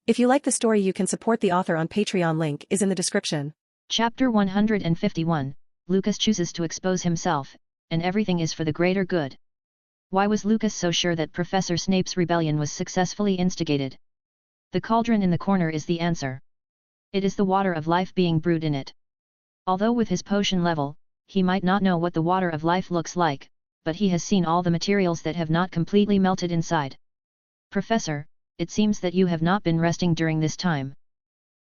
If you like the story, you can support the author on Patreon. Link is in the description. Chapter 151, Lucas chooses to expose himself, and everything is for the greater good. Why was Lucas so sure that Professor Snape's rebellion was successfully instigated? The cauldron in the corner is the answer. It is the water of life being brewed in it. Although with his potion level, he might not know what the water of life looks like, but he has seen all the materials that have not completely melted inside. Professor, it seems that you have not been resting during this time.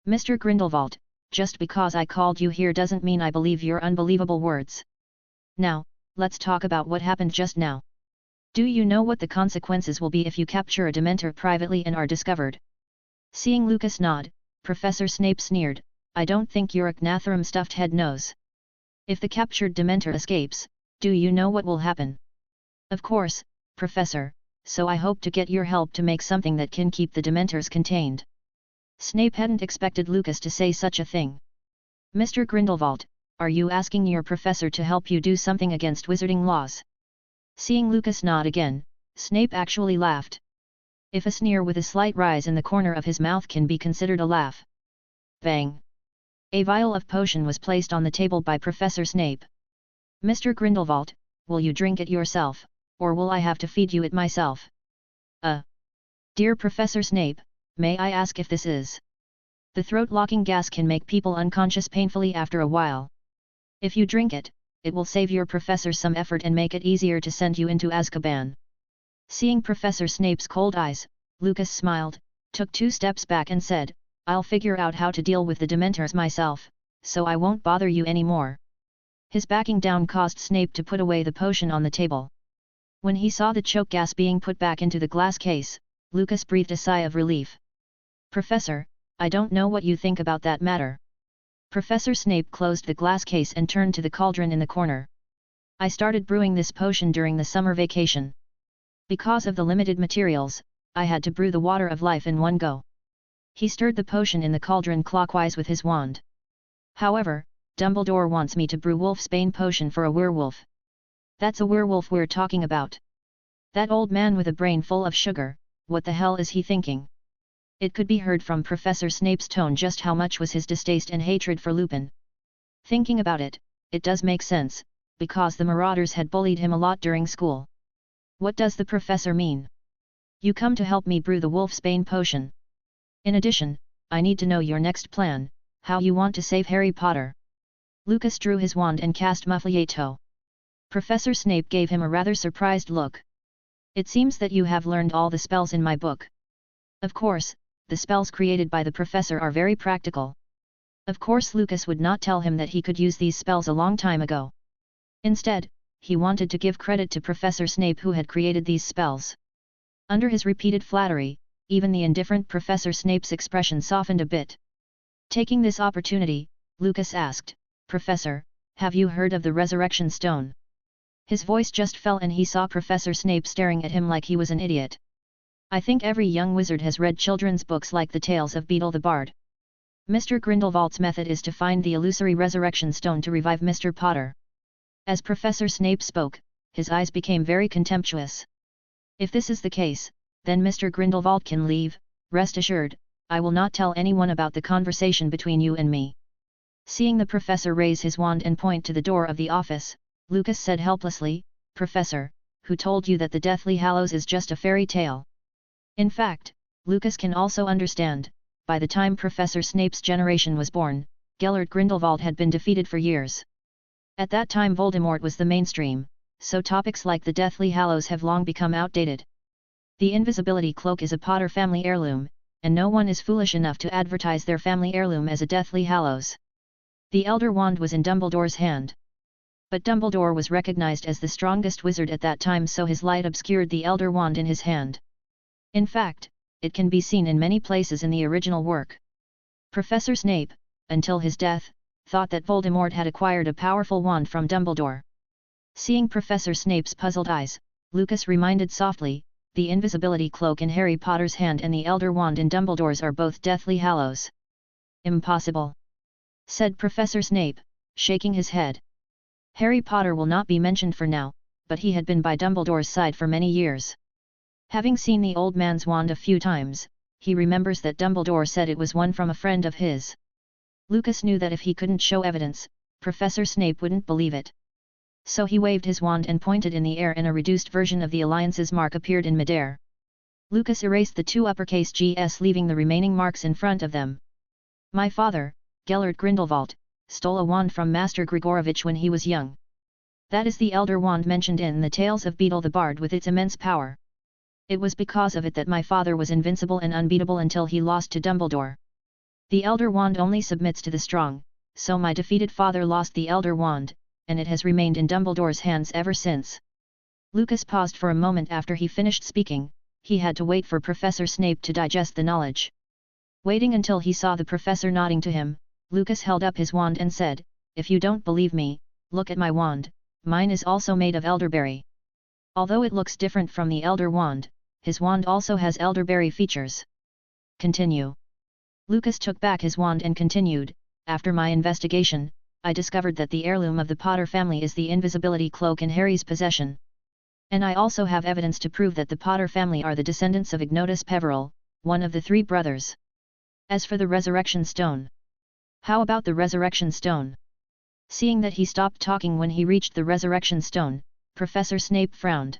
Mr. Grindelwald, just because I called you here doesn't mean I believe your unbelievable words. Now, let's talk about what happened just now. Do you know what the consequences will be if you capture a Dementor privately and are discovered? Seeing Lucas nod, Professor Snape sneered, I don't think your Gnatharum stuffed head knows. If the captured Dementor escapes, do you know what will happen? Of course, Professor, so I hope to get your help to make something that can keep the Dementors contained. Snape hadn't expected Lucas to say such a thing. Mr. Grindelwald, are you asking your professor to help you do something against wizarding laws? Seeing Lucas nod again, Snape actually laughed. If a sneer with a slight rise in the corner of his mouth can be considered a laugh. Bang! A vial of potion was placed on the table by Professor Snape. Mr. Grindelwald, will you drink it yourself, or will I have to feed you it myself? Dear Professor Snape, may I ask if this is? The throat-locking gas can make people unconscious painfully after a while. If you drink it, it will save your professor some effort and make it easier to send you into Azkaban. Seeing Professor Snape's cold eyes, Lucas smiled, took 2 steps back and said, I'll figure out how to deal with the Dementors myself, so I won't bother you anymore. His backing down caused Snape to put away the potion on the table. When he saw the choke gas being put back into the glass case, Lucas breathed a sigh of relief. Professor, I don't know what you think about that matter. Professor Snape closed the glass case and turned to the cauldron in the corner. I started brewing this potion during the summer vacation. Because of the limited materials, I had to brew the water of life in one go. He stirred the potion in the cauldron clockwise with his wand. However, Dumbledore wants me to brew wolfsbane potion for a werewolf. That's a werewolf we're talking about. That old man with a brain full of sugar, what the hell is he thinking? It could be heard from Professor Snape's tone just how much was his distaste and hatred for Lupin. Thinking about it, it does make sense, because the Marauders had bullied him a lot during school. What does the professor mean? You come to help me brew the wolfsbane potion. In addition, I need to know your next plan, how you want to save Harry Potter. Lucas drew his wand and cast Muffliato. Professor Snape gave him a rather surprised look. It seems that you have learned all the spells in my book. Of course, the spells created by the professor are very practical. Of course Lucas would not tell him that he could use these spells a long time ago. Instead, he wanted to give credit to Professor Snape who had created these spells. Under his repeated flattery, even the indifferent Professor Snape's expression softened a bit. Taking this opportunity, Lucas asked, Professor, have you heard of the Resurrection Stone? His voice just fell and he saw Professor Snape staring at him like he was an idiot. I think every young wizard has read children's books like the Tales of Beedle the Bard. Mr. Grindelwald's method is to find the illusory Resurrection Stone to revive Mr. Potter. As Professor Snape spoke, his eyes became very contemptuous. If this is the case, then Mr. Grindelwald can leave, rest assured, I will not tell anyone about the conversation between you and me. Seeing the professor raise his wand and point to the door of the office, Lucas said helplessly, Professor, who told you that the Deathly Hallows is just a fairy tale? In fact, Lucas can also understand, by the time Professor Snape's generation was born, Gellert Grindelwald had been defeated for years. At that time Voldemort was the mainstream, so topics like the Deathly Hallows have long become outdated. The invisibility cloak is a Potter family heirloom, and no one is foolish enough to advertise their family heirloom as a Deathly Hallows. The Elder Wand was in Dumbledore's hand. But Dumbledore was recognized as the strongest wizard at that time, so his light obscured the Elder Wand in his hand. In fact, it can be seen in many places in the original work. Professor Snape, until his death, thought that Voldemort had acquired a powerful wand from Dumbledore. Seeing Professor Snape's puzzled eyes, Lucas reminded softly, the invisibility cloak in Harry Potter's hand and the Elder Wand in Dumbledore's are both Deathly Hallows. Impossible, said Professor Snape, shaking his head. Harry Potter will not be mentioned for now, but he had been by Dumbledore's side for many years. Having seen the old man's wand a few times, he remembers that Dumbledore said it was one from a friend of his. Lucas knew that if he couldn't show evidence, Professor Snape wouldn't believe it. So he waved his wand and pointed in the air, and a reduced version of the Alliance's mark appeared in midair. Lucas erased the two uppercase Gs, leaving the remaining marks in front of them. My father, Gellert Grindelwald, stole a wand from Master Grigorovich when he was young. That is the Elder Wand mentioned in the Tales of Beedle the Bard with its immense power. It was because of it that my father was invincible and unbeatable until he lost to Dumbledore. The Elder Wand only submits to the strong, so my defeated father lost the Elder Wand, and it has remained in Dumbledore's hands ever since. Lucas paused for a moment after he finished speaking. He had to wait for Professor Snape to digest the knowledge. Waiting until he saw the professor nodding to him, Lucas held up his wand and said, "If you don't believe me, look at my wand. Mine is also made of elderberry. Although it looks different from the Elder Wand, his wand also has elderberry features." Continue. Lucas took back his wand and continued, "After my investigation, I discovered that the heirloom of the Potter family is the invisibility cloak in Harry's possession. And I also have evidence to prove that the Potter family are the descendants of Ignotus Peverell, one of the three brothers. As for the Resurrection Stone." "How about the Resurrection Stone?" Seeing that he stopped talking when he reached the Resurrection Stone, Professor Snape frowned.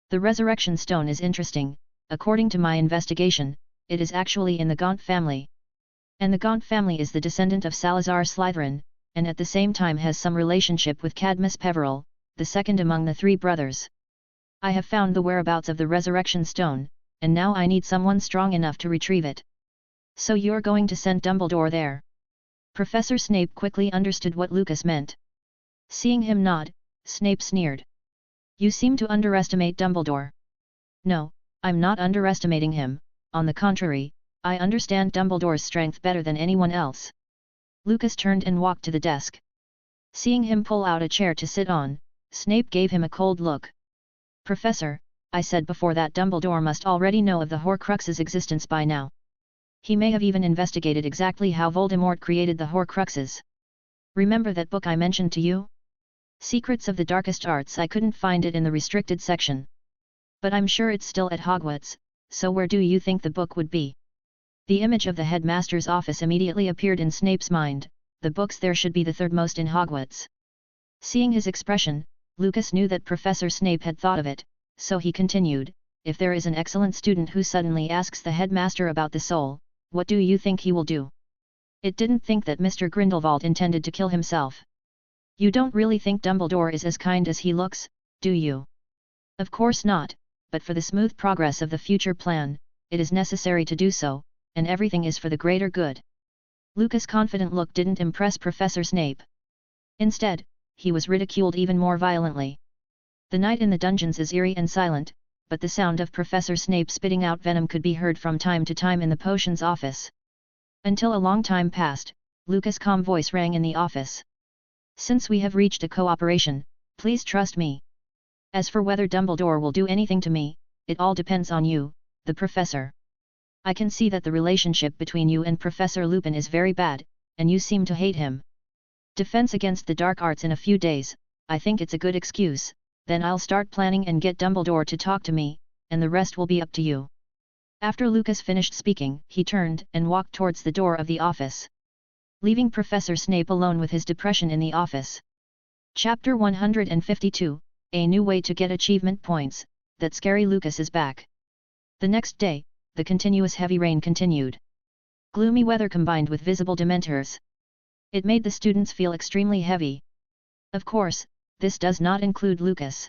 "The Resurrection Stone is interesting. According to my investigation, it is actually in the Gaunt family. And the Gaunt family is the descendant of Salazar Slytherin, and at the same time has some relationship with Cadmus Peverell, the second among the three brothers. I have found the whereabouts of the Resurrection Stone, and now I need someone strong enough to retrieve it." "So you're going to send Dumbledore there?" Professor Snape quickly understood what Lucas meant. Seeing him nod, Snape sneered. "You seem to underestimate Dumbledore." "No, I'm not underestimating him, on the contrary, I understand Dumbledore's strength better than anyone else." Lucas turned and walked to the desk. Seeing him pull out a chair to sit on, Snape gave him a cold look. "Professor, I said before that Dumbledore must already know of the Horcruxes' existence by now. He may have even investigated exactly how Voldemort created the Horcruxes. Remember that book I mentioned to you? Secrets of the Darkest Arts. I couldn't find it in the restricted section. But I'm sure it's still at Hogwarts, so where do you think the book would be?" The image of the headmaster's office immediately appeared in Snape's mind. The books there should be the third most in Hogwarts. Seeing his expression, Lucas knew that Professor Snape had thought of it, so he continued, "If there is an excellent student who suddenly asks the headmaster about the soul, what do you think he will do?" "It didn't think that Mr. Grindelwald intended to kill himself." "You don't really think Dumbledore is as kind as he looks, do you?" "Of course not, but for the smooth progress of the future plan, it is necessary to do so, and everything is for the greater good." Lucas' confident look didn't impress Professor Snape. Instead, he was ridiculed even more violently. The night in the dungeons is eerie and silent, but the sound of Professor Snape spitting out venom could be heard from time to time in the potions office. Until a long time passed, Lucas' calm voice rang in the office. "Since we have reached a cooperation, please trust me. As for whether Dumbledore will do anything to me, it all depends on you, the professor. I can see that the relationship between you and Professor Lupin is very bad, and you seem to hate him. Defense against the dark arts in a few days, I think it's a good excuse. Then I'll start planning and get Dumbledore to talk to me, and the rest will be up to you." After Lucas finished speaking, he turned and walked towards the door of the office, leaving Professor Snape alone with his depression in the office. Chapter 152, A New Way to Get Achievement Points. That Scary Lucas is back. The next day, the continuous heavy rain continued. Gloomy weather combined with visible dementors. It made the students feel extremely heavy. Of course, this does not include Lucas.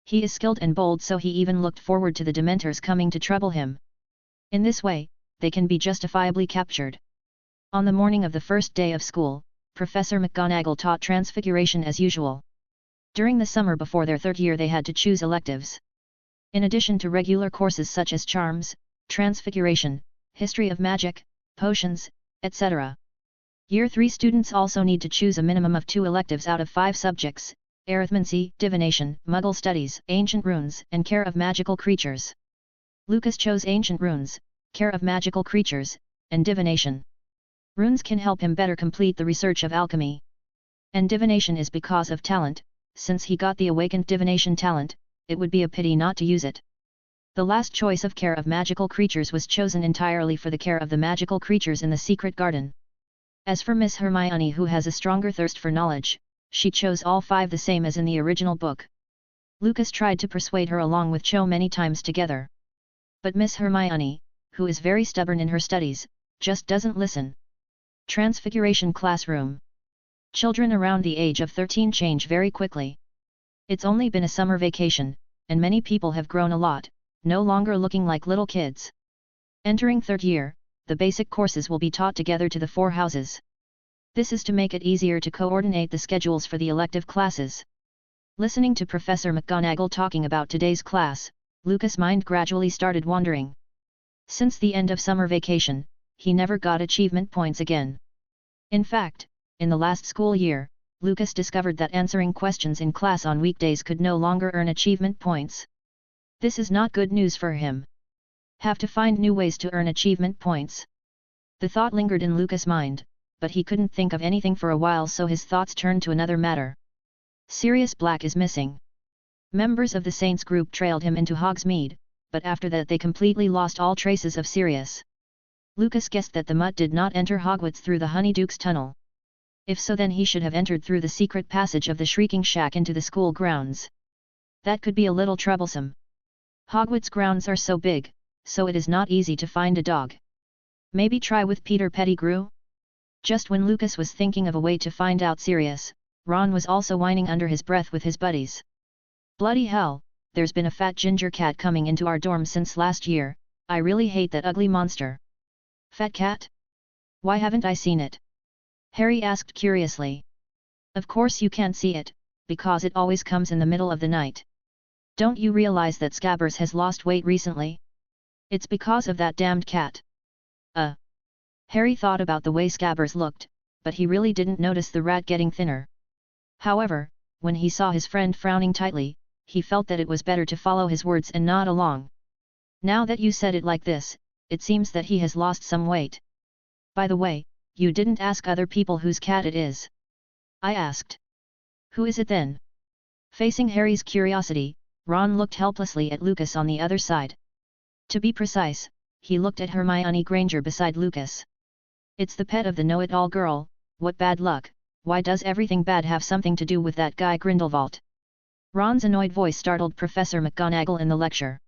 He is skilled and bold, so he even looked forward to the Dementors coming to trouble him. In this way, they can be justifiably captured. On the morning of the first day of school, Professor McGonagall taught Transfiguration as usual. During the summer before their third year they had to choose electives. In addition to regular courses such as Charms, Transfiguration, History of Magic, Potions, etc. Year 3 students also need to choose a minimum of 2 electives out of 5 subjects: Arithmancy, Divination, Muggle Studies, Ancient Runes, and Care of Magical Creatures. Lucas chose Ancient Runes, Care of Magical Creatures, and Divination. Runes can help him better complete the research of alchemy. And Divination is because of talent. Since he got the awakened Divination talent, it would be a pity not to use it. The last choice of care of magical creatures was chosen entirely for the care of the magical creatures in the secret garden. As for Miss Hermione, who has a stronger thirst for knowledge, she chose all 5 the same as in the original book. Lucas tried to persuade her along with Cho many times together. But Miss Hermione, who is very stubborn in her studies, just doesn't listen. Transfiguration classroom. Children around the age of 13 change very quickly. It's only been a summer vacation, and many people have grown a lot, no longer looking like little kids. Entering 3rd year, the basic courses will be taught together to the 4 houses. This is to make it easier to coordinate the schedules for the elective classes. Listening to Professor McGonagall talking about today's class, Lucas' mind gradually started wandering. Since the end of summer vacation, he never got achievement points again. In fact, in the last school year, Lucas discovered that answering questions in class on weekdays could no longer earn achievement points. This is not good news for him. Have to find new ways to earn achievement points. The thought lingered in Lucas' mind, but he couldn't think of anything for a while, so his thoughts turned to another matter. Sirius Black is missing. Members of the Saints group trailed him into Hogsmeade, but after that they completely lost all traces of Sirius. Lucas guessed that the mutt did not enter Hogwarts through the Honeyduke's tunnel. If so, then he should have entered through the secret passage of the Shrieking Shack into the school grounds. That could be a little troublesome. Hogwarts grounds are so big, so it is not easy to find a dog. Maybe try with Peter Pettigrew? Just when Lucas was thinking of a way to find out Sirius, Ron was also whining under his breath with his buddies. Bloody hell, there's been a fat ginger cat coming into our dorm since last year, I really hate that ugly monster. Fat cat? Why haven't I seen it? Harry asked curiously. Of course you can't see it, because it always comes in the middle of the night. Don't you realize that Scabbers has lost weight recently? It's because of that damned cat. Harry thought about the way Scabbers looked, but he really didn't notice the rat getting thinner. However, when he saw his friend frowning tightly, he felt that it was better to follow his words and nod along. Now that you said it like this, it seems that he has lost some weight. By the way, you didn't ask other people whose cat it is. I asked. Who is it then? Facing Harry's curiosity, Ron looked helplessly at Lucas on the other side. To be precise, he looked at Hermione Granger beside Lucas. It's the pet of the know-it-all girl. What bad luck, why does everything bad have something to do with that guy Grindelwald? Ron's annoyed voice startled Professor McGonagall in the lecture.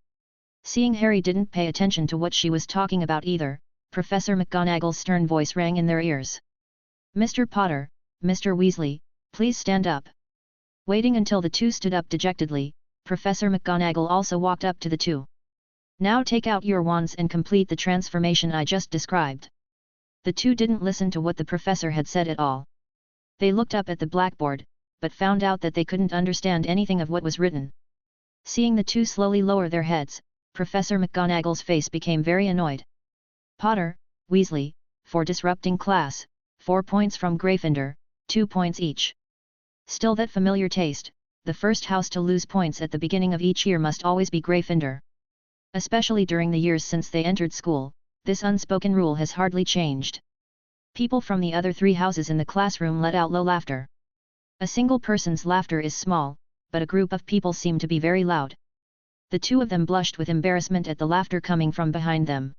Seeing Harry didn't pay attention to what she was talking about either, Professor McGonagall's stern voice rang in their ears. Mr. Potter, Mr. Weasley, please stand up. Waiting until the 2 stood up dejectedly, Professor McGonagall also walked up to the 2. Now take out your wands and complete the transformation I just described. The 2 didn't listen to what the professor had said at all. They looked up at the blackboard, but found out that they couldn't understand anything of what was written. Seeing the 2 slowly lower their heads, Professor McGonagall's face became very annoyed. Potter, Weasley, for disrupting class, 4 points from Gryffindor, 2 points each. Still that familiar taste, the first house to lose points at the beginning of each year must always be Gryffindor. Especially during the years since they entered school, this unspoken rule has hardly changed. People from the other 3 houses in the classroom let out low laughter. A single person's laughter is small, but a group of people seem to be very loud. The 2 of them blushed with embarrassment at the laughter coming from behind them.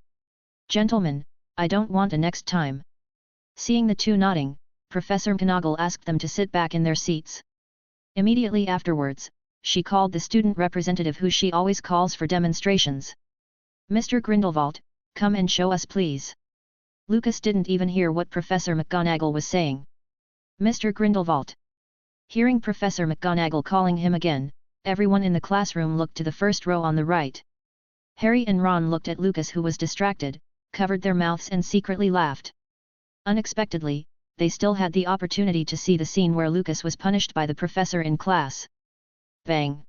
Gentlemen, I don't want a next time. Seeing the 2 nodding, Professor McGonagall asked them to sit back in their seats. Immediately afterwards, she called the student representative who she always calls for demonstrations. Mr. Grindelwald, come and show us please. Lucas didn't even hear what Professor McGonagall was saying. Mr. Grindelwald. Hearing Professor McGonagall calling him again, everyone in the classroom looked to the first row on the right. Harry and Ron looked at Lucas, who was distracted, covered their mouths and secretly laughed. Unexpectedly, they still had the opportunity to see the scene where Lucas was punished by the professor in class. Bang!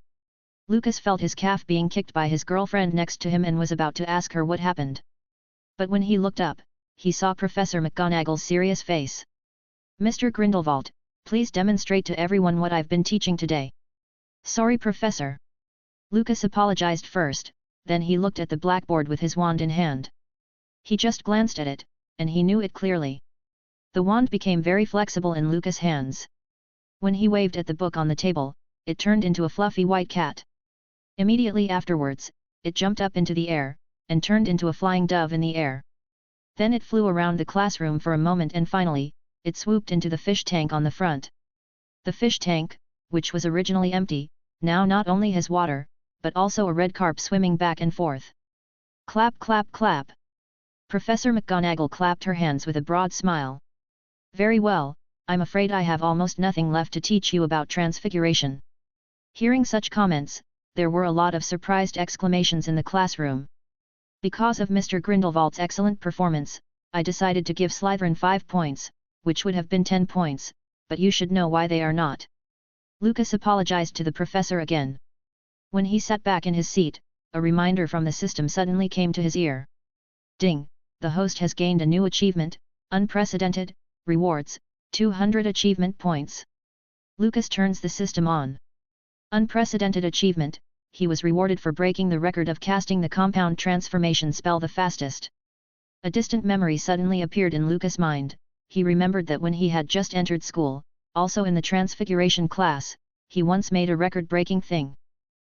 Lucas felt his calf being kicked by his girlfriend next to him and was about to ask her what happened. But when he looked up, he saw Professor McGonagall's serious face. Mr. Grindelwald, please demonstrate to everyone what I've been teaching today. Sorry, Professor. Lucas apologized first, then he looked at the blackboard with his wand in hand. He just glanced at it, and he knew it clearly. The wand became very flexible in Lucas' hands. When he waved at the book on the table, it turned into a fluffy white cat. Immediately afterwards, it jumped up into the air, and turned into a flying dove in the air. Then it flew around the classroom for a moment and finally, it swooped into the fish tank on the front. The fish tank, which was originally empty, now not only has water, but also a red carp swimming back and forth. Clap clap clap. Professor McGonagall clapped her hands with a broad smile. Very well, I'm afraid I have almost nothing left to teach you about transfiguration. Hearing such comments, there were a lot of surprised exclamations in the classroom. Because of Mr. Grindelwald's excellent performance, I decided to give Slytherin 5 points, which would have been 10 points, but you should know why they are not. Lucas apologized to the professor again. When he sat back in his seat, a reminder from the system suddenly came to his ear. Ding! The host has gained a new achievement, unprecedented, rewards, 200 achievement points. Lucas turns the system on. Unprecedented achievement, he was rewarded for breaking the record of casting the compound transformation spell the fastest. A distant memory suddenly appeared in Lucas' mind. He remembered that when he had just entered school, also in the transfiguration class, he once made a record-breaking thing.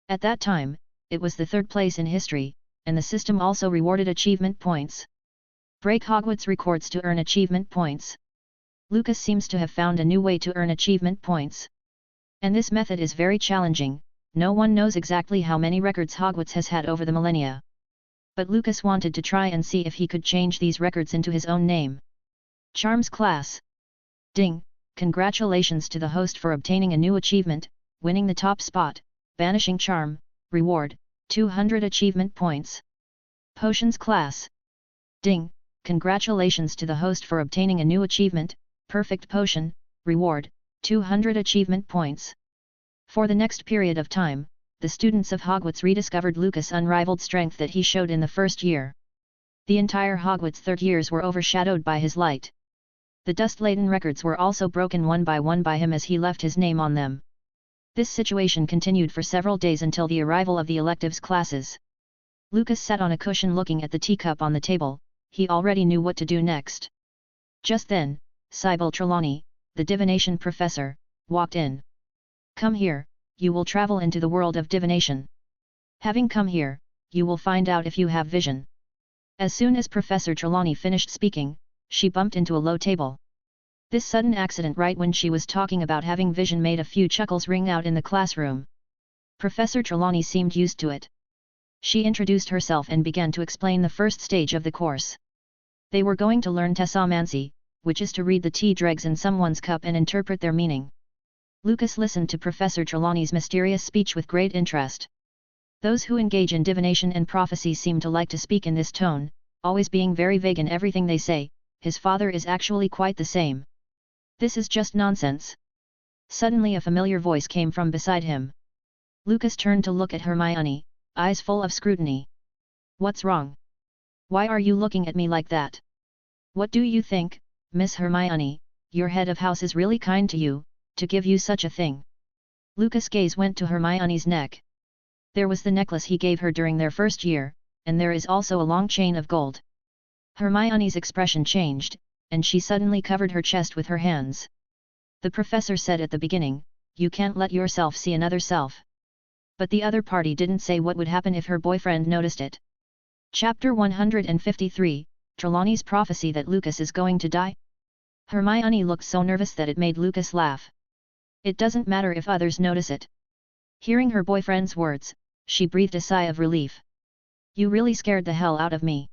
At that time, it was the 3rd place in history, and the system also rewarded achievement points. Break Hogwarts records to earn achievement points. Lucas seems to have found a new way to earn achievement points. And this method is very challenging. No one knows exactly how many records Hogwarts has had over the millennia. But Lucas wanted to try and see if he could change these records into his own name. Charms class. Ding! Congratulations to the host for obtaining a new achievement, winning the top spot, banishing charm, reward, 200 achievement points. Potions class. Ding! Congratulations to the host for obtaining a new achievement, perfect potion, reward, 200 achievement points. For the next period of time, the students of Hogwarts rediscovered Lucas' unrivaled strength that he showed in the first year. The entire Hogwarts 3rd years were overshadowed by his light. The dust-laden records were also broken one by him as he left his name on them. This situation continued for several days until the arrival of the electives classes. Lucas sat on a cushion looking at the teacup on the table. He already knew what to do next. Just then, Sybil Trelawney, the divination professor, walked in. Come here, you will travel into the world of divination. Having come here, you will find out if you have vision. As soon as Professor Trelawney finished speaking, she bumped into a low table. This sudden accident right when she was talking about having vision made a few chuckles ring out in the classroom. Professor Trelawney seemed used to it. She introduced herself and began to explain the first stage of the course. They were going to learn tessomancy, which is to read the tea dregs in someone's cup and interpret their meaning. Lucas listened to Professor Trelawney's mysterious speech with great interest. Those who engage in divination and prophecy seem to like to speak in this tone, always being very vague in everything they say. His father is actually quite the same. This is just nonsense. Suddenly a familiar voice came from beside him. Lucas turned to look at Hermione, eyes full of scrutiny. What's wrong? Why are you looking at me like that? What do you think, Miss Hermione? Your head of house is really kind to you, to give you such a thing. Lucas' gaze went to Hermione's neck. There was the necklace he gave her during their first year, and there is also a long chain of gold. Hermione's expression changed, and she suddenly covered her chest with her hands. The professor said at the beginning, you can't let yourself see another self. But the other party didn't say what would happen if her boyfriend noticed it. Chapter 153, Trelawney's prophecy that Lucas is going to die? Hermione looked so nervous that it made Lucas laugh. It doesn't matter if others notice it. Hearing her boyfriend's words, she breathed a sigh of relief. You really scared the hell out of me.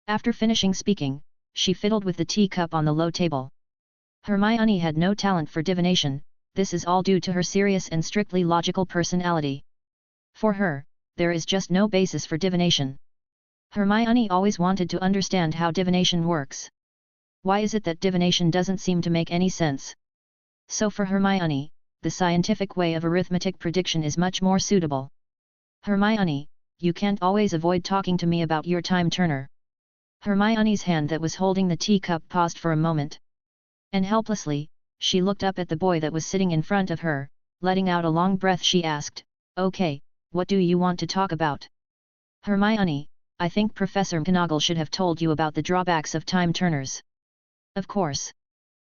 After finishing speaking, she fiddled with the teacup on the low table. Hermione had no talent for divination, this is all due to her serious and strictly logical personality. For her, there is just no basis for divination. Hermione always wanted to understand how divination works. Why is it that divination doesn't seem to make any sense? So for Hermione, the scientific way of arithmetic prediction is much more suitable. Hermione, you can't always avoid talking to me about your time turner. Hermione's hand that was holding the teacup paused for a moment. And helplessly, she looked up at the boy that was sitting in front of her, letting out a long breath she asked, Okay, what do you want to talk about? Hermione, I think Professor McGonagall should have told you about the drawbacks of time turners. Of course.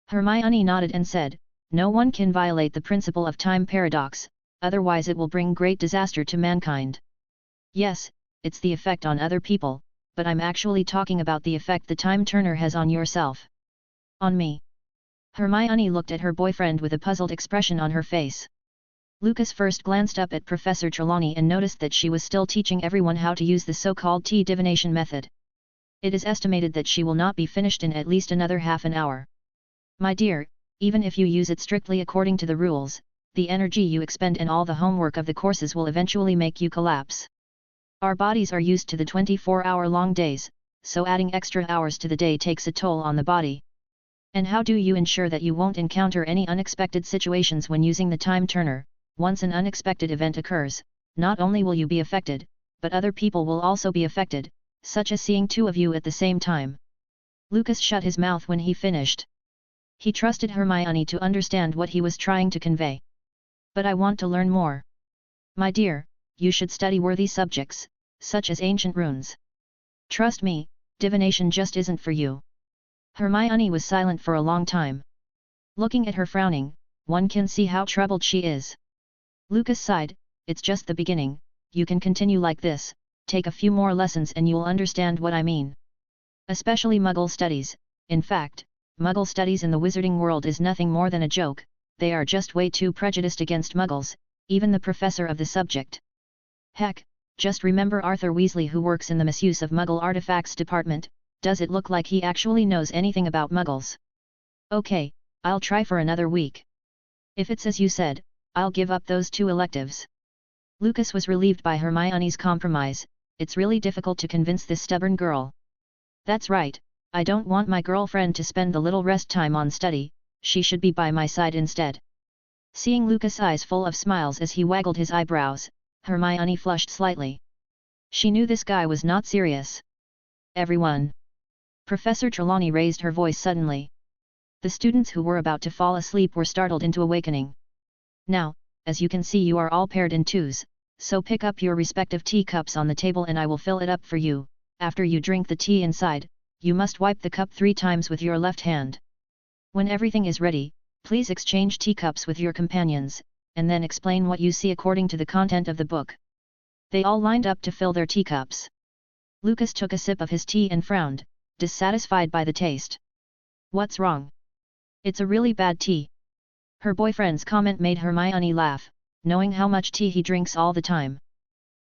Hermione nodded and said, no one can violate the principle of time paradox, otherwise it will bring great disaster to mankind. Yes, it's the effect on other people, but I'm actually talking about the effect the time turner has on yourself. On me. Hermione looked at her boyfriend with a puzzled expression on her face. Lucas first glanced up at Professor Trelawney and noticed that she was still teaching everyone how to use the so-called tea divination method. It is estimated that she will not be finished in at least another half an hour. My dear, even if you use it strictly according to the rules, the energy you expend and all the homework of the courses will eventually make you collapse. Our bodies are used to the 24-hour-long days, so adding extra hours to the day takes a toll on the body. And how do you ensure that you won't encounter any unexpected situations when using the time turner? Once an unexpected event occurs, not only will you be affected, but other people will also be affected, such as seeing two of you at the same time. Lucas shut his mouth when he finished. He trusted Hermione to understand what he was trying to convey. But I want to learn more. My dear, you should study worthy subjects, such as ancient runes. Trust me, divination just isn't for you. Hermione was silent for a long time. Looking at her frowning, one can see how troubled she is. Lucas sighed, it's just the beginning, you can continue like this, take a few more lessons and you'll understand what I mean. Especially Muggle studies, in fact, Muggle studies in the wizarding world is nothing more than a joke, they are just way too prejudiced against Muggles, even the professor of the subject. Heck, just remember Arthur Weasley who works in the misuse of Muggle artifacts department, does it look like he actually knows anything about Muggles? Okay, I'll try for another week. If it's as you said, I'll give up those 2 electives. Lucas was relieved by Hermione's compromise, it's really difficult to convince this stubborn girl. That's right, I don't want my girlfriend to spend the little rest time on study, she should be by my side instead. Seeing Lucas' eyes full of smiles as he waggled his eyebrows, Hermione flushed slightly. She knew this guy was not serious. Everyone. Professor Trelawney raised her voice suddenly. The students who were about to fall asleep were startled into awakening. Now, as you can see you are all paired in twos, so pick up your respective teacups on the table and I will fill it up for you. After you drink the tea inside, you must wipe the cup 3 times with your left hand. When everything is ready, please exchange teacups with your companions, and then explain what you see according to the content of the book. They all lined up to fill their teacups. Lucas took a sip of his tea and frowned, dissatisfied by the taste. What's wrong? It's a really bad tea. Her boyfriend's comment made Hermione laugh, knowing how much tea he drinks all the time.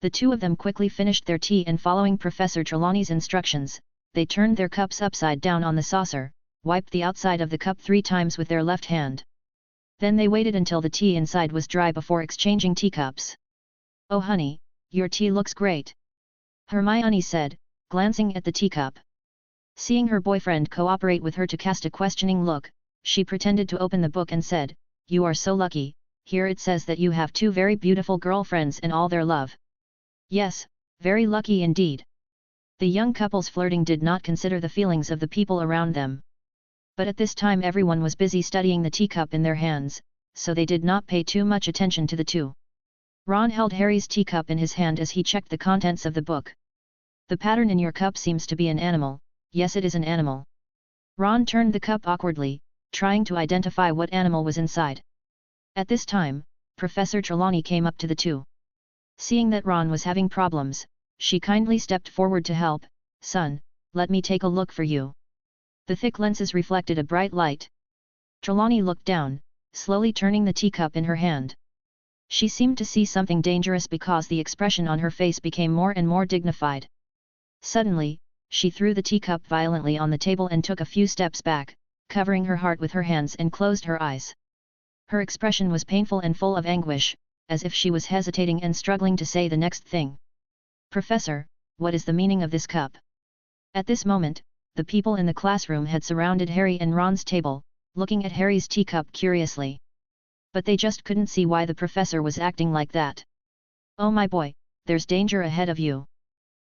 The 2 of them quickly finished their tea and following Professor Trelawney's instructions, they turned their cups upside down on the saucer, wiped the outside of the cup 3 times with their left hand. Then they waited until the tea inside was dry before exchanging teacups. Oh honey, your tea looks great. Hermione said, glancing at the teacup. Seeing her boyfriend cooperate with her to cast a questioning look, she pretended to open the book and said, "You are so lucky, here it says that you have 2 very beautiful girlfriends and all their love." Yes, very lucky indeed. The young couple's flirting did not consider the feelings of the people around them. But at this time everyone was busy studying the teacup in their hands, so they did not pay too much attention to the 2. Ron held Harry's teacup in his hand as he checked the contents of the book. The pattern in your cup seems to be an animal. Yes, it is an animal. Ron turned the cup awkwardly, trying to identify what animal was inside. At this time, Professor Trelawney came up to the 2. Seeing that Ron was having problems, she kindly stepped forward to help. "Son, let me take a look for you." The thick lenses reflected a bright light. Trelawney looked down, slowly turning the teacup in her hand. She seemed to see something dangerous because the expression on her face became more and more dignified. Suddenly, she threw the teacup violently on the table and took a few steps back, covering her heart with her hands and closed her eyes. Her expression was painful and full of anguish, as if she was hesitating and struggling to say the next thing. "Professor, what is the meaning of this cup?" At this moment, the people in the classroom had surrounded Harry and Ron's table, looking at Harry's teacup curiously. But they just couldn't see why the professor was acting like that. "Oh my boy, there's danger ahead of you."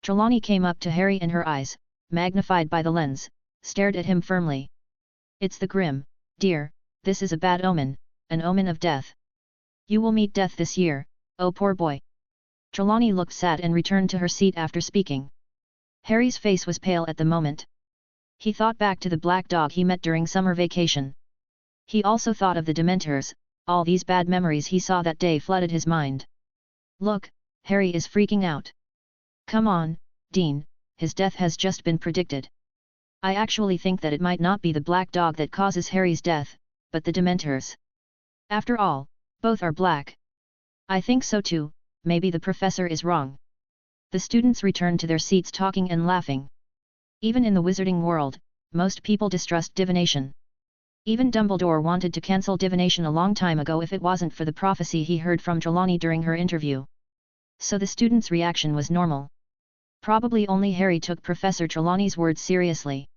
Trelawney came up to Harry and her eyes, magnified by the lens, stared at him firmly. "It's the Grim, dear, this is a bad omen, an omen of death. You will meet death this year, oh poor boy." Trelawney looked sad and returned to her seat after speaking. Harry's face was pale at the moment. He thought back to the black dog he met during summer vacation. He also thought of the Dementors, all these bad memories he saw that day flooded his mind. "Look, Harry is freaking out. Come on, Dean, his death has just been predicted. I actually think that it might not be the black dog that causes Harry's death, but the Dementors. After all, both are black. I think so too, maybe the professor is wrong. The students returned to their seats talking and laughing. Even in the wizarding world, most people distrust divination. Even Dumbledore wanted to cancel divination a long time ago if it wasn't for the prophecy he heard from Trelawney during her interview. So the students' reaction was normal. Probably only Harry took Professor Trelawney's words seriously.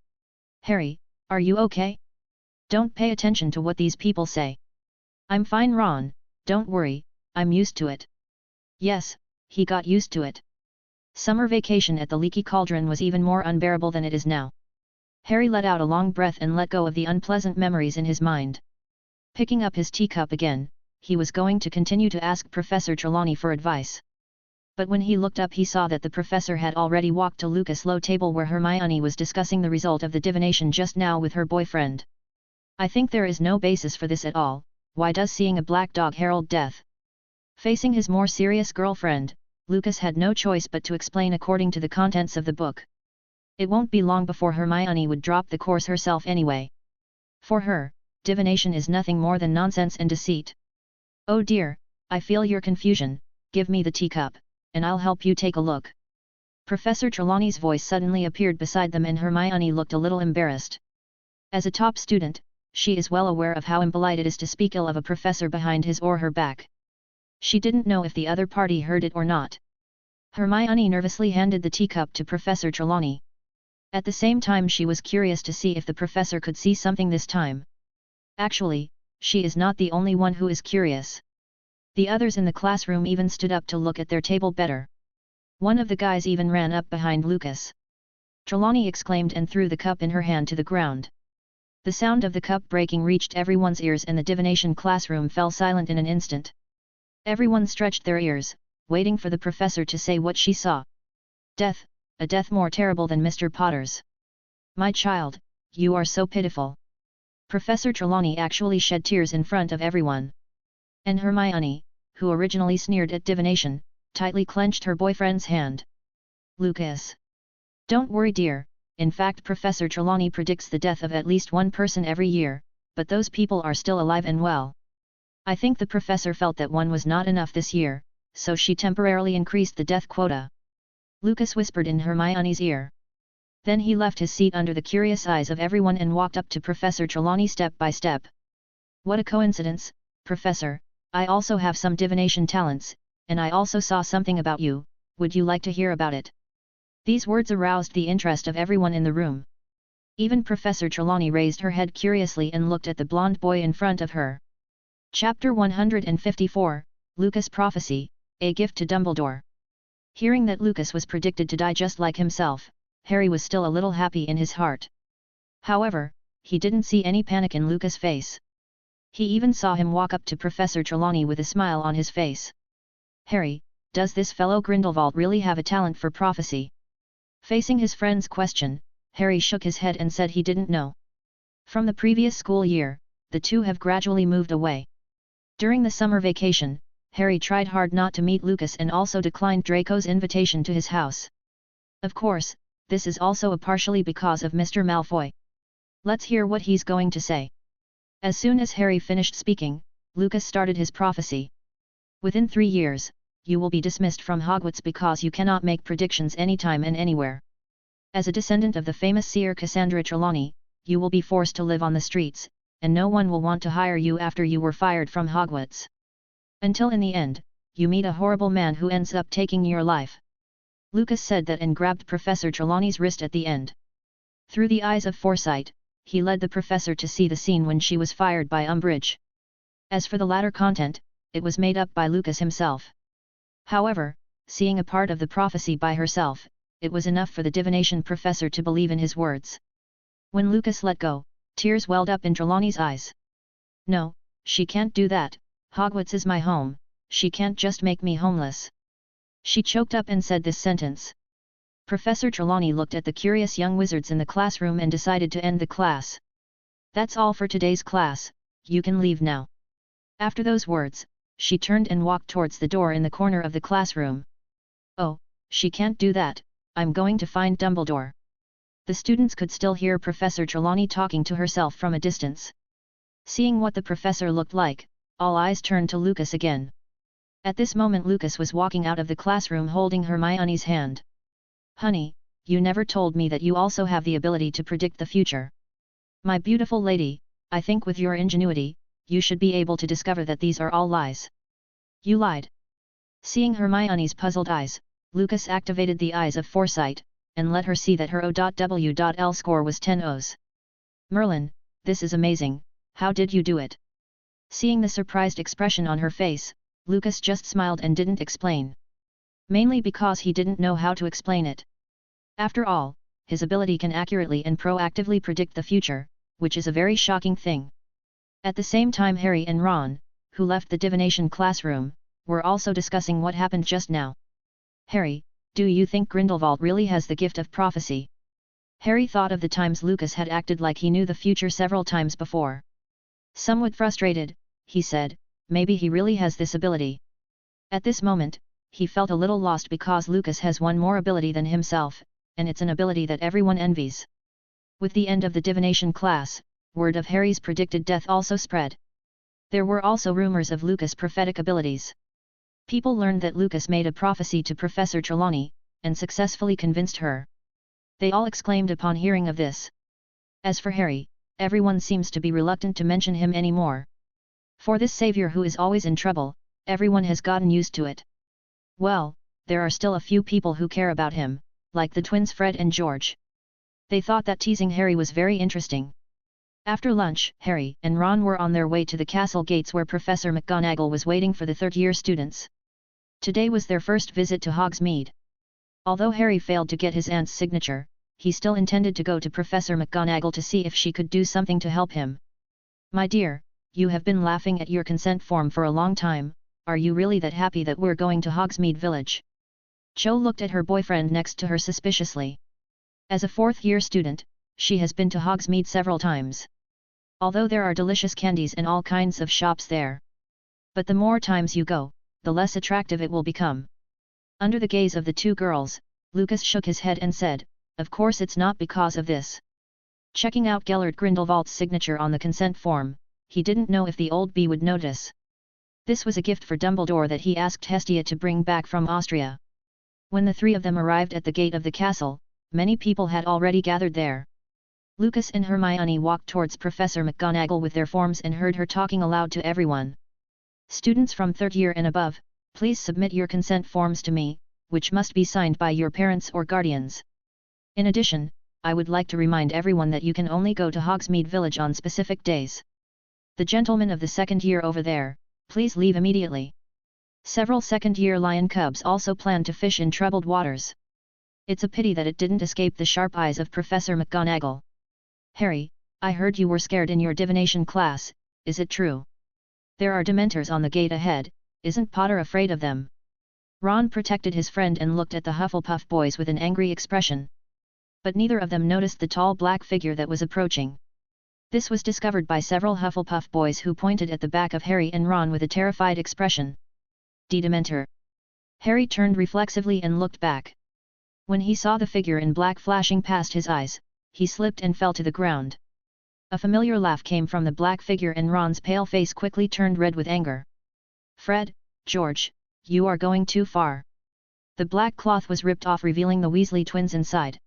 Harry, are you okay? Don't pay attention to what these people say. I'm fine, Ron, don't worry, I'm used to it. Yes, he got used to it. Summer vacation at the Leaky Cauldron was even more unbearable than it is now. Harry let out a long breath and let go of the unpleasant memories in his mind. Picking up his teacup again, he was going to continue to ask Professor Trelawney for advice. But when he looked up he saw that the professor had already walked to Lucas' low table where Hermione was discussing the result of the divination just now with her boyfriend. I think there is no basis for this at all. Why does seeing a black dog herald death? Facing his more serious girlfriend, Lucas had no choice but to explain according to the contents of the book. It won't be long before Hermione would drop the course herself anyway. For her, divination is nothing more than nonsense and deceit. Oh dear, I feel your confusion, give me the teacup, and I'll help you take a look. Professor Trelawney's voice suddenly appeared beside them and Hermione looked a little embarrassed. As a top student, she is well aware of how impolite it is to speak ill of a professor behind his or her back. She didn't know if the other party heard it or not. Hermione nervously handed the teacup to Professor Trelawney. At the same time she was curious to see if the professor could see something this time. Actually, she is not the only one who is curious. The others in the classroom even stood up to look at their table better. One of the guys even ran up behind Lucas. Trelawney exclaimed and threw the cup in her hand to the ground. The sound of the cup breaking reached everyone's ears and the divination classroom fell silent in an instant. Everyone stretched their ears, waiting for the professor to say what she saw. Death, a death more terrible than Mr. Potter's. My child, you are so pitiful. Professor Trelawney actually shed tears in front of everyone. And Hermione, who originally sneered at divination, tightly clenched her boyfriend's hand. Lucas. Don't worry dear, in fact Professor Trelawney predicts the death of at least one person every year, but those people are still alive and well. I think the professor felt that one was not enough this year, so she temporarily increased the death quota. Lucas whispered in Hermione's ear. Then he left his seat under the curious eyes of everyone and walked up to Professor Trelawney step by step. What a coincidence, Professor, I also have some divination talents, and I also saw something about you, would you like to hear about it? These words aroused the interest of everyone in the room. Even Professor Trelawney raised her head curiously and looked at the blonde boy in front of her. Chapter 154, Lucas' Prophecy, A Gift to Dumbledore. Hearing that Lucas was predicted to die just like himself, Harry was still a little happy in his heart. However, he didn't see any panic in Lucas' face. He even saw him walk up to Professor Trelawney with a smile on his face. Harry, does this fellow Grindelwald really have a talent for prophecy? Facing his friend's question, Harry shook his head and said he didn't know. From the previous school year, the two have gradually moved away. During the summer vacation, Harry tried hard not to meet Lucas and also declined Draco's invitation to his house. Of course, this is also partially because of Mr. Malfoy. Let's hear what he's going to say. As soon as Harry finished speaking, Lucas started his prophecy. Within 3 years, you will be dismissed from Hogwarts because you cannot make predictions anytime and anywhere. As a descendant of the famous seer Cassandra Trelawney, you will be forced to live on the streets, and no one will want to hire you after you were fired from Hogwarts. Until in the end, you meet a horrible man who ends up taking your life. Lucas said that and grabbed Professor Trelawney's wrist at the end. Through the eyes of foresight, he led the professor to see the scene when she was fired by Umbridge. As for the latter content, it was made up by Lucas himself. However, seeing a part of the prophecy by herself, it was enough for the divination professor to believe in his words. When Lucas let go, tears welled up in Trelawney's eyes. No, she can't do that, Hogwarts is my home, she can't just make me homeless. She choked up and said this sentence. Professor Trelawney looked at the curious young wizards in the classroom and decided to end the class. That's all for today's class, you can leave now. After those words, she turned and walked towards the door in the corner of the classroom. Oh, She can't do that, I'm going to find Dumbledore. The students could still hear Professor Trelawney talking to herself from a distance. Seeing what the professor looked like, all eyes turned to Lucas again. At this moment Lucas was walking out of the classroom holding Hermione's hand. Honey, you never told me that you also have the ability to predict the future. My beautiful lady, I think with your ingenuity, you should be able to discover that these are all lies. You lied. Seeing Hermione's puzzled eyes, Lucas activated the eyes of foresight, and let her see that her O.W.L score was 10 O's. Merlin, this is amazing, how did you do it? Seeing the surprised expression on her face, Lucas just smiled and didn't explain. Mainly because he didn't know how to explain it. After all, his ability can accurately and proactively predict the future, which is a very shocking thing. At the same time Harry and Ron, who left the divination classroom, were also discussing what happened just now. Harry, do you think Grindelwald really has the gift of prophecy? Harry thought of the times Lucas had acted like he knew the future several times before. Somewhat frustrated, he said, maybe he really has this ability. At this moment, he felt a little lost because Lucas has one more ability than himself, and it's an ability that everyone envies. With the end of the divination class, word of Harry's predicted death also spread. There were also rumors of Lucas' prophetic abilities. People learned that Lucas made a prophecy to Professor Trelawney, and successfully convinced her. They all exclaimed upon hearing of this. As for Harry, everyone seems to be reluctant to mention him anymore. For this savior who is always in trouble, everyone has gotten used to it. Well, there are still a few people who care about him, like the twins Fred and George. They thought that teasing Harry was very interesting. After lunch, Harry and Ron were on their way to the castle gates where Professor McGonagall was waiting for the third-year students. Today was their first visit to Hogsmeade. Although Harry failed to get his aunt's signature, he still intended to go to Professor McGonagall to see if she could do something to help him. My dear, you have been laughing at your consent form for a long time, are you really that happy that we're going to Hogsmeade Village? Cho looked at her boyfriend next to her suspiciously. As a fourth-year student, she has been to Hogsmeade several times. Although there are delicious candies and all kinds of shops there. But the more times you go, the less attractive it will become. Under the gaze of the two girls, Lucas shook his head and said, of course it's not because of this. Checking out Gellert Grindelwald's signature on the consent form, he didn't know if the old bee would notice. This was a gift for Dumbledore that he asked Hestia to bring back from Austria. When the three of them arrived at the gate of the castle, many people had already gathered there. Lucas and Hermione walked towards Professor McGonagall with their forms and heard her talking aloud to everyone. Students from third year and above, please submit your consent forms to me, which must be signed by your parents or guardians. In addition, I would like to remind everyone that you can only go to Hogsmeade Village on specific days. The gentlemen of the second year over there, please leave immediately. Several second-year lion cubs also plan to fish in troubled waters. It's a pity that it didn't escape the sharp eyes of Professor McGonagall. Harry, I heard you were scared in your divination class, is it true? There are Dementors on the gate ahead, isn't Potter afraid of them? Ron protected his friend and looked at the Hufflepuff boys with an angry expression. But neither of them noticed the tall black figure that was approaching. This was discovered by several Hufflepuff boys who pointed at the back of Harry and Ron with a terrified expression. Dementor. Harry turned reflexively and looked back. When he saw the figure in black flashing past his eyes, he slipped and fell to the ground. A familiar laugh came from the black figure and Ron's pale face quickly turned red with anger. Fred, George, you are going too far. The black cloth was ripped off revealing the Weasley twins inside.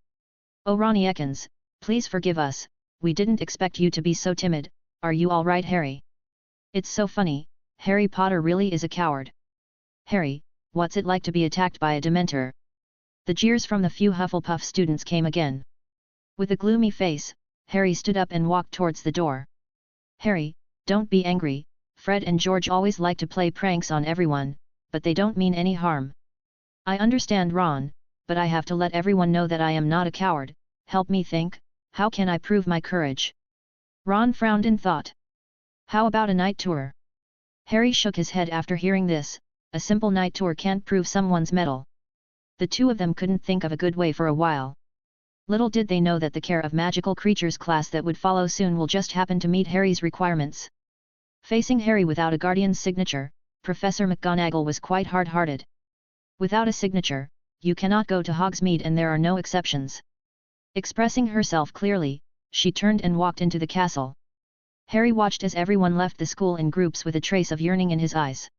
Oh Ronnie Ekins, please forgive us, we didn't expect you to be so timid, are you all right Harry? It's so funny, Harry Potter really is a coward. Harry, what's it like to be attacked by a Dementor? The jeers from the few Hufflepuff students came again. With a gloomy face, Harry stood up and walked towards the door. Harry, don't be angry, Fred and George always like to play pranks on everyone, but they don't mean any harm. I understand Ron, but I have to let everyone know that I am not a coward, help me think, how can I prove my courage? Ron frowned in thought. How about a night tour? Harry shook his head after hearing this, a simple night tour can't prove someone's mettle. The two of them couldn't think of a good way for a while. Little did they know that the Care of Magical Creatures class that would follow soon will just happen to meet Harry's requirements. Facing Harry without a guardian's signature, Professor McGonagall was quite hard-hearted. Without a signature, you cannot go to Hogsmeade and there are no exceptions. Expressing herself clearly, she turned and walked into the castle. Harry watched as everyone left the school in groups with a trace of yearning in his eyes.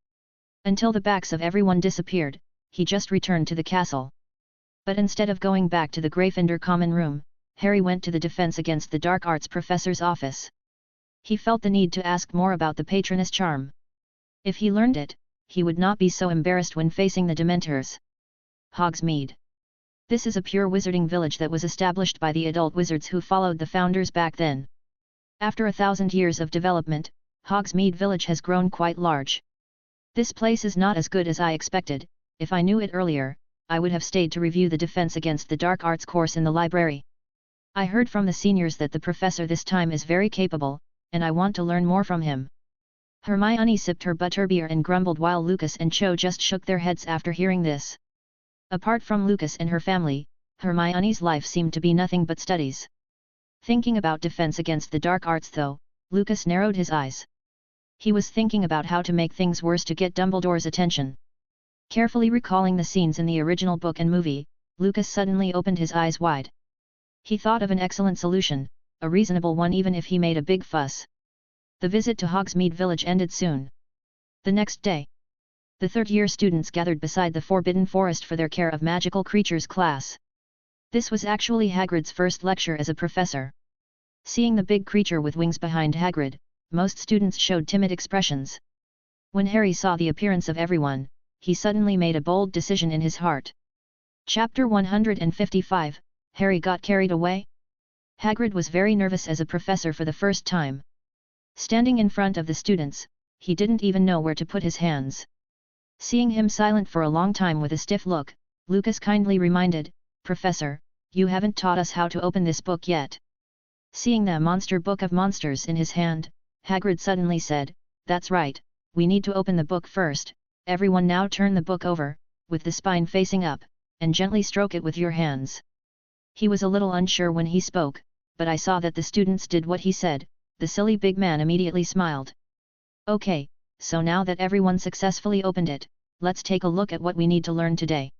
Until the backs of everyone disappeared, he just returned to the castle. But instead of going back to the Gryffindor common room, Harry went to the Defense Against the Dark Arts professor's office. He felt the need to ask more about the Patronus charm. If he learned it, he would not be so embarrassed when facing the Dementors. Hogsmeade. This is a pure wizarding village that was established by the adult wizards who followed the founders back then. After 1,000 years of development, Hogsmeade Village has grown quite large. This place is not as good as I expected. If I knew it earlier, I would have stayed to review the Defense Against the Dark Arts course in the library. I heard from the seniors that the professor this time is very capable, and I want to learn more from him. Hermione sipped her butterbeer and grumbled while Lucas and Cho just shook their heads after hearing this. Apart from Lucas and her family, Hermione's life seemed to be nothing but studies. Thinking about Defense Against the Dark Arts though, Lucas narrowed his eyes. He was thinking about how to make things worse to get Dumbledore's attention. Carefully recalling the scenes in the original book and movie, Lucas suddenly opened his eyes wide. He thought of an excellent solution, a reasonable one even if he made a big fuss. The visit to Hogsmeade Village ended soon. The next day, the third-year students gathered beside the Forbidden Forest for their Care of Magical Creatures class. This was actually Hagrid's first lecture as a professor. Seeing the big creature with wings behind Hagrid, most students showed timid expressions. When Harry saw the appearance of everyone, he suddenly made a bold decision in his heart. Chapter 155, Harry got carried away? Hagrid was very nervous as a professor for the first time. Standing in front of the students, he didn't even know where to put his hands. Seeing him silent for a long time with a stiff look, Lucas kindly reminded, "Professor, you haven't taught us how to open this book yet." Seeing the Monster Book of Monsters in his hand, Hagrid suddenly said, "That's right, we need to open the book first. Everyone now turn the book over, with the spine facing up, and gently stroke it with your hands." He was a little unsure when he spoke, but I saw that the students did what he said. The silly big man immediately smiled. "Okay, so now that everyone successfully opened it, let's take a look at what we need to learn today."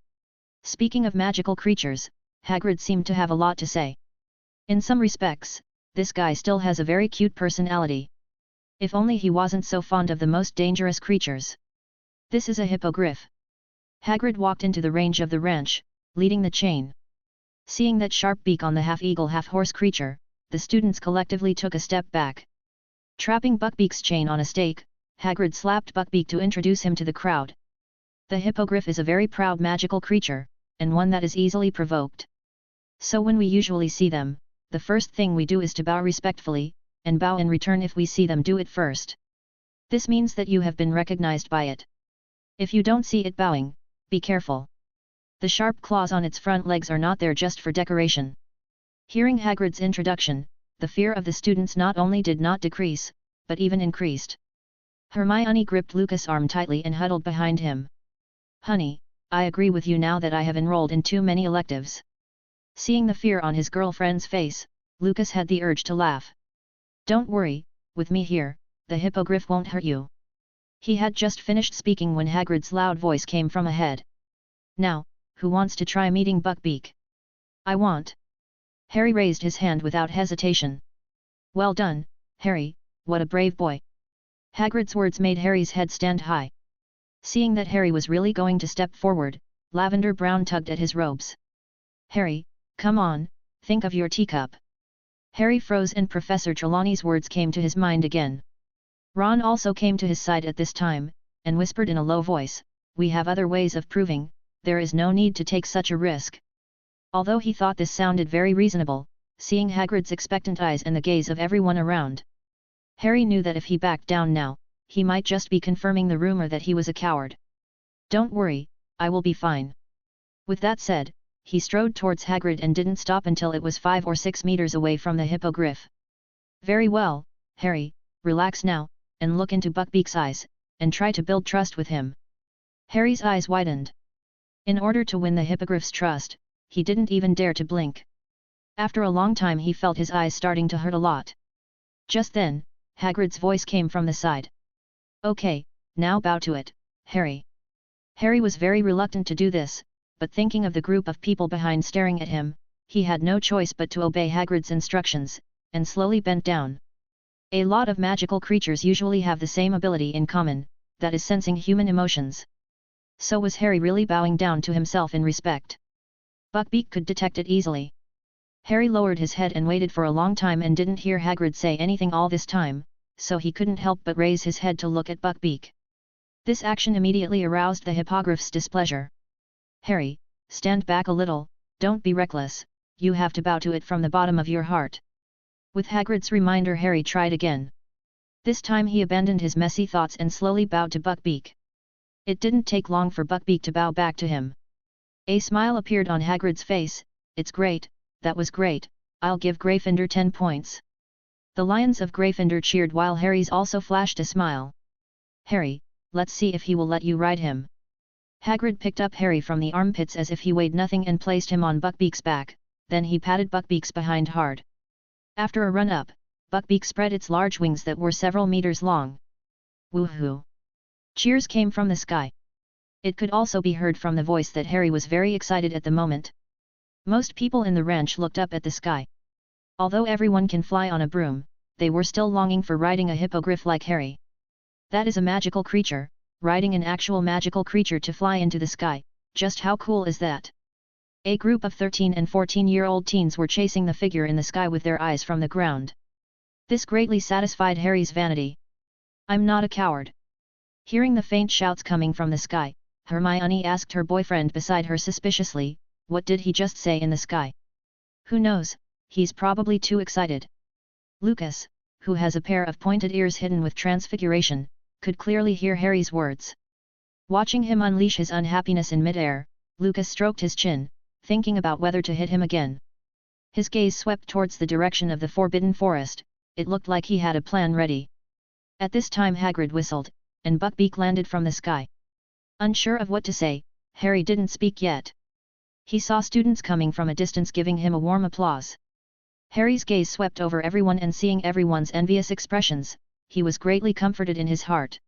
Speaking of magical creatures, Hagrid seemed to have a lot to say. In some respects, this guy still has a very cute personality. If only he wasn't so fond of the most dangerous creatures. This is a hippogriff. Hagrid walked into the range of the ranch, leading the chain. Seeing that sharp beak on the half-eagle half-horse creature, the students collectively took a step back. Trapping Buckbeak's chain on a stake, Hagrid slapped Buckbeak to introduce him to the crowd. The hippogriff is a very proud magical creature, and one that is easily provoked. So when we usually see them, the first thing we do is to bow respectfully, and bow in return if we see them do it first. This means that you have been recognized by it. If you don't see it bowing, be careful. The sharp claws on its front legs are not there just for decoration. Hearing Hagrid's introduction, the fear of the students not only did not decrease, but even increased. Hermione gripped Lucas' arm tightly and huddled behind him. "Honey, I agree with you now that I have enrolled in too many electives." Seeing the fear on his girlfriend's face, Lucas had the urge to laugh. "Don't worry, with me here, the hippogriff won't hurt you." He had just finished speaking when Hagrid's loud voice came from ahead. "Now, who wants to try meeting Buckbeak?" "I want." Harry raised his hand without hesitation. "Well done, Harry, what a brave boy." Hagrid's words made Harry's head stand high. Seeing that Harry was really going to step forward, Lavender Brown tugged at his robes. "Harry, come on, think of your teacup." Harry froze and Professor Trelawney's words came to his mind again. Ron also came to his side at this time, and whispered in a low voice, "We have other ways of proving, there is no need to take such a risk." Although he thought this sounded very reasonable, seeing Hagrid's expectant eyes and the gaze of everyone around, Harry knew that if he backed down now, he might just be confirming the rumor that he was a coward. "Don't worry, I will be fine." With that said, he strode towards Hagrid and didn't stop until it was 5 or 6 meters away from the hippogriff. "Very well, Harry, relax now, and look into Buckbeak's eyes, and try to build trust with him." Harry's eyes widened. In order to win the hippogriff's trust, he didn't even dare to blink. After a long time he felt his eyes starting to hurt a lot. Just then, Hagrid's voice came from the side. "Okay, now bow to it, Harry." Harry was very reluctant to do this, but thinking of the group of people behind staring at him, he had no choice but to obey Hagrid's instructions, and slowly bent down. A lot of magical creatures usually have the same ability in common, that is sensing human emotions. So was Harry really bowing down to himself in respect. Buckbeak could detect it easily. Harry lowered his head and waited for a long time and didn't hear Hagrid say anything all this time, so he couldn't help but raise his head to look at Buckbeak. This action immediately aroused the hippogriff's displeasure. "Harry, stand back a little, don't be reckless, you have to bow to it from the bottom of your heart." With Hagrid's reminder, Harry tried again. This time he abandoned his messy thoughts and slowly bowed to Buckbeak. It didn't take long for Buckbeak to bow back to him. A smile appeared on Hagrid's face. "It's great, that was great, I'll give Gryffindor 10 points. The Lions of Gryffindor cheered while Harry's also flashed a smile. "Harry, let's see if he will let you ride him." Hagrid picked up Harry from the armpits as if he weighed nothing and placed him on Buckbeak's back, then he patted Buckbeak's behind hard. After a run-up, Buckbeak spread its large wings that were several meters long. "Woohoo!" Cheers came from the sky. It could also be heard from the voice that Harry was very excited at the moment. Most people in the ranch looked up at the sky. Although everyone can fly on a broom, they were still longing for riding a hippogriff like Harry. That is a magical creature, riding an actual magical creature to fly into the sky, just how cool is that? A group of 13 and 14-year-old teens were chasing the figure in the sky with their eyes from the ground. This greatly satisfied Harry's vanity. "I'm not a coward." Hearing the faint shouts coming from the sky, Hermione asked her boyfriend beside her suspiciously, "What did he just say in the sky?" "Who knows, he's probably too excited." Lucas, who has a pair of pointed ears hidden with transfiguration, could clearly hear Harry's words. Watching him unleash his unhappiness in mid-air, Lucas stroked his chin, thinking about whether to hit him again. His gaze swept towards the direction of the Forbidden Forest. It looked like he had a plan ready. At this time Hagrid whistled, and Buckbeak landed from the sky. Unsure of what to say, Harry didn't speak yet. He saw students coming from a distance giving him a warm applause. Harry's gaze swept over everyone, and seeing everyone's envious expressions, he was greatly comforted in his heart.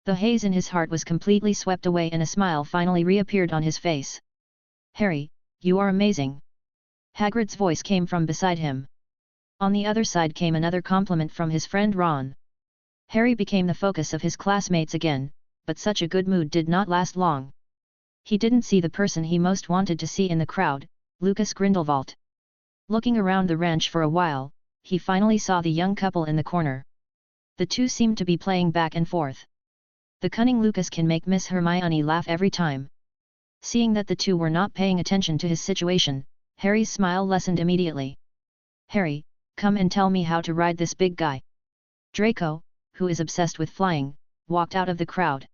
The haze in his heart was completely swept away and a smile finally reappeared on his face. "Harry, you are amazing." Hagrid's voice came from beside him. On the other side came another compliment from his friend Ron. Harry became the focus of his classmates again, but such a good mood did not last long. He didn't see the person he most wanted to see in the crowd, Lucas Grindelwald. Looking around the ranch for a while, he finally saw the young couple in the corner. The two seemed to be playing back and forth. The cunning Lucas can make Miss Hermione laugh every time. Seeing that the two were not paying attention to his situation, Harry's smile lessened immediately. "Harry, come and tell me how to ride this big guy." Draco, who is obsessed with flying, walked out of the crowd.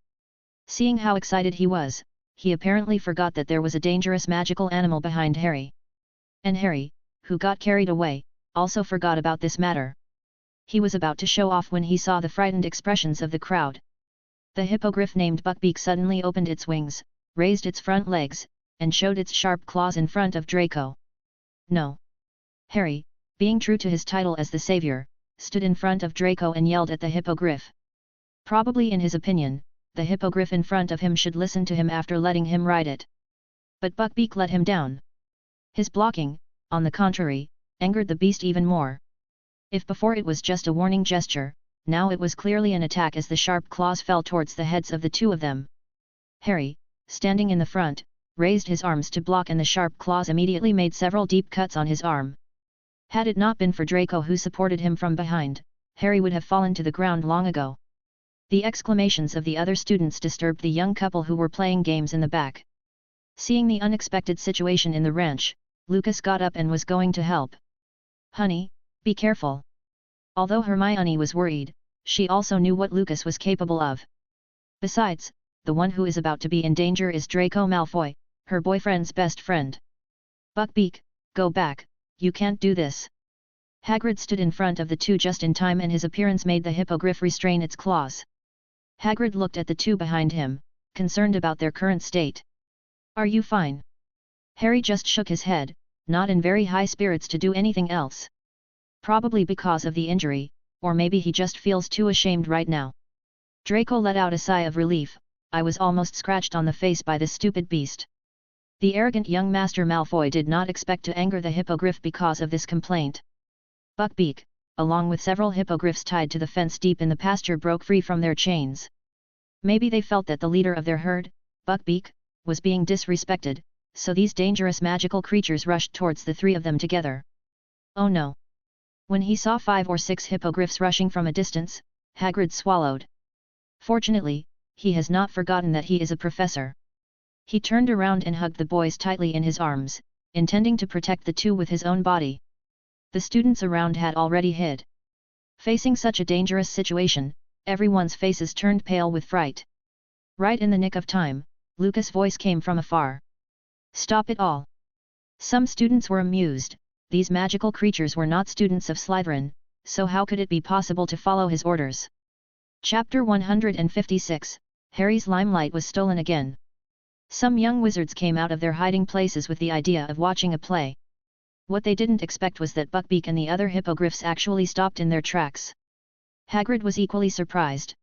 Seeing how excited he was, he apparently forgot that there was a dangerous magical animal behind Harry. And Harry, who got carried away, also forgot about this matter. He was about to show off when he saw the frightened expressions of the crowd. The hippogriff named Buckbeak suddenly opened its wings, raised its front legs, and showed its sharp claws in front of Draco. "No!" Harry, being true to his title as the savior, stood in front of Draco and yelled at the hippogriff. Probably in his opinion, the hippogriff in front of him should listen to him after letting him ride it. But Buckbeak let him down. His blocking, on the contrary, angered the beast even more. If before it was just a warning gesture, now it was clearly an attack as the sharp claws fell towards the heads of the two of them. Harry, standing in the front, raised his arms to block, and the sharp claws immediately made several deep cuts on his arm. Had it not been for Draco who supported him from behind, Harry would have fallen to the ground long ago. The exclamations of the other students disturbed the young couple who were playing games in the back. Seeing the unexpected situation in the ranch, Lucas got up and was going to help. "Honey, be careful." Although Hermione was worried, she also knew what Lucas was capable of. Besides, the one who is about to be in danger is Draco Malfoy, her boyfriend's best friend. "Buckbeak, go back, you can't do this." Hagrid stood in front of the two just in time, and his appearance made the hippogriff restrain its claws. Hagrid looked at the two behind him, concerned about their current state. "Are you fine?" Harry just shook his head, not in very high spirits to do anything else. Probably because of the injury, or maybe he just feels too ashamed right now. Draco let out a sigh of relief. "I was almost scratched on the face by this stupid beast." The arrogant young Master Malfoy did not expect to anger the hippogriff because of this complaint. Buckbeak, along with several hippogriffs tied to the fence deep in the pasture, broke free from their chains. Maybe they felt that the leader of their herd, Buckbeak, was being disrespected, so these dangerous magical creatures rushed towards the three of them together. Oh no! When he saw 5 or 6 hippogriffs rushing from a distance, Hagrid swallowed. Fortunately, he has not forgotten that he is a professor. He turned around and hugged the boys tightly in his arms, intending to protect the two with his own body. The students around had already hid. Facing such a dangerous situation, everyone's faces turned pale with fright. Right in the nick of time, Lucas' voice came from afar. Stop it all! Some students were amused. These magical creatures were not students of Slytherin, so how could it be possible to follow his orders? Chapter 156, Harry's limelight was stolen again. Some young wizards came out of their hiding places with the idea of watching a play. What they didn't expect was that Buckbeak and the other hippogriffs actually stopped in their tracks. Hagrid was equally surprised.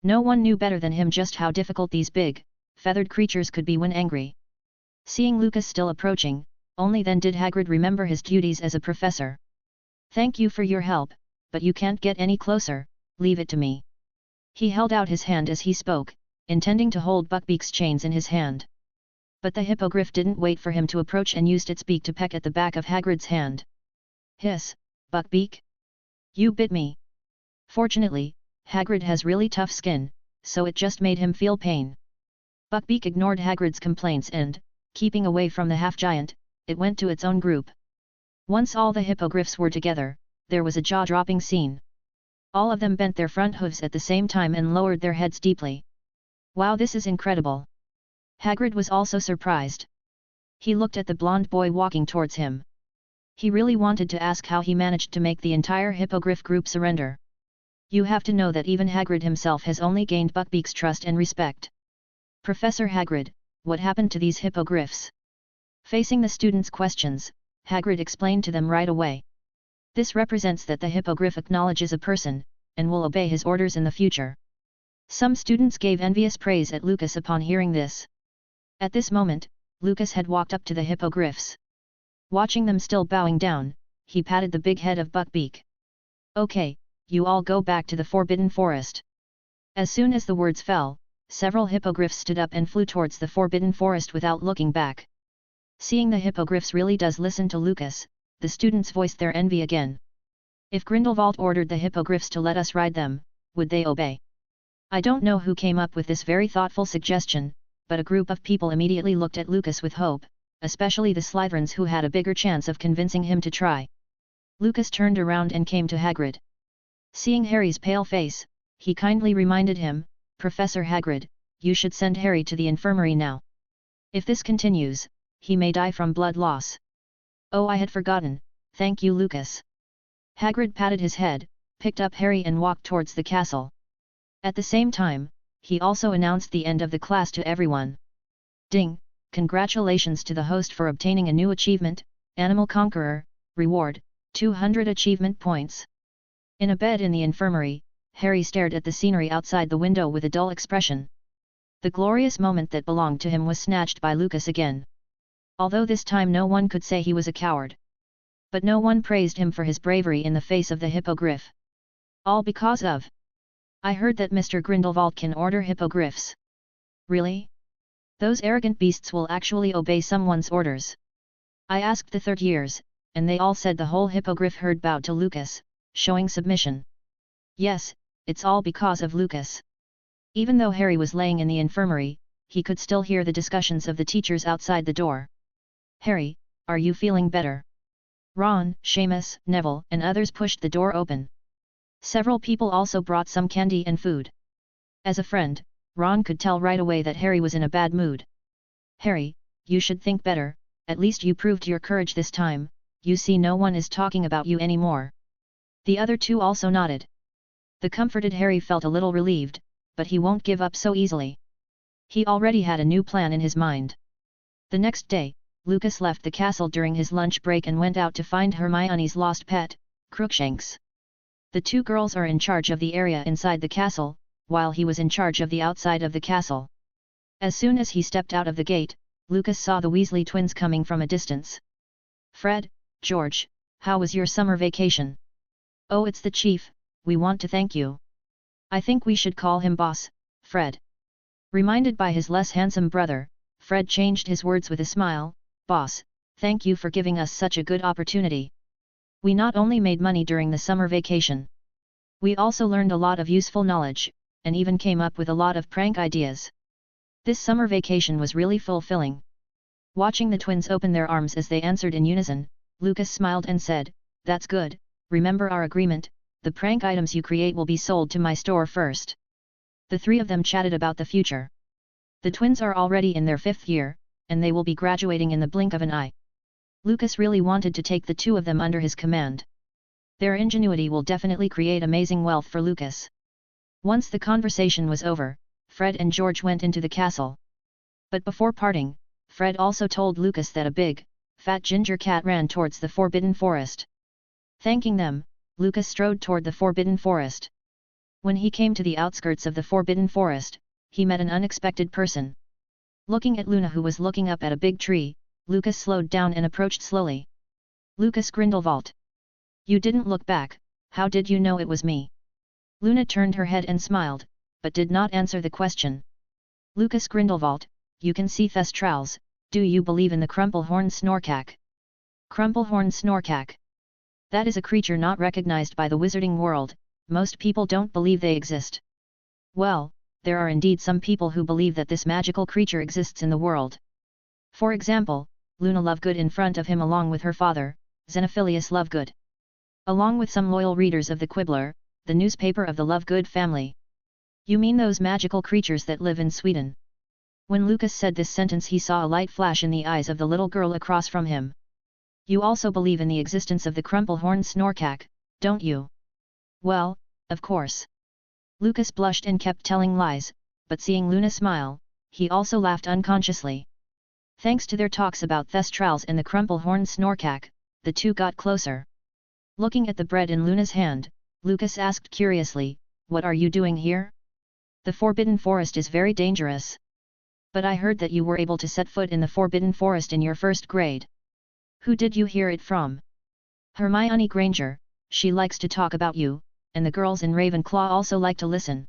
No one knew better than him just how difficult these big, feathered creatures could be when angry. Seeing Lucas still approaching, only then did Hagrid remember his duties as a professor. Thank you for your help, but you can't get any closer, leave it to me. He held out his hand as he spoke, intending to hold Buckbeak's chains in his hand. But the hippogriff didn't wait for him to approach and used its beak to peck at the back of Hagrid's hand. Hiss, Buckbeak! You bit me! Fortunately, Hagrid has really tough skin, so it just made him feel pain. Buckbeak ignored Hagrid's complaints and, keeping away from the half-giant, it went to its own group. Once all the hippogriffs were together, there was a jaw-dropping scene. All of them bent their front hooves at the same time and lowered their heads deeply. Wow, this is incredible! Hagrid was also surprised. He looked at the blond boy walking towards him. He really wanted to ask how he managed to make the entire hippogriff group surrender. You have to know that even Hagrid himself has only gained Buckbeak's trust and respect. Professor Hagrid, what happened to these hippogriffs? Facing the students' questions, Hagrid explained to them right away. This represents that the hippogriff acknowledges a person, and will obey his orders in the future. Some students gave envious praise at Lucas upon hearing this. At this moment, Lucas had walked up to the hippogriffs. Watching them still bowing down, he patted the big head of Buckbeak. Okay, you all go back to the Forbidden Forest. As soon as the words fell, several hippogriffs stood up and flew towards the Forbidden Forest without looking back. Seeing the hippogriffs really does listen to Lucas, the students voiced their envy again. If Grindelwald ordered the hippogriffs to let us ride them, would they obey? I don't know who came up with this very thoughtful suggestion, but a group of people immediately looked at Lucas with hope, especially the Slytherins who had a bigger chance of convincing him to try. Lucas turned around and came to Hagrid. Seeing Harry's pale face, he kindly reminded him, Professor Hagrid, you should send Harry to the infirmary now. If this continues, he may die from blood loss. Oh, I had forgotten, thank you Lucas. Hagrid patted his head, picked up Harry and walked towards the castle. At the same time, he also announced the end of the class to everyone. Ding! Congratulations to the host for obtaining a new achievement, Animal Conqueror, reward, 200 achievement points. In a bed in the infirmary, Harry stared at the scenery outside the window with a dull expression. The glorious moment that belonged to him was snatched by Lucas again. Although this time no one could say he was a coward. But no one praised him for his bravery in the face of the hippogriff. All because of... I heard that Mr. Grindelwald can order hippogriffs. Really? Those arrogant beasts will actually obey someone's orders. I asked the third years, and they all said the whole hippogriff herd bowed to Lucas, showing submission. Yes, it's all because of Lucas. Even though Harry was laying in the infirmary, he could still hear the discussions of the teachers outside the door. Harry, are you feeling better? Ron, Seamus, Neville, and others pushed the door open. Several people also brought some candy and food. As a friend, Ron could tell right away that Harry was in a bad mood. Harry, you should think better, at least you proved your courage this time, you see no one is talking about you anymore. The other two also nodded. The comforted Harry felt a little relieved, but he won't give up so easily. He already had a new plan in his mind. The next day, Lucas left the castle during his lunch break and went out to find Hermione's lost pet, Crookshanks. The two girls are in charge of the area inside the castle, while he was in charge of the outside of the castle. As soon as he stepped out of the gate, Lucas saw the Weasley twins coming from a distance. "Fred, George, how was your summer vacation?" "Oh, it's the chief, we want to thank you." "I think we should call him boss, Fred." Reminded by his less handsome brother, Fred changed his words with a smile. "Boss, thank you for giving us such a good opportunity. We not only made money during the summer vacation. We also learned a lot of useful knowledge, and even came up with a lot of prank ideas. This summer vacation was really fulfilling." Watching the twins open their arms as they answered in unison, Lucas smiled and said, "That's good, remember our agreement, the prank items you create will be sold to my store first." The three of them chatted about the future. The twins are already in their 5th year, and they will be graduating in the blink of an eye. Lucas really wanted to take the two of them under his command. Their ingenuity will definitely create amazing wealth for Lucas. Once the conversation was over, Fred and George went into the castle. But before parting, Fred also told Lucas that a big, fat ginger cat ran towards the Forbidden Forest. Thanking them, Lucas strode toward the Forbidden Forest. When he came to the outskirts of the Forbidden Forest, he met an unexpected person. Looking at Luna, who was looking up at a big tree, Lucas slowed down and approached slowly. "Lucas Grindelwald. You didn't look back, how did you know it was me?" Luna turned her head and smiled, but did not answer the question. "Lucas Grindelwald, you can see Thestrals, do you believe in the Crumplehorn Snorkack?" Crumplehorn Snorkack. That is a creature not recognized by the wizarding world, most people don't believe they exist. Well, there are indeed some people who believe that this magical creature exists in the world. For example, Luna Lovegood in front of him along with her father, Xenophilius Lovegood. Along with some loyal readers of the Quibbler, the newspaper of the Lovegood family. "You mean those magical creatures that live in Sweden?" When Lucas said this sentence, he saw a light flash in the eyes of the little girl across from him. "You also believe in the existence of the Crumplehorn Snorkack, don't you?" "Well, of course." Lucas blushed and kept telling lies, but seeing Luna smile, he also laughed unconsciously. Thanks to their talks about Thestrals and the Crumplehorn Snorkack, the two got closer. Looking at the bread in Luna's hand, Lucas asked curiously, "What are you doing here? The Forbidden Forest is very dangerous." "But I heard that you were able to set foot in the Forbidden Forest in your 1st grade. Who did you hear it from?" "Hermione Granger, she likes to talk about you, and the girls in Ravenclaw also like to listen."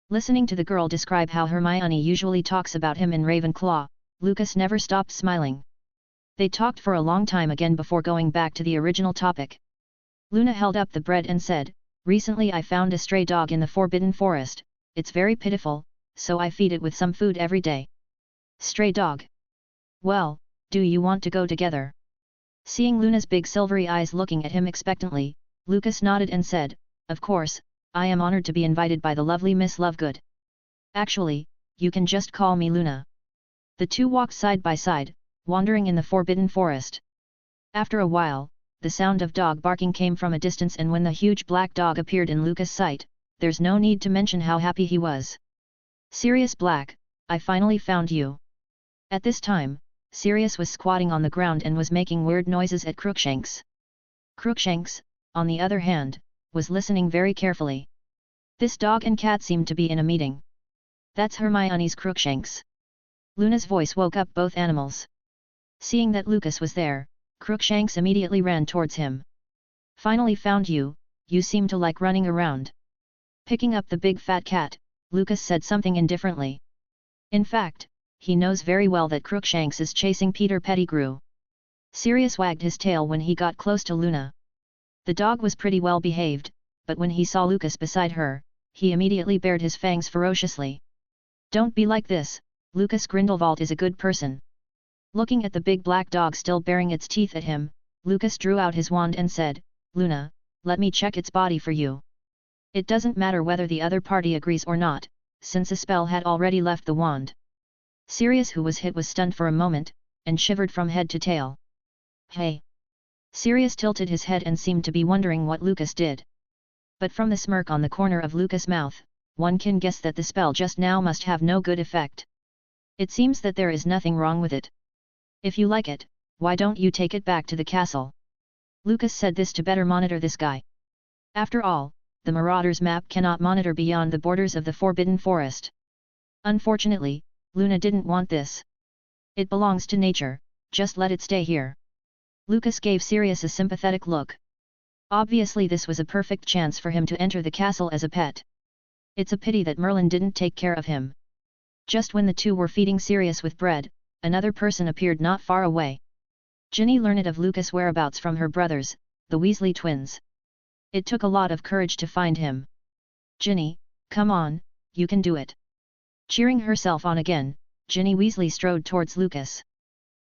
Listening to the girl describe how Hermione usually talks about him in Ravenclaw, Lucas never stopped smiling. They talked for a long time again before going back to the original topic. Luna held up the bread and said, "Recently I found a stray dog in the Forbidden Forest, it's very pitiful, so I feed it with some food every day." "Stray dog? Well, do you want to go together?" Seeing Luna's big silvery eyes looking at him expectantly, Lucas nodded and said, "Of course, I am honored to be invited by the lovely Miss Lovegood. Actually, you can just call me Luna." The two walked side by side, wandering in the Forbidden Forest. After a while, the sound of dog barking came from a distance, and when the huge black dog appeared in Lucas' sight, there's no need to mention how happy he was. "Sirius Black, I finally found you." At this time, Sirius was squatting on the ground and was making weird noises at Crookshanks. Crookshanks, on the other hand, was listening very carefully. This dog and cat seemed to be in a meeting. "That's Hermione's Crookshanks." Luna's voice woke up both animals. Seeing that Lucas was there, Crookshanks immediately ran towards him. "Finally found you, you seem to like running around." Picking up the big fat cat, Lucas said something indifferently. In fact, he knows very well that Crookshanks is chasing Peter Pettigrew. Sirius wagged his tail when he got close to Luna. The dog was pretty well behaved, but when he saw Lucas beside her, he immediately bared his fangs ferociously. "Don't be like this, Lucas Grindelwald is a good person." Looking at the big black dog still baring its teeth at him, Lucas drew out his wand and said, "Luna, let me check its body for you." It doesn't matter whether the other party agrees or not, since a spell had already left the wand. Sirius, who was hit, was stunned for a moment, and shivered from head to tail. "Hey!" Sirius tilted his head and seemed to be wondering what Lucas did. But from the smirk on the corner of Lucas' mouth, one can guess that the spell just now must have no good effect. It seems that there is nothing wrong with it. "If you like it, why don't you take it back to the castle?" Lucas said this to better monitor this guy. After all, the Marauder's map cannot monitor beyond the borders of the Forbidden Forest. Unfortunately, Luna didn't want this. It belongs to nature, just let it stay here. Lucas gave Sirius a sympathetic look. Obviously this was a perfect chance for him to enter the castle as a pet. It's a pity that Merlin didn't take care of him. Just when the two were feeding Sirius with bread, another person appeared not far away. Ginny learned of Lucas' whereabouts from her brothers, the Weasley twins. It took a lot of courage to find him. Ginny, come on, you can do it. Cheering herself on again, Ginny Weasley strode towards Lucas.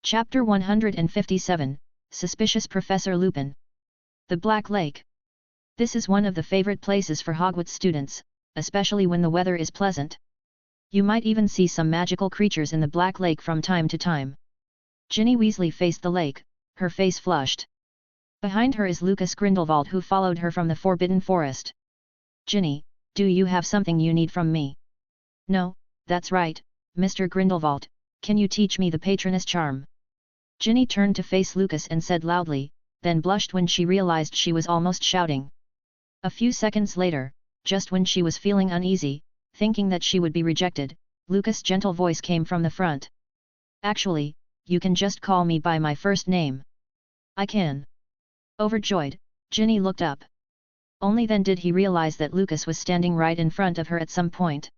Chapter 157, Suspicious Professor Lupin. The Black Lake. This is one of the favorite places for Hogwarts students, especially when the weather is pleasant. You might even see some magical creatures in the Black Lake from time to time. Ginny Weasley faced the lake, her face flushed. Behind her is Lucas Grindelwald, who followed her from the Forbidden Forest. Ginny, do you have something you need from me? No, that's right, Mr. Grindelwald, can you teach me the Patronus charm? Ginny turned to face Lucas and said loudly, then blushed when she realized she was almost shouting. A few seconds later, just when she was feeling uneasy, thinking that she would be rejected, Lucas' gentle voice came from the front. Actually, you can just call me by my first name. I can. Overjoyed, Ginny looked up. Only then did he realize that Lucas was standing right in front of her at some point.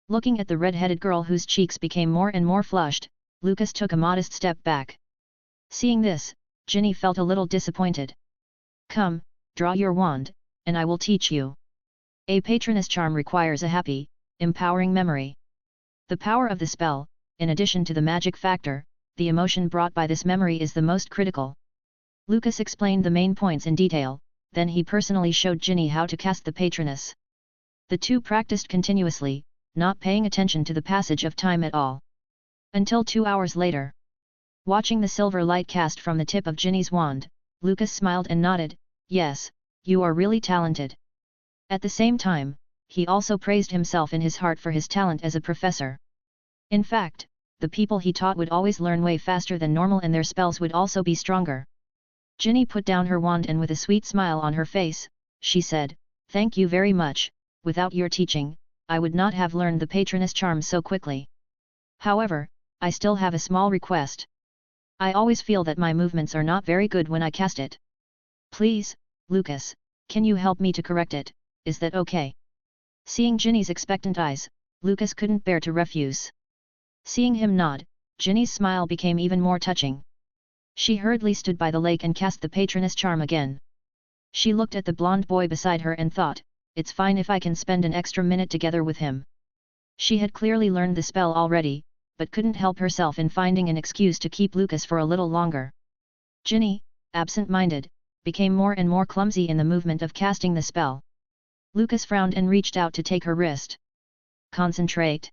Looking at the red-headed girl whose cheeks became more and more flushed, Lucas took a modest step back. Seeing this, Ginny felt a little disappointed. Come, draw your wand, and I will teach you. A Patronus charm requires a happy, empowering memory. The power of the spell, in addition to the magic factor, the emotion brought by this memory is the most critical. Lucas explained the main points in detail, then he personally showed Ginny how to cast the Patronus. The two practiced continuously, not paying attention to the passage of time at all. Until 2 hours later. Watching the silver light cast from the tip of Ginny's wand, Lucas smiled and nodded, yes, you are really talented. At the same time, he also praised himself in his heart for his talent as a professor. In fact, the people he taught would always learn way faster than normal and their spells would also be stronger. Ginny put down her wand and with a sweet smile on her face, she said, thank you very much, without your teaching, I would not have learned the Patronus charm so quickly. However, I still have a small request. I always feel that my movements are not very good when I cast it. Please, Lucas, can you help me to correct it, is that okay? Seeing Ginny's expectant eyes, Lucas couldn't bear to refuse. Seeing him nod, Ginny's smile became even more touching. She hurriedly stood by the lake and cast the Patronus charm again. She looked at the blonde boy beside her and thought, it's fine if I can spend an extra minute together with him. She had clearly learned the spell already, but couldn't help herself in finding an excuse to keep Lucas for a little longer. Ginny, absent-minded, became more and more clumsy in the movement of casting the spell. Lucas frowned and reached out to take her wrist. Concentrate.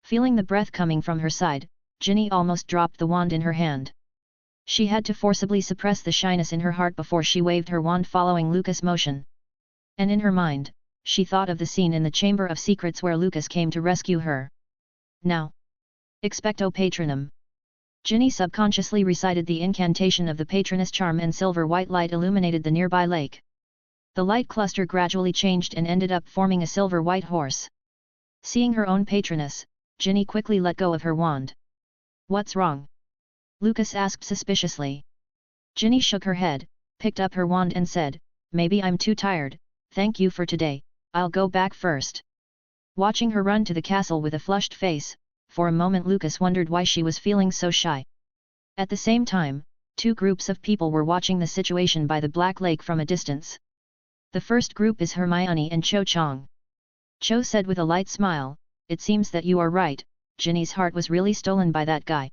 Feeling the breath coming from her side, Ginny almost dropped the wand in her hand. She had to forcibly suppress the shyness in her heart before she waved her wand following Lucas' motion. And in her mind, she thought of the scene in the Chamber of Secrets where Lucas came to rescue her. Now. Expecto Patronum. Ginny subconsciously recited the incantation of the Patronus charm and silver-white light illuminated the nearby lake. The light cluster gradually changed and ended up forming a silver-white horse. Seeing her own Patronus, Ginny quickly let go of her wand. What's wrong? Lucas asked suspiciously. Ginny shook her head, picked up her wand and said, maybe I'm too tired, thank you for today, I'll go back first. Watching her run to the castle with a flushed face, for a moment Lucas wondered why she was feeling so shy. At the same time, two groups of people were watching the situation by the Black Lake from a distance. The first group is Hermione and Cho Chang. Cho said with a light smile, it seems that you are right, Ginny's heart was really stolen by that guy.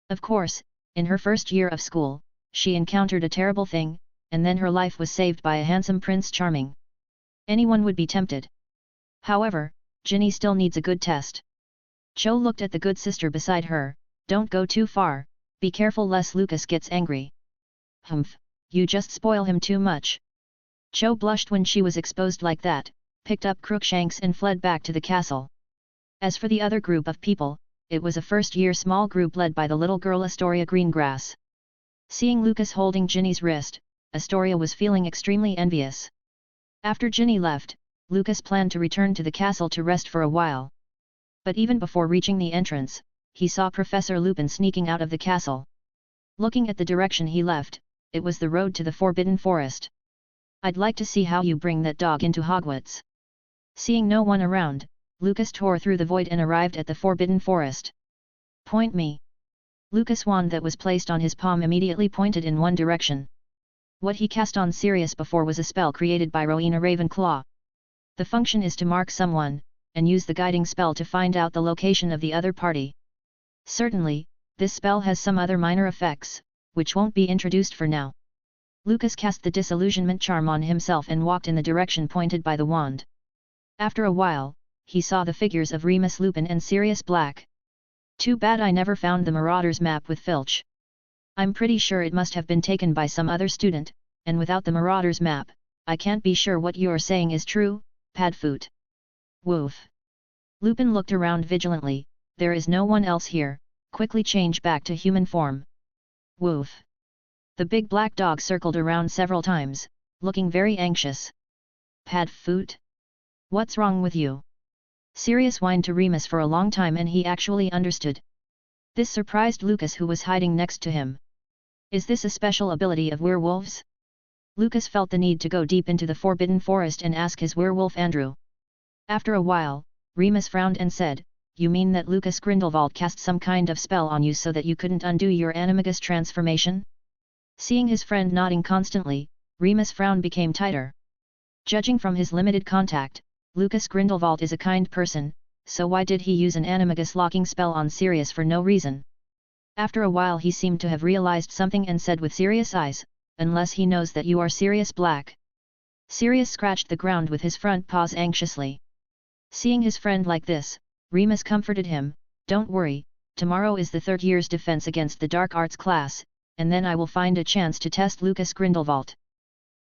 Of course, in her first year of school, she encountered a terrible thing, and then her life was saved by a handsome Prince Charming. Anyone would be tempted. However, Ginny still needs a good test. Cho looked at the good sister beside her, don't go too far, be careful lest Lucas gets angry. Humph, you just spoil him too much. Cho blushed when she was exposed like that, picked up Crookshanks and fled back to the castle. As for the other group of people, it was a first-year small group led by the little girl Astoria Greengrass. Seeing Lucas holding Ginny's wrist, Astoria was feeling extremely envious. After Ginny left, Lucas planned to return to the castle to rest for a while. But even before reaching the entrance, he saw Professor Lupin sneaking out of the castle. Looking at the direction he left, it was the road to the Forbidden Forest. "I'd like to see how you bring that dog into Hogwarts." Seeing no one around, Lucas tore through the void and arrived at the Forbidden Forest. "Point me." Lucas' wand that was placed on his palm immediately pointed in one direction. What he cast on Sirius before was a spell created by Rowena Ravenclaw. The function is to mark someone, and use the guiding spell to find out the location of the other party. Certainly, this spell has some other minor effects, which won't be introduced for now. Lucas cast the disillusionment charm on himself and walked in the direction pointed by the wand. After a while, he saw the figures of Remus Lupin and Sirius Black. "Too bad I never found the Marauders map with Filch. I'm pretty sure it must have been taken by some other student, and without the Marauders map, I can't be sure what you're saying is true, Padfoot." "Woof." Lupin looked around vigilantly. "There is no one else here, quickly change back to human form." "Woof." The big black dog circled around several times, looking very anxious. "Padfoot? What's wrong with you?" Sirius whined to Remus for a long time and he actually understood. This surprised Lucas, who was hiding next to him. "Is this a special ability of werewolves?" Lucas felt the need to go deep into the Forbidden Forest and ask his werewolf Andrew. After a while, Remus frowned and said, "You mean that Lucas Grindelwald cast some kind of spell on you so that you couldn't undo your animagus transformation?" Seeing his friend nodding constantly, Remus' frown became tighter. Judging from his limited contact, Lucas Grindelwald is a kind person, so why did he use an animagus locking spell on Sirius for no reason? After a while he seemed to have realized something and said with serious eyes, "Unless he knows that you are Sirius Black." Sirius scratched the ground with his front paws anxiously. Seeing his friend like this, Remus comforted him, "Don't worry, tomorrow is the third year's defense against the dark arts class, and then I will find a chance to test Lucas Grindelwald.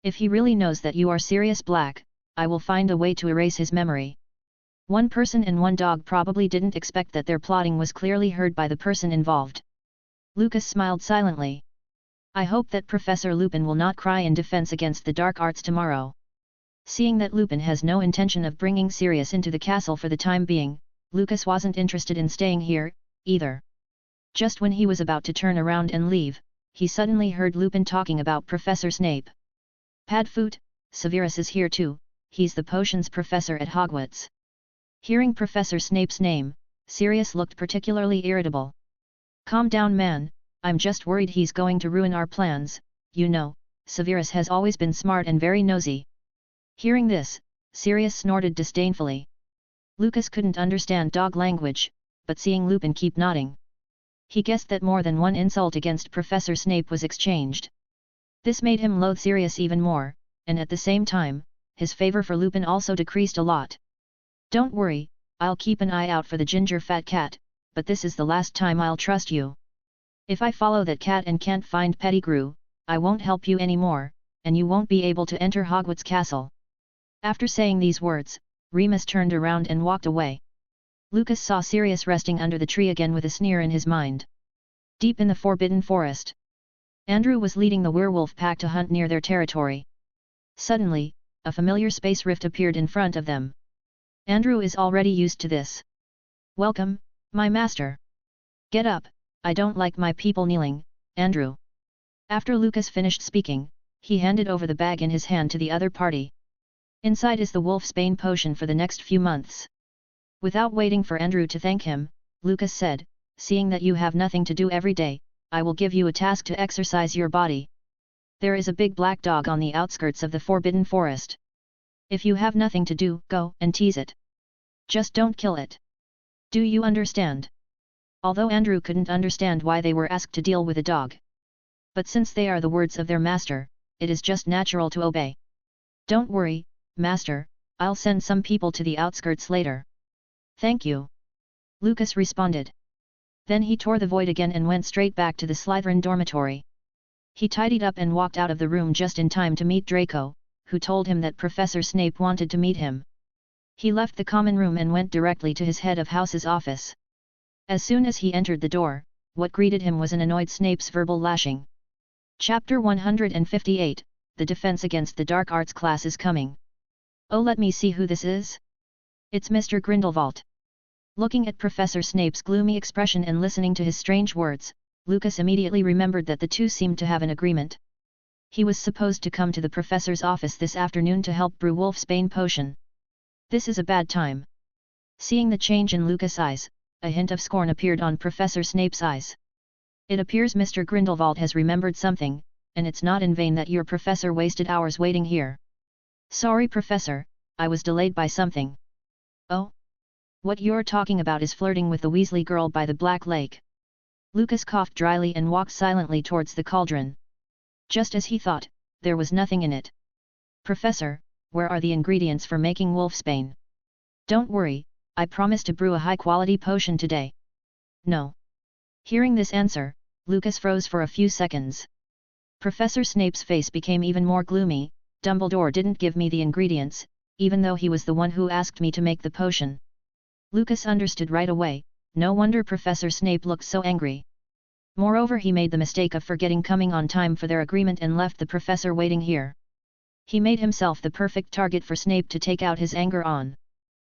If he really knows that you are Sirius Black, I will find a way to erase his memory." One person and one dog probably didn't expect that their plotting was clearly heard by the person involved. Lucas smiled silently. "I hope that Professor Lupin will not cry in defense against the dark arts tomorrow." Seeing that Lupin has no intention of bringing Sirius into the castle for the time being, Lucas wasn't interested in staying here, either. Just when he was about to turn around and leave, he suddenly heard Lupin talking about Professor Snape. "Padfoot, Severus is here too, he's the potions professor at Hogwarts." Hearing Professor Snape's name, Sirius looked particularly irritable. "Calm down, man, I'm just worried he's going to ruin our plans. You know, Severus has always been smart and very nosy." Hearing this, Sirius snorted disdainfully. Lucas couldn't understand dog language, but seeing Lupin keep nodding, he guessed that more than one insult against Professor Snape was exchanged. This made him loathe Sirius even more, and at the same time, his favor for Lupin also decreased a lot. "Don't worry, I'll keep an eye out for the ginger fat cat, but this is the last time I'll trust you. If I follow that cat and can't find Pettigrew, I won't help you anymore, and you won't be able to enter Hogwarts Castle." After saying these words, Remus turned around and walked away. Lucas saw Sirius resting under the tree again with a sneer in his mind. Deep in the Forbidden Forest, Andrew was leading the werewolf pack to hunt near their territory. Suddenly, a familiar space rift appeared in front of them. Andrew is already used to this. "Welcome, my master. Get up, I don't like my people kneeling, Andrew." After Lucas finished speaking, he handed over the bag in his hand to the other party. "Inside is the Wolfsbane potion for the next few months." Without waiting for Andrew to thank him, Lucas said, "Seeing that you have nothing to do every day, I will give you a task to exercise your body. There is a big black dog on the outskirts of the Forbidden Forest. If you have nothing to do, go and tease it. Just don't kill it. Do you understand?" Although Andrew couldn't understand why they were asked to deal with a dog, but since they are the words of their master, it is just natural to obey. "Don't worry, master, I'll send some people to the outskirts later." "Thank you," Lucas responded. Then he tore the void again and went straight back to the Slytherin dormitory. He tidied up and walked out of the room just in time to meet Draco, who told him that Professor Snape wanted to meet him. He left the common room and went directly to his head of house's office. As soon as he entered the door, what greeted him was an annoyed Snape's verbal lashing. Chapter 158, The Defense Against the Dark Arts Class is Coming. "Oh, let me see who this is. It's Mr. Grindelwald. Looking at Professor Snape's gloomy expression and listening to his strange words, Lucas immediately remembered that the two seemed to have an agreement. He was supposed to come to the professor's office this afternoon to help brew Wolfsbane potion. This is a bad time. Seeing the change in Lucas' eyes, a hint of scorn appeared on Professor Snape's eyes. It appears Mr. Grindelwald has remembered something, and it's not in vain that your professor wasted hours waiting here. Sorry Professor, I was delayed by something. Oh? What you're talking about is flirting with the Weasley girl by the Black Lake. Lucas coughed dryly and walked silently towards the cauldron. Just as he thought, there was nothing in it. Professor, where are the ingredients for making Wolfsbane? Don't worry, I promise to brew a high-quality potion today. No. Hearing this answer, Lucas froze for a few seconds. Professor Snape's face became even more gloomy. Dumbledore didn't give me the ingredients, even though he was the one who asked me to make the potion. Lucas understood right away, no wonder Professor Snape looked so angry. Moreover, he made the mistake of forgetting coming on time for their agreement and left the professor waiting here. He made himself the perfect target for Snape to take out his anger on.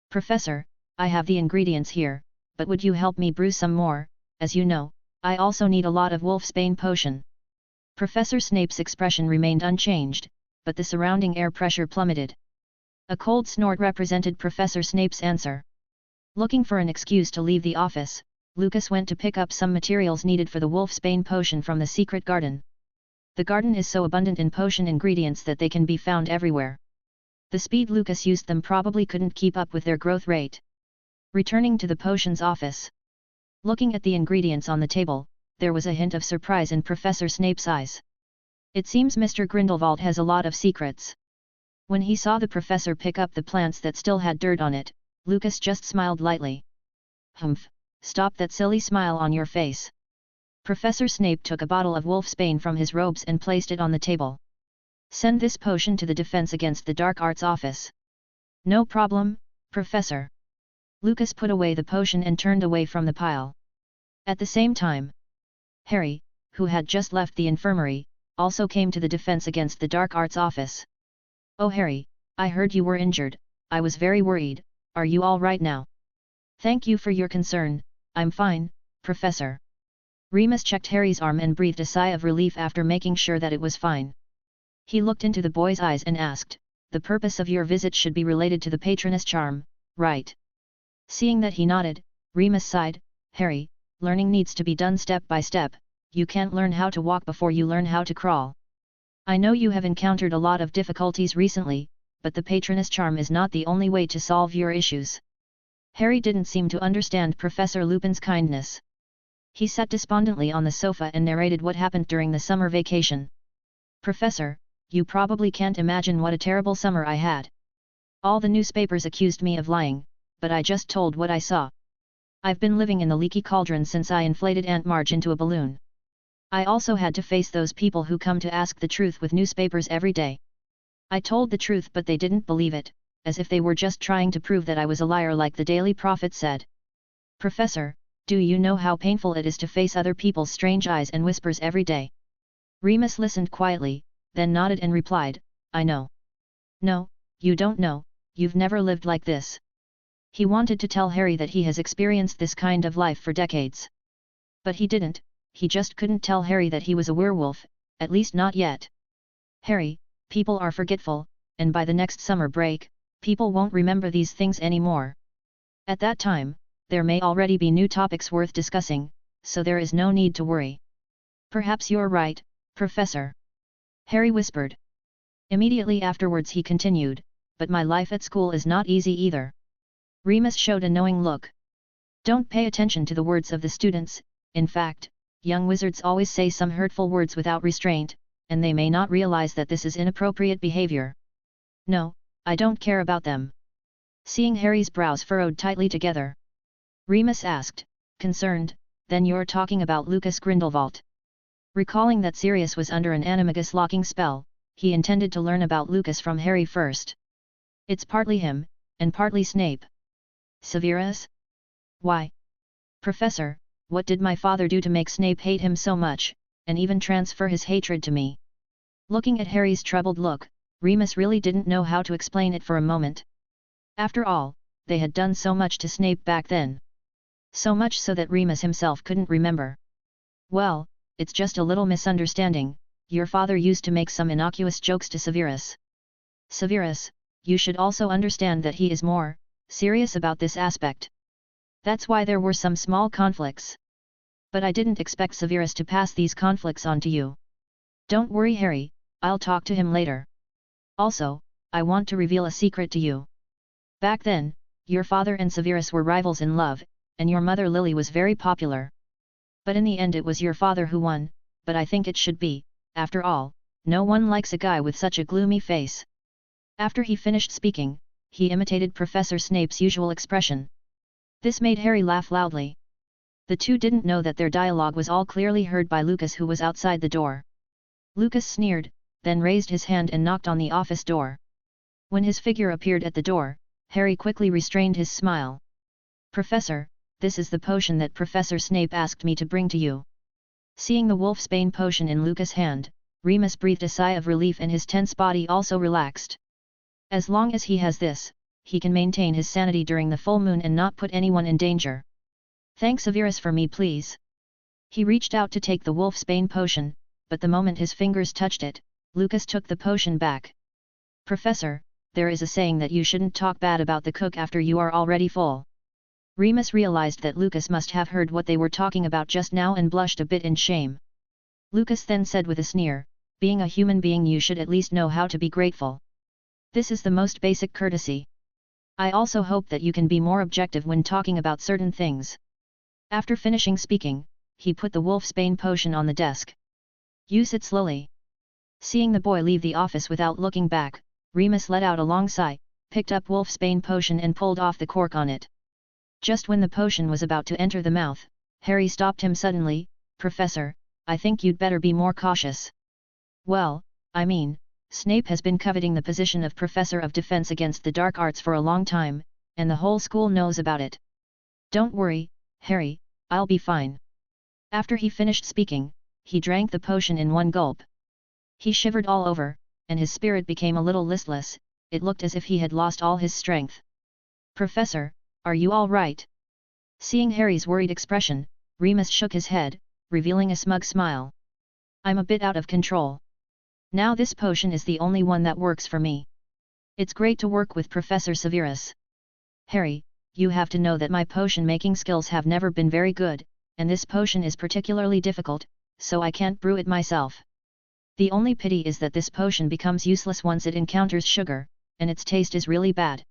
Professor, I have the ingredients here, but would you help me brew some more? As you know, I also need a lot of Wolfsbane potion. Professor Snape's expression remained unchanged, but the surrounding air pressure plummeted. A cold snort represented Professor Snape's answer. Looking for an excuse to leave the office, Lucas went to pick up some materials needed for the Wolfsbane potion from the secret garden. The garden is so abundant in potion ingredients that they can be found everywhere. The speed Lucas used them probably couldn't keep up with their growth rate. Returning to the potions office. Looking at the ingredients on the table, there was a hint of surprise in Professor Snape's eyes. It seems Mr. Grindelwald has a lot of secrets. When he saw the professor pick up the plants that still had dirt on it, Lucas just smiled lightly. Humph, stop that silly smile on your face. Professor Snape took a bottle of Wolfsbane from his robes and placed it on the table. Send this potion to the Defense Against the Dark Arts office. No problem, Professor. Lucas put away the potion and turned away from the pile. At the same time, Harry, who had just left the infirmary, also came to the Defense Against the Dark Arts office. Oh Harry, I heard you were injured. I was very worried. Are you all right now? Thank you for your concern. I'm fine, Professor. Remus checked Harry's arm and breathed a sigh of relief after making sure that it was fine. He looked into the boy's eyes and asked, the purpose of your visit should be related to the Patronus charm, right? Seeing that he nodded, Remus sighed, Harry, learning needs to be done step by step. You can't learn how to walk before you learn how to crawl. I know you have encountered a lot of difficulties recently, but the Patronus charm is not the only way to solve your issues. Harry didn't seem to understand Professor Lupin's kindness. He sat despondently on the sofa and narrated what happened during the summer vacation. Professor, you probably can't imagine what a terrible summer I had. All the newspapers accused me of lying, but I just told what I saw. I've been living in the leaky cauldron since I inflated Aunt Marge into a balloon. I also had to face those people who come to ask the truth with newspapers every day. I told the truth but they didn't believe it, as if they were just trying to prove that I was a liar like the Daily Prophet said. Professor, do you know how painful it is to face other people's strange eyes and whispers every day? Remus listened quietly, then nodded and replied, I know. No, you don't know, you've never lived like this. He wanted to tell Harry that he has experienced this kind of life for decades. But he didn't, he just couldn't tell Harry that he was a werewolf, at least not yet. Harry, people are forgetful, and by the next summer break, people won't remember these things anymore. At that time, there may already be new topics worth discussing, so there is no need to worry. Perhaps you're right, Professor. Harry whispered. Immediately afterwards he continued, but my life at school is not easy either. Remus showed a knowing look. Don't pay attention to the words of the students, in fact, young wizards always say some hurtful words without restraint, and they may not realize that this is inappropriate behavior. No, I don't care about them. Seeing Harry's brows furrowed tightly together, Remus asked, concerned, then you're talking about Lucas Grindelwald. Recalling that Sirius was under an animagus locking spell, he intended to learn about Lucas from Harry first. It's partly him, and partly Snape. Severus? Why? Professor, what did my father do to make Snape hate him so much, and even transfer his hatred to me? Looking at Harry's troubled look, Remus really didn't know how to explain it for a moment. After all, they had done so much to Snape back then. So much so that Remus himself couldn't remember. Well, it's just a little misunderstanding, your father used to make some innocuous jokes to Severus. Severus, you should also understand that he is more serious about this aspect. That's why there were some small conflicts. But I didn't expect Severus to pass these conflicts on to you. Don't worry, Harry, I'll talk to him later. Also, I want to reveal a secret to you. Back then, your father and Severus were rivals in love, and your mother Lily was very popular. But in the end it was your father who won, but I think it should be, after all, no one likes a guy with such a gloomy face. After he finished speaking, he imitated Professor Snape's usual expression. This made Harry laugh loudly. The two didn't know that their dialogue was all clearly heard by Lucas, who was outside the door. Lucas sneered, then raised his hand and knocked on the office door. When his figure appeared at the door, Harry quickly restrained his smile. Professor, this is the potion that Professor Snape asked me to bring to you. Seeing the Wolfsbane potion in Lucas' hand, Remus breathed a sigh of relief and his tense body also relaxed. As long as he has this, he can maintain his sanity during the full moon and not put anyone in danger. Thank Severus for me, please. He reached out to take the Wolfsbane potion, but the moment his fingers touched it, Lucas took the potion back. Professor, there is a saying that you shouldn't talk bad about the cook after you are already full. Remus realized that Lucas must have heard what they were talking about just now and blushed a bit in shame. Lucas then said with a sneer, being a human being you should at least know how to be grateful. This is the most basic courtesy. I also hope that you can be more objective when talking about certain things. After finishing speaking, he put the Wolfsbane potion on the desk. Use it slowly. Seeing the boy leave the office without looking back, Remus let out a long sigh, picked up Wolfsbane potion and pulled off the cork on it. Just when the potion was about to enter the mouth, Harry stopped him suddenly. Professor, I think you'd better be more cautious. Well, I mean, Snape has been coveting the position of Professor of Defense against the Dark Arts for a long time, and the whole school knows about it. Don't worry, Harry, I'll be fine. After he finished speaking, he drank the potion in one gulp. He shivered all over, and his spirit became a little listless. It looked as if he had lost all his strength. Professor, are you all right? Seeing Harry's worried expression, Remus shook his head, revealing a smug smile. I'm a bit out of control. Now this potion is the only one that works for me. It's great to work with Professor Severus. Harry, you have to know that my potion-making skills have never been very good, and this potion is particularly difficult, so I can't brew it myself. The only pity is that this potion becomes useless once it encounters sugar, and its taste is really bad.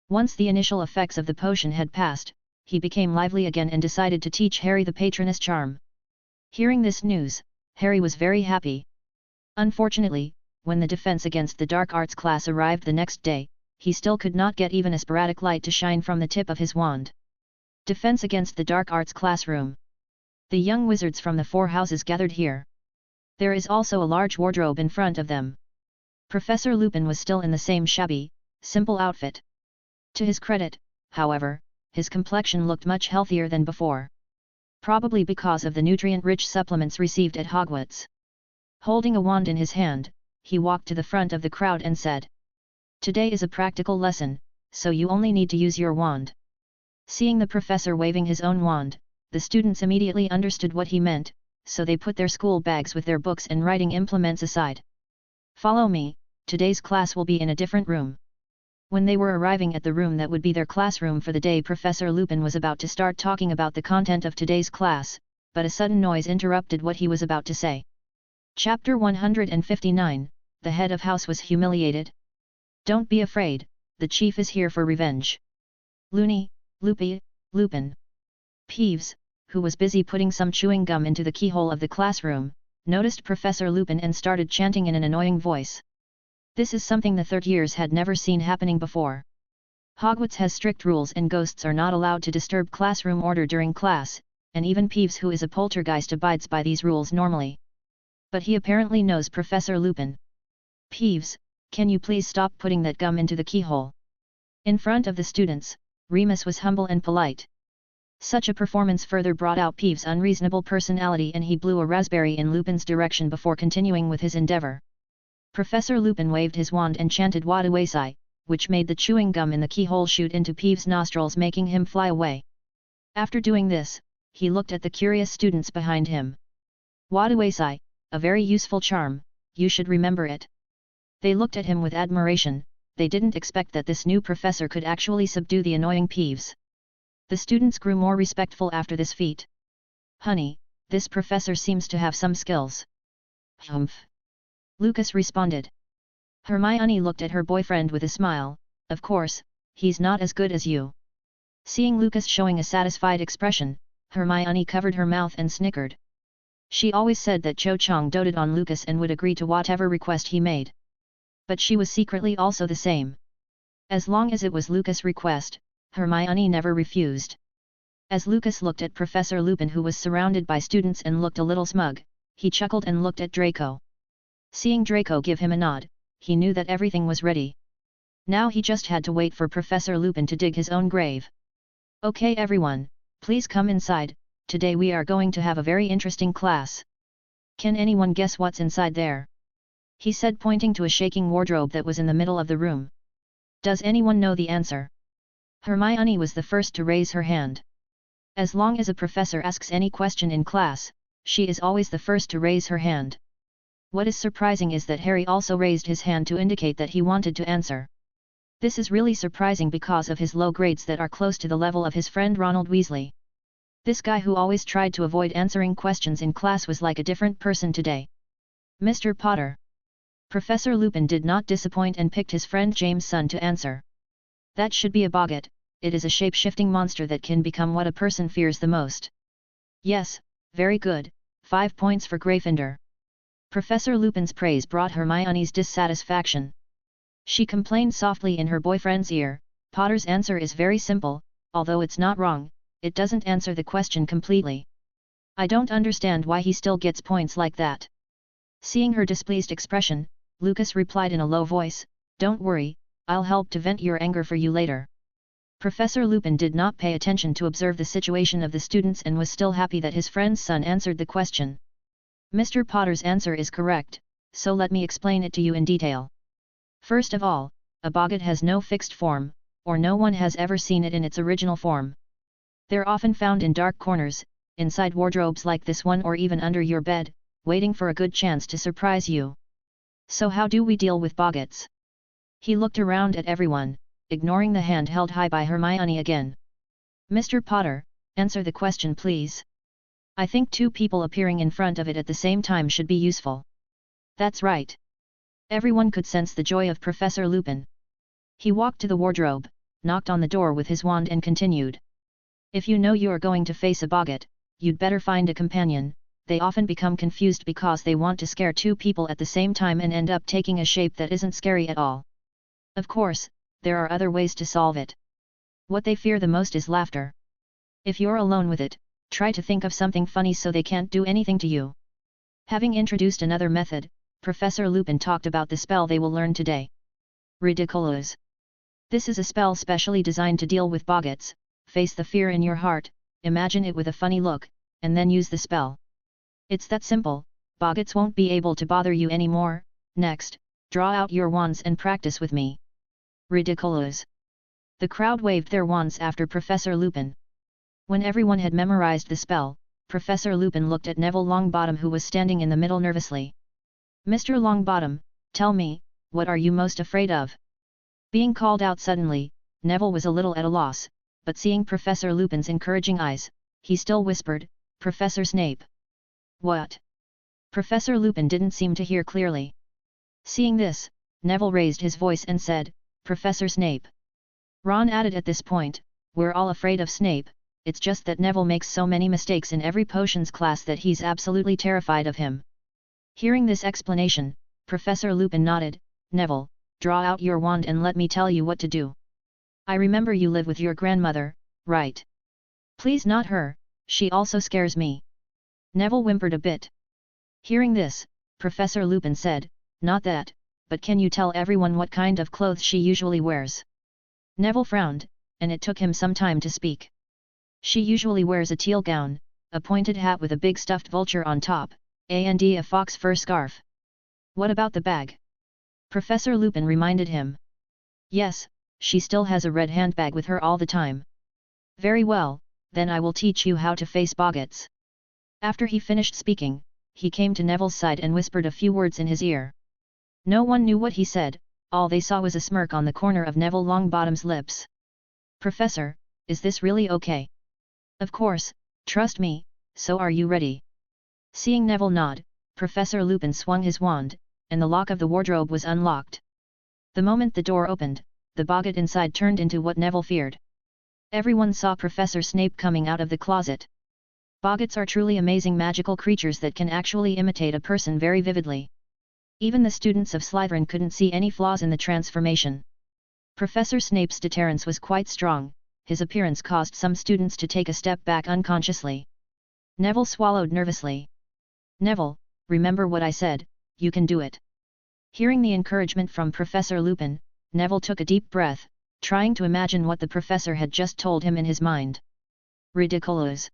Once the initial effects of the potion had passed, he became lively again and decided to teach Harry the Patronus charm. Hearing this news, Harry was very happy. Unfortunately, when the Defense Against the Dark Arts class arrived the next day, he still could not get even a sporadic light to shine from the tip of his wand. Defense Against the Dark Arts classroom. The young wizards from the 4 houses gathered here. There is also a large wardrobe in front of them. Professor Lupin was still in the same shabby, simple outfit. To his credit, however, his complexion looked much healthier than before. Probably because of the nutrient-rich supplements received at Hogwarts. Holding a wand in his hand, he walked to the front of the crowd and said, "Today is a practical lesson, so you only need to use your wand." Seeing the professor waving his own wand, the students immediately understood what he meant, so they put their school bags with their books and writing implements aside. "Follow me, today's class will be in a different room." When they were arriving at the room that would be their classroom for the day, Professor Lupin was about to start talking about the content of today's class, but a sudden noise interrupted what he was about to say. Chapter 159, The Head of House was humiliated. Don't be afraid, the chief is here for revenge. Loony, Loopy, Lupin. Peeves, who was busy putting some chewing gum into the keyhole of the classroom, noticed Professor Lupin and started chanting in an annoying voice. This is something the third years had never seen happening before. Hogwarts has strict rules and ghosts are not allowed to disturb classroom order during class, and even Peeves, who is a poltergeist, abides by these rules normally. But he apparently knows Professor Lupin. "Peeves, can you please stop putting that gum into the keyhole?" In front of the students, Remus was humble and polite. Such a performance further brought out Peeves' unreasonable personality, and he blew a raspberry in Lupin's direction before continuing with his endeavor. Professor Lupin waved his wand and chanted Wadawasai, which made the chewing gum in the keyhole shoot into Peeves' nostrils, making him fly away. After doing this, he looked at the curious students behind him. Waduasai, a very useful charm, you should remember it. They looked at him with admiration, they didn't expect that this new professor could actually subdue the annoying Peeves. The students grew more respectful after this feat. Honey, this professor seems to have some skills. Humph. Lucas responded. Hermione looked at her boyfriend with a smile, of course, he's not as good as you. Seeing Lucas showing a satisfied expression, Hermione covered her mouth and snickered. She always said that Cho Chang doted on Lucas and would agree to whatever request he made. But she was secretly also the same. As long as it was Lucas' request, Hermione never refused. As Lucas looked at Professor Lupin, who was surrounded by students and looked a little smug, he chuckled and looked at Draco. Seeing Draco give him a nod, he knew that everything was ready. Now he just had to wait for Professor Lupin to dig his own grave. Okay everyone, please come inside, today we are going to have a very interesting class. Can anyone guess what's inside there? He said, pointing to a shaking wardrobe that was in the middle of the room. Does anyone know the answer? Hermione was the first to raise her hand. As long as a professor asks any question in class, she is always the first to raise her hand. What is surprising is that Harry also raised his hand to indicate that he wanted to answer. This is really surprising because of his low grades that are close to the level of his friend Ronald Weasley. This guy who always tried to avoid answering questions in class was like a different person today. Mr. Potter. Professor Lupin did not disappoint and picked his friend James' son to answer. That should be a boggart, it is a shape-shifting monster that can become what a person fears the most. Yes, very good, 5 points for Gryffindor. Professor Lupin's praise brought Hermione's dissatisfaction. She complained softly in her boyfriend's ear, Potter's answer is very simple, although it's not wrong, it doesn't answer the question completely. I don't understand why he still gets points like that. Seeing her displeased expression, Lucas replied in a low voice, don't worry, I'll help to vent your anger for you later. Professor Lupin did not pay attention to observe the situation of the students and was still happy that his friend's son answered the question. Mr. Potter's answer is correct, so let me explain it to you in detail. First of all, a boggart has no fixed form, or no one has ever seen it in its original form. They're often found in dark corners, inside wardrobes like this one, or even under your bed, waiting for a good chance to surprise you. So how do we deal with boggarts? He looked around at everyone, ignoring the hand held high by Hermione again. Mr. Potter, answer the question please. I think 2 people appearing in front of it at the same time should be useful. That's right. Everyone could sense the joy of Professor Lupin. He walked to the wardrobe, knocked on the door with his wand and continued. If you know you are going to face a boggart, you'd better find a companion. They often become confused because they want to scare 2 people at the same time and end up taking a shape that isn't scary at all. Of course, there are other ways to solve it. What they fear the most is laughter. If you're alone with it, try to think of something funny so they can't do anything to you. Having introduced another method, Professor Lupin talked about the spell they will learn today. Ridiculous. This is a spell specially designed to deal with boggarts. Face the fear in your heart, imagine it with a funny look, and then use the spell. It's that simple, boggarts won't be able to bother you anymore. Next, draw out your wands and practice with me. Ridiculous. The crowd waved their wands after Professor Lupin. When everyone had memorized the spell, Professor Lupin looked at Neville Longbottom, who was standing in the middle nervously. Mr. Longbottom, tell me, what are you most afraid of? Being called out suddenly, Neville was a little at a loss, but seeing Professor Lupin's encouraging eyes, he still whispered, Professor Snape. What? Professor Lupin didn't seem to hear clearly. Seeing this, Neville raised his voice and said, Professor Snape. Ron added at this point, we're all afraid of Snape, it's just that Neville makes so many mistakes in every potions class that he's absolutely terrified of him. Hearing this explanation, Professor Lupin nodded, Neville, draw out your wand and let me tell you what to do. I remember you live with your grandmother, right? Please not her, she also scares me. Neville whimpered a bit. Hearing this, Professor Lupin said, not that, but can you tell everyone what kind of clothes she usually wears? Neville frowned, and it took him some time to speak. She usually wears a teal gown, a pointed hat with a big stuffed vulture on top, and a fox fur scarf. What about the bag? Professor Lupin reminded him. Yes, she still has a red handbag with her all the time. Very well, then I will teach you how to face boggarts. After he finished speaking, he came to Neville's side and whispered a few words in his ear. No one knew what he said, all they saw was a smirk on the corner of Neville Longbottom's lips. Professor, is this really okay? Of course, trust me, so are you ready? Seeing Neville nod, Professor Lupin swung his wand, and the lock of the wardrobe was unlocked. The moment the door opened, the boggart inside turned into what Neville feared. Everyone saw Professor Snape coming out of the closet. Boggarts are truly amazing magical creatures that can actually imitate a person very vividly. Even the students of Slytherin couldn't see any flaws in the transformation. Professor Snape's deterrence was quite strong, his appearance caused some students to take a step back unconsciously. Neville swallowed nervously. Neville, remember what I said, you can do it. Hearing the encouragement from Professor Lupin, Neville took a deep breath, trying to imagine what the professor had just told him in his mind. Ridiculous!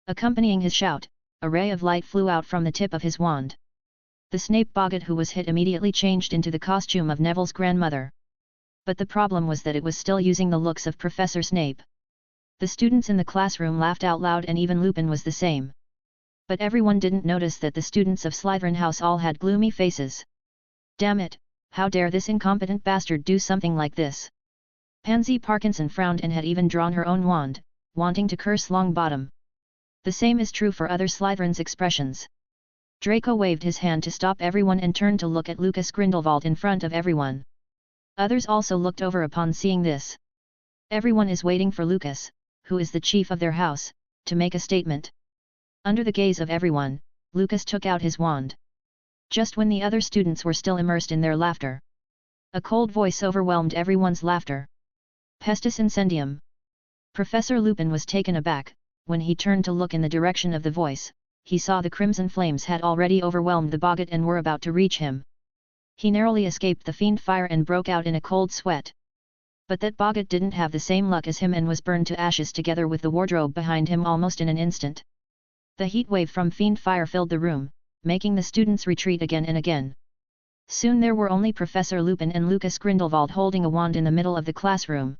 Accompanying his shout, a ray of light flew out from the tip of his wand. The Snape boggart who was hit immediately changed into the costume of Neville's grandmother. But the problem was that it was still using the looks of Professor Snape. The students in the classroom laughed out loud and even Lupin was the same. But everyone didn't notice that the students of Slytherin House all had gloomy faces. Damn it, how dare this incompetent bastard do something like this? Pansy Parkinson frowned and had even drawn her own wand, wanting to curse Longbottom. The same is true for other Slytherins' expressions. Draco waved his hand to stop everyone and turned to look at Lucas Grindelwald in front of everyone. Others also looked over upon seeing this. Everyone is waiting for Lucas, who is the chief of their house, to make a statement. Under the gaze of everyone, Lucas took out his wand. Just when the other students were still immersed in their laughter, a cold voice overwhelmed everyone's laughter. Pestis incendium. Professor Lupin was taken aback. When he turned to look in the direction of the voice, he saw the crimson flames had already overwhelmed the boggart and were about to reach him. He narrowly escaped the fiend fire and broke out in a cold sweat. But that boggart didn't have the same luck as him and was burned to ashes together with the wardrobe behind him almost in an instant. The heat wave from fiend fire filled the room, making the students retreat again and again. Soon there were only Professor Lupin and Lucas Grindelwald holding a wand in the middle of the classroom.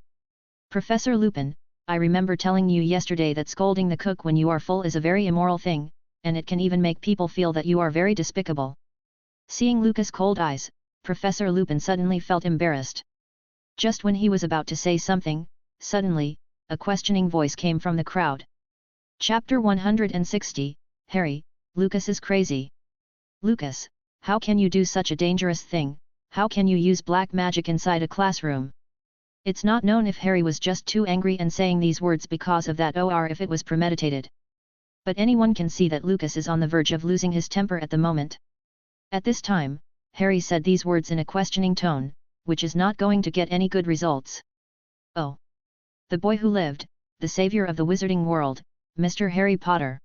Professor Lupin, I remember telling you yesterday that scolding the cook when you are full is a very immoral thing, and it can even make people feel that you are very despicable. Seeing Lucas' cold eyes, Professor Lupin suddenly felt embarrassed. Just when he was about to say something, suddenly, a questioning voice came from the crowd. Chapter 160, Harry, Lucas is crazy. Lucas, how can you do such a dangerous thing? How can you use black magic inside a classroom? It's not known if Harry was just too angry and saying these words because of that or if it was premeditated. But anyone can see that Lucas is on the verge of losing his temper at the moment. At this time, Harry said these words in a questioning tone, which is not going to get any good results. Oh! The boy who lived, the savior of the wizarding world, Mr. Harry Potter.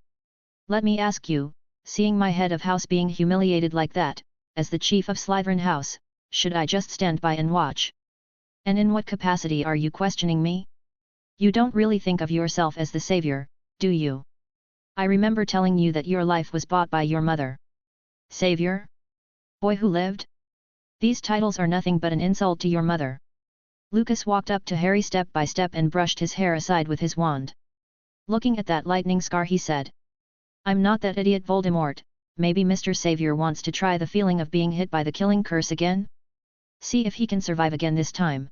Let me ask you, seeing my head of house being humiliated like that, as the chief of Slytherin House, should I just stand by and watch? And in what capacity are you questioning me? You don't really think of yourself as the savior, do you? I remember telling you that your life was bought by your mother. Savior? Boy who lived? These titles are nothing but an insult to your mother. Lucas walked up to Harry step by step and brushed his hair aside with his wand. Looking at that lightning scar he said. I'm not that idiot Voldemort, maybe Mr. Savior wants to try the feeling of being hit by the killing curse again? See if he can survive again this time.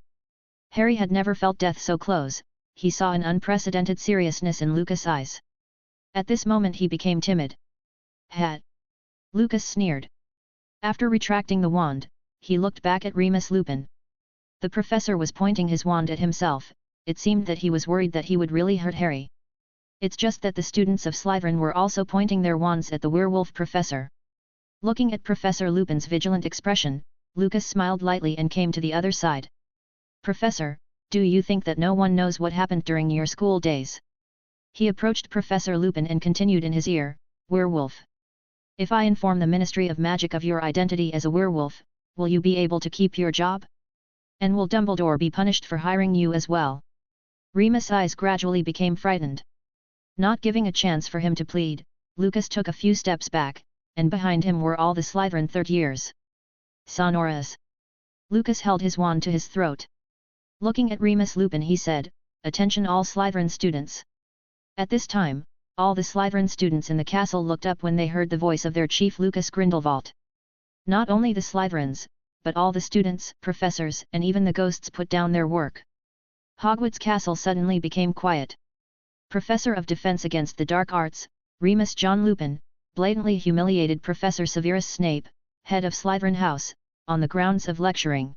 Harry had never felt death so close, he saw an unprecedented seriousness in Lucas' eyes. At this moment he became timid. Hat! Lucas sneered. After retracting the wand, he looked back at Remus Lupin. The professor was pointing his wand at himself, it seemed that he was worried that he would really hurt Harry. It's just that the students of Slytherin were also pointing their wands at the werewolf professor. Looking at Professor Lupin's vigilant expression, Lucas smiled lightly and came to the other side. Professor, do you think that no one knows what happened during your school days? He approached Professor Lupin and continued in his ear, werewolf. If I inform the Ministry of Magic of your identity as a werewolf, will you be able to keep your job? And will Dumbledore be punished for hiring you as well? Remus' eyes gradually became frightened. Not giving a chance for him to plead, Lucas took a few steps back, and behind him were all the Slytherin third years. Sonorous. Lucas held his wand to his throat. Looking at Remus Lupin he said, attention all Slytherin students. At this time, all the Slytherin students in the castle looked up when they heard the voice of their chief Lucas Grindelwald. Not only the Slytherins, but all the students, professors, and even the ghosts put down their work. Hogwarts Castle suddenly became quiet. Professor of Defense Against the Dark Arts, Remus John Lupin, blatantly humiliated Professor Severus Snape, head of Slytherin House, on the grounds of lecturing.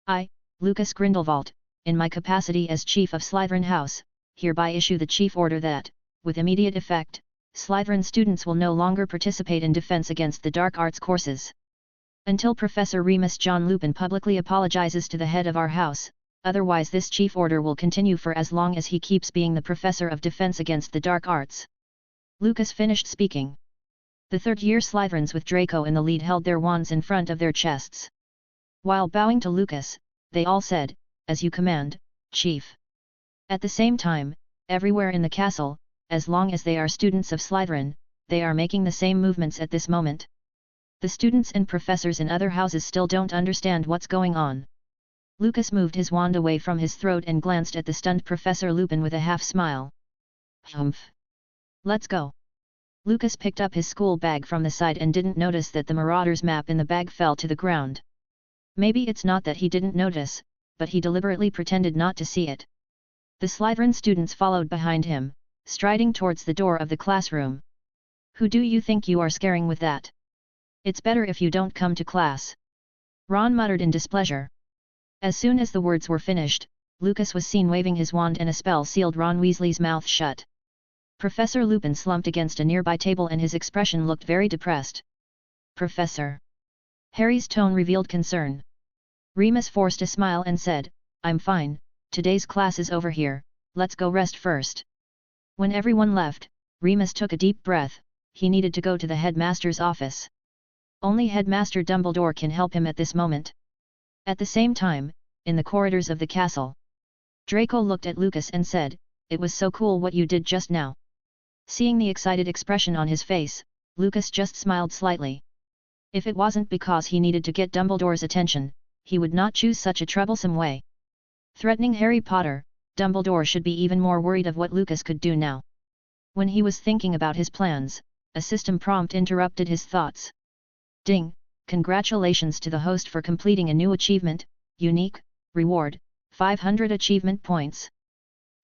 I, Lucas Grindelwald, in my capacity as Chief of Slytherin House, hereby issue the chief order that, with immediate effect, Slytherin students will no longer participate in Defense Against the Dark Arts courses. Until Professor Remus John Lupin publicly apologizes to the head of our house, otherwise this chief order will continue for as long as he keeps being the Professor of Defense Against the Dark Arts. Lucas finished speaking. The third-year Slytherins with Draco in the lead held their wands in front of their chests. While bowing to Lucas, they all said, "As you command, Chief." At the same time, everywhere in the castle, as long as they are students of Slytherin, they are making the same movements at this moment. The students and professors in other houses still don't understand what's going on. Lucas moved his wand away from his throat and glanced at the stunned Professor Lupin with a half-smile. "Humph. Let's go." Lucas picked up his school bag from the side and didn't notice that the Marauder's map in the bag fell to the ground. Maybe it's not that he didn't notice, but he deliberately pretended not to see it. The Slytherin students followed behind him, striding towards the door of the classroom. "Who do you think you are scaring with that? It's better if you don't come to class," Ron muttered in displeasure. As soon as the words were finished, Lucas was seen waving his wand and a spell sealed Ron Weasley's mouth shut. Professor Lupin slumped against a nearby table and his expression looked very depressed. "Professor?" Harry's tone revealed concern. Remus forced a smile and said, "I'm fine, today's class is over here, let's go rest first." When everyone left, Remus took a deep breath. He needed to go to the headmaster's office. Only Headmaster Dumbledore can help him at this moment. At the same time, in the corridors of the castle, Draco looked at Lucas and said, "It was so cool what you did just now." Seeing the excited expression on his face, Lucas just smiled slightly. If it wasn't because he needed to get Dumbledore's attention, he would not choose such a troublesome way. Threatening Harry Potter, Dumbledore should be even more worried of what Lucas could do now. When he was thinking about his plans, a system prompt interrupted his thoughts. Ding! Congratulations to the host for completing a new achievement, unique, reward, 500 achievement points.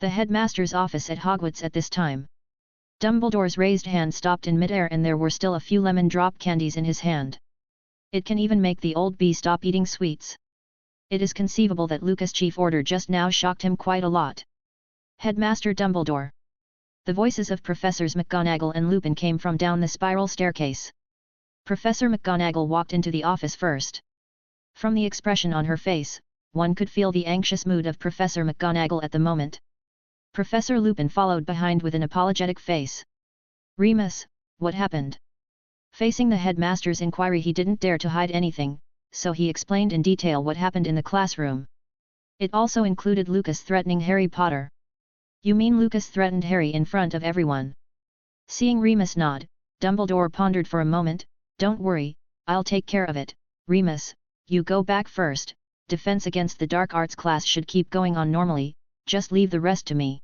The headmaster's office at Hogwarts at this time. Dumbledore's raised hand stopped in midair and there were still a few lemon drop candies in his hand. It can even make the old bee stop eating sweets. It is conceivable that Lucas' chief order just now shocked him quite a lot. Headmaster Dumbledore. The voices of Professors McGonagall and Lupin came from down the spiral staircase. Professor McGonagall walked into the office first. From the expression on her face, one could feel the anxious mood of Professor McGonagall at the moment. Professor Lupin followed behind with an apologetic face. "Remus, what happened?" Facing the headmaster's inquiry, he didn't dare to hide anything, so he explained in detail what happened in the classroom. It also included Lucas threatening Harry Potter. "You mean Lucas threatened Harry in front of everyone?" Seeing Remus nod, Dumbledore pondered for a moment. "Don't worry, I'll take care of it, Remus, you go back first. Defense Against the Dark Arts class should keep going on normally, just leave the rest to me."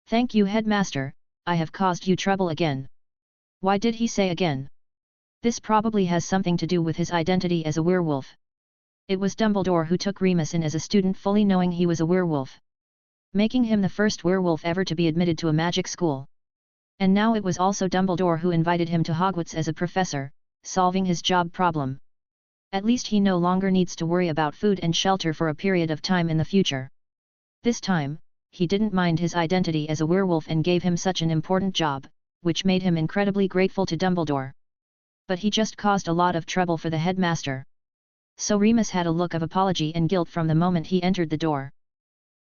"Thank you, Headmaster, I have caused you trouble again." Why did he say again? This probably has something to do with his identity as a werewolf. It was Dumbledore who took Remus in as a student fully knowing he was a werewolf, making him the first werewolf ever to be admitted to a magic school. And now it was also Dumbledore who invited him to Hogwarts as a professor, solving his job problem. At least he no longer needs to worry about food and shelter for a period of time in the future. This time, he didn't mind his identity as a werewolf and gave him such an important job, which made him incredibly grateful to Dumbledore. But he just caused a lot of trouble for the headmaster. So Remus had a look of apology and guilt from the moment he entered the door.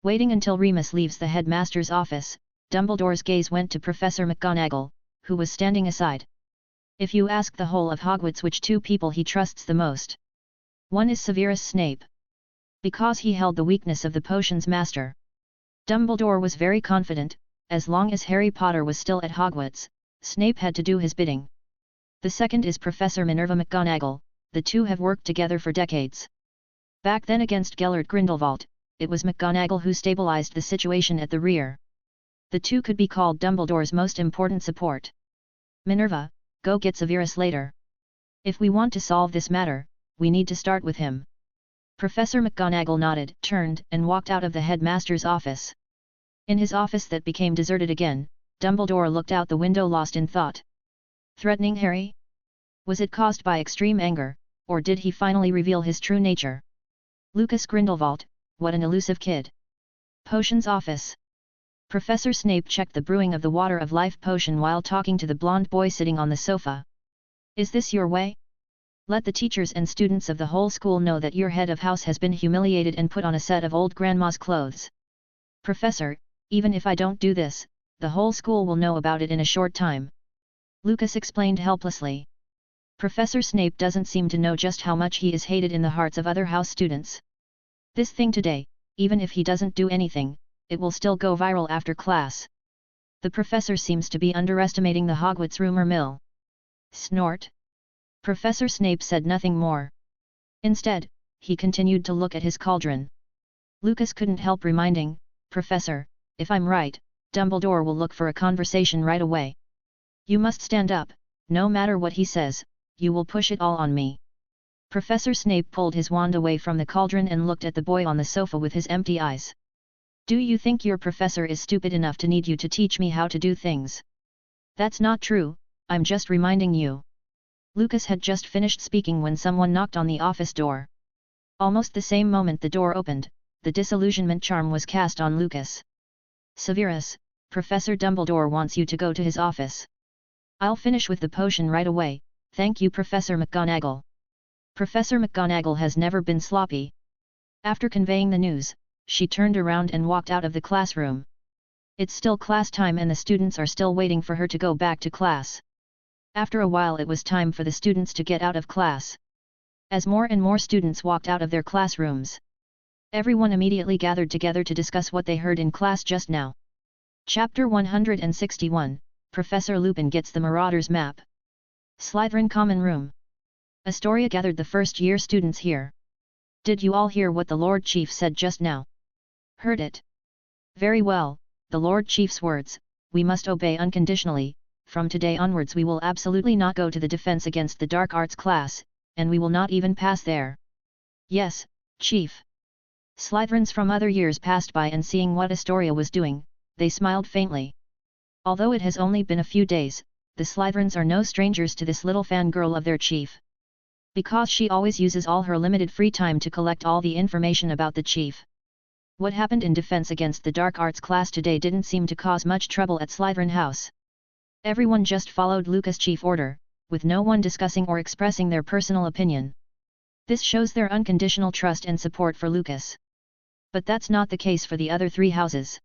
Waiting until Remus leaves the headmaster's office, Dumbledore's gaze went to Professor McGonagall, who was standing aside. If you ask the whole of Hogwarts which two people he trusts the most, one is Severus Snape. Because he held the weakness of the potions master. Dumbledore was very confident, as long as Harry Potter was still at Hogwarts, Snape had to do his bidding. The second is Professor Minerva McGonagall, the two have worked together for decades. Back then against Gellert Grindelwald, it was McGonagall who stabilized the situation at the rear. The two could be called Dumbledore's most important support. Minerva, go get Severus later. If we want to solve this matter, we need to start with him. Professor McGonagall nodded, turned, and walked out of the headmaster's office. In his office that became deserted again, Dumbledore looked out the window lost in thought. Threatening Harry? Was it caused by extreme anger, or did he finally reveal his true nature? Lucas Grindelwald, what an elusive kid. Potions office. Professor Snape checked the brewing of the water of life potion while talking to the blonde boy sitting on the sofa. Is this your way? Let the teachers and students of the whole school know that your head of house has been humiliated and put on a set of old grandma's clothes. Professor, even if I don't do this, the whole school will know about it in a short time. Lucas explained helplessly. Professor Snape doesn't seem to know just how much he is hated in the hearts of other house students. This thing today, even if he doesn't do anything, it will still go viral after class. The professor seems to be underestimating the Hogwarts rumor mill. Snort. Professor Snape said nothing more. Instead, he continued to look at his cauldron. Lucas couldn't help reminding, Professor, if I'm right, Dumbledore will look for a conversation right away. You must stand up, no matter what he says, you will push it all on me. Professor Snape pulled his wand away from the cauldron and looked at the boy on the sofa with his empty eyes. Do you think your professor is stupid enough to need you to teach me how to do things? That's not true, I'm just reminding you. Lucas had just finished speaking when someone knocked on the office door. Almost the same moment the door opened, the disillusionment charm was cast on Lucas. Severus, Professor Dumbledore wants you to go to his office. I'll finish with the potion right away, thank you Professor McGonagall. Professor McGonagall has never been sloppy. After conveying the news, she turned around and walked out of the classroom. It's still class time and the students are still waiting for her to go back to class. After a while it was time for the students to get out of class. As more and more students walked out of their classrooms, everyone immediately gathered together to discuss what they heard in class just now. Chapter 161, Professor Lupin gets the Marauders map. Slytherin Common Room. Astoria gathered the first-year students here. Did you all hear what the Lord Chief said just now? Heard it. Very well, the Lord Chief's words, we must obey unconditionally, from today onwards we will absolutely not go to the defense against the dark arts class, and we will not even pass there. Yes, Chief. Slytherins from other years passed by and seeing what Astoria was doing, they smiled faintly. Although it has only been a few days, the Slytherins are no strangers to this little fangirl of their chief. Because she always uses all her limited free time to collect all the information about the chief. What happened in defense against the dark arts class today didn't seem to cause much trouble at Slytherin House. Everyone just followed Lucas' chief order, with no one discussing or expressing their personal opinion. This shows their unconditional trust and support for Lucas. But that's not the case for the other three houses.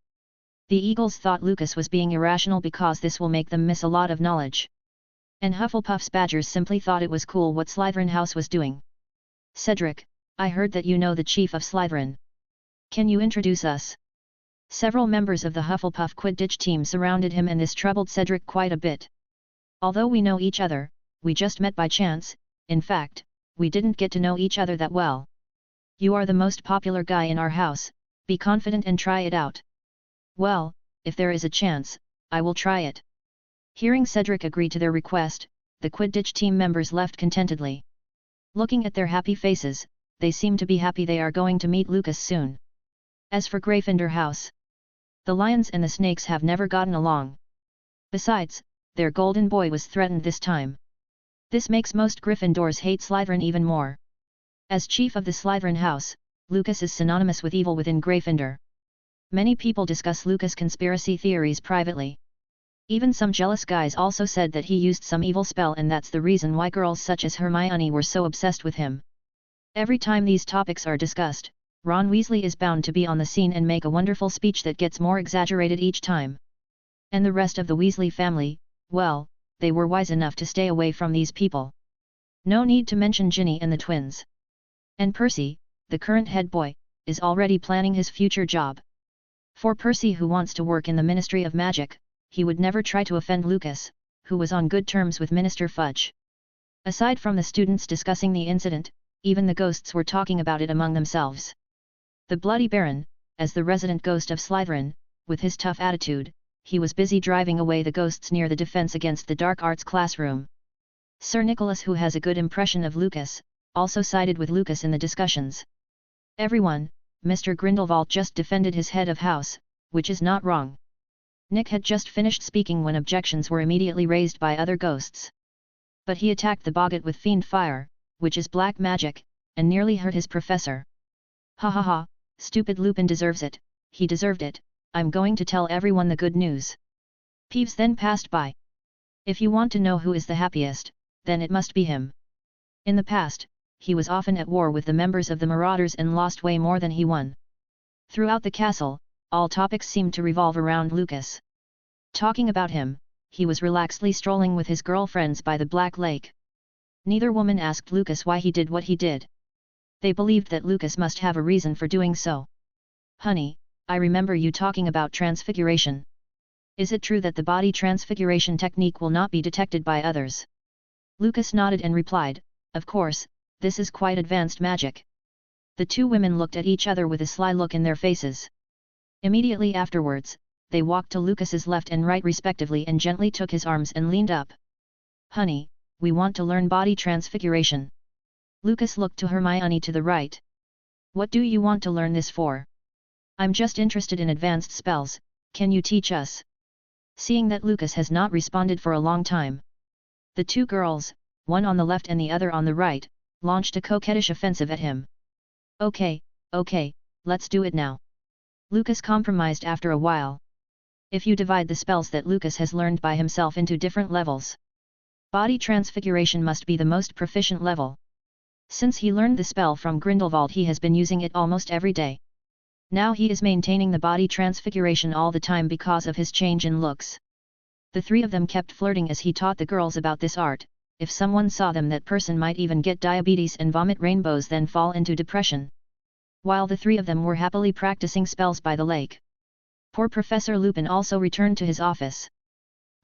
The Eagles thought Lucas was being irrational because this will make them miss a lot of knowledge. And Hufflepuff's Badgers simply thought it was cool what Slytherin House was doing. Cedric, I heard that you know the chief of Slytherin. Can you introduce us? Several members of the Hufflepuff Quidditch team surrounded him and this troubled Cedric quite a bit. Although we know each other, we just met by chance, in fact, we didn't get to know each other that well. You are the most popular guy in our house, be confident and try it out. Well, if there is a chance, I will try it. Hearing Cedric agree to their request, the Quidditch team members left contentedly. Looking at their happy faces, they seem to be happy they are going to meet Lucas soon. As for Gryffindor House, the lions and the snakes have never gotten along. Besides, their golden boy was threatened this time. This makes most Gryffindors hate Slytherin even more. As chief of the Slytherin House, Lucas is synonymous with evil within Gryffindor. Many people discuss Lucas' conspiracy theories privately. Even some jealous guys also said that he used some evil spell and that's the reason why girls such as Hermione were so obsessed with him. Every time these topics are discussed, Ron Weasley is bound to be on the scene and make a wonderful speech that gets more exaggerated each time. And the rest of the Weasley family, well, they were wise enough to stay away from these people. No need to mention Ginny and the twins. And Percy, the current head boy, is already planning his future job. For Percy, who wants to work in the Ministry of Magic, he would never try to offend Lucas, who was on good terms with Minister Fudge. Aside from the students discussing the incident, even the ghosts were talking about it among themselves. The Bloody Baron, as the resident ghost of Slytherin, with his tough attitude, he was busy driving away the ghosts near the defense against the dark arts classroom. Sir Nicholas, who has a good impression of Lucas, also sided with Lucas in the discussions. Everyone, Mr. Grindelwald just defended his head of house, which is not wrong. Nick had just finished speaking when objections were immediately raised by other ghosts. But he attacked the boggart with fiend fire, which is black magic, and nearly hurt his professor. Ha ha ha, stupid Lupin deserves it, he deserved it, I'm going to tell everyone the good news. Peeves then passed by. If you want to know who is the happiest, then it must be him. In the past, he was often at war with the members of the Marauders and lost way more than he won. Throughout the castle, all topics seemed to revolve around Lucas. Talking about him, he was relaxedly strolling with his girlfriends by the Black Lake. Neither woman asked Lucas why he did what he did. They believed that Lucas must have a reason for doing so. Honey, I remember you talking about transfiguration. Is it true that the body transfiguration technique will not be detected by others? Lucas nodded and replied, of course, this is quite advanced magic. The two women looked at each other with a sly look in their faces. Immediately afterwards, they walked to Lucas's left and right respectively and gently took his arms and leaned up. Honey, we want to learn body transfiguration. Lucas looked to Hermione to the right. What do you want to learn this for? I'm just interested in advanced spells, can you teach us? Seeing that Lucas has not responded for a long time, the two girls, one on the left and the other on the right, launched a coquettish offensive at him. Okay, let's do it now. Lucas compromised after a while. If you divide the spells that Lucas has learned by himself into different levels, body transfiguration must be the most proficient level. Since he learned the spell from Grindelwald, he has been using it almost every day. Now he is maintaining the body transfiguration all the time because of his change in looks. The three of them kept flirting as he taught the girls about this art. If someone saw them, that person might even get diabetes and vomit rainbows, then fall into depression. While the three of them were happily practicing spells by the lake, poor Professor Lupin also returned to his office.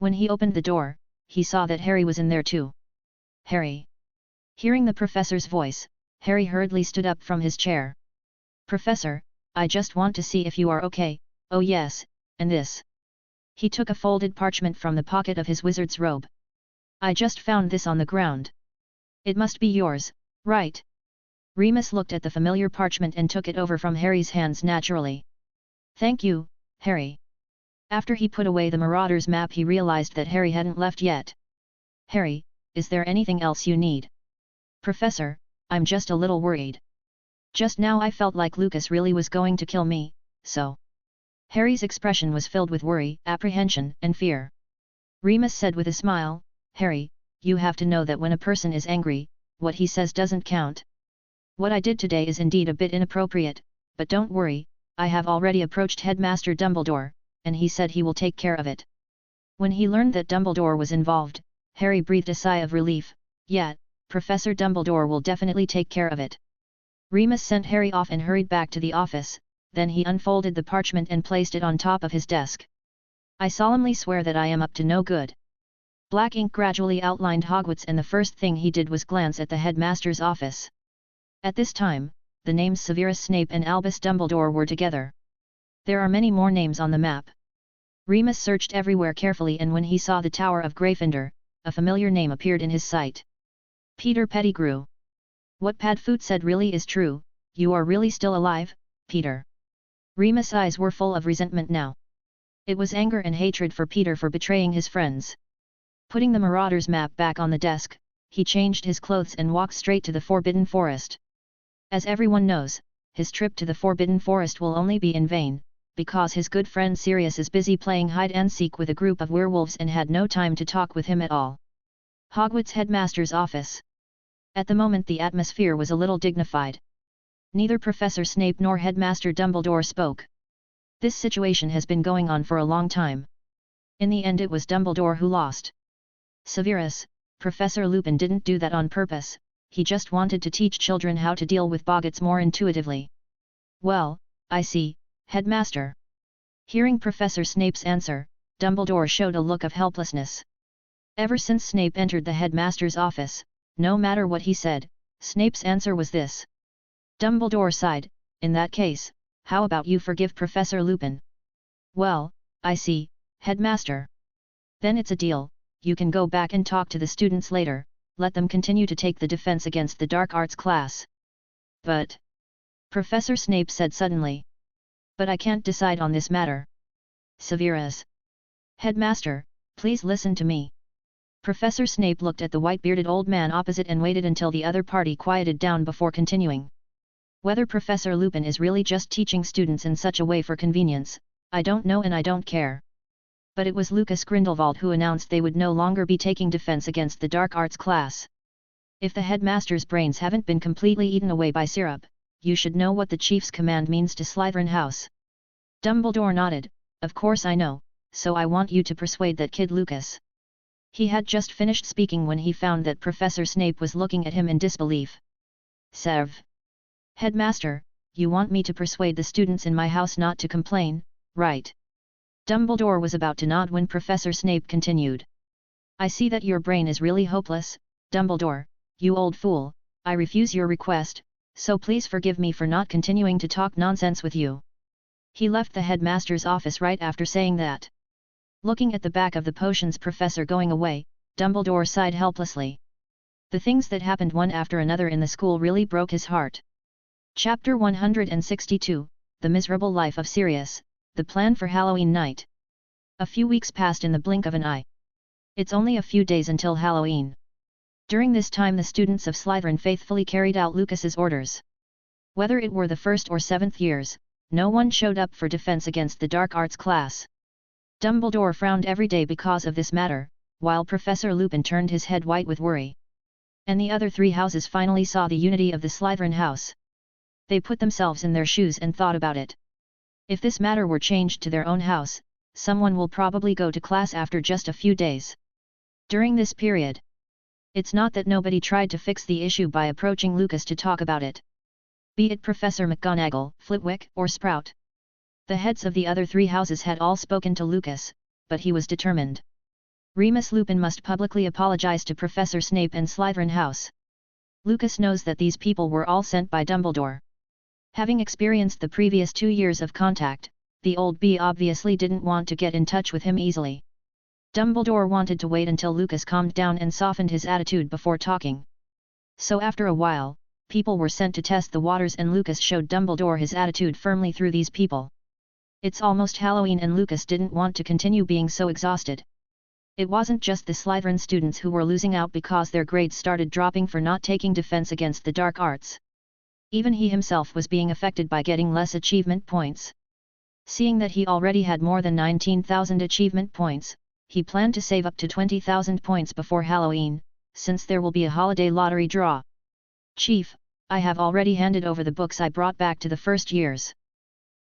When he opened the door, he saw that Harry was in there too. Harry. Hearing the professor's voice, Harry hurriedly stood up from his chair. Professor, I just want to see if you are okay. Oh yes, and this. He took a folded parchment from the pocket of his wizard's robe. I just found this on the ground. It must be yours, right? Remus looked at the familiar parchment and took it over from Harry's hands naturally. Thank you, Harry. After he put away the Marauders map, he realized that Harry hadn't left yet. Harry, is there anything else you need? Professor, I'm just a little worried. Just now I felt like Lucas really was going to kill me, so. Harry's expression was filled with worry, apprehension, and fear. Remus said with a smile, Harry, you have to know that when a person is angry, what he says doesn't count. What I did today is indeed a bit inappropriate, but don't worry, I have already approached Headmaster Dumbledore, and he said he will take care of it. When he learned that Dumbledore was involved, Harry breathed a sigh of relief. Yeah, Professor Dumbledore will definitely take care of it. Remus sent Harry off and hurried back to the office, then he unfolded the parchment and placed it on top of his desk. I solemnly swear that I am up to no good. Black ink gradually outlined Hogwarts, and the first thing he did was glance at the headmaster's office. At this time, the names Severus Snape and Albus Dumbledore were together. There are many more names on the map. Remus searched everywhere carefully, and when he saw the Tower of Gryffindor, a familiar name appeared in his sight. Peter Pettigrew. What Padfoot said really is true, you are really still alive, Peter. Remus' eyes were full of resentment now. It was anger and hatred for Peter for betraying his friends. Putting the Marauders map back on the desk, he changed his clothes and walked straight to the Forbidden Forest. As everyone knows, his trip to the Forbidden Forest will only be in vain, because his good friend Sirius is busy playing hide-and-seek with a group of werewolves and had no time to talk with him at all. Hogwarts Headmaster's office. At the moment the atmosphere was a little dignified. Neither Professor Snape nor Headmaster Dumbledore spoke. This situation has been going on for a long time. In the end it was Dumbledore who lost. Severus, Professor Lupin didn't do that on purpose, he just wanted to teach children how to deal with boggarts more intuitively. Well, I see, Headmaster. Hearing Professor Snape's answer, Dumbledore showed a look of helplessness. Ever since Snape entered the headmaster's office, no matter what he said, Snape's answer was this. Dumbledore sighed, in that case, how about you forgive Professor Lupin? Well, I see, Headmaster. Then it's a deal, you can go back and talk to the students later, let them continue to take the defense against the dark arts class. But... Professor Snape said suddenly. But I can't decide on this matter. Severus. Headmaster, please listen to me. Professor Snape looked at the white-bearded old man opposite and waited until the other party quieted down before continuing. Whether Professor Lupin is really just teaching students in such a way for convenience, I don't know and I don't care. But it was Lucas Grindelwald who announced they would no longer be taking defense against the dark arts class. If the headmaster's brains haven't been completely eaten away by syrup, you should know what the chief's command means to Slytherin House. Dumbledore nodded, of course I know, so I want you to persuade that kid Lucas. He had just finished speaking when he found that Professor Snape was looking at him in disbelief. Sev. Headmaster, you want me to persuade the students in my house not to complain, right? Dumbledore was about to nod when Professor Snape continued. I see that your brain is really hopeless, Dumbledore, you old fool, I refuse your request, so please forgive me for not continuing to talk nonsense with you. He left the headmaster's office right after saying that. Looking at the back of the potions professor going away, Dumbledore sighed helplessly. The things that happened one after another in the school really broke his heart. Chapter 162, The Miserable Life of Sirius, The Plan for Halloween Night. A few weeks passed in the blink of an eye. It's only a few days until Halloween. During this time the students of Slytherin faithfully carried out Lucas's orders. Whether it were the 1st or 7th years, no one showed up for defense against the dark arts class. Dumbledore frowned every day because of this matter, while Professor Lupin turned his head white with worry. And the other 3 houses finally saw the unity of the Slytherin house. They put themselves in their shoes and thought about it. If this matter were changed to their own house, someone will probably go to class after just a few days. During this period, it's not that nobody tried to fix the issue by approaching Lucas to talk about it. Be it Professor McGonagall, Flitwick, or Sprout. The heads of the other 3 houses had all spoken to Lucas, but he was determined. Remus Lupin must publicly apologize to Professor Snape and Slytherin House. Lucas knows that these people were all sent by Dumbledore. Having experienced the previous 2 years of contact, the old bee obviously didn't want to get in touch with him easily. Dumbledore wanted to wait until Lucas calmed down and softened his attitude before talking. So after a while, people were sent to test the waters and Lucas showed Dumbledore his attitude firmly through these people. It's almost Halloween and Lucas didn't want to continue being so exhausted. It wasn't just the Slytherin students who were losing out because their grades started dropping for not taking defense against the dark arts. Even he himself was being affected by getting less achievement points. Seeing that he already had more than 19,000 achievement points, he planned to save up to 20,000 points before Halloween, since there will be a holiday lottery draw. Chief, I have already handed over the books I brought back to the first years.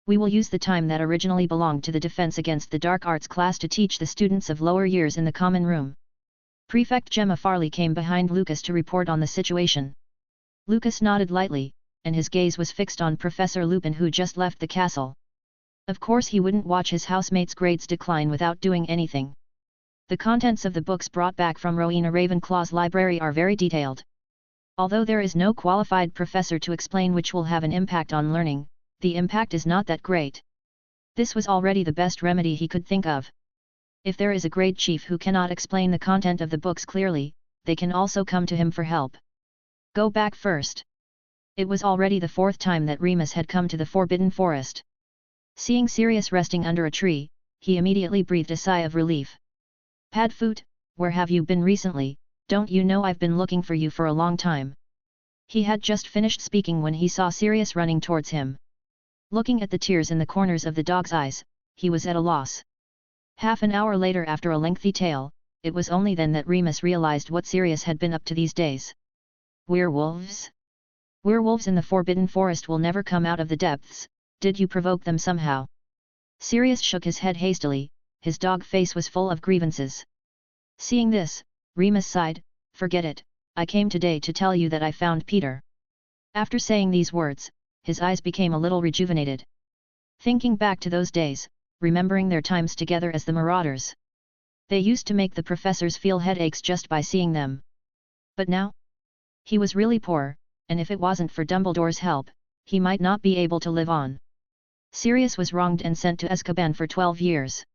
We will use the time that originally belonged to the defense against the dark arts class to teach the students of lower years in the common room. Prefect Gemma Farley came behind Lucas to report on the situation. Lucas nodded lightly, and his gaze was fixed on Professor Lupin who just left the castle. Of course he wouldn't watch his housemates' grades decline without doing anything. The contents of the books brought back from Rowena Ravenclaw's library are very detailed. Although there is no qualified professor to explain which will have an impact on learning, the impact is not that great. This was already the best remedy he could think of. If there is a grade chief who cannot explain the content of the books clearly, they can also come to him for help. Go back first. It was already the 4th time that Remus had come to the Forbidden Forest. Seeing Sirius resting under a tree, he immediately breathed a sigh of relief. Padfoot, where have you been recently? Don't you know I've been looking for you for a long time? He had just finished speaking when he saw Sirius running towards him. Looking at the tears in the corners of the dog's eyes, he was at a loss. Half an hour later after a lengthy tale, it was only then that Remus realized what Sirius had been up to these days. Werewolves? Werewolves in the Forbidden Forest will never come out of the depths, did you provoke them somehow? Sirius shook his head hastily, his dog face was full of grievances. Seeing this, Remus sighed, forget it, I came today to tell you that I found Peter. After saying these words, his eyes became a little rejuvenated. Thinking back to those days, remembering their times together as the Marauders. They used to make the professors feel headaches just by seeing them. But now? He was really poor, and if it wasn't for Dumbledore's help, he might not be able to live on. Sirius was wronged and sent to Azkaban for 12 years.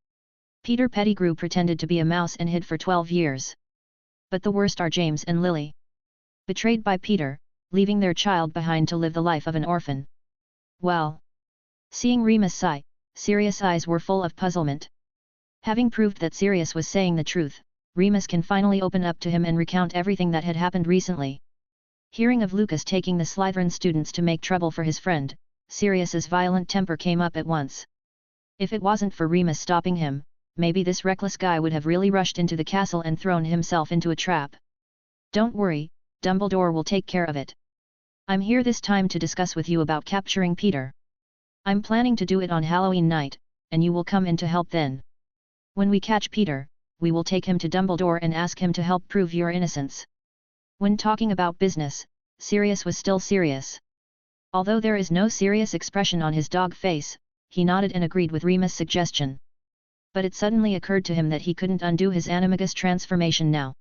Peter Pettigrew pretended to be a mouse and hid for 12 years. But the worst are James and Lily. Betrayed by Peter, leaving their child behind to live the life of an orphan. Well. Seeing Remus sigh, Sirius' eyes were full of puzzlement. Having proved that Sirius was saying the truth, Remus can finally open up to him and recount everything that had happened recently. Hearing of Lucas taking the Slytherin students to make trouble for his friend, Sirius's violent temper came up at once. If it wasn't for Remus stopping him, maybe this reckless guy would have really rushed into the castle and thrown himself into a trap. Don't worry, Dumbledore will take care of it. I'm here this time to discuss with you about capturing Peter. I'm planning to do it on Halloween night, and you will come in to help then. When we catch Peter, we will take him to Dumbledore and ask him to help prove your innocence. When talking about business, Sirius was still serious. Although there is no serious expression on his dog face, he nodded and agreed with Remus' suggestion. But it suddenly occurred to him that he couldn't undo his animagus transformation now.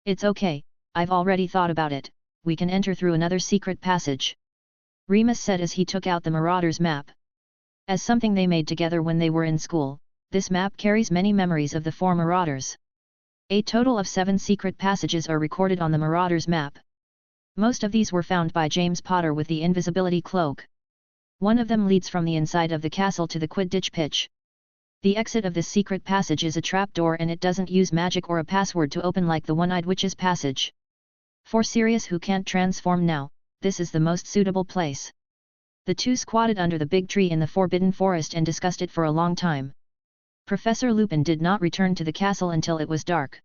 It's okay, I've already thought about it, we can enter through another secret passage. Remus said as he took out the Marauder's map. As something they made together when they were in school, this map carries many memories of the 4 Marauders. A total of 7 secret passages are recorded on the Marauder's map. Most of these were found by James Potter with the invisibility cloak. One of them leads from the inside of the castle to the Quidditch pitch. The exit of this secret passage is a trapdoor and it doesn't use magic or a password to open like the One-Eyed Witch's passage. For Sirius who can't transform now, this is the most suitable place. The two squatted under the big tree in the Forbidden Forest and discussed it for a long time. Professor Lupin did not return to the castle until it was dark.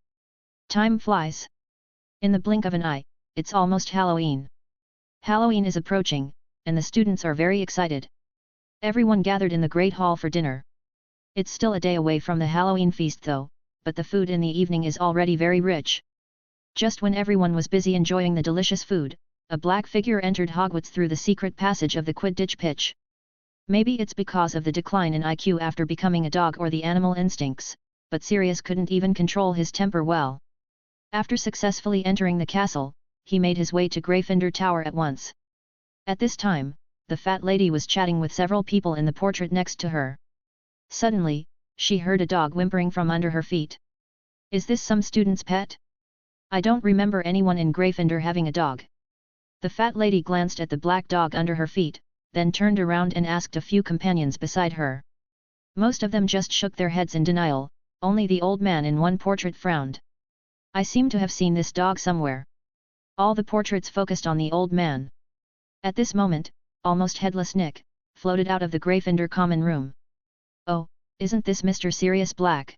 Time flies. In the blink of an eye, it's almost Halloween. Halloween is approaching, and the students are very excited. Everyone gathered in the Great Hall for dinner. It's still a day away from the Halloween feast though, but the food in the evening is already very rich. Just when everyone was busy enjoying the delicious food, a black figure entered Hogwarts through the secret passage of the Quidditch pitch. Maybe it's because of the decline in IQ after becoming a dog or the animal instincts, but Sirius couldn't even control his temper well. After successfully entering the castle, he made his way to Gryffindor Tower at once. At this time, the fat lady was chatting with several people in the portrait next to her. Suddenly, she heard a dog whimpering from under her feet. Is this some student's pet? I don't remember anyone in Gryffindor having a dog. The fat lady glanced at the black dog under her feet, then turned around and asked a few companions beside her. Most of them just shook their heads in denial, only the old man in one portrait frowned. I seem to have seen this dog somewhere. All the portraits focused on the old man. At this moment, almost headless Nick floated out of the Gryffindor common room. Oh, isn't this Mr. Sirius Black?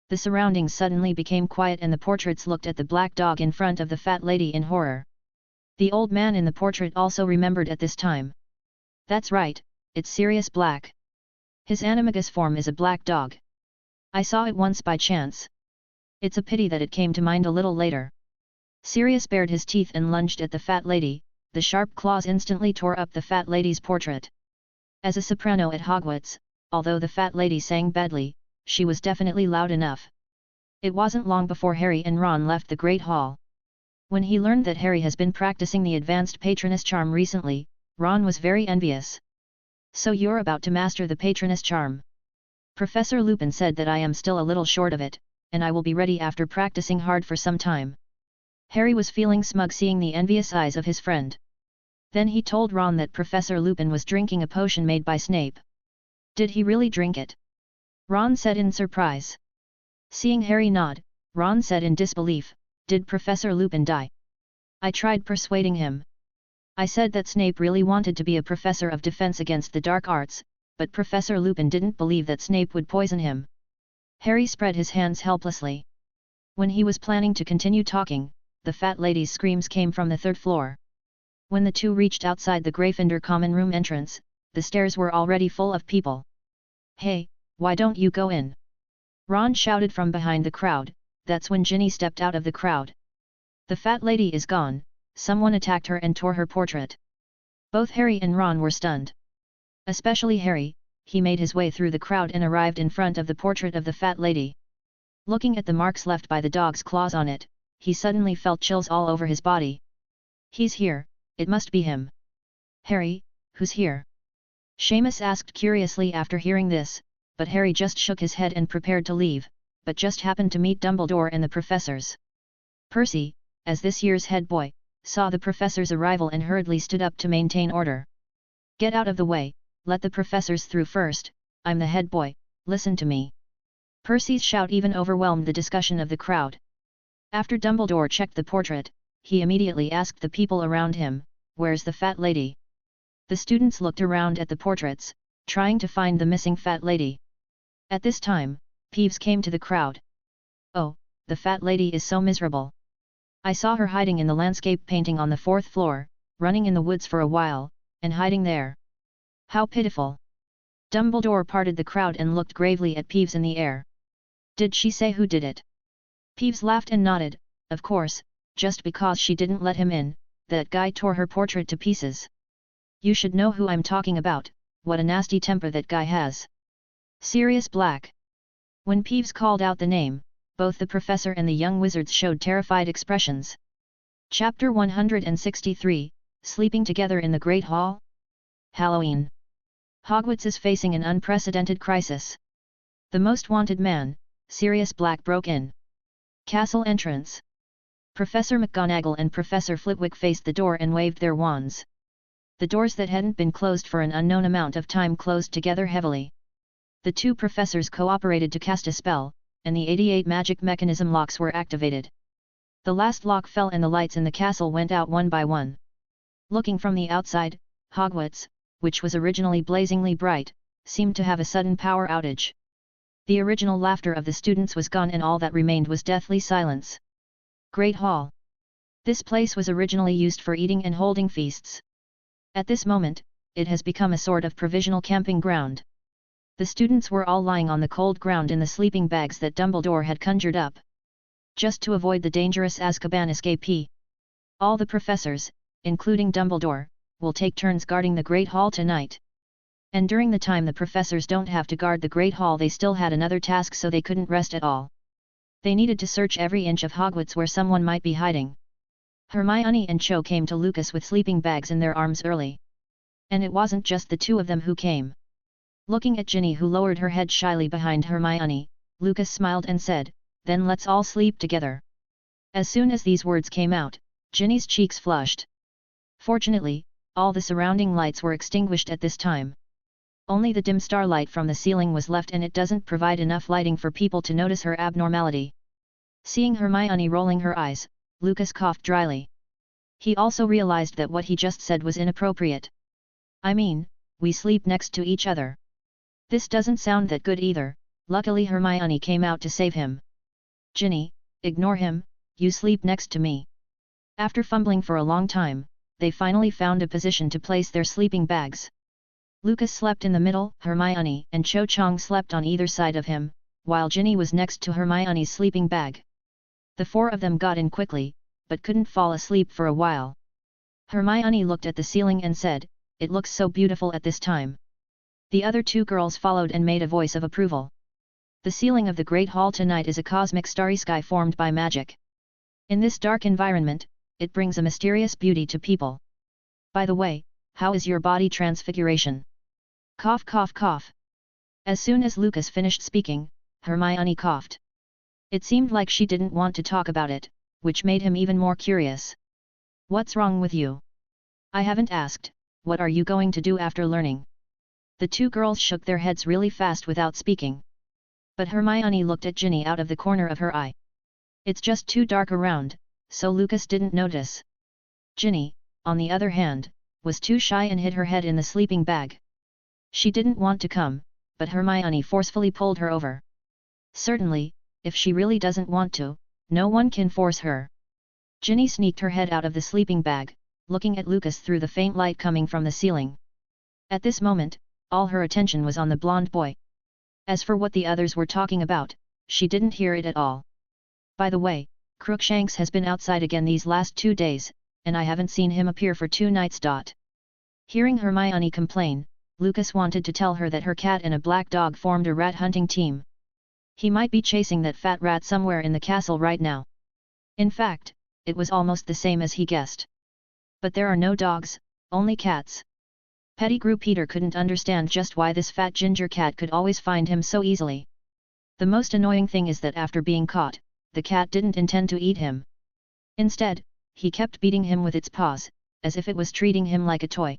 The surroundings suddenly became quiet and the portraits looked at the black dog in front of the fat lady in horror. The old man in the portrait also remembered at this time. That's right, it's Sirius Black. His animagus form is a black dog. I saw it once by chance. It's a pity that it came to mind a little later. Sirius bared his teeth and lunged at the fat lady, the sharp claws instantly tore up the fat lady's portrait. As a soprano at Hogwarts, although the fat lady sang badly, she was definitely loud enough. It wasn't long before Harry and Ron left the Great Hall. When he learned that Harry has been practicing the advanced Patronus charm recently, Ron was very envious. So you're about to master the Patronus charm? Professor Lupin said that I am still a little short of it, and I will be ready after practicing hard for some time. Harry was feeling smug seeing the envious eyes of his friend. Then he told Ron that Professor Lupin was drinking a potion made by Snape. Did he really drink it? Ron said in surprise. Seeing Harry nod, Ron said in disbelief, did Professor Lupin die? I tried persuading him. I said that Snape really wanted to be a professor of defense against the dark arts, but Professor Lupin didn't believe that Snape would poison him. Harry spread his hands helplessly. When he was planning to continue talking, the fat lady's screams came from the 3rd floor. When the two reached outside the Gryffindor common room entrance, the stairs were already full of people. Hey, why don't you go in? Ron shouted from behind the crowd. That's when Ginny stepped out of the crowd. The fat lady is gone, someone attacked her and tore her portrait. Both Harry and Ron were stunned. Especially Harry, he made his way through the crowd and arrived in front of the portrait of the fat lady. Looking at the marks left by the dog's claws on it, he suddenly felt chills all over his body. He's here, it must be him. Harry, who's here? Seamus asked curiously after hearing this, but Harry just shook his head and prepared to leave, but just happened to meet Dumbledore and the professors. Percy, as this year's head boy, saw the professor's arrival and hurriedly stood up to maintain order. "Get out of the way, let the professors through first, I'm the head boy, listen to me." Percy's shout even overwhelmed the discussion of the crowd. After Dumbledore checked the portrait, he immediately asked the people around him, "Where's the fat lady?" The students looked around at the portraits, trying to find the missing fat lady. At this time, Peeves came to the crowd. "Oh, the fat lady is so miserable. I saw her hiding in the landscape painting on the 4th floor, running in the woods for a while, and hiding there. How pitiful." Dumbledore parted the crowd and looked gravely at Peeves in the air. "Did she say who did it?" Peeves laughed and nodded. "Of course, just because she didn't let him in, that guy tore her portrait to pieces. You should know who I'm talking about, what a nasty temper that guy has. Sirius Black." When Peeves called out the name, both the professor and the young wizards showed terrified expressions. Chapter 163, Sleeping Together in the Great Hall? Halloween. Hogwarts is facing an unprecedented crisis. The most wanted man, Sirius Black, broke in. Castle entrance. Professor McGonagall and Professor Flitwick faced the door and waved their wands. The doors that hadn't been closed for an unknown amount of time closed together heavily. The two professors cooperated to cast a spell, and the 88 magic mechanism locks were activated. The last lock fell and the lights in the castle went out one by one. Looking from the outside, Hogwarts, which was originally blazingly bright, seemed to have a sudden power outage. The original laughter of the students was gone and all that remained was deathly silence. Great Hall. This place was originally used for eating and holding feasts. At this moment, it has become a sort of provisional camping ground. The students were all lying on the cold ground in the sleeping bags that Dumbledore had conjured up, just to avoid the dangerous Azkaban escapee. All the professors, including Dumbledore, will take turns guarding the Great Hall tonight. And during the time the professors don't have to guard the Great Hall, they still had another task, so they couldn't rest at all. They needed to search every inch of Hogwarts where someone might be hiding. Hermione and Cho came to Lucas with sleeping bags in their arms early. And it wasn't just the two of them who came. Looking at Ginny, who lowered her head shyly behind Hermione, Lucas smiled and said, "Then let's all sleep together." As soon as these words came out, Ginny's cheeks flushed. Fortunately, all the surrounding lights were extinguished at this time. Only the dim starlight from the ceiling was left, and it doesn't provide enough lighting for people to notice her abnormality. Seeing Hermione rolling her eyes, Lucas coughed dryly. He also realized that what he just said was inappropriate. "I mean, we sleep next to each other. This doesn't sound that good either." Luckily Hermione came out to save him. "Ginny, ignore him, you sleep next to me." After fumbling for a long time, they finally found a position to place their sleeping bags. Lucas slept in the middle, Hermione and Cho Chang slept on either side of him, while Ginny was next to Hermione's sleeping bag. The four of them got in quickly, but couldn't fall asleep for a while. Hermione looked at the ceiling and said, "It looks so beautiful at this time." The other two girls followed and made a voice of approval. The ceiling of the Great Hall tonight is a cosmic starry sky formed by magic. In this dark environment, it brings a mysterious beauty to people. By the way, how is your body transfiguration? Cough cough cough. As soon as Lucas finished speaking, Hermione coughed. It seemed like she didn't want to talk about it, which made him even more curious. "What's wrong with you?" "I haven't asked, what are you going to do after learning?" The two girls shook their heads really fast without speaking. But Hermione looked at Ginny out of the corner of her eye. "It's just too dark around, so Lucas didn't notice." Ginny, on the other hand, was too shy and hid her head in the sleeping bag. She didn't want to come, but Hermione forcefully pulled her over. Certainly, if she really doesn't want to, no one can force her. Ginny sneaked her head out of the sleeping bag, looking at Lucas through the faint light coming from the ceiling. At this moment, all her attention was on the blonde boy. As for what the others were talking about, she didn't hear it at all. "By the way, Crookshanks has been outside again these last 2 days, and I haven't seen him appear for 2 nights. Hearing Hermione complain, Lucas wanted to tell her that her cat and a black dog formed a rat hunting team. He might be chasing that fat rat somewhere in the castle right now. In fact, it was almost the same as he guessed. But there are no dogs, only cats. Pettigrew Peter couldn't understand just why this fat ginger cat could always find him so easily. The most annoying thing is that after being caught, the cat didn't intend to eat him. Instead, he kept beating him with its paws, as if it was treating him like a toy.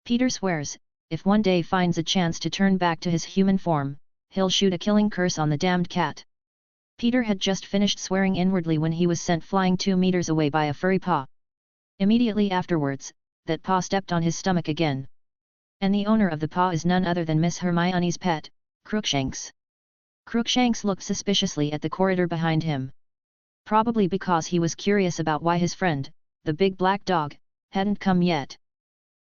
Peter swears, if one day finds a chance to turn back to his human form, he'll shoot a killing curse on the damned cat. Peter had just finished swearing inwardly when he was sent flying 2 meters away by a furry paw. Immediately afterwards, that paw stepped on his stomach again. And the owner of the paw is none other than Miss Hermione's pet, Crookshanks. Crookshanks looked suspiciously at the corridor behind him. Probably because he was curious about why his friend, the big black dog, hadn't come yet.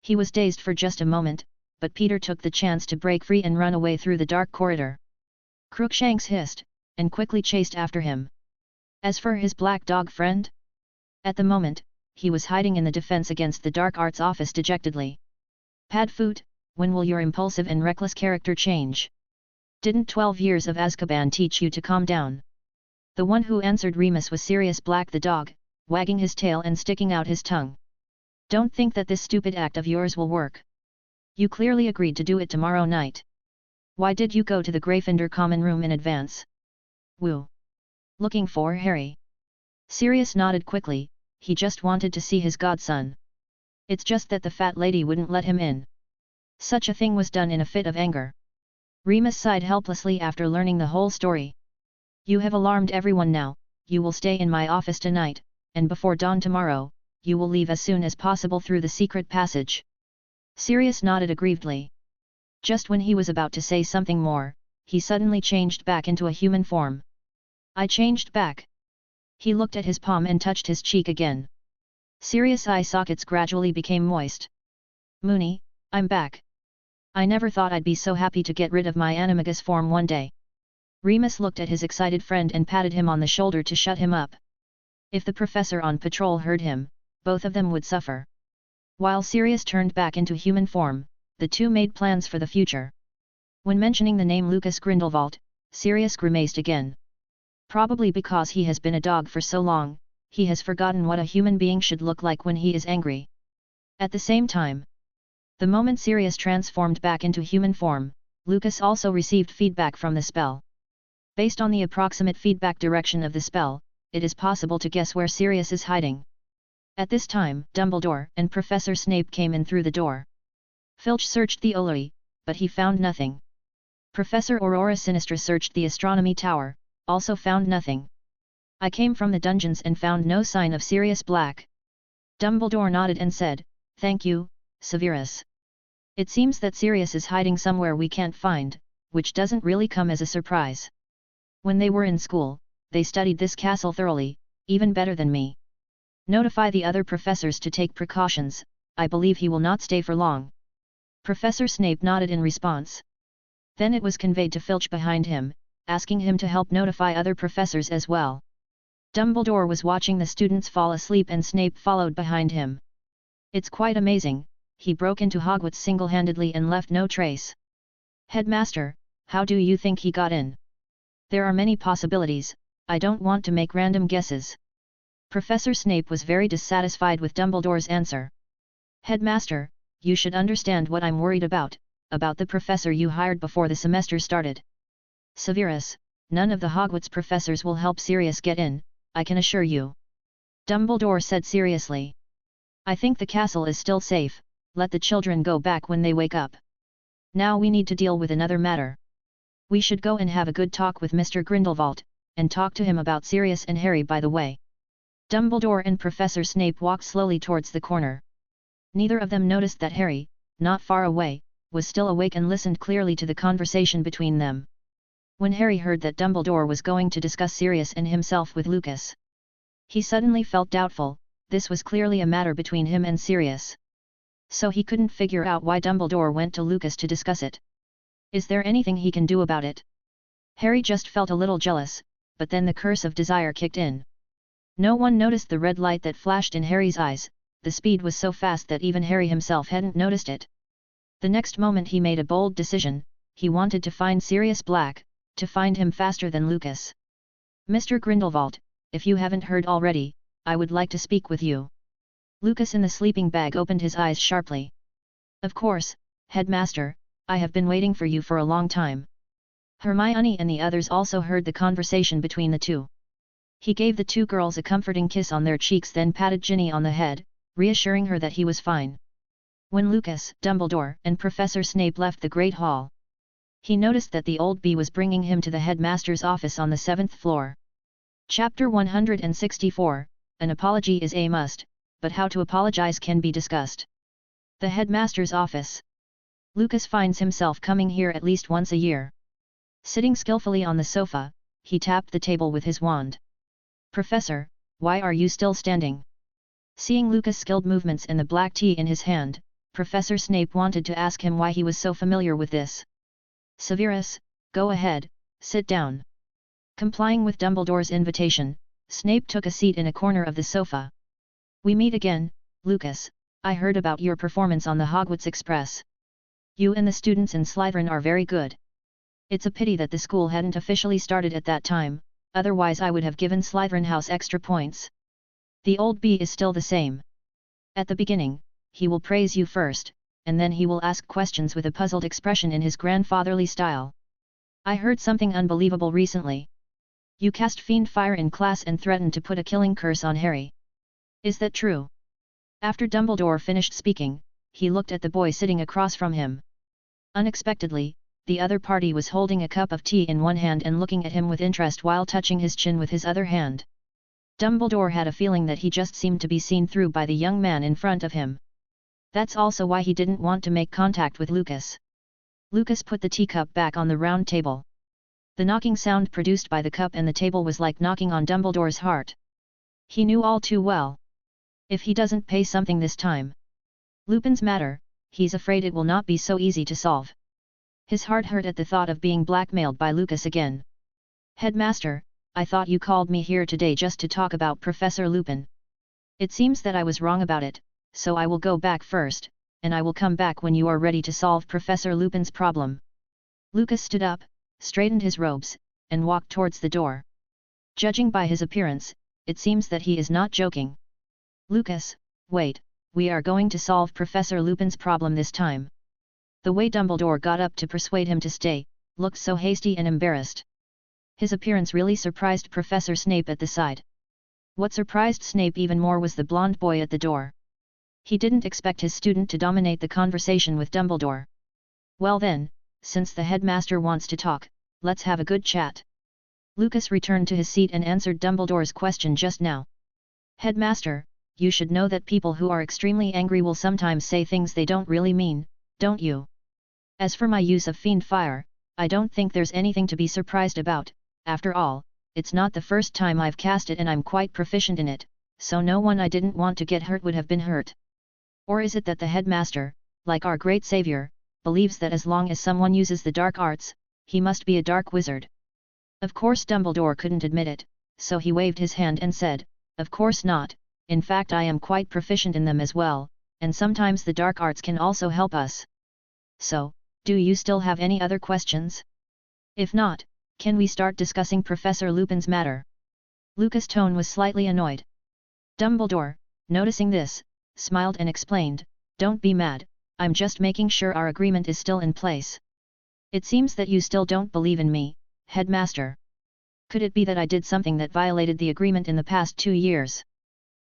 He was dazed for just a moment, but Peter took the chance to break free and run away through the dark corridor. Crookshanks hissed, and quickly chased after him. As for his black dog friend? At the moment, he was hiding in the Defense Against the Dark Arts office dejectedly. Padfoot, when will your impulsive and reckless character change? Didn't 12 years of Azkaban teach you to calm down? The one who answered Remus was Sirius Black the dog, wagging his tail and sticking out his tongue. Don't think that this stupid act of yours will work. You clearly agreed to do it tomorrow night. Why did you go to the Gryffindor common room in advance? Woo! Looking for Harry? Sirius nodded quickly, he just wanted to see his godson. It's just that the fat lady wouldn't let him in. Such a thing was done in a fit of anger. Remus sighed helplessly after learning the whole story. You have alarmed everyone now, you will stay in my office tonight, and before dawn tomorrow, you will leave as soon as possible through the secret passage. Sirius nodded aggrievedly. Just when he was about to say something more, he suddenly changed back into a human form. I changed back. He looked at his palm and touched his cheek again. Sirius' eye sockets gradually became moist. Moony, I'm back. I never thought I'd be so happy to get rid of my animagus form one day. Remus looked at his excited friend and patted him on the shoulder to shut him up. If the professor on patrol heard him, both of them would suffer. While Sirius turned back into human form, the two made plans for the future. When mentioning the name Lucas Grindelwald, Sirius grimaced again. Probably because he has been a dog for so long, he has forgotten what a human being should look like when he is angry. At the same time, the moment Sirius transformed back into human form, Lucas also received feedback from the spell. Based on the approximate feedback direction of the spell, it is possible to guess where Sirius is hiding. At this time, Dumbledore and Professor Snape came in through the door. Filch searched the Olary, but he found nothing. Professor Aurora Sinistra searched the astronomy tower, also found nothing. I came from the dungeons and found no sign of Sirius Black. Dumbledore nodded and said, Thank you, Severus. It seems that Sirius is hiding somewhere we can't find, which doesn't really come as a surprise. When they were in school, they studied this castle thoroughly, even better than me. Notify the other professors to take precautions, I believe he will not stay for long. Professor Snape nodded in response. Then it was conveyed to Filch behind him, asking him to help notify other professors as well. Dumbledore was watching the students fall asleep and Snape followed behind him. It's quite amazing, he broke into Hogwarts single-handedly and left no trace. Headmaster, how do you think he got in? There are many possibilities, I don't want to make random guesses. Professor Snape was very dissatisfied with Dumbledore's answer. Headmaster, you should understand what I'm worried about the professor you hired before the semester started. Severus, none of the Hogwarts professors will help Sirius get in, I can assure you. Dumbledore said seriously. I think the castle is still safe, let the children go back when they wake up. Now we need to deal with another matter. We should go and have a good talk with Mr. Grindelwald, and talk to him about Sirius and Harry by the way. Dumbledore and Professor Snape walked slowly towards the corner. Neither of them noticed that Harry, not far away, was still awake and listened clearly to the conversation between them. When Harry heard that Dumbledore was going to discuss Sirius and himself with Lucas, he suddenly felt doubtful, this was clearly a matter between him and Sirius. So he couldn't figure out why Dumbledore went to Lucas to discuss it. Is there anything he can do about it? Harry just felt a little jealous, but then the curse of desire kicked in. No one noticed the red light that flashed in Harry's eyes, the speed was so fast that even Harry himself hadn't noticed it. The next moment he made a bold decision, he wanted to find Sirius Black, to find him faster than Lucas. Mr. Grindelwald, if you haven't heard already, I would like to speak with you. Lucas in the sleeping bag opened his eyes sharply. Of course, Headmaster, I have been waiting for you for a long time. Hermione and the others also heard the conversation between the two. He gave the two girls a comforting kiss on their cheeks, then patted Ginny on the head, reassuring her that he was fine. When Lucas, Dumbledore, and Professor Snape left the Great Hall, he noticed that the old bee was bringing him to the headmaster's office on the 7th floor. Chapter 164, An apology is a must, but how to apologize can be discussed. The headmaster's office. Lucas finds himself coming here at least once a year. Sitting skillfully on the sofa, he tapped the table with his wand. Professor, why are you still standing? Seeing Lucas' skilled movements and the black tea in his hand, Professor Snape wanted to ask him why he was so familiar with this. Severus, go ahead, sit down. Complying with Dumbledore's invitation, Snape took a seat in a corner of the sofa. We meet again, Lucas. I heard about your performance on the Hogwarts Express. You and the students in Slytherin are very good. It's a pity that the school hadn't officially started at that time, otherwise I would have given Slytherin House extra points. The old bee is still the same. At the beginning, he will praise you first, and then he will ask questions with a puzzled expression in his grandfatherly style. I heard something unbelievable recently. You cast fiend fire in class and threatened to put a killing curse on Harry. Is that true? After Dumbledore finished speaking, he looked at the boy sitting across from him. Unexpectedly, the other party was holding a cup of tea in one hand and looking at him with interest while touching his chin with his other hand. Dumbledore had a feeling that he just seemed to be seen through by the young man in front of him. That's also why he didn't want to make contact with Lucas. Lucas put the teacup back on the round table. The knocking sound produced by the cup and the table was like knocking on Dumbledore's heart. He knew all too well. If he doesn't pay something this time, Lupin's matter, he's afraid it will not be so easy to solve. His heart hurt at the thought of being blackmailed by Lucas again. Headmaster, I thought you called me here today just to talk about Professor Lupin. It seems that I was wrong about it, so I will go back first, and I will come back when you are ready to solve Professor Lupin's problem. Lucas stood up, straightened his robes, and walked towards the door. Judging by his appearance, it seems that he is not joking. Lucas, wait, we are going to solve Professor Lupin's problem this time. The way Dumbledore got up to persuade him to stay, looked so hasty and embarrassed. His appearance really surprised Professor Snape at the side. What surprised Snape even more was the blonde boy at the door. He didn't expect his student to dominate the conversation with Dumbledore. Well then, since the headmaster wants to talk, let's have a good chat. Lucas returned to his seat and answered Dumbledore's question just now. Headmaster, you should know that people who are extremely angry will sometimes say things they don't really mean, don't you? As for my use of fiend fire, I don't think there's anything to be surprised about. After all, it's not the first time I've cast it and I'm quite proficient in it, so no one I didn't want to get hurt would have been hurt. Or is it that the headmaster, like our great savior, believes that as long as someone uses the dark arts, he must be a dark wizard? Of course Dumbledore couldn't admit it, so he waved his hand and said, of course not, in fact I am quite proficient in them as well, and sometimes the dark arts can also help us. So, do you still have any other questions? If not, can we start discussing Professor Lupin's matter? Lucas' tone was slightly annoyed. Dumbledore, noticing this, smiled and explained, don't be mad, I'm just making sure our agreement is still in place. It seems that you still don't believe in me, Headmaster. Could it be that I did something that violated the agreement in the past 2 years?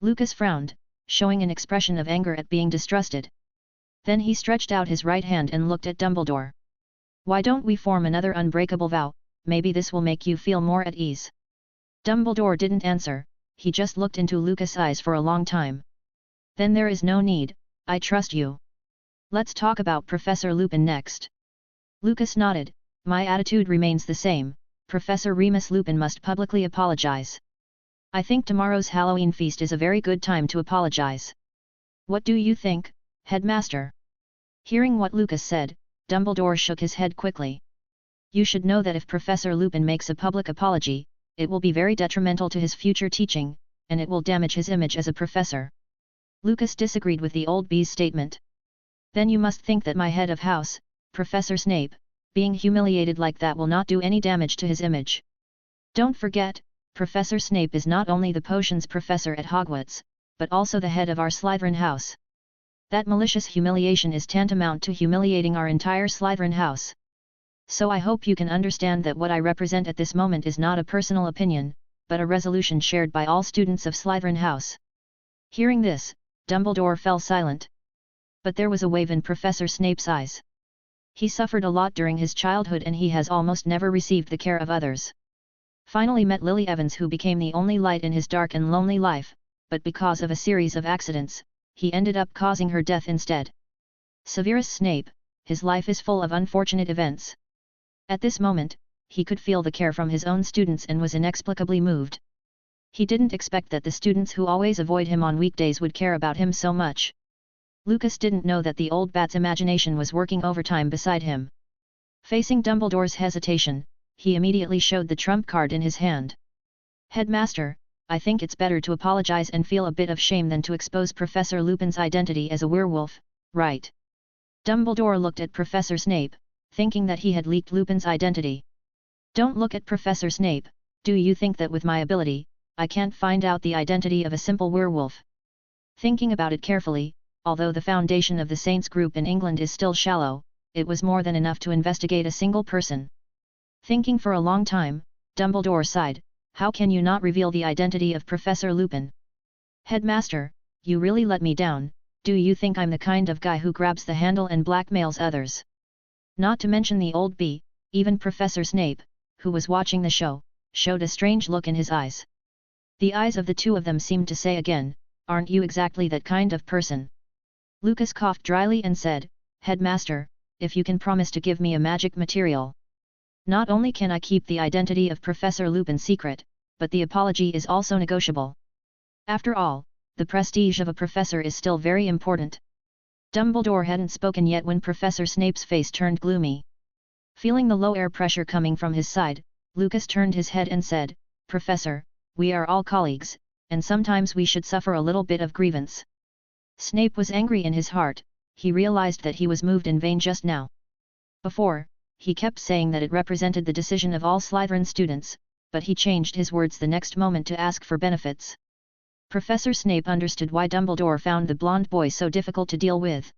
Lucas frowned, showing an expression of anger at being distrusted. Then he stretched out his right hand and looked at Dumbledore. Why don't we form another unbreakable vow, maybe this will make you feel more at ease. Dumbledore didn't answer, he just looked into Lucas' eyes for a long time. Then there is no need, I trust you. Let's talk about Professor Lupin next. Lucas nodded, my attitude remains the same, Professor Remus Lupin must publicly apologize. I think tomorrow's Halloween feast is a very good time to apologize. What do you think, Headmaster? Hearing what Lucas said, Dumbledore shook his head quickly. You should know that if Professor Lupin makes a public apology, it will be very detrimental to his future teaching, and it will damage his image as a professor. Lucas disagreed with the old bee's statement. Then you must think that my head of house, Professor Snape, being humiliated like that will not do any damage to his image. Don't forget, Professor Snape is not only the potions professor at Hogwarts, but also the head of our Slytherin house. That malicious humiliation is tantamount to humiliating our entire Slytherin house. So I hope you can understand that what I represent at this moment is not a personal opinion, but a resolution shared by all students of Slytherin house. Hearing this, Dumbledore fell silent. But there was a wave in Professor Snape's eyes. He suffered a lot during his childhood and he has almost never received the care of others. Finally met Lily Evans, who became the only light in his dark and lonely life, but because of a series of accidents, he ended up causing her death instead. Severus Snape, his life is full of unfortunate events. At this moment, he could feel the care from his own students and was inexplicably moved. He didn't expect that the students who always avoid him on weekdays would care about him so much. Lucas didn't know that the old bat's imagination was working overtime beside him. Facing Dumbledore's hesitation, he immediately showed the trump card in his hand. Headmaster, I think it's better to apologize and feel a bit of shame than to expose Professor Lupin's identity as a werewolf, right? Dumbledore looked at Professor Snape, thinking that he had leaked Lupin's identity. Don't look at Professor Snape. Do you think that with my ability, I can't find out the identity of a simple werewolf? Thinking about it carefully, although the foundation of the Saints group in England is still shallow, it was more than enough to investigate a single person. Thinking for a long time, Dumbledore sighed. How can you not reveal the identity of Professor Lupin? Headmaster, you really let me down. Do you think I'm the kind of guy who grabs the handle and blackmails others? Not to mention the old bee, even Professor Snape, who was watching the show, showed a strange look in his eyes. The eyes of the two of them seemed to say again, aren't you exactly that kind of person? Lucas coughed dryly and said, Headmaster, if you can promise to give me a magic material. Not only can I keep the identity of Professor Lupin secret, but the apology is also negotiable. After all, the prestige of a professor is still very important. Dumbledore hadn't spoken yet when Professor Snape's face turned gloomy. Feeling the low air pressure coming from his side, Lucas turned his head and said, Professor, we are all colleagues, and sometimes we should suffer a little bit of grievance. Snape was angry in his heart. He realized that he was moved in vain just now. Before, he kept saying that it represented the decision of all Slytherin students, but he changed his words the next moment to ask for benefits. Professor Snape understood why Dumbledore found the blonde boy so difficult to deal with.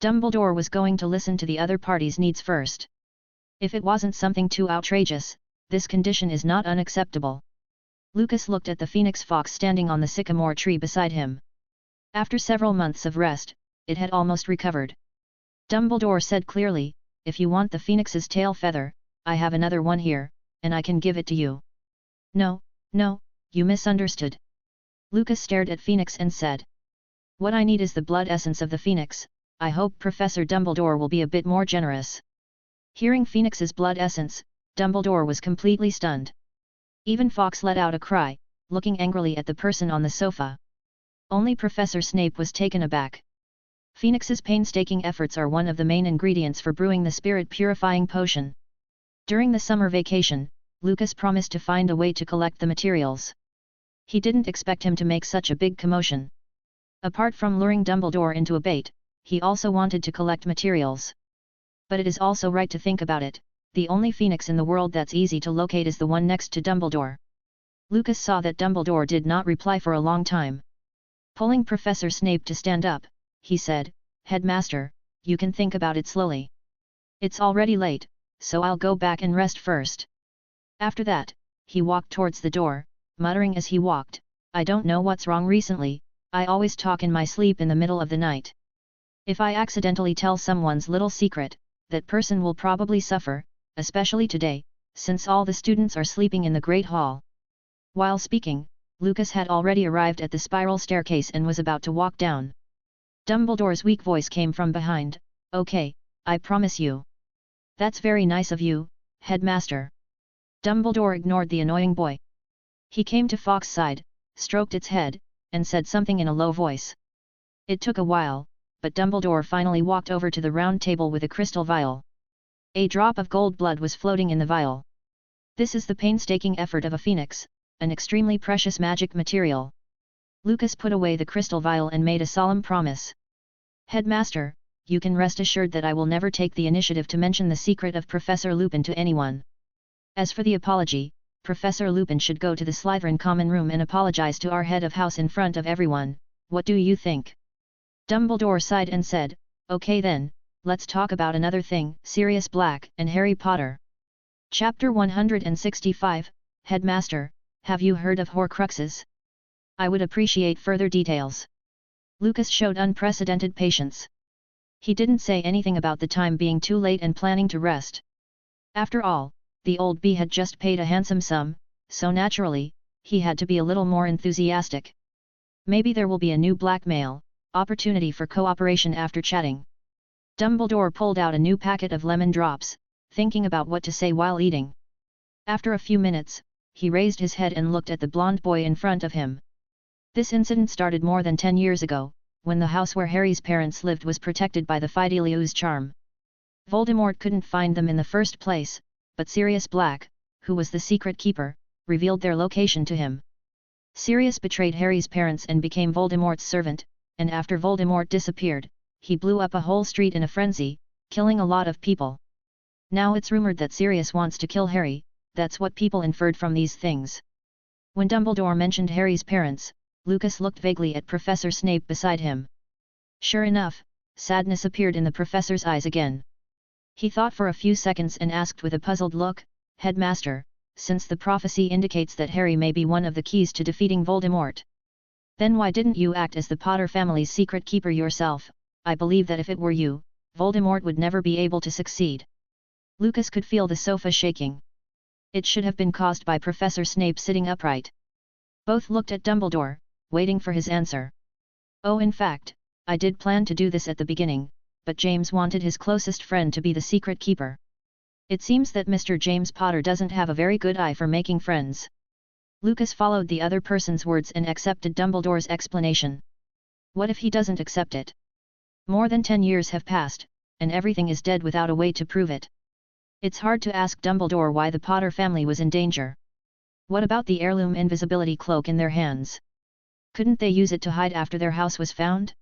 Dumbledore was going to listen to the other party's needs first. If it wasn't something too outrageous, this condition is not unacceptable. Lucas looked at the phoenix fox standing on the sycamore tree beside him. After several months of rest, it had almost recovered. Dumbledore said clearly, if you want the phoenix's tail feather, I have another one here, and I can give it to you. No, you misunderstood. Lucas stared at Phoenix and said. What I need is the blood essence of the phoenix. I hope Professor Dumbledore will be a bit more generous. Hearing Phoenix's blood essence, Dumbledore was completely stunned. Even Fawkes let out a cry, looking angrily at the person on the sofa. Only Professor Snape was taken aback. Phoenix's painstaking efforts are one of the main ingredients for brewing the spirit-purifying potion. During the summer vacation, Lucas promised to find a way to collect the materials. He didn't expect him to make such a big commotion. Apart from luring Dumbledore into a bait, he also wanted to collect materials. But it is also right to think about it, the only phoenix in the world that's easy to locate is the one next to Dumbledore. Lucas saw that Dumbledore did not reply for a long time. Pulling Professor Snape to stand up, he said, Headmaster, you can think about it slowly. It's already late, so I'll go back and rest first. After that, he walked towards the door, muttering as he walked, I don't know what's wrong recently, I always talk in my sleep in the middle of the night. If I accidentally tell someone's little secret, that person will probably suffer, especially today, since all the students are sleeping in the Great Hall. While speaking, Lucas had already arrived at the spiral staircase and was about to walk down. Dumbledore's weak voice came from behind, Okay, I promise you. That's very nice of you, Headmaster. Dumbledore ignored the annoying boy. He came to Fawkes' side, stroked its head, and said something in a low voice. It took a while, but Dumbledore finally walked over to the round table with a crystal vial. A drop of gold blood was floating in the vial. This is the painstaking effort of a phoenix, an extremely precious magic material. Lucas put away the crystal vial and made a solemn promise. Headmaster, you can rest assured that I will never take the initiative to mention the secret of Professor Lupin to anyone. As for the apology, Professor Lupin should go to the Slytherin common room and apologize to our head of house in front of everyone. What do you think? Dumbledore sighed and said, "Okay then, let's talk about another thing, Sirius Black and Harry Potter." Chapter 165, Headmaster, have you heard of Horcruxes? I would appreciate further details. Lucas showed unprecedented patience. He didn't say anything about the time being too late and planning to rest. After all, the old bee had just paid a handsome sum, so naturally, he had to be a little more enthusiastic. Maybe there will be a new blackmail opportunity for cooperation after chatting. Dumbledore pulled out a new packet of lemon drops, thinking about what to say while eating. After a few minutes, he raised his head and looked at the blonde boy in front of him. This incident started more than 10 years ago, when the house where Harry's parents lived was protected by the Fidelius charm. Voldemort couldn't find them in the first place, but Sirius Black, who was the secret keeper, revealed their location to him. Sirius betrayed Harry's parents and became Voldemort's servant, and after Voldemort disappeared, he blew up a whole street in a frenzy, killing a lot of people. Now it's rumored that Sirius wants to kill Harry, that's what people inferred from these things. When Dumbledore mentioned Harry's parents, Lucas looked vaguely at Professor Snape beside him. Sure enough, sadness appeared in the professor's eyes again. He thought for a few seconds and asked with a puzzled look, "Headmaster, since the prophecy indicates that Harry may be one of the keys to defeating Voldemort, then why didn't you act as the Potter family's secret keeper yourself? I believe that if it were you, Voldemort would never be able to succeed." Lucas could feel the sofa shaking. It should have been caused by Professor Snape sitting upright. Both looked at Dumbledore, waiting for his answer. "Oh, in fact, I did plan to do this at the beginning, but James wanted his closest friend to be the secret keeper. It seems that Mr. James Potter doesn't have a very good eye for making friends." Lucas followed the other person's words and accepted Dumbledore's explanation. What if he doesn't accept it? More than 10 years have passed, and everything is dead without a way to prove it. It's hard to ask Dumbledore why the Potter family was in danger. What about the heirloom invisibility cloak in their hands? Couldn't they use it to hide after their house was found?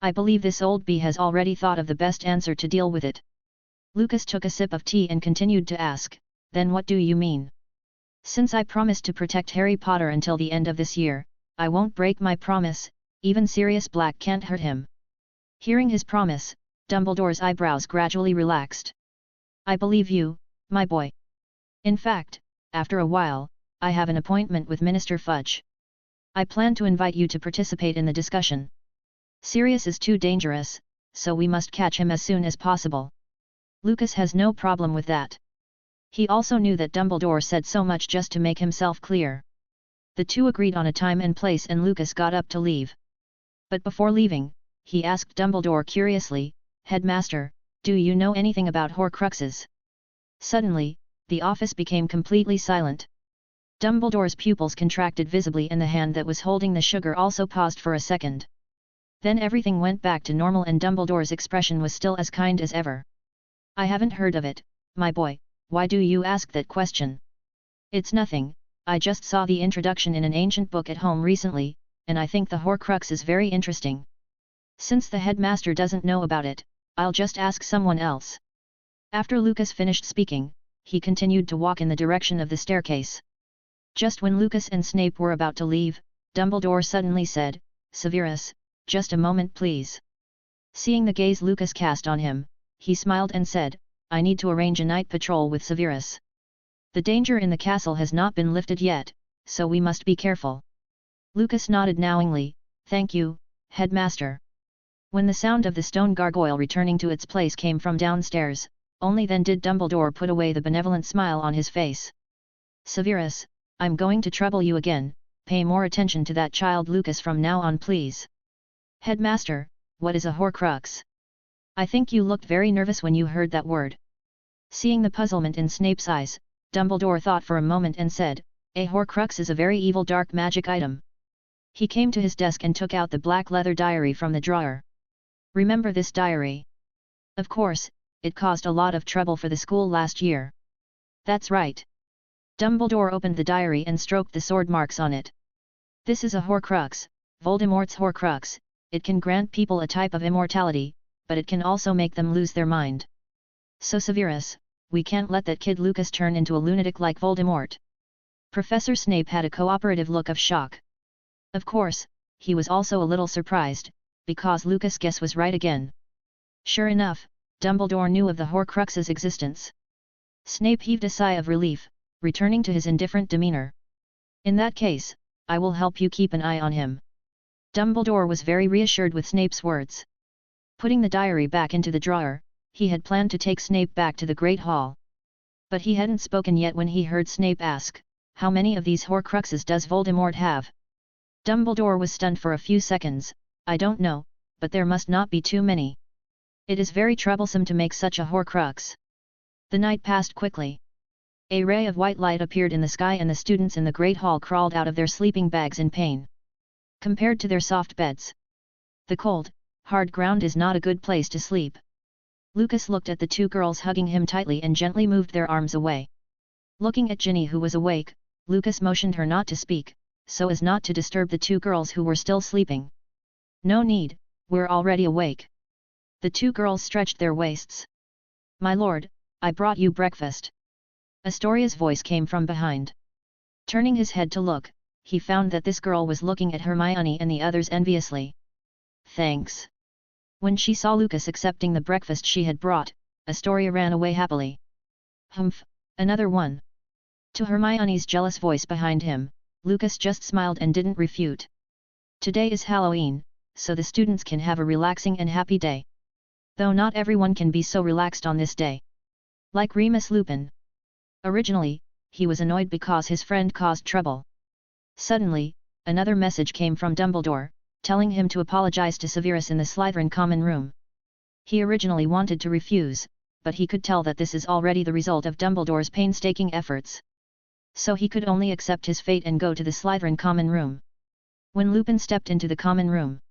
I believe this old bee has already thought of the best answer to deal with it. Lucas took a sip of tea and continued to ask, "Then what do you mean? Since I promised to protect Harry Potter until the end of this year, I won't break my promise, even Sirius Black can't hurt him." Hearing his promise, Dumbledore's eyebrows gradually relaxed. "I believe you, my boy. In fact, after a while, I have an appointment with Minister Fudge. I plan to invite you to participate in the discussion. Sirius is too dangerous, so we must catch him as soon as possible." Lucas has no problem with that. He also knew that Dumbledore said so much just to make himself clear. The two agreed on a time and place and Lucas got up to leave. But before leaving, he asked Dumbledore curiously, "Headmaster, do you know anything about Horcruxes?" Suddenly, the office became completely silent. Dumbledore's pupils contracted visibly and the hand that was holding the sugar also paused for a second. Then everything went back to normal and Dumbledore's expression was still as kind as ever. "I haven't heard of it, my boy, why do you ask that question?" "It's nothing, I just saw the introduction in an ancient book at home recently, and I think the Horcrux is very interesting. Since the headmaster doesn't know about it, I'll just ask someone else." After Lucas finished speaking, he continued to walk in the direction of the staircase. Just when Lucas and Snape were about to leave, Dumbledore suddenly said, "Severus, just a moment please." Seeing the gaze Lucas cast on him, he smiled and said, "I need to arrange a night patrol with Severus. The danger in the castle has not been lifted yet, so we must be careful." Lucas nodded knowingly, "Thank you, Headmaster." When the sound of the stone gargoyle returning to its place came from downstairs, only then did Dumbledore put away the benevolent smile on his face. "Severus, I'm going to trouble you again, pay more attention to that child Lucas from now on please." "Headmaster, what is a Horcrux? I think you looked very nervous when you heard that word." Seeing the puzzlement in Snape's eyes, Dumbledore thought for a moment and said, "A Horcrux is a very evil dark magic item." He came to his desk and took out the black leather diary from the drawer. "Remember this diary? Of course, it caused a lot of trouble for the school last year." "That's right." Dumbledore opened the diary and stroked the sword marks on it. "This is a Horcrux, Voldemort's Horcrux. It can grant people a type of immortality, but it can also make them lose their mind. So Severus, we can't let that kid Lucas turn into a lunatic like Voldemort." Professor Snape had a cooperative look of shock. Of course, he was also a little surprised, because Lucas' guess was right again. Sure enough, Dumbledore knew of the Horcrux's existence. Snape heaved a sigh of relief, returning to his indifferent demeanor. In that case, I will help you keep an eye on him. Dumbledore was very reassured with Snape's words. Putting the diary back into the drawer, he had planned to take Snape back to the Great Hall. But he hadn't spoken yet when he heard Snape ask, "How many of these Horcruxes does Voldemort have?" Dumbledore was stunned for a few seconds. "I don't know, but there must not be too many. It is very troublesome to make such a Horcrux." The night passed quickly. A ray of white light appeared in the sky and the students in the Great Hall crawled out of their sleeping bags in pain. Compared to their soft beds, the cold, hard ground is not a good place to sleep. Lucas looked at the two girls hugging him tightly and gently moved their arms away. Looking at Ginny, who was awake, Lucas motioned her not to speak, so as not to disturb the two girls who were still sleeping. "No need, we're already awake." The two girls stretched their waists. "My lord, I brought you breakfast." Astoria's voice came from behind. Turning his head to look, he found that this girl was looking at Hermione and the others enviously. "Thanks." When she saw Lucas accepting the breakfast she had brought, Astoria ran away happily. "Humph, another one." To Hermione's jealous voice behind him, Lucas just smiled and didn't refute. Today is Halloween, so the students can have a relaxing and happy day. Though not everyone can be so relaxed on this day. Like Remus Lupin. Originally, he was annoyed because his friend caused trouble. Suddenly, another message came from Dumbledore, telling him to apologize to Severus in the Slytherin common room. He originally wanted to refuse, but he could tell that this is already the result of Dumbledore's painstaking efforts. So he could only accept his fate and go to the Slytherin common room. When Lupin stepped into the common room,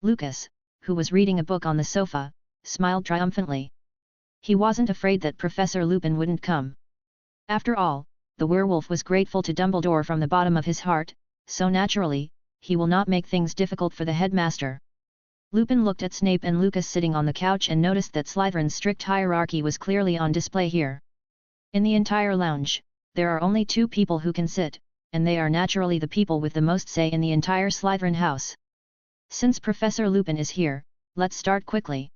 Lucas, who was reading a book on the sofa, smiled triumphantly. He wasn't afraid that Professor Lupin wouldn't come. After all, the werewolf was grateful to Dumbledore from the bottom of his heart, so naturally, he will not make things difficult for the headmaster. Lupin looked at Snape and Lucas sitting on the couch and noticed that Slytherin's strict hierarchy was clearly on display here. In the entire lounge, there are only 2 people who can sit, and they are naturally the people with the most say in the entire Slytherin house. Since Professor Lupin is here, let's start quickly.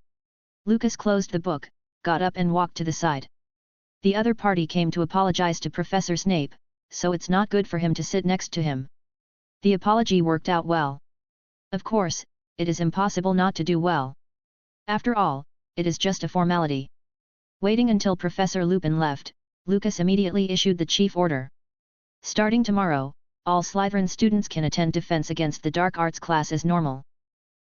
Lucas closed the book, got up and walked to the side. The other party came to apologize to Professor Snape, so it's not good for him to sit next to him. The apology worked out well. Of course, it is impossible not to do well. After all, it is just a formality. Waiting until Professor Lupin left, Lucas immediately issued the chief order. Starting tomorrow, all Slytherin students can attend Defense Against the Dark Arts class as normal.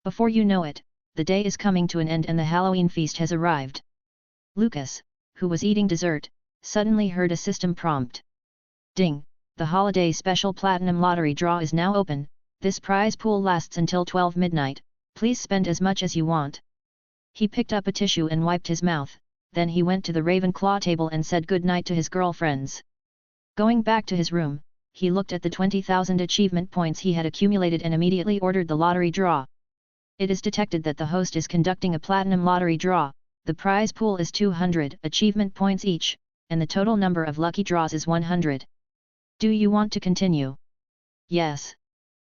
Before you know it, the day is coming to an end and the Halloween feast has arrived. Lucas, who was eating dessert, suddenly heard a system prompt. Ding! The holiday special platinum lottery draw is now open. This prize pool lasts until 12 midnight, please spend as much as you want. He picked up a tissue and wiped his mouth, then he went to the Ravenclaw table and said good night to his girlfriends. Going back to his room, he looked at the 20,000 achievement points he had accumulated and immediately ordered the lottery draw. It is detected that the host is conducting a platinum lottery draw. The prize pool is 200 achievement points each, and the total number of lucky draws is 100. Do you want to continue? Yes.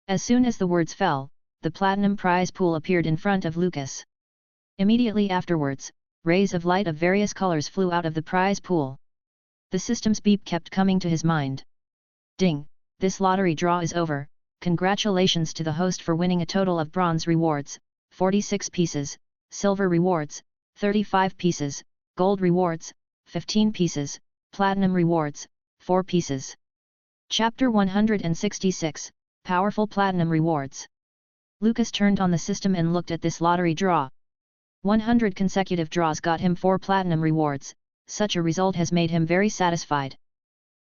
As soon as the words fell, the platinum prize pool appeared in front of Lucas. Immediately afterwards, rays of light of various colors flew out of the prize pool. The system's beep kept coming to his mind. Ding! This lottery draw is over. Congratulations to the host for winning a total of bronze rewards, 46 pieces, silver rewards, 35 pieces, gold rewards, 15 pieces, platinum rewards, 4 pieces. Chapter 166, Powerful Platinum Rewards. Lucas turned on the system and looked at this lottery draw. 100 consecutive draws got him 4 platinum rewards, such a result has made him very satisfied.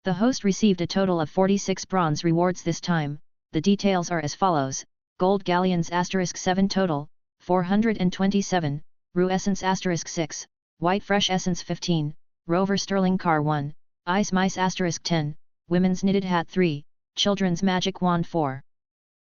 The host received a total of 46 bronze rewards this time. The details are as follows: Gold Galleons *7 total, 427, Rue Essence *6, White Fresh Essence 15, Rover Sterling Car 1, Ice Mice *10, Women's Knitted Hat 3, Children's Magic Wand 4.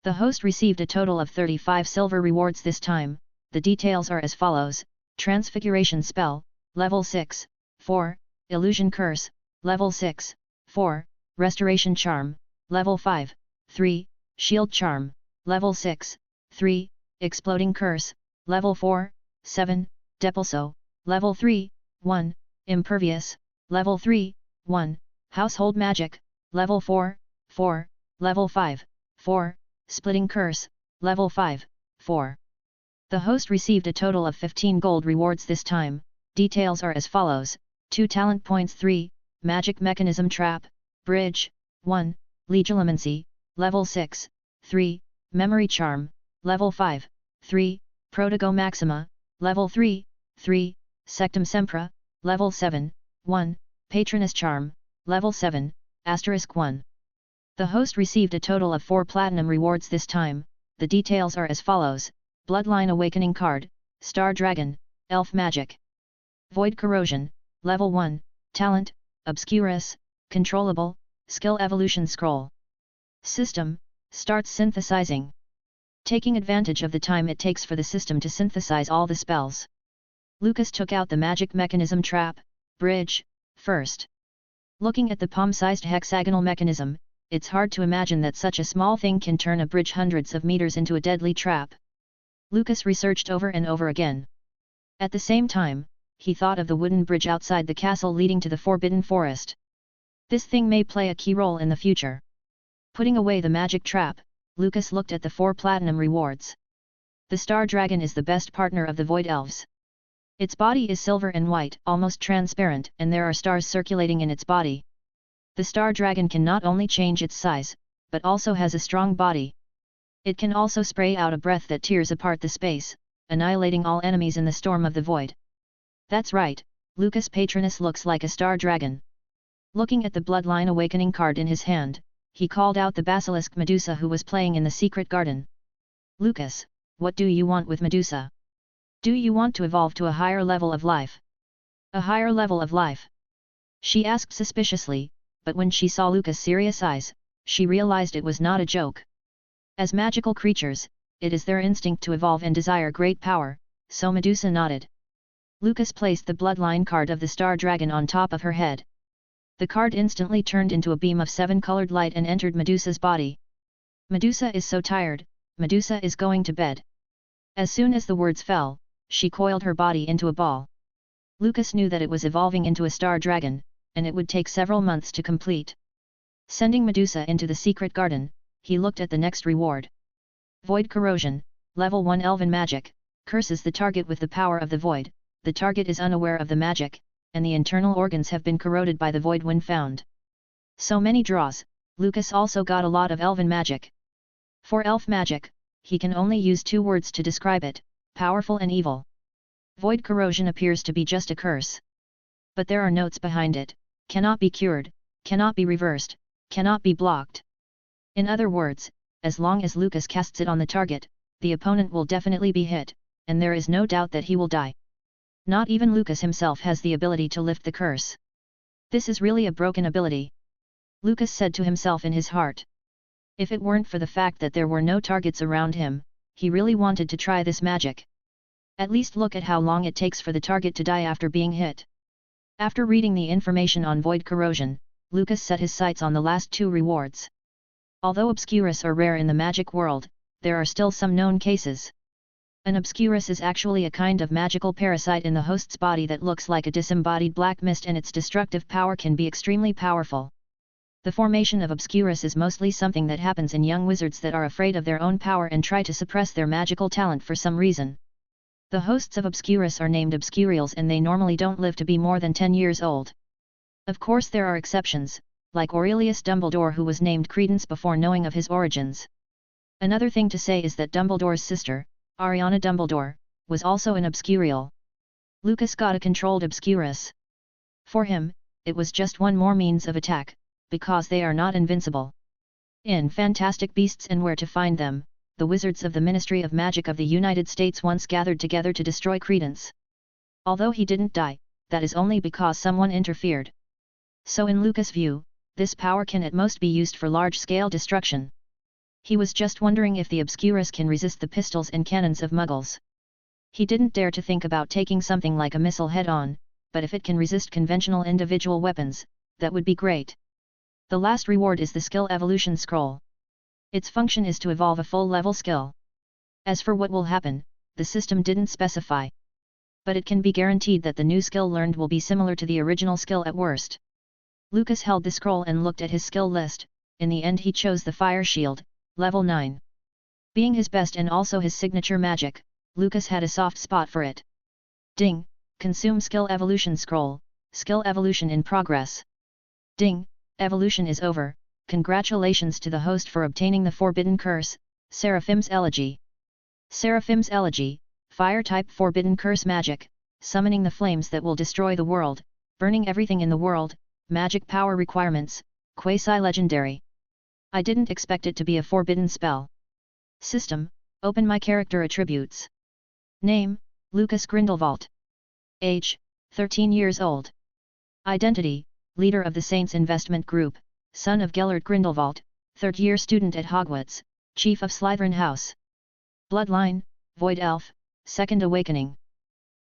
The host received a total of 35 silver rewards this time. The details are as follows: Transfiguration Spell, Level 6, 4, Illusion Curse, Level 6, 4, Restoration Charm, Level 5, 3, Shield Charm, Level 6, 3, Exploding Curse, Level 4, 7, Depulso, Level 3, 1, Impervious, Level 3, 1, Household Magic, Level 4, 4, Level 5, 4, Splitting Curse, Level 5, 4. The host received a total of 15 gold rewards this time. Details are as follows: 2 talent points, 3, Magic Mechanism Trap, Bridge, 1, Legilimency, Level 6, 3, Memory Charm, Level 5, 3, Protego Maxima, Level 3, 3, Sectum Sempra, Level 7, 1, Patronus Charm, Level 7, Asterisk 1. The host received a total of 4 platinum rewards this time. The details are as follows: Bloodline Awakening Card, Star Dragon, Elf Magic. Void Corrosion, Level 1, Talent, Obscurus, Controllable, Skill Evolution Scroll. System, starts synthesizing. Taking advantage of the time it takes for the system to synthesize all the spells. Lucas took out the Magic Mechanism Trap, Bridge, first. Looking at the palm-sized hexagonal mechanism, it's hard to imagine that such a small thing can turn a bridge hundreds of meters into a deadly trap. Lucas researched over and over again. At the same time, he thought of the wooden bridge outside the castle leading to the Forbidden Forest. This thing may play a key role in the future. Putting away the magic trap, Lucas looked at the 4 platinum rewards. The Star Dragon is the best partner of the Void Elves. Its body is silver and white, almost transparent, and there are stars circulating in its body. The Star Dragon can not only change its size, but also has a strong body. It can also spray out a breath that tears apart the space, annihilating all enemies in the storm of the void. That's right, Lucas Patronus looks like a Star Dragon. Looking at the Bloodline Awakening card in his hand, he called out the Basilisk Medusa who was playing in the secret garden. Lucas, what do you want with Medusa? Do you want to evolve to a higher level of life? A higher level of life? She asked suspiciously, but when she saw Lucas' serious eyes, she realized it was not a joke. As magical creatures, it is their instinct to evolve and desire great power, so Medusa nodded. Lucas placed the Bloodline card of the Star Dragon on top of her head. The card instantly turned into a beam of 7-colored light and entered Medusa's body. Medusa is so tired, Medusa is going to bed. As soon as the words fell, she coiled her body into a ball. Lucas knew that it was evolving into a Star Dragon, and it would take several months to complete. Sending Medusa into the secret garden, he looked at the next reward. Void Corrosion, Level 1 Elven Magic, curses the target with the power of the void. The target is unaware of the magic, and the internal organs have been corroded by the void when found. So many draws, Lucas also got a lot of elven magic. For elf magic, he can only use 2 words to describe it: powerful and evil. Void Corrosion appears to be just a curse. But there are notes behind it: cannot be cured, cannot be reversed, cannot be blocked. In other words, as long as Lucas casts it on the target, the opponent will definitely be hit, and there is no doubt that he will die. Not even Lucas himself has the ability to lift the curse. This is really a broken ability. Lucas said to himself in his heart. If it weren't for the fact that there were no targets around him, he really wanted to try this magic. At least look at how long it takes for the target to die after being hit. After reading the information on Void Corrosion, Lucas set his sights on the last 2 rewards. Although Obscurus are rare in the magic world, there are still some known cases. An Obscurus is actually a kind of magical parasite in the host's body that looks like a disembodied black mist, and its destructive power can be extremely powerful. The formation of Obscurus is mostly something that happens in young wizards that are afraid of their own power and try to suppress their magical talent for some reason. The hosts of Obscurus are named Obscurials, and they normally don't live to be more than 10 years old. Of course there are exceptions, like Aurelius Dumbledore, who was named Credence before knowing of his origins. Another thing to say is that Dumbledore's sister, Ariana Dumbledore, was also an Obscurial. Lucas got a controlled Obscurus. For him, it was just one more means of attack, because they are not invincible. In Fantastic Beasts and Where to Find Them, the wizards of the Ministry of Magic of the United States once gathered together to destroy Credence. Although he didn't die, that is only because someone interfered. So in Lucas' view, this power can at most be used for large-scale destruction. He was just wondering if the Obscurus can resist the pistols and cannons of Muggles. He didn't dare to think about taking something like a missile head-on, but if it can resist conventional individual weapons, that would be great. The last reward is the Skill Evolution Scroll. Its function is to evolve a full-level skill. As for what will happen, the system didn't specify. But it can be guaranteed that the new skill learned will be similar to the original skill at worst. Lucas held the scroll and looked at his skill list. In the end he chose the Fire Shield, level 9. Being his best and also his signature magic, Lucas had a soft spot for it. Ding! Consume Skill Evolution Scroll, Skill Evolution in progress. Ding! Evolution is over. Congratulations to the host for obtaining the Forbidden Curse, Seraphim's Elegy. Seraphim's Elegy, Fire-type Forbidden Curse magic, summoning the flames that will destroy the world, burning everything in the world, magic power requirements, quasi-legendary. I didn't expect it to be a forbidden spell. System, open my character attributes. Name, Lucas Grindelwald. Age, 13 years old. Identity, leader of the Saints Investment Group, son of Gellert Grindelwald, third-year student at Hogwarts, chief of Slytherin House. Bloodline, Void Elf, Second Awakening.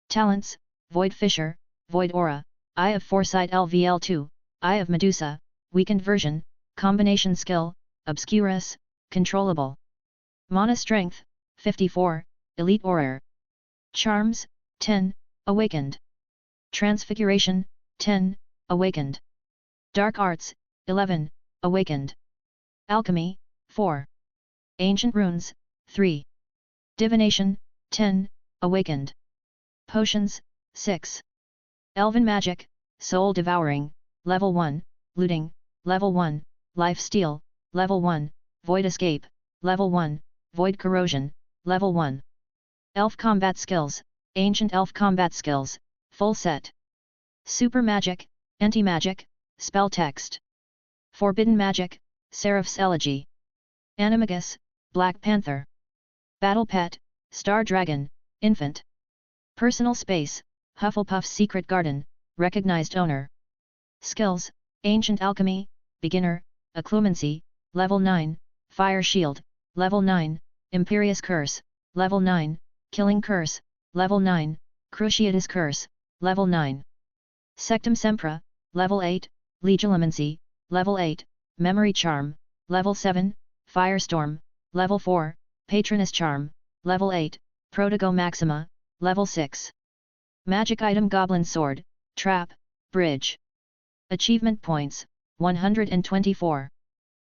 Talents, Void Fisher, Void Aura, Eye of Foresight LVL2, Eye of Medusa, Weakened Version, Combination Skill, Obscurus, Controllable. Mana Strength, 54, Elite Aura. Charms, 10, Awakened. Transfiguration, 10, Awakened. Dark Arts, 11, Awakened. Alchemy, 4. Ancient Runes, 3. Divination, 10, Awakened. Potions, 6. Elven Magic, Soul Devouring, Level 1, Looting, Level 1, Life Steal, Level 1, Void Escape, Level 1, Void Corrosion, Level 1. Elf Combat Skills, Ancient Elf Combat Skills, Full Set. Super Magic, Anti-Magic, Spell Text. Forbidden Magic, Seraph's Elegy. Animagus, Black Panther. Battle Pet, Star Dragon, Infant. Personal Space, Hufflepuff's Secret Garden, Recognized Owner. Skills, Ancient Alchemy, Beginner, Occlumency, Level 9, Fire Shield, Level 9, Imperious Curse, Level 9, Killing Curse, Level 9, Cruciatus Curse, Level 9. Sectum Sempra, Level 8, Legilimency, Level 8, Memory Charm, Level 7, Firestorm, Level 4, Patronus Charm, Level 8, Protego Maxima, Level 6. Magic Item Goblin Sword, Trap, Bridge. Achievement Points, 124.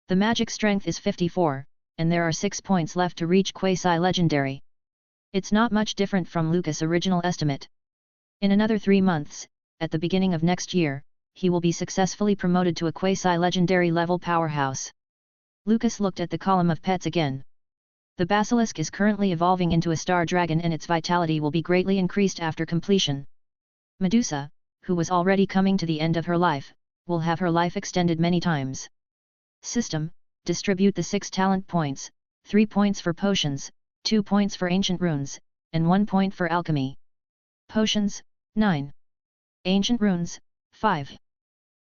The magic strength is 54, and there are 6 points left to reach quasi-legendary. It's not much different from Lucas' original estimate. In another 3 months, at the beginning of next year, he will be successfully promoted to a quasi-legendary level powerhouse. Lucas looked at the column of pets again. The basilisk is currently evolving into a star dragon and its vitality will be greatly increased after completion. Medusa, who was already coming to the end of her life, will have her life extended many times. System, distribute the 6 talent points, 3 points for potions, 2 points for ancient runes, and 1 point for alchemy. Potions, 9. Ancient runes, 5.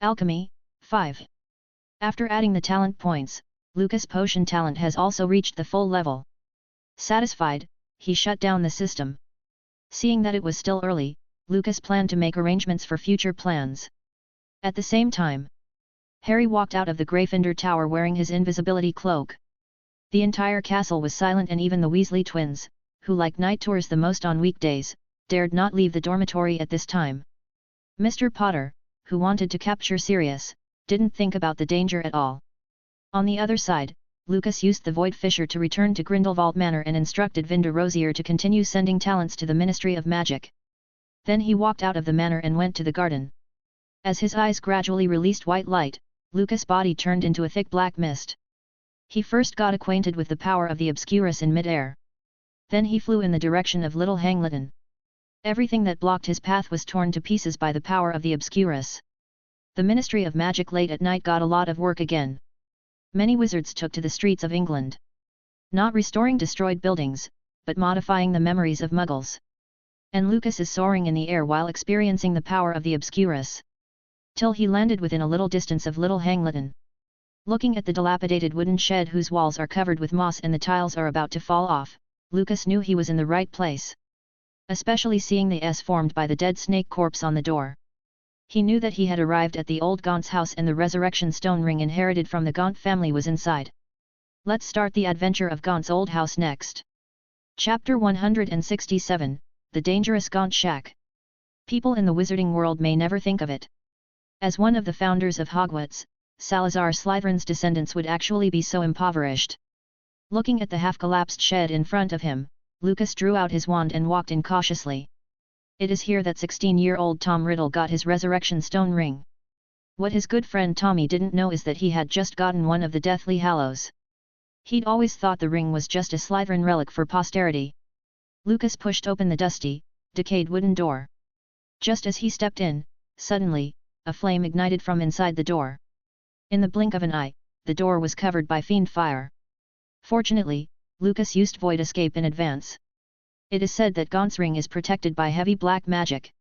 Alchemy, 5. After adding the talent points, Lucas' potion talent has also reached the full level. Satisfied, he shut down the system. Seeing that it was still early, Lucas planned to make arrangements for future plans. At the same time, Harry walked out of the Gryffindor Tower wearing his invisibility cloak. The entire castle was silent and even the Weasley twins, who like night tours the most on weekdays, dared not leave the dormitory at this time. Mr. Potter, who wanted to capture Sirius, didn't think about the danger at all. On the other side, Lucas used the Void Fisher to return to Grindelwald Manor and instructed Vinda Rosier to continue sending talents to the Ministry of Magic. Then he walked out of the manor and went to the garden. As his eyes gradually released white light, Lucas' body turned into a thick black mist. He first got acquainted with the power of the Obscurus in mid-air. Then he flew in the direction of Little Hangleton. Everything that blocked his path was torn to pieces by the power of the Obscurus. The Ministry of Magic late at night got a lot of work again. Many wizards took to the streets of England. Not restoring destroyed buildings, but modifying the memories of Muggles. And Lucas is soaring in the air while experiencing the power of the Obscurus. Till he landed within a little distance of Little Hangleton. Looking at the dilapidated wooden shed whose walls are covered with moss and the tiles are about to fall off, Lucas knew he was in the right place. Especially seeing the S formed by the dead snake corpse on the door. He knew that he had arrived at the old Gaunt's house and the resurrection stone ring inherited from the Gaunt family was inside. Let's start the adventure of Gaunt's old house next. Chapter 167, The Dangerous Gaunt Shack. People in the wizarding world may never think of it. As one of the founders of Hogwarts, Salazar Slytherin's descendants would actually be so impoverished. Looking at the half-collapsed shed in front of him, Lucas drew out his wand and walked in cautiously. It is here that 16-year-old Tom Riddle got his Resurrection Stone ring. What his good friend Tommy didn't know is that he had just gotten one of the Deathly Hallows. He'd always thought the ring was just a Slytherin relic for posterity. Lucas pushed open the dusty, decayed wooden door. Just as he stepped in, suddenly, a flame ignited from inside the door. In the blink of an eye, the door was covered by fiend fire. Fortunately, Lucas used void escape in advance. It is said that Gaunt's ring is protected by heavy black magic.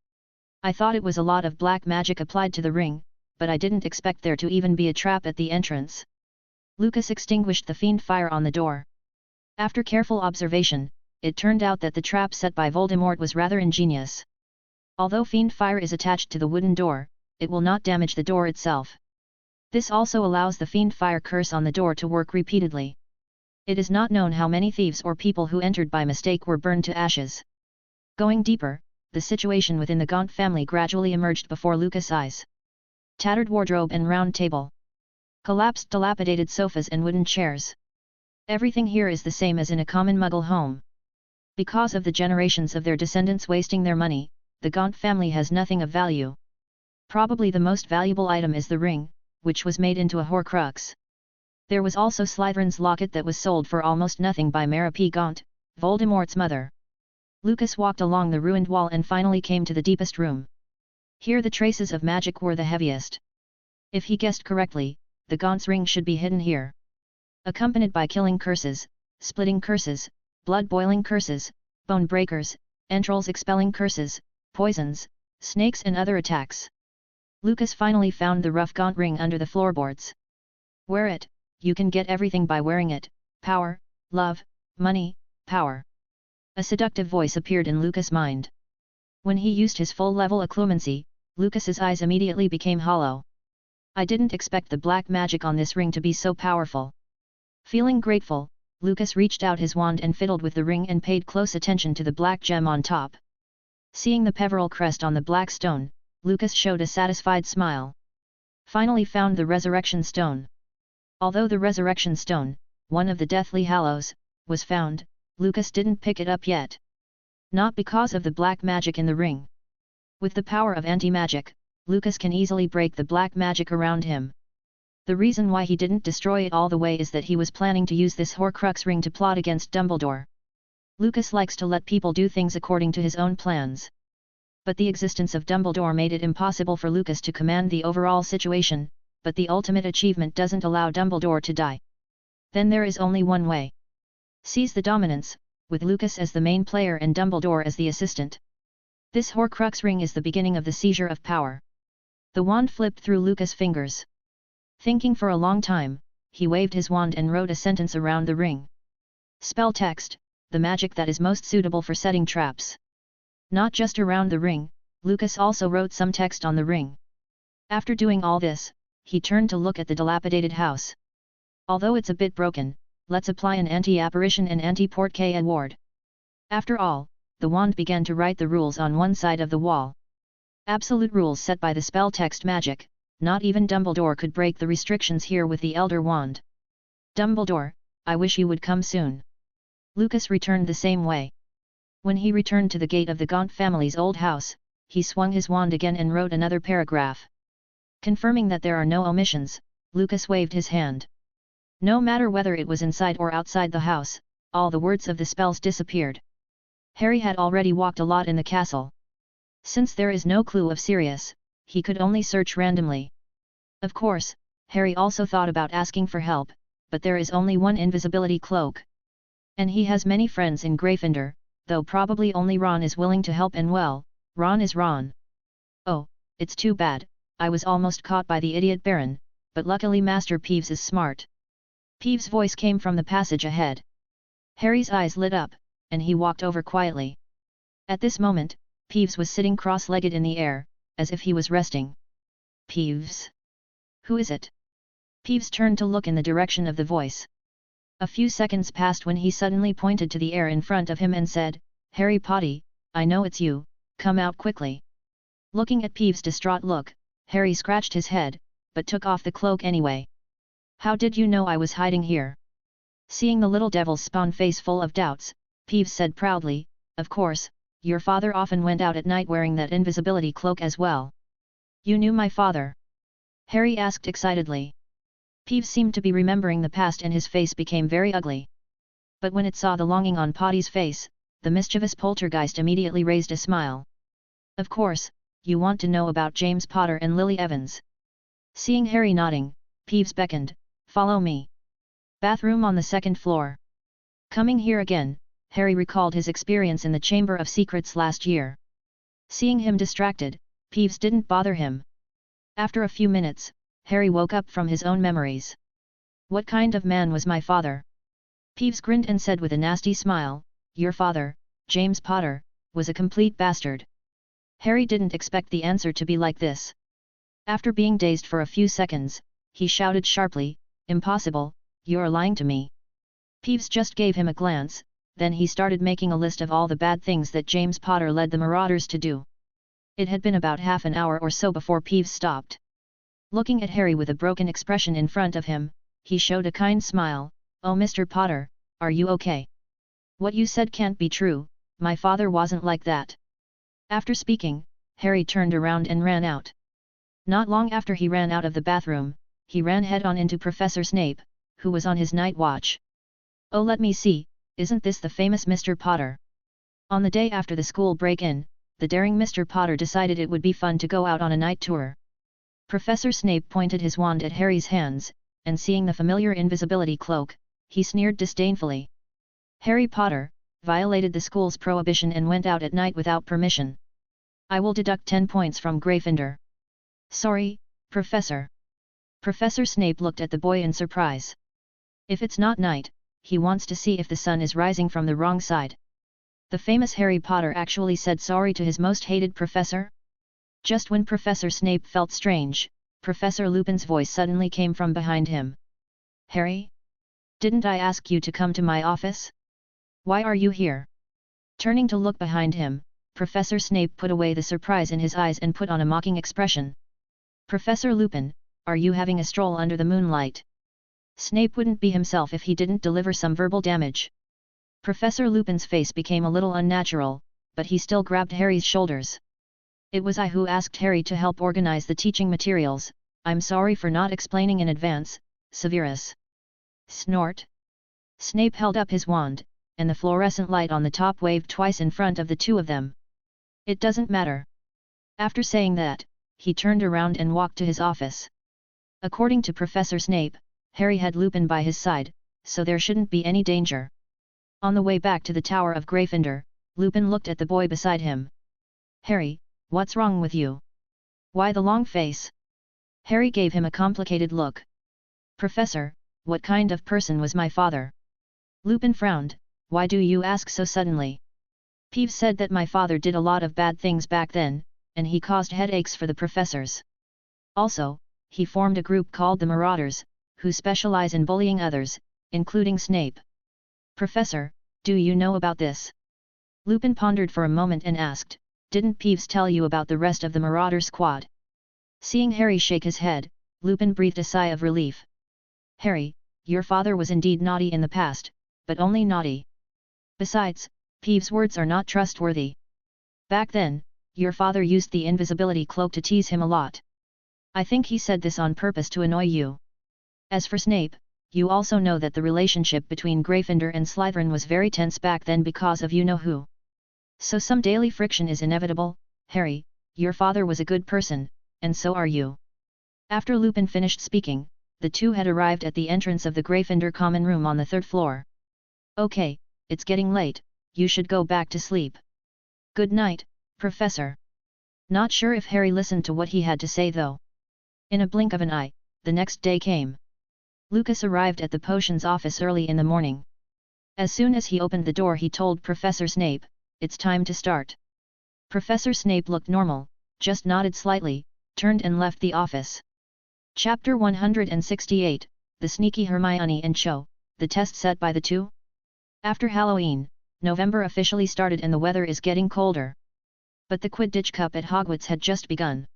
I thought it was a lot of black magic applied to the ring, but I didn't expect there to even be a trap at the entrance. Lucas extinguished the fiend fire on the door. After careful observation, it turned out that the trap set by Voldemort was rather ingenious. Although fiend fire is attached to the wooden door, it will not damage the door itself. This also allows the fiend fire curse on the door to work repeatedly. It is not known how many thieves or people who entered by mistake were burned to ashes. Going deeper, the situation within the Gaunt family gradually emerged before Lucas' eyes. Tattered wardrobe and round table. Collapsed dilapidated sofas and wooden chairs. Everything here is the same as in a common Muggle home. Because of the generations of their descendants wasting their money, the Gaunt family has nothing of value. Probably the most valuable item is the ring, which was made into a Horcrux. There was also Slytherin's locket that was sold for almost nothing by Mara P. Gaunt, Voldemort's mother. Lucas walked along the ruined wall and finally came to the deepest room. Here the traces of magic were the heaviest. If he guessed correctly, the Gaunt's ring should be hidden here. Accompanied by killing curses, splitting curses, blood-boiling curses, bone breakers, entrails expelling curses, poisons, snakes and other attacks. Lucas finally found the rough Gaunt ring under the floorboards. Wear it, you can get everything by wearing it: power, love, money, power. A seductive voice appeared in Lucas' mind. When he used his full-level occlumency, Lucas's eyes immediately became hollow. I didn't expect the black magic on this ring to be so powerful. Feeling grateful, Lucas reached out his wand and fiddled with the ring and paid close attention to the black gem on top. Seeing the Peveril crest on the black stone, Lucas showed a satisfied smile. Finally found the Resurrection Stone. Although the Resurrection Stone, one of the Deathly Hallows, was found, Lucas didn't pick it up yet. Not because of the black magic in the ring. With the power of anti-magic, Lucas can easily break the black magic around him. The reason why he didn't destroy it all the way is that he was planning to use this Horcrux ring to plot against Dumbledore. Lucas likes to let people do things according to his own plans. But the existence of Dumbledore made it impossible for Lucas to command the overall situation, but the ultimate achievement doesn't allow Dumbledore to die. Then there is only one way. Seize the dominance, with Lucas as the main player and Dumbledore as the assistant. This Horcrux ring is the beginning of the seizure of power. The wand flipped through Lucas' fingers. Thinking for a long time, he waved his wand and wrote a sentence around the ring. Spell text: the magic that is most suitable for setting traps. Not just around the ring, Lucas also wrote some text on the ring. After doing all this, he turned to look at the dilapidated house. Although it's a bit broken, let's apply an anti-apparition and anti-portkey ward. After all, the wand began to write the rules on one side of the wall. Absolute rules set by the spell text magic. Not even Dumbledore could break the restrictions here with the Elder Wand. Dumbledore, I wish you would come soon. Lucas returned the same way. When he returned to the gate of the Gaunt family's old house, he swung his wand again and wrote another paragraph. Confirming that there are no omissions, Lucas waved his hand. No matter whether it was inside or outside the house, all the words of the spells disappeared. Harry had already walked a lot in the castle. Since there is no clue of Sirius, he could only search randomly. Of course, Harry also thought about asking for help, but there is only one invisibility cloak. And he has many friends in Gryffindor, though probably only Ron is willing to help, and well, Ron is Ron. Oh, it's too bad, I was almost caught by the idiot Baron, but luckily Master Peeves is smart. Peeves' voice came from the passage ahead. Harry's eyes lit up, and he walked over quietly. At this moment, Peeves was sitting cross-legged in the air, as if he was resting. Peeves? Who is it? Peeves turned to look in the direction of the voice. A few seconds passed when he suddenly pointed to the air in front of him and said, "Harry Potter, I know it's you, come out quickly." Looking at Peeves' distraught look, Harry scratched his head, but took off the cloak anyway. "How did you know I was hiding here?" Seeing the little devil's spawn face full of doubts, Peeves said proudly, "Of course, your father often went out at night wearing that invisibility cloak as well." "You knew my father?" Harry asked excitedly. Peeves seemed to be remembering the past and his face became very ugly. But when it saw the longing on Potty's face, the mischievous poltergeist immediately raised a smile. "Of course, you want to know about James Potter and Lily Evans." Seeing Harry nodding, Peeves beckoned, "Follow me." Bathroom on the second floor. Coming here again, Harry recalled his experience in the Chamber of Secrets last year. Seeing him distracted, Peeves didn't bother him. After a few minutes, Harry woke up from his own memories. "What kind of man was my father?" Peeves grinned and said with a nasty smile, "Your father, James Potter, was a complete bastard." Harry didn't expect the answer to be like this. After being dazed for a few seconds, he shouted sharply, "Impossible, you're lying to me." Peeves just gave him a glance, then he started making a list of all the bad things that James Potter led the Marauders to do. It had been about half an hour or so before Peeves stopped. Looking at Harry with a broken expression in front of him, he showed a kind smile, "Oh Mr. Potter, are you okay? What you said can't be true, my father wasn't like that." After speaking, Harry turned around and ran out. Not long after he ran out of the bathroom, he ran head-on into Professor Snape, who was on his night watch. "Oh let me see, isn't this the famous Mr. Potter?" On the day after the school break-in, the daring Mr. Potter decided it would be fun to go out on a night tour. Professor Snape pointed his wand at Harry's hands, and seeing the familiar invisibility cloak, he sneered disdainfully. "Harry Potter violated the school's prohibition and went out at night without permission. I will deduct 10 points from Gryffindor." "Sorry, Professor." Professor Snape looked at the boy in surprise. "If it's not night, he wants to see if the sun is rising from the wrong side." The famous Harry Potter actually said sorry to his most hated professor? Just when Professor Snape felt strange, Professor Lupin's voice suddenly came from behind him. "Harry? Didn't I ask you to come to my office? Why are you here?" Turning to look behind him, Professor Snape put away the surprise in his eyes and put on a mocking expression. "Professor Lupin, are you having a stroll under the moonlight?" Snape wouldn't be himself if he didn't deliver some verbal damage. Professor Lupin's face became a little unnatural, but he still grabbed Harry's shoulders. "It was I who asked Harry to help organize the teaching materials, I'm sorry for not explaining in advance, Severus." Snort. Snape held up his wand, and the fluorescent light on the top waved twice in front of the two of them. "It doesn't matter." After saying that, he turned around and walked to his office. According to Professor Snape, Harry had Lupin by his side, so there shouldn't be any danger. On the way back to the Tower of Gryffindor, Lupin looked at the boy beside him. "Harry, what's wrong with you? Why the long face?" Harry gave him a complicated look. "Professor, what kind of person was my father?" Lupin frowned, "Why do you ask so suddenly?" Peeves said that my father did a lot of bad things back then, and he caused headaches for the professors. Also, he formed a group called the Marauders, who specialize in bullying others, including Snape. "Professor, do you know about this?" Lupin pondered for a moment and asked, "Didn't Peeves tell you about the rest of the Marauder squad?" Seeing Harry shake his head, Lupin breathed a sigh of relief. "Harry, your father was indeed naughty in the past, but only naughty. Besides, Peeves' words are not trustworthy. Back then, your father used the invisibility cloak to tease him a lot. I think he said this on purpose to annoy you. As for Snape, you also know that the relationship between Gryffindor and Slytherin was very tense back then because of you-know-who. So some daily friction is inevitable. Harry, your father was a good person, and so are you." After Lupin finished speaking, the two had arrived at the entrance of the Gryffindor common room on the 3rd floor. "Okay, it's getting late, you should go back to sleep. Good night, Professor." Not sure if Harry listened to what he had to say though. In a blink of an eye, the next day came. Lucas arrived at the potions office early in the morning. As soon as he opened the door he told Professor Snape, "It's time to start." Professor Snape looked normal, just nodded slightly, turned and left the office. Chapter 168, The Sneaky Hermione and Cho. the test set by the two? After Halloween, November officially started and the weather is getting colder. But the Quidditch Cup at Hogwarts had just begun.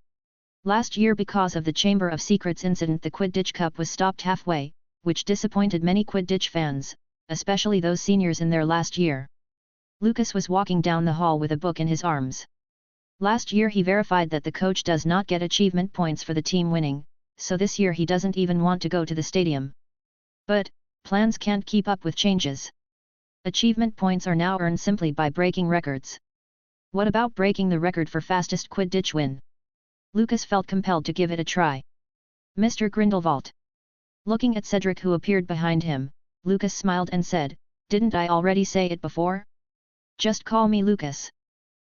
Last year, because of the Chamber of Secrets incident, the Quidditch Cup was stopped halfway, which disappointed many Quidditch fans, especially those seniors in their last year. Lucas was walking down the hall with a book in his arms. Last year he verified that the coach does not get achievement points for the team winning, so this year he doesn't even want to go to the stadium. But, plans can't keep up with changes. Achievement points are now earned simply by breaking records. What about breaking the record for fastest Quidditch win? Lucas felt compelled to give it a try. Mr. Grindelwald. Looking at Cedric, who appeared behind him, Lucas smiled and said, "Didn't I already say it before? Just call me Lucas."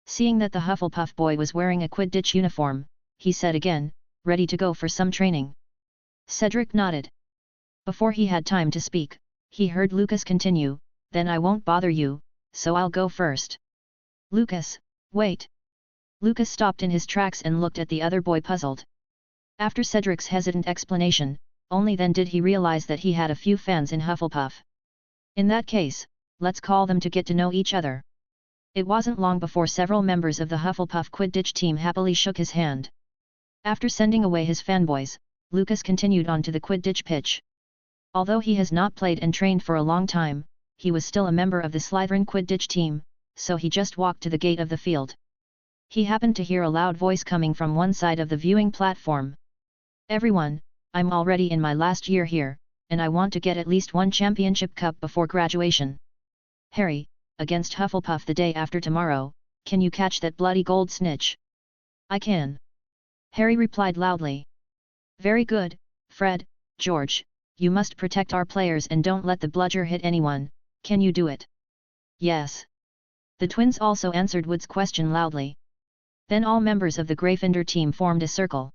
Seeing that the Hufflepuff boy was wearing a Quidditch uniform, he said again, ready to go for some training. Cedric nodded. Before he had time to speak, he heard Lucas continue, "Then I won't bother you, so I'll go first." "Lucas, wait." Lucas stopped in his tracks and looked at the other boy, puzzled. After Cedric's hesitant explanation, only then did he realize that he had a few fans in Hufflepuff. In that case, let's call them to get to know each other. It wasn't long before several members of the Hufflepuff Quidditch team happily shook his hand. After sending away his fanboys, Lucas continued on to the Quidditch pitch. Although he has not played and trained for a long time, he was still a member of the Slytherin Quidditch team, so he just walked to the gate of the field. He happened to hear a loud voice coming from one side of the viewing platform. "Everyone, I'm already in my last year here, and I want to get at least one championship cup before graduation. Harry, against Hufflepuff the day after tomorrow, can you catch that bloody gold snitch?" "I can," Harry replied loudly. "Very good, Fred, George, you must protect our players and don't let the bludger hit anyone, can you do it?" "Yes." The twins also answered Wood's question loudly. Then all members of the Gryffindor team formed a circle.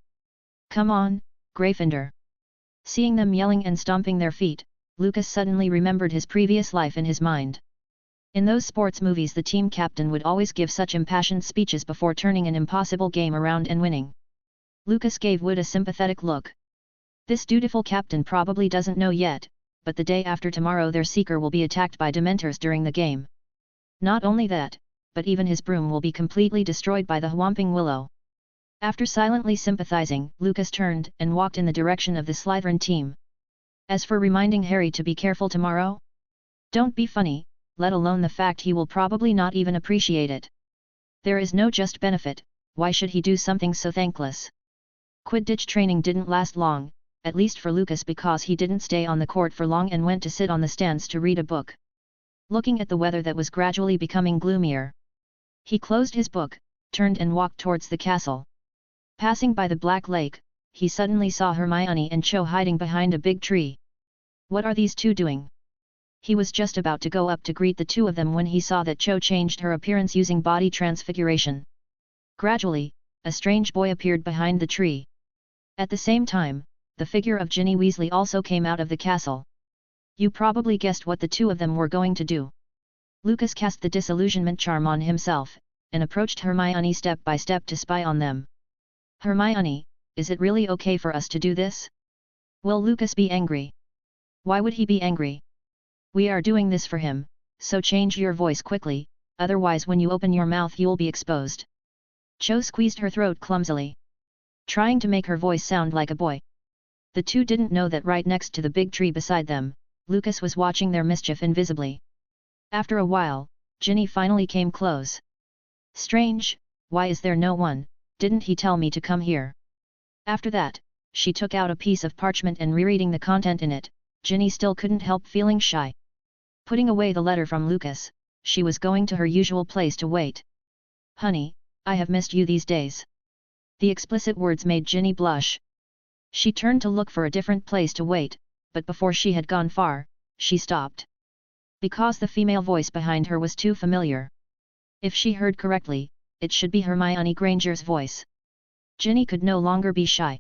"Come on, Gryffindor." Seeing them yelling and stomping their feet, Lucas suddenly remembered his previous life in his mind. In those sports movies, the team captain would always give such impassioned speeches before turning an impossible game around and winning. Lucas gave Wood a sympathetic look. This dutiful captain probably doesn't know yet, but the day after tomorrow their seeker will be attacked by Dementors during the game. Not only that, but even his broom will be completely destroyed by the Whomping Willow. After silently sympathizing, Lucas turned and walked in the direction of the Slytherin team. As for reminding Harry to be careful tomorrow? Don't be funny, let alone the fact he will probably not even appreciate it. There is no just benefit, why should he do something so thankless? Quidditch training didn't last long, at least for Lucas, because he didn't stay on the court for long and went to sit on the stands to read a book. Looking at the weather that was gradually becoming gloomier, he closed his book, turned and walked towards the castle. Passing by the Black Lake, he suddenly saw Hermione and Cho hiding behind a big tree. What are these two doing? He was just about to go up to greet the two of them when he saw that Cho changed her appearance using body transfiguration. Gradually, a strange boy appeared behind the tree. At the same time, the figure of Ginny Weasley also came out of the castle. You probably guessed what the two of them were going to do. Lucas cast the disillusionment charm on himself, and approached Hermione step by step to spy on them. "Hermione, is it really okay for us to do this? Will Lucas be angry?" "Why would he be angry? We are doing this for him, so change your voice quickly, otherwise when you open your mouth you'll be exposed." Cho squeezed her throat clumsily, trying to make her voice sound like a boy. The two didn't know that right next to the big tree beside them, Lucas was watching their mischief invisibly. After a while, Ginny finally came close. "Strange, why is there no one? Didn't he tell me to come here?" After that, she took out a piece of parchment and rereading the content in it, Ginny still couldn't help feeling shy. Putting away the letter from Lucas, she was going to her usual place to wait. "Honey, I have missed you these days." The explicit words made Ginny blush. She turned to look for a different place to wait, but before she had gone far, she stopped. Because the female voice behind her was too familiar. If she heard correctly, it should be Hermione Granger's voice. Ginny could no longer be shy.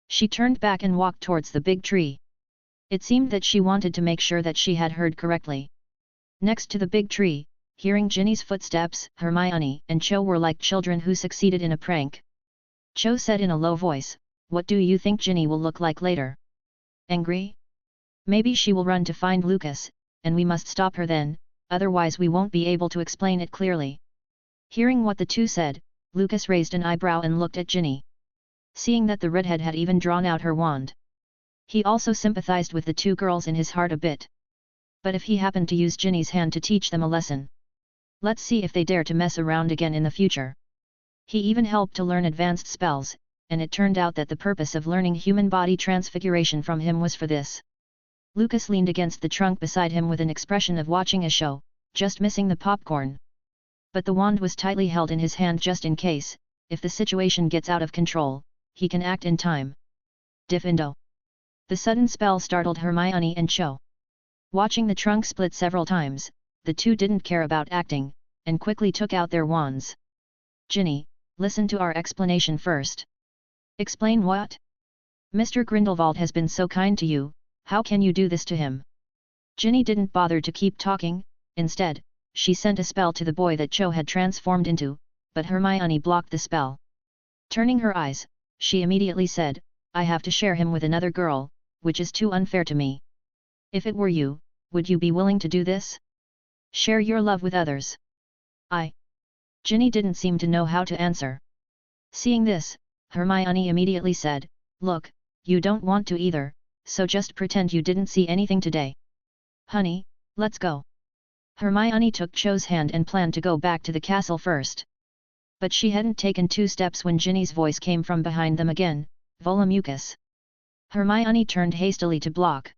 She turned back and walked towards the big tree. It seemed that she wanted to make sure that she had heard correctly. Next to the big tree, hearing Ginny's footsteps, Hermione and Cho were like children who succeeded in a prank. Cho said in a low voice, "What do you think Ginny will look like later? Angry? Maybe she will run to find Lucas, and we must stop her then, otherwise we won't be able to explain it clearly. Hearing what the two said, Lucas raised an eyebrow and looked at Ginny. Seeing that the redhead had even drawn out her wand, he also sympathized with the two girls in his heart a bit. But if he happened to use Ginny's hand to teach them a lesson, let's see if they dare to mess around again in the future. He even helped to learn advanced spells, and it turned out that the purpose of learning human body transfiguration from him was for this. Lucas leaned against the trunk beside him with an expression of watching a show, just missing the popcorn. But the wand was tightly held in his hand just in case, if the situation gets out of control, he can act in time. Diffindo. The sudden spell startled Hermione and Cho. Watching the trunk split several times, the two didn't care about acting, and quickly took out their wands. Ginny, listen to our explanation first. Explain what? Mr. Grindelwald has been so kind to you, how can you do this to him? Ginny didn't bother to keep talking, instead, she sent a spell to the boy that Cho had transformed into, but Hermione blocked the spell. Turning her eyes, she immediately said, I have to share him with another girl, which is too unfair to me. If it were you, would you be willing to do this? Share your love with others. Ginny didn't seem to know how to answer. Seeing this, Hermione immediately said, Look, you don't want to either, so just pretend you didn't see anything today. Honey, let's go. Hermione took Cho's hand and planned to go back to the castle first. But she hadn't taken 2 steps when Ginny's voice came from behind them again, Volumucus. Hermione turned hastily to block.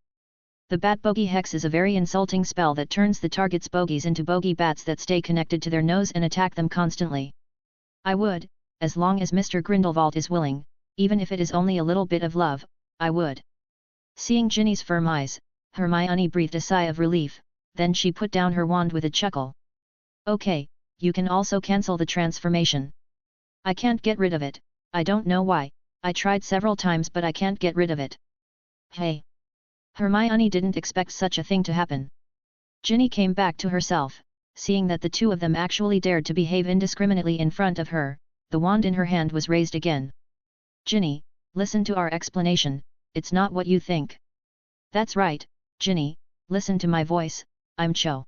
The Bat Bogey Hex is a very insulting spell that turns the target's bogies into bogey bats that stay connected to their nose and attack them constantly. I would, as long as Mr. Grindelwald is willing, even if it is only a little bit of love, I would. Seeing Ginny's firm eyes, Hermione breathed a sigh of relief, then she put down her wand with a chuckle. Okay, you can also cancel the transformation. I can't get rid of it, I don't know why, I tried several times but I can't get rid of it. Hey! Hermione didn't expect such a thing to happen. Ginny came back to herself, seeing that the two of them actually dared to behave indiscriminately in front of her, the wand in her hand was raised again. Ginny, listen to our explanation, it's not what you think. That's right, Ginny, listen to my voice, I'm Cho.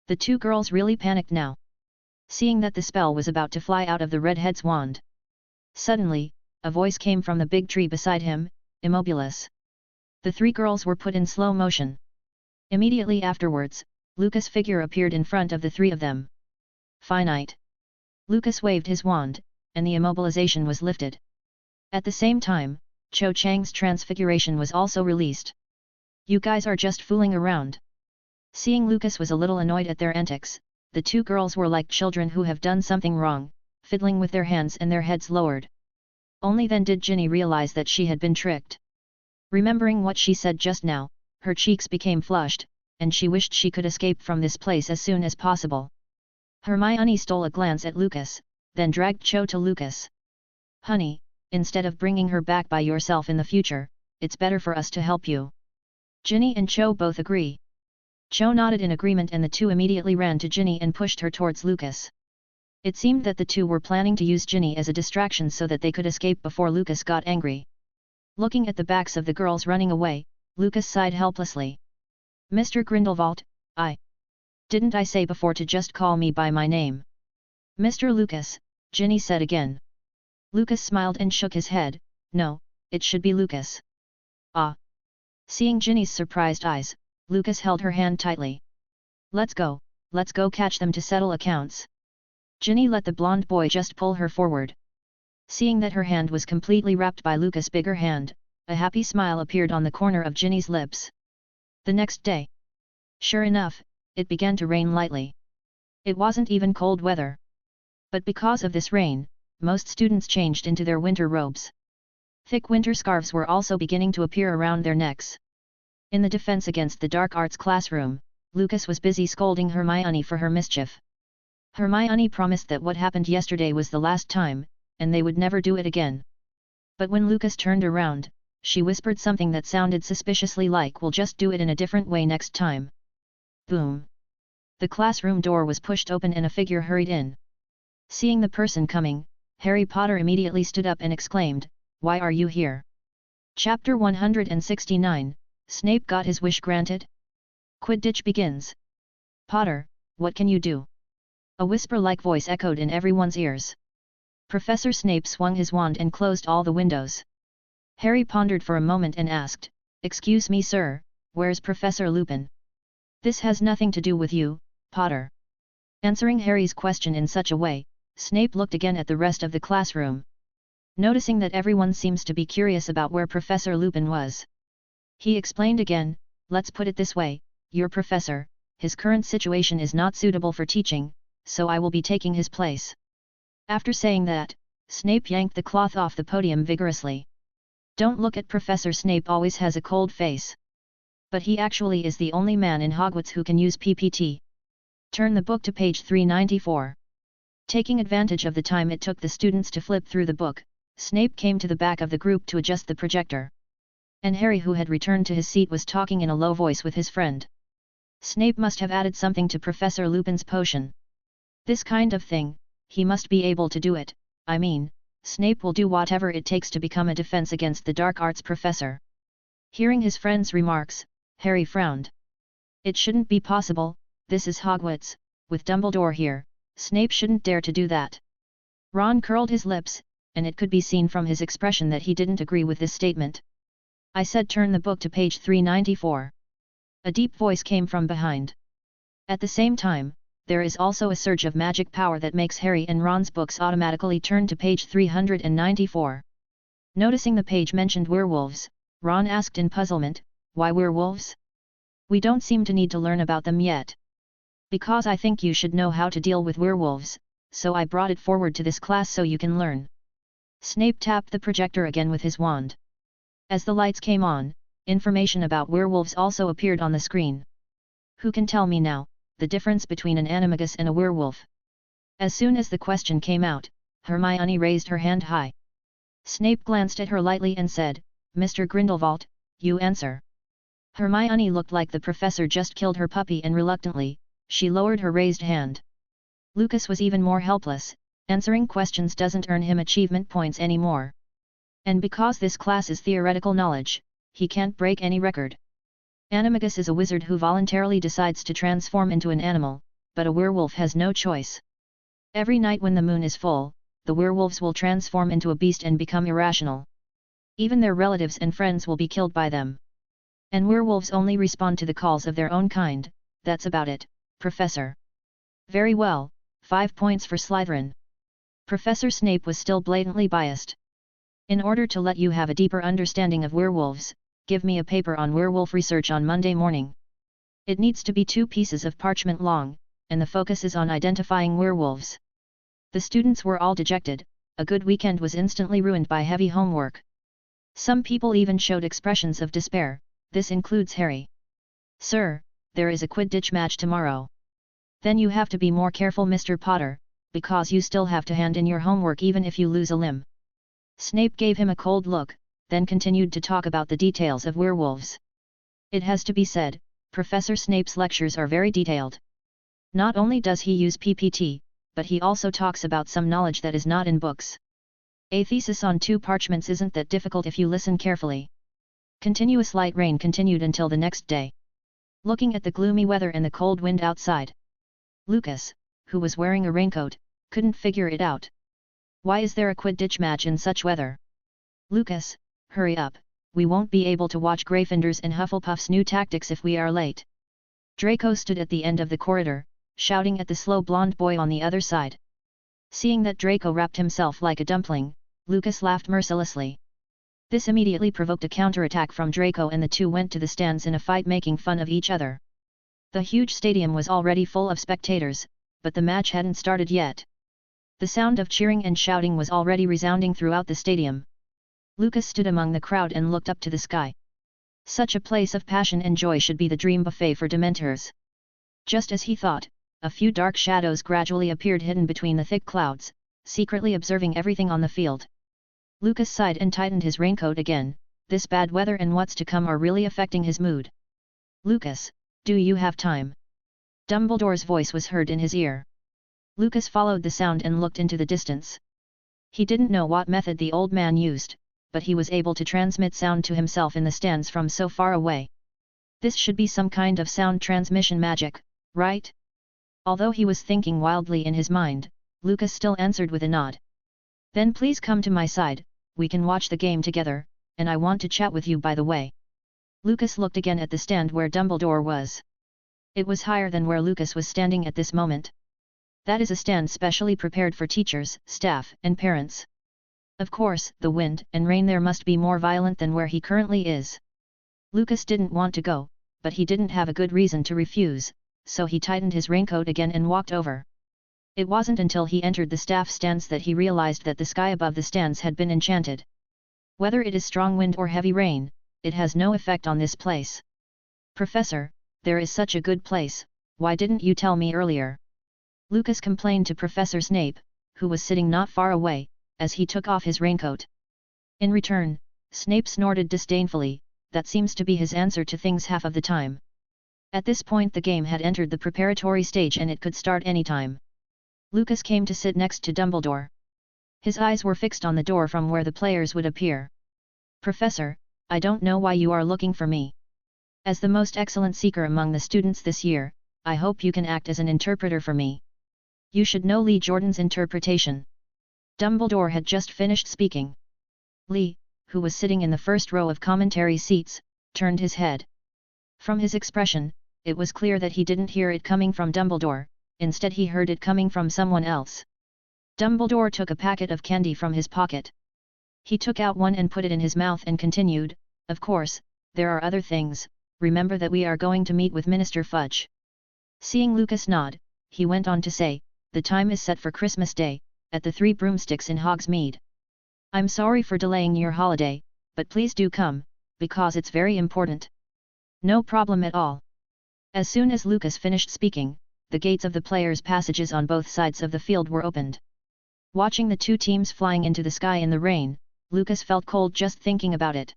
The two girls really panicked now. Seeing that the spell was about to fly out of the redhead's wand. Suddenly, a voice came from the big tree beside him, Immobilis. The 3 girls were put in slow motion. Immediately afterwards, Lucas' figure appeared in front of the 3 of them. Finite. Lucas waved his wand, and the immobilization was lifted. At the same time, Cho Chang's transfiguration was also released. You guys are just fooling around. Seeing Lucas was a little annoyed at their antics, the 2 girls were like children who have done something wrong, fiddling with their hands and their heads lowered. Only then did Ginny realize that she had been tricked. Remembering what she said just now, her cheeks became flushed, and she wished she could escape from this place as soon as possible. Hermione stole a glance at Lucas, then dragged Cho to Lucas. Honey, instead of bringing her back by yourself in the future, it's better for us to help you. Ginny and Cho both agree. Cho nodded in agreement and the two immediately ran to Ginny and pushed her towards Lucas. It seemed that the two were planning to use Ginny as a distraction so that they could escape before Lucas got angry. Looking at the backs of the girls running away, Lucas sighed helplessly. Mr. Grindelwald, didn't I say before to just call me by my name? Mr. Lucas, Ginny said again. Lucas smiled and shook his head, no, it should be Lucas. Seeing Ginny's surprised eyes, Lucas held her hand tightly. Let's go catch them to settle accounts. Ginny let the blonde boy just pull her forward. Seeing that her hand was completely wrapped by Lucas' bigger hand, a happy smile appeared on the corner of Ginny's lips. The next day. Sure enough, it began to rain lightly. It wasn't even cold weather. But because of this rain, most students changed into their winter robes. Thick winter scarves were also beginning to appear around their necks. In the defense against the dark arts classroom, Lucas was busy scolding Hermione for her mischief. Hermione promised that what happened yesterday was the last time, and they would never do it again. But when Lucas turned around, she whispered something that sounded suspiciously like we'll just do it in a different way next time. Boom! The classroom door was pushed open and a figure hurried in. Seeing the person coming, Harry Potter immediately stood up and exclaimed, "Why are you here?" Chapter 169, Snape got his wish granted? Quidditch begins. Potter, what can you do? A whisper-like voice echoed in everyone's ears. Professor Snape swung his wand and closed all the windows. Harry pondered for a moment and asked, "Excuse me, sir, where's Professor Lupin?" "This has nothing to do with you, Potter." Answering Harry's question in such a way, Snape looked again at the rest of the classroom. Noticing that everyone seems to be curious about where Professor Lupin was, he explained again, "Let's put it this way, your professor, his current situation is not suitable for teaching, so I will be taking his place." After saying that, Snape yanked the cloth off the podium vigorously. Don't look at Professor Snape, always has a cold face. But he actually is the only man in Hogwarts who can use PPT. Turn the book to page 394. Taking advantage of the time it took the students to flip through the book, Snape came to the back of the group to adjust the projector. And Harry, who had returned to his seat, was talking in a low voice with his friend. Snape must have added something to Professor Lupin's potion. This kind of thing, he must be able to do it. I mean, Snape will do whatever it takes to become a defense against the dark arts professor. Hearing his friend's remarks, Harry frowned. It shouldn't be possible, this is Hogwarts, with Dumbledore here, Snape shouldn't dare to do that. Ron curled his lips, and it could be seen from his expression that he didn't agree with this statement. "I said turn the book to page 394. A deep voice came from behind. At the same time, there is also a surge of magic power that makes Harry and Ron's books automatically turn to page 394. Noticing the page mentioned werewolves, Ron asked in puzzlement, "Why werewolves? We don't seem to need to learn about them yet." "Because I think you should know how to deal with werewolves, so I brought it forward to this class so you can learn." Snape tapped the projector again with his wand. As the lights came on, information about werewolves also appeared on the screen. "Who can tell me now the difference between an animagus and a werewolf?" As soon as the question came out, Hermione raised her hand high. Snape glanced at her lightly and said, "Mr. Grindelwald, you answer." Hermione looked like the professor just killed her puppy, and reluctantly, she lowered her raised hand. Lucas was even more helpless. Answering questions doesn't earn him achievement points anymore. And because this class is theoretical knowledge, he can't break any record. Animagus is a wizard who voluntarily decides to transform into an animal, but a werewolf has no choice. Every night when the moon is full, the werewolves will transform into a beast and become irrational. Even their relatives and friends will be killed by them. And werewolves only respond to the calls of their own kind. That's about it, Professor. Very well, 5 points for Slytherin. Professor Snape was still blatantly biased. In order to let you have a deeper understanding of werewolves, give me a paper on werewolf research on Monday morning. It needs to be 2 pieces of parchment long, and the focus is on identifying werewolves. The students were all dejected. A good weekend was instantly ruined by heavy homework. Some people even showed expressions of despair. This includes Harry. "Sir, there is a Quidditch match tomorrow." "Then you have to be more careful, Mr. Potter, because you still have to hand in your homework even if you lose a limb." Snape gave him a cold look, then continued to talk about the details of werewolves. It has to be said, Professor Snape's lectures are very detailed. Not only does he use PPT, but he also talks about some knowledge that is not in books. A thesis on 2 parchments isn't that difficult if you listen carefully. Continuous light rain continued until the next day. Looking at the gloomy weather and the cold wind outside, Lucas, who was wearing a raincoat, couldn't figure it out. "Why is there a Quidditch match in such weather?" "Lucas, hurry up, we won't be able to watch Gryffindor's and Hufflepuff's new tactics if we are late." Draco stood at the end of the corridor, shouting at the slow blonde boy on the other side. Seeing that Draco wrapped himself like a dumpling, Lucas laughed mercilessly. This immediately provoked a counterattack from Draco, and the two went to the stands in a fight, making fun of each other. The huge stadium was already full of spectators, but the match hadn't started yet. The sound of cheering and shouting was already resounding throughout the stadium. Lucas stood among the crowd and looked up to the sky. Such a place of passion and joy should be the dream buffet for Dementors. Just as he thought, a few dark shadows gradually appeared hidden between the thick clouds, secretly observing everything on the field. Lucas sighed and tightened his raincoat again. This bad weather and what's to come are really affecting his mood. "Lucas, do you have time?" Dumbledore's voice was heard in his ear. Lucas followed the sound and looked into the distance. He didn't know what method the old man used, but he was able to transmit sound to himself in the stands from so far away. This should be some kind of sound transmission magic, right? Although he was thinking wildly in his mind, Lucas still answered with a nod. Then please come to my side, we can watch the game together, and I want to chat with you by the way. Lucas looked again at the stand where Dumbledore was. It was higher than where Lucas was standing at this moment. That is a stand specially prepared for teachers, staff, and parents. Of course, the wind and rain there must be more violent than where he currently is. Lucas didn't want to go, but he didn't have a good reason to refuse, so he tightened his raincoat again and walked over. It wasn't until he entered the staff stands that he realized that the sky above the stands had been enchanted. Whether it is strong wind or heavy rain, it has no effect on this place. Professor, there is such a good place, why didn't you tell me earlier? Lucas complained to Professor Snape, who was sitting not far away, as he took off his raincoat. In return, Snape snorted disdainfully, that seems to be his answer to things half of the time. At this point the game had entered the preparatory stage and it could start any time. Lucas came to sit next to Dumbledore. His eyes were fixed on the door from where the players would appear. Professor, I don't know why you are looking for me. As the most excellent seeker among the students this year, I hope you can act as an interpreter for me. You should know Lee Jordan's interpretation. Dumbledore had just finished speaking. Lee, who was sitting in the first row of commentary seats, turned his head. From his expression, it was clear that he didn't hear it coming from Dumbledore, instead he heard it coming from someone else. Dumbledore took a packet of candy from his pocket. He took out one and put it in his mouth and continued, of course, there are other things, remember that we are going to meet with Minister Fudge. Seeing Lucas nod, he went on to say, the time is set for Christmas Day, at the Three Broomsticks in Hogsmeade. I'm sorry for delaying your holiday, but please do come, because it's very important. No problem at all. As soon as Lucas finished speaking, the gates of the players' passages on both sides of the field were opened. Watching the two teams flying into the sky in the rain, Lucas felt cold just thinking about it.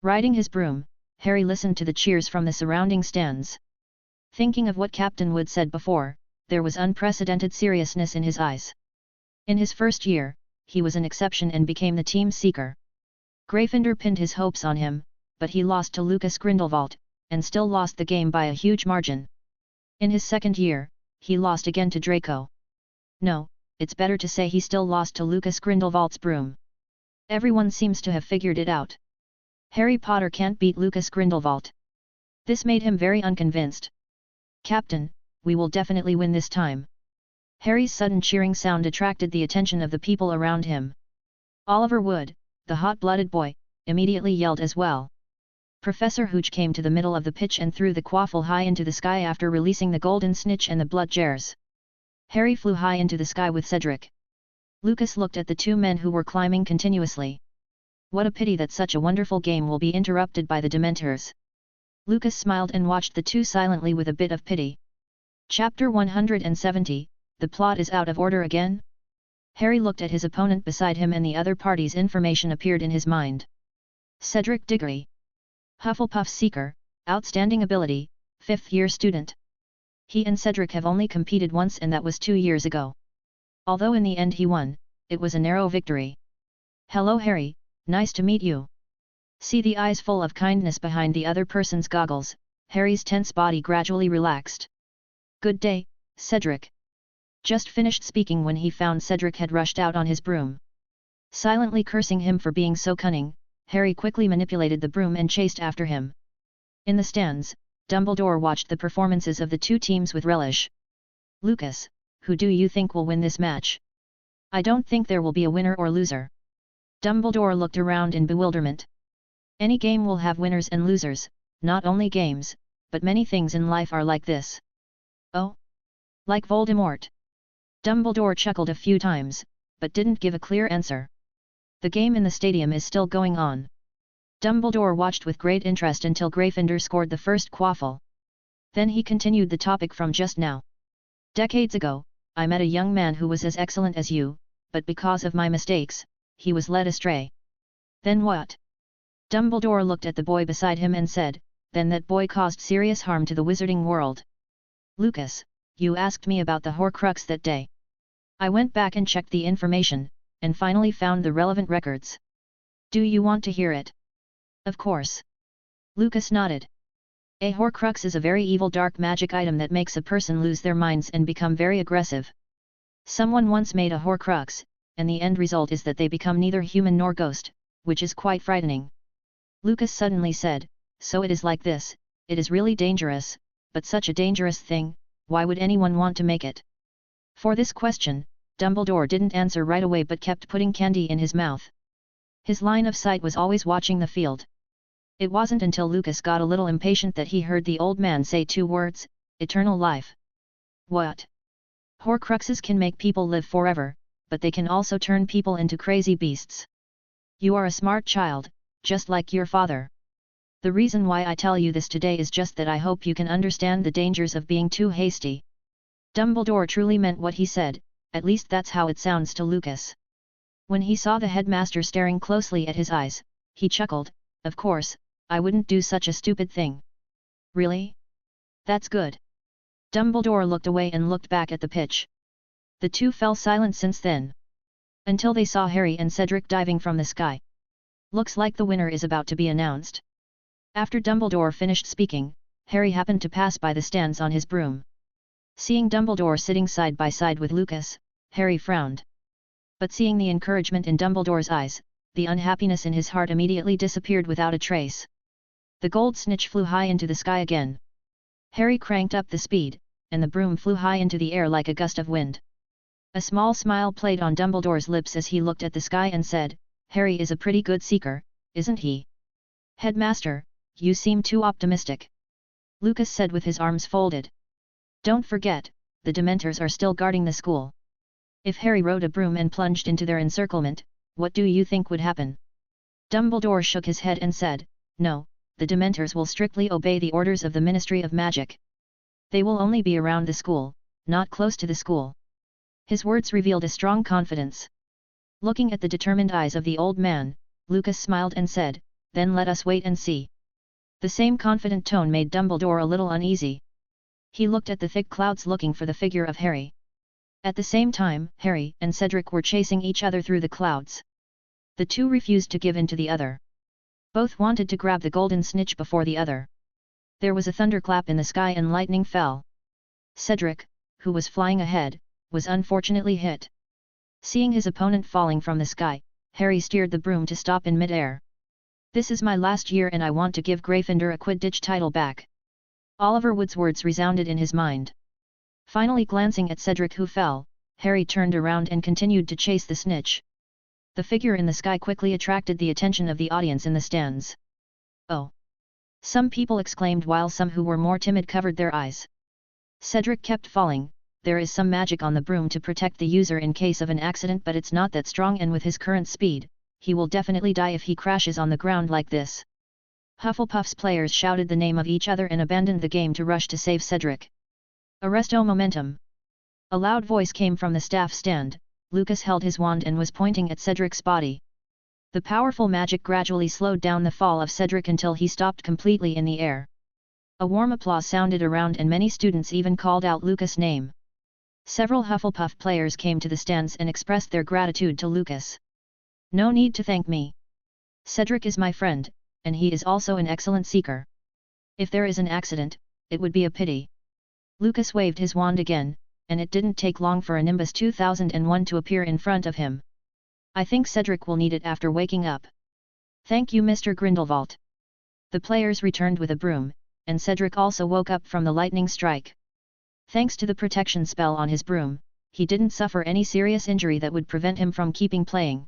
Riding his broom, Harry listened to the cheers from the surrounding stands. Thinking of what Captain Wood said before, there was unprecedented seriousness in his eyes. In his first year, he was an exception and became the team seeker. Gryffindor pinned his hopes on him, but he lost to Lucas Grindelwald, and still lost the game by a huge margin. In his second year, he lost again to Draco. No, it's better to say he still lost to Lucas Grindelwald's broom. Everyone seems to have figured it out. Harry Potter can't beat Lucas Grindelwald. This made him very unconvinced. Captain, we will definitely win this time. Harry's sudden cheering sound attracted the attention of the people around him. Oliver Wood, the hot-blooded boy, immediately yelled as well. Professor Hooch came to the middle of the pitch and threw the quaffle high into the sky after releasing the golden snitch and the blood jars. Harry flew high into the sky with Cedric. Lucas looked at the two men who were climbing continuously. What a pity that such a wonderful game will be interrupted by the Dementors. Lucas smiled and watched the two silently with a bit of pity. Chapter 170, The plot is out of order again? Harry looked at his opponent beside him and the other party's information appeared in his mind. Cedric Diggory. Hufflepuff Seeker, outstanding ability, 5th year student. He and Cedric have only competed once and that was 2 years ago. Although in the end he won, it was a narrow victory. Hello Harry, nice to meet you. See the eyes full of kindness behind the other person's goggles, Harry's tense body gradually relaxed. Good day, Cedric. Just finished speaking when he found Cedric had rushed out on his broom. Silently cursing him for being so cunning, Harry quickly manipulated the broom and chased after him. In the stands, Dumbledore watched the performances of the two teams with relish. Lucas, who do you think will win this match? I don't think there will be a winner or loser. Dumbledore looked around in bewilderment. Any game will have winners and losers, not only games, but many things in life are like this. Oh? Like Voldemort? Dumbledore chuckled a few times, but didn't give a clear answer. The game in the stadium is still going on. Dumbledore watched with great interest until Gryffindor scored the first quaffle. Then he continued the topic from just now. Decades ago, I met a young man who was as excellent as you, but because of my mistakes, he was led astray. Then what? Dumbledore looked at the boy beside him and said, then that boy caused serious harm to the wizarding world. Lucas, you asked me about the Horcrux that day. I went back and checked the information, and finally found the relevant records. Do you want to hear it? Of course. Lucas nodded. A Horcrux is a very evil dark magic item that makes a person lose their minds and become very aggressive. Someone once made a Horcrux, and the end result is that they become neither human nor ghost, which is quite frightening. Lucas suddenly said, so it is like this, it is really dangerous, but such a dangerous thing, why would anyone want to make it? For this question, Dumbledore didn't answer right away but kept putting candy in his mouth. His line of sight was always watching the field. It wasn't until Lucas got a little impatient that he heard the old man say two words, eternal life. What? Horcruxes can make people live forever, but they can also turn people into crazy beasts. You are a smart child, just like your father. The reason why I tell you this today is just that I hope you can understand the dangers of being too hasty. Dumbledore truly meant what he said, at least that's how it sounds to Lucas. When he saw the headmaster staring closely at his eyes, he chuckled, of course, I wouldn't do such a stupid thing. Really? That's good. Dumbledore looked away and looked back at the pitch. The two fell silent since then. Until they saw Harry and Cedric diving from the sky. Looks like the winner is about to be announced. After Dumbledore finished speaking, Harry happened to pass by the stands on his broom. Seeing Dumbledore sitting side by side with Lucas, Harry frowned. But seeing the encouragement in Dumbledore's eyes, the unhappiness in his heart immediately disappeared without a trace. The gold snitch flew high into the sky again. Harry cranked up the speed, and the broom flew high into the air like a gust of wind. A small smile played on Dumbledore's lips as he looked at the sky and said, Harry is a pretty good seeker, isn't he? Headmaster, you seem too optimistic. Lucas said with his arms folded. Don't forget, the Dementors are still guarding the school. If Harry rode a broom and plunged into their encirclement, what do you think would happen? Dumbledore shook his head and said, no, the Dementors will strictly obey the orders of the Ministry of Magic. They will only be around the school, not close to the school. His words revealed a strong confidence. Looking at the determined eyes of the old man, Lucas smiled and said, then let us wait and see. The same confident tone made Dumbledore a little uneasy. He looked at the thick clouds looking for the figure of Harry. At the same time, Harry and Cedric were chasing each other through the clouds. The two refused to give in to the other. Both wanted to grab the golden snitch before the other. There was a thunderclap in the sky and lightning fell. Cedric, who was flying ahead, was unfortunately hit. Seeing his opponent falling from the sky, Harry steered the broom to stop in mid-air. This is my last year and I want to give Gryffindor a Quidditch title back. Oliver Wood's words resounded in his mind. Finally glancing at Cedric who fell, Harry turned around and continued to chase the snitch. The figure in the sky quickly attracted the attention of the audience in the stands. Oh! Some people exclaimed while some who were more timid covered their eyes. Cedric kept falling. There is some magic on the broom to protect the user in case of an accident, but it's not that strong, and with his current speed, he will definitely die if he crashes on the ground like this. Hufflepuff's players shouted the name of each other and abandoned the game to rush to save Cedric. Arresto momentum! A loud voice came from the staff stand. Lucas held his wand and was pointing at Cedric's body. The powerful magic gradually slowed down the fall of Cedric until he stopped completely in the air. A warm applause sounded around and many students even called out Lucas' name. Several Hufflepuff players came to the stands and expressed their gratitude to Lucas. No need to thank me. Cedric is my friend, and he is also an excellent seeker. If there is an accident, it would be a pity. Lucas waved his wand again, and it didn't take long for a Nimbus 2001 to appear in front of him. I think Cedric will need it after waking up. Thank you, Mr. Grindelwald. The players returned with a broom, and Cedric also woke up from the lightning strike. Thanks to the protection spell on his broom, he didn't suffer any serious injury that would prevent him from keeping playing.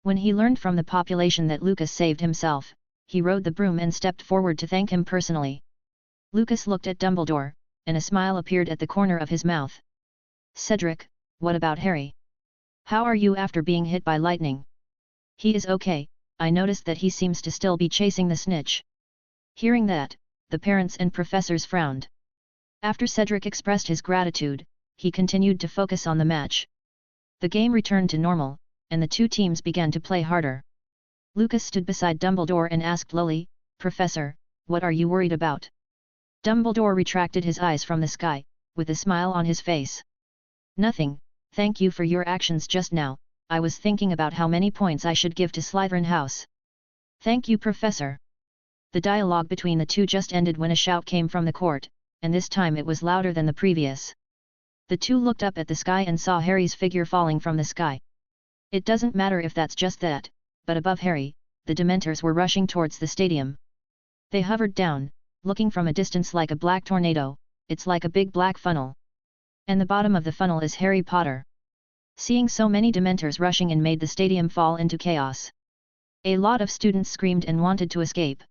When he learned from the population that Lucas saved himself, he rode the broom and stepped forward to thank him personally. Lucas looked at Dumbledore, and a smile appeared at the corner of his mouth. Cedric, what about Harry? How are you after being hit by lightning? He is okay, I noticed that he seems to still be chasing the snitch. Hearing that, the parents and professors frowned. After Cedric expressed his gratitude, he continued to focus on the match. The game returned to normal, and the two teams began to play harder. Lucas stood beside Dumbledore and asked lowly, Professor, what are you worried about? Dumbledore retracted his eyes from the sky, with a smile on his face. Nothing, thank you for your actions just now, I was thinking about how many points I should give to Slytherin House. Thank you, Professor. The dialogue between the two just ended when a shout came from the court, and this time it was louder than the previous. The two looked up at the sky and saw Harry's figure falling from the sky. It doesn't matter if that's just that, but above Harry, the Dementors were rushing towards the stadium. They hovered down, looking from a distance like a black tornado. It's like a big black funnel. And the bottom of the funnel is Harry Potter. Seeing so many Dementors rushing in made the stadium fall into chaos. A lot of students screamed and wanted to escape.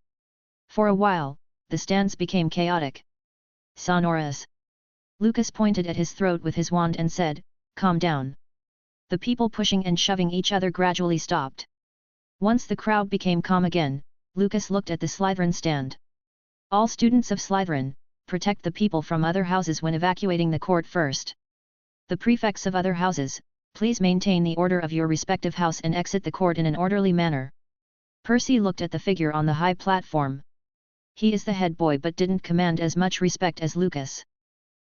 For a while, the stands became chaotic. Sonorous. Lucas pointed at his throat with his wand and said, "Calm down." The people pushing and shoving each other gradually stopped. Once the crowd became calm again, Lucas looked at the Slytherin stand. All students of Slytherin, protect the people from other houses when evacuating the court first. The prefects of other houses, please maintain the order of your respective house and exit the court in an orderly manner. Percy looked at the figure on the high platform. He is the head boy but didn't command as much respect as Lucas.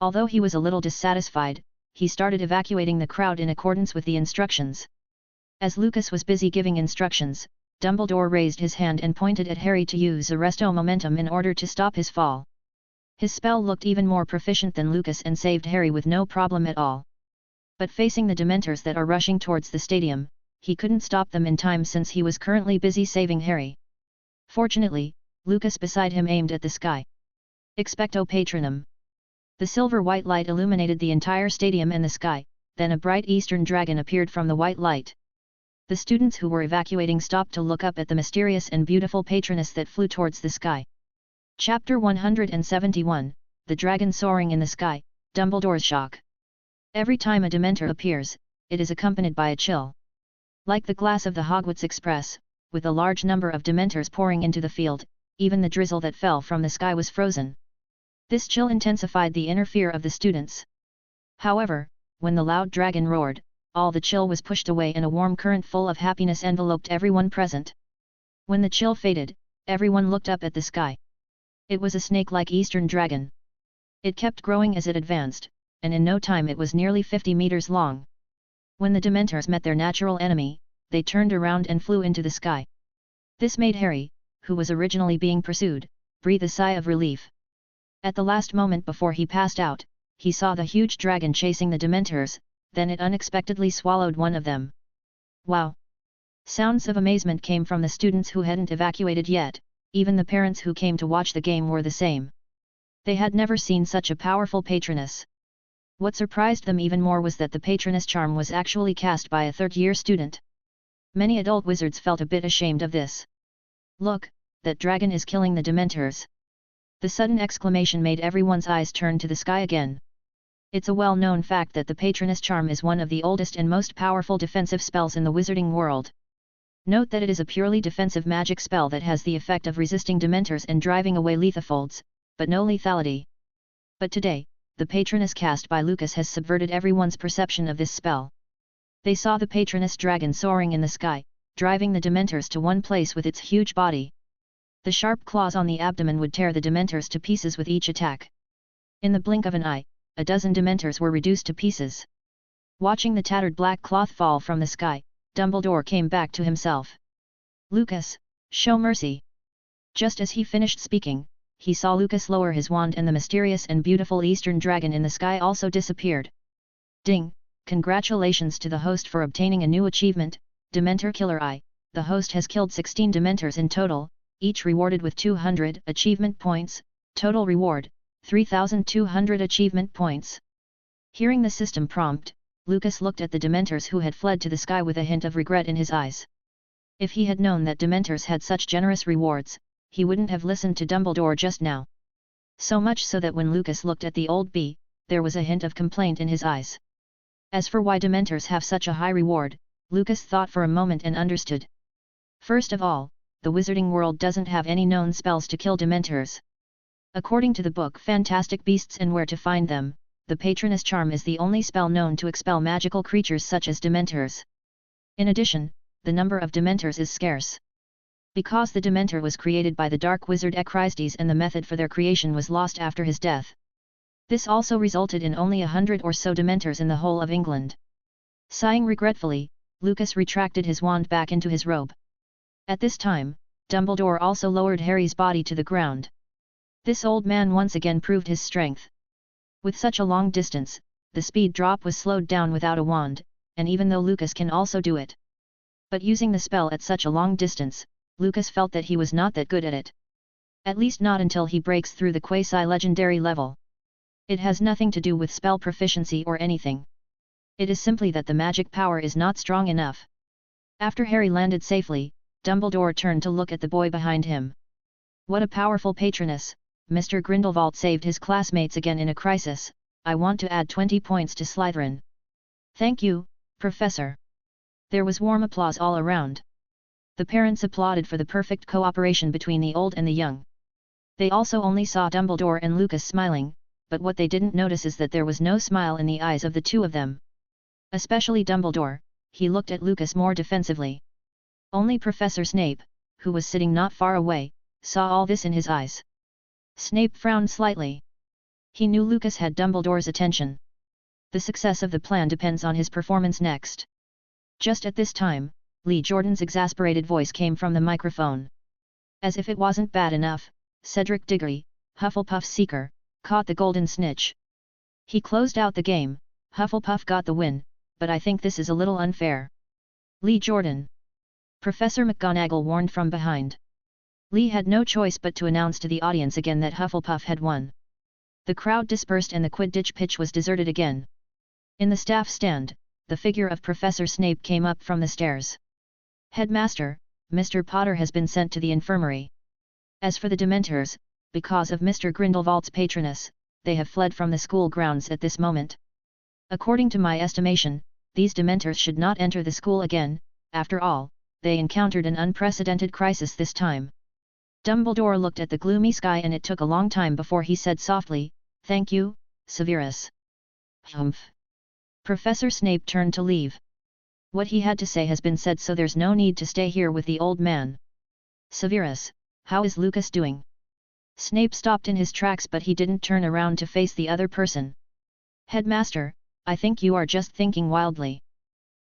Although he was a little dissatisfied, he started evacuating the crowd in accordance with the instructions. As Lucas was busy giving instructions, Dumbledore raised his hand and pointed at Harry to use Arresto Momentum in order to stop his fall. His spell looked even more proficient than Lucas and saved Harry with no problem at all. But facing the Dementors that are rushing towards the stadium, he couldn't stop them in time since he was currently busy saving Harry. Fortunately, Lucas beside him aimed at the sky. Expecto Patronum. The silver-white light illuminated the entire stadium and the sky, then a bright eastern dragon appeared from the white light. The students who were evacuating stopped to look up at the mysterious and beautiful patroness that flew towards the sky. Chapter 171, The Dragon Soaring in the Sky, Dumbledore's Shock. Every time a Dementor appears, it is accompanied by a chill. Like the glass of the Hogwarts Express, with a large number of Dementors pouring into the field, even the drizzle that fell from the sky was frozen. This chill intensified the inner fear of the students. However, when the loud dragon roared, all the chill was pushed away and a warm current full of happiness enveloped everyone present. When the chill faded, everyone looked up at the sky. It was a snake-like eastern dragon. It kept growing as it advanced, and in no time it was nearly 50 meters long. When the Dementors met their natural enemy, they turned around and flew into the sky. This made Harry, who was originally being pursued, breathe a sigh of relief. At the last moment before he passed out, he saw the huge dragon chasing the Dementors, then it unexpectedly swallowed one of them. Wow! Sounds of amazement came from the students who hadn't evacuated yet, even the parents who came to watch the game were the same. They had never seen such a powerful patroness. What surprised them even more was that the patroness charm was actually cast by a third-year student. Many adult wizards felt a bit ashamed of this. Look, that dragon is killing the Dementors. The sudden exclamation made everyone's eyes turn to the sky again. It's a well-known fact that the patroness charm is one of the oldest and most powerful defensive spells in the wizarding world. Note that it is a purely defensive magic spell that has the effect of resisting Dementors and driving away lethalfolds, but no lethality. But today, the patroness cast by Lucas has subverted everyone's perception of this spell. They saw the patroness dragon soaring in the sky, driving the Dementors to one place with its huge body. The sharp claws on the abdomen would tear the Dementors to pieces with each attack. In the blink of an eye, a dozen Dementors were reduced to pieces. Watching the tattered black cloth fall from the sky, Dumbledore came back to himself. "Lucas, show mercy." Just as he finished speaking, he saw Lucas lower his wand and the mysterious and beautiful eastern dragon in the sky also disappeared. Ding! Congratulations to the host for obtaining a new achievement, Dementor Killer I. The host has killed 16 Dementors in total, each rewarded with 200 achievement points, total reward, 3,200 achievement points. Hearing the system prompt, Lucas looked at the Dementors who had fled to the sky with a hint of regret in his eyes. If he had known that Dementors had such generous rewards, he wouldn't have listened to Dumbledore just now. So much so that when Lucas looked at the old bee, there was a hint of complaint in his eyes. As for why Dementors have such a high reward, Lucas thought for a moment and understood. First of all, the wizarding world doesn't have any known spells to kill Dementors. According to the book Fantastic Beasts and Where to Find Them, the Patroness Charm is the only spell known to expel magical creatures such as Dementors. In addition, the number of Dementors is scarce. Because the Dementor was created by the dark wizard Echristes and the method for their creation was lost after his death. This also resulted in only 100 or so Dementors in the whole of England. Sighing regretfully, Lucas retracted his wand back into his robe. At this time, Dumbledore also lowered Harry's body to the ground. This old man once again proved his strength. With such a long distance, the speed drop was slowed down without a wand, and even though Lucas can also do it. But using the spell at such a long distance, Lucas felt that he was not that good at it. At least not until he breaks through the quasi-legendary level. It has nothing to do with spell proficiency or anything. It is simply that the magic power is not strong enough. After Harry landed safely, Dumbledore turned to look at the boy behind him. What a powerful patroness! Mr. Grindelwald saved his classmates again in a crisis. I want to add 20 points to Slytherin. Thank you, Professor. There was warm applause all around. The parents applauded for the perfect cooperation between the old and the young. They also only saw Dumbledore and Lucas smiling, but what they didn't notice is that there was no smile in the eyes of the two of them. Especially Dumbledore, he looked at Lucas more defensively. Only Professor Snape, who was sitting not far away, saw all this in his eyes. Snape frowned slightly. He knew Lucas had Dumbledore's attention. The success of the plan depends on his performance next. Just at this time, Lee Jordan's exasperated voice came from the microphone. As if it wasn't bad enough, Cedric Diggory, Hufflepuff's seeker, caught the golden snitch. He closed out the game. Hufflepuff got the win, but I think this is a little unfair. Lee Jordan. Professor McGonagall warned from behind. Lee had no choice but to announce to the audience again that Hufflepuff had won. The crowd dispersed and the Quidditch pitch was deserted again. In the staff stand, the figure of Professor Snape came up from the stairs. Headmaster, Mr. Potter has been sent to the infirmary. As for the Dementors, because of Mr. Grindelwald's patroness, they have fled from the school grounds at this moment. According to my estimation, these Dementors should not enter the school again. After all, they encountered an unprecedented crisis this time. Dumbledore looked at the gloomy sky and it took a long time before he said softly, "Thank you, Severus." Humph. Professor Snape turned to leave. What he had to say has been said, so there's no need to stay here with the old man. Severus, how is Lucas doing? Snape stopped in his tracks, but he didn't turn around to face the other person. Headmaster, I think you are just thinking wildly.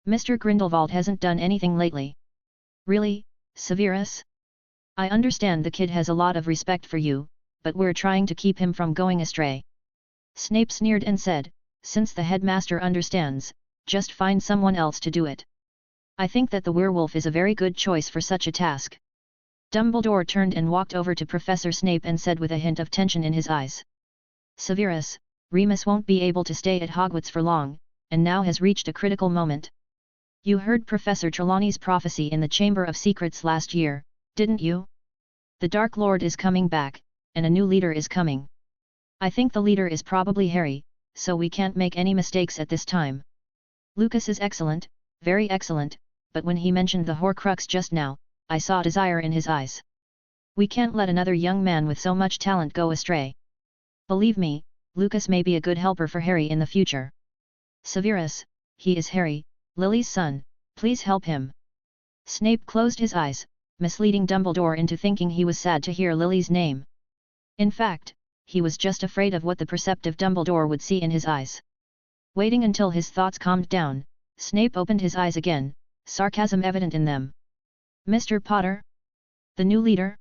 Mr. Grindelwald hasn't done anything lately. Really, Severus? I understand the kid has a lot of respect for you, but we're trying to keep him from going astray. Snape sneered and said, since the headmaster understands, just find someone else to do it. I think that the werewolf is a very good choice for such a task. Dumbledore turned and walked over to Professor Snape and said with a hint of tension in his eyes. Severus, Remus won't be able to stay at Hogwarts for long, and now has reached a critical moment. You heard Professor Trelawney's prophecy in the Chamber of Secrets last year, didn't you? The Dark Lord is coming back, and a new leader is coming. I think the leader is probably Harry, so we can't make any mistakes at this time. Lucas is excellent, very excellent, but when he mentioned the Horcrux just now, I saw desire in his eyes. We can't let another young man with so much talent go astray. Believe me, Lucas may be a good helper for Harry in the future. Severus, he is Harry, Lily's son, please help him. Snape closed his eyes, misleading Dumbledore into thinking he was sad to hear Lily's name. In fact, he was just afraid of what the perceptive Dumbledore would see in his eyes. Waiting until his thoughts calmed down, Snape opened his eyes again, sarcasm evident in them. Mr. Potter? The new leader?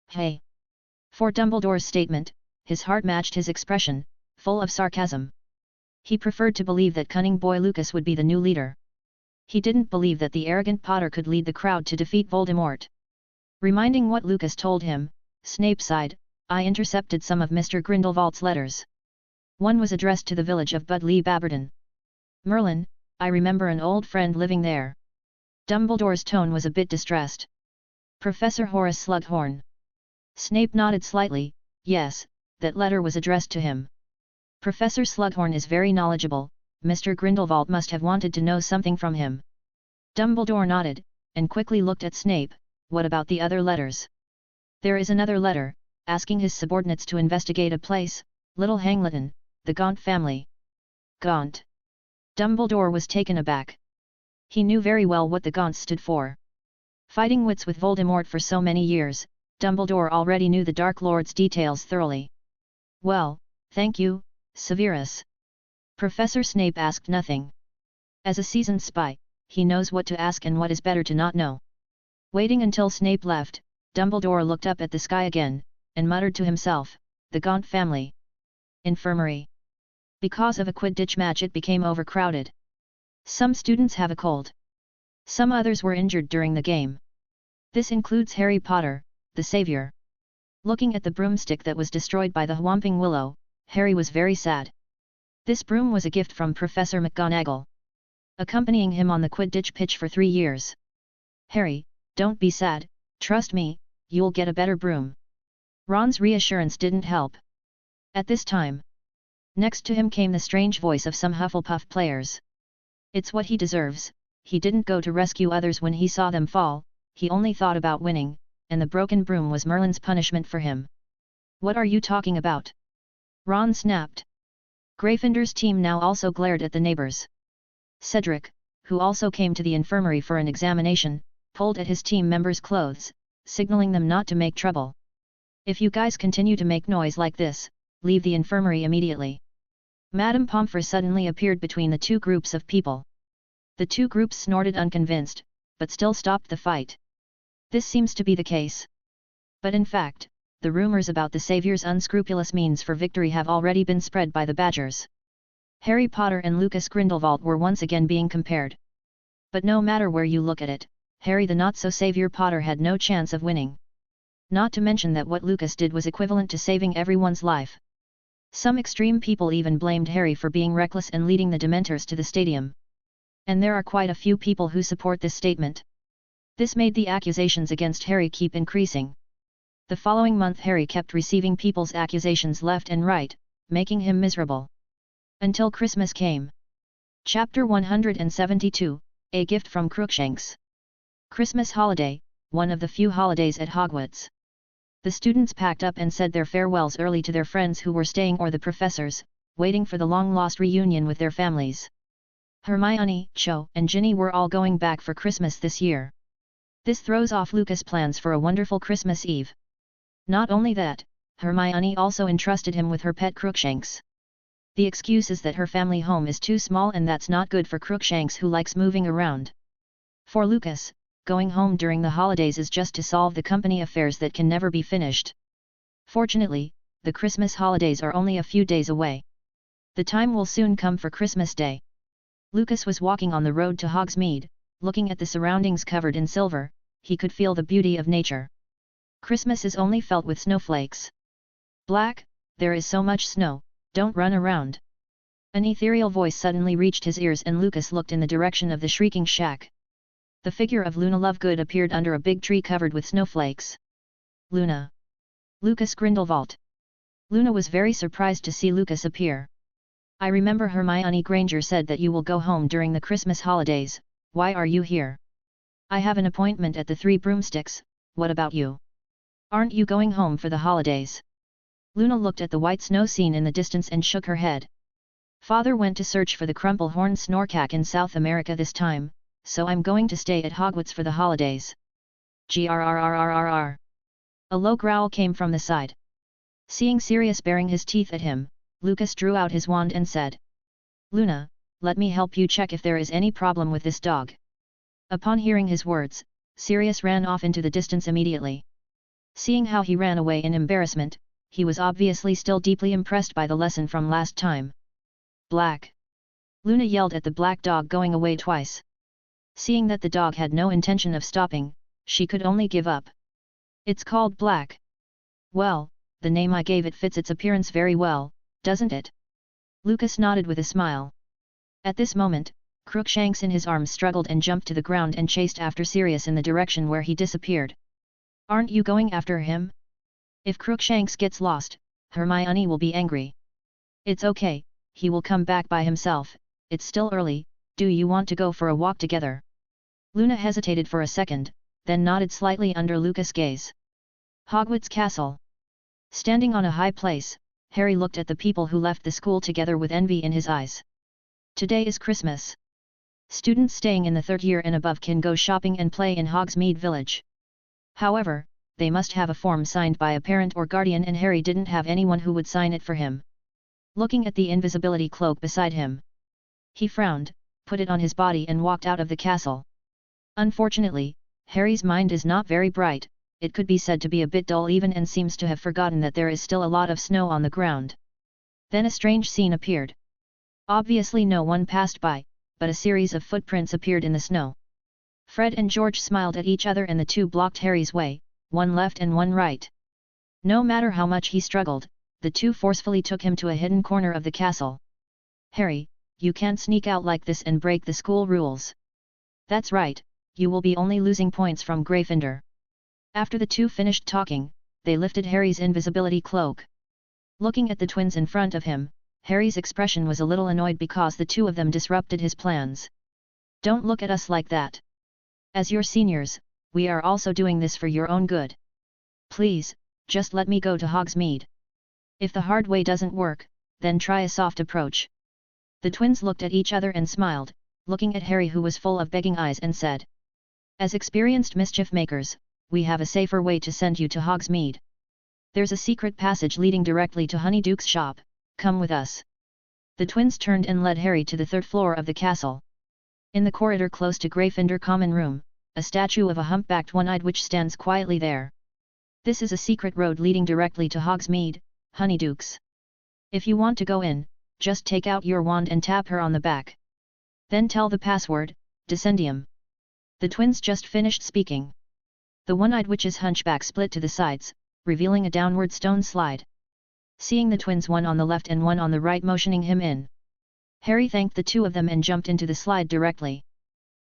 Hey! For Dumbledore's statement, his heart matched his expression, full of sarcasm. He preferred to believe that cunning boy Lucas would be the new leader. He didn't believe that the arrogant Potter could lead the crowd to defeat Voldemort. Reminding what Lucas told him, Snape sighed, I intercepted some of Mr. Grindelwald's letters. One was addressed to the village of Budleigh Babberton. Merlin, I remember an old friend living there. Dumbledore's tone was a bit distressed. Professor Horace Slughorn. Snape nodded slightly, yes, that letter was addressed to him. Professor Slughorn is very knowledgeable, Mr. Grindelwald must have wanted to know something from him. Dumbledore nodded, and quickly looked at Snape, what about the other letters? There is another letter, asking his subordinates to investigate a place, Little Hangleton, the Gaunt family. Gaunt. Dumbledore was taken aback. He knew very well what the Gaunts stood for. Fighting wits with Voldemort for so many years, Dumbledore already knew the Dark Lord's details thoroughly. Well, thank you, Severus. Professor Snape asked nothing. As a seasoned spy, he knows what to ask and what is better to not know. Waiting until Snape left, Dumbledore looked up at the sky again, and muttered to himself, the Gaunt family. Infirmary. Because of a Quidditch match it became overcrowded. Some students have a cold. Some others were injured during the game. This includes Harry Potter, the savior. Looking at the broomstick that was destroyed by the Whomping Willow, Harry was very sad. This broom was a gift from Professor McGonagall, accompanying him on the Quidditch pitch for 3 years. Harry, don't be sad, trust me, you'll get a better broom. Ron's reassurance didn't help. At this time, next to him came the strange voice of some Hufflepuff players. It's what he deserves, he didn't go to rescue others when he saw them fall, he only thought about winning, and the broken broom was Merlin's punishment for him. What are you talking about? Ron snapped. Gryffindor's team now also glared at the neighbors. Cedric, who also came to the infirmary for an examination, pulled at his team members' clothes, signaling them not to make trouble. If you guys continue to make noise like this, leave the infirmary immediately. Madame Pomfrey suddenly appeared between the two groups of people. The two groups snorted unconvinced, but still stopped the fight. This seems to be the case. But in fact, the rumors about the Savior's unscrupulous means for victory have already been spread by the Badgers. Harry Potter and Lucas Grindelwald were once again being compared. But no matter where you look at it, Harry the not-so-savior Potter had no chance of winning. Not to mention that what Lucas did was equivalent to saving everyone's life. Some extreme people even blamed Harry for being reckless and leading the Dementors to the stadium. And there are quite a few people who support this statement. This made the accusations against Harry keep increasing. The following month Harry kept receiving people's accusations left and right, making him miserable. Until Christmas came. Chapter 172, A Gift from Crookshanks. Christmas holiday, one of the few holidays at Hogwarts. The students packed up and said their farewells early to their friends who were staying or the professors, waiting for the long-lost reunion with their families. Hermione, Cho, and Ginny were all going back for Christmas this year. This throws off Lucas' plans for a wonderful Christmas Eve. Not only that, Hermione also entrusted him with her pet Crookshanks. The excuse is that her family home is too small and that's not good for Crookshanks who likes moving around. For Lucas, going home during the holidays is just to solve the company affairs that can never be finished. Fortunately, the Christmas holidays are only a few days away. The time will soon come for Christmas Day. Lucas was walking on the road to Hogsmeade, looking at the surroundings covered in silver, he could feel the beauty of nature. Christmas is only felt with snowflakes. Black, there is so much snow, don't run around. An ethereal voice suddenly reached his ears and Lucas looked in the direction of the shrieking shack. The figure of Luna Lovegood appeared under a big tree covered with snowflakes. Luna. Lucas Grindelwald. Luna was very surprised to see Lucas appear. I remember Hermione Granger said that you will go home during the Christmas holidays, why are you here? I have an appointment at the Three Broomsticks, what about you? Aren't you going home for the holidays? Luna looked at the white snow scene in the distance and shook her head. Father went to search for the crumple-horned snorkack in South America this time, so I'm going to stay at Hogwarts for the holidays. Grrrrrrrrr. A low growl came from the side. Seeing Sirius baring his teeth at him, Lucas drew out his wand and said, Luna, let me help you check if there is any problem with this dog. Upon hearing his words, Sirius ran off into the distance immediately. Seeing how he ran away in embarrassment, he was obviously still deeply impressed by the lesson from last time. Black. Luna yelled at the black dog going away twice. Seeing that the dog had no intention of stopping, she could only give up. It's called Black. Well, the name I gave it fits its appearance very well, doesn't it? Lucas nodded with a smile. At this moment, Crookshanks in his arms struggled and jumped to the ground and chased after Sirius in the direction where he disappeared. Aren't you going after him? If Crookshanks gets lost, Hermione will be angry. It's okay, he will come back by himself, it's still early, do you want to go for a walk together? Luna hesitated for a second, then nodded slightly under Lucas' gaze. Hogwarts Castle. Standing on a high place, Harry looked at the people who left the school together with envy in his eyes. Today is Christmas. Students staying in the third year and above can go shopping and play in Hogsmeade Village. However, they must have a form signed by a parent or guardian and Harry didn't have anyone who would sign it for him. Looking at the invisibility cloak beside him, he frowned, put it on his body and walked out of the castle. Unfortunately, Harry's mind is not very bright, it could be said to be a bit dull even and seems to have forgotten that there is still a lot of snow on the ground. Then a strange scene appeared. Obviously no one passed by, but a series of footprints appeared in the snow. Fred and George smiled at each other and the two blocked Harry's way, one left and one right. No matter how much he struggled, the two forcefully took him to a hidden corner of the castle. Harry, you can't sneak out like this and break the school rules. That's right, you will be only losing points from Gryffindor. After the two finished talking, they lifted Harry's invisibility cloak. Looking at the twins in front of him, Harry's expression was a little annoyed because the two of them disrupted his plans. Don't look at us like that. As your seniors, we are also doing this for your own good. Please, just let me go to Hogsmeade. If the hard way doesn't work, then try a soft approach. The twins looked at each other and smiled, looking at Harry who was full of begging eyes and said, as experienced mischief makers, we have a safer way to send you to Hogsmeade. There's a secret passage leading directly to Honeyduke's shop, come with us. The twins turned and led Harry to the third floor of the castle. In the corridor close to Gryffindor Common Room, a statue of a humpbacked one-eyed witch stands quietly there. This is a secret road leading directly to Hogsmeade, Honeydukes. If you want to go in, just take out your wand and tap her on the back. Then tell the password, Descendium. The twins just finished speaking. The one-eyed witch's hunchback split to the sides, revealing a downward stone slide. Seeing the twins one on the left and one on the right motioning him in, Harry thanked the two of them and jumped into the slide directly.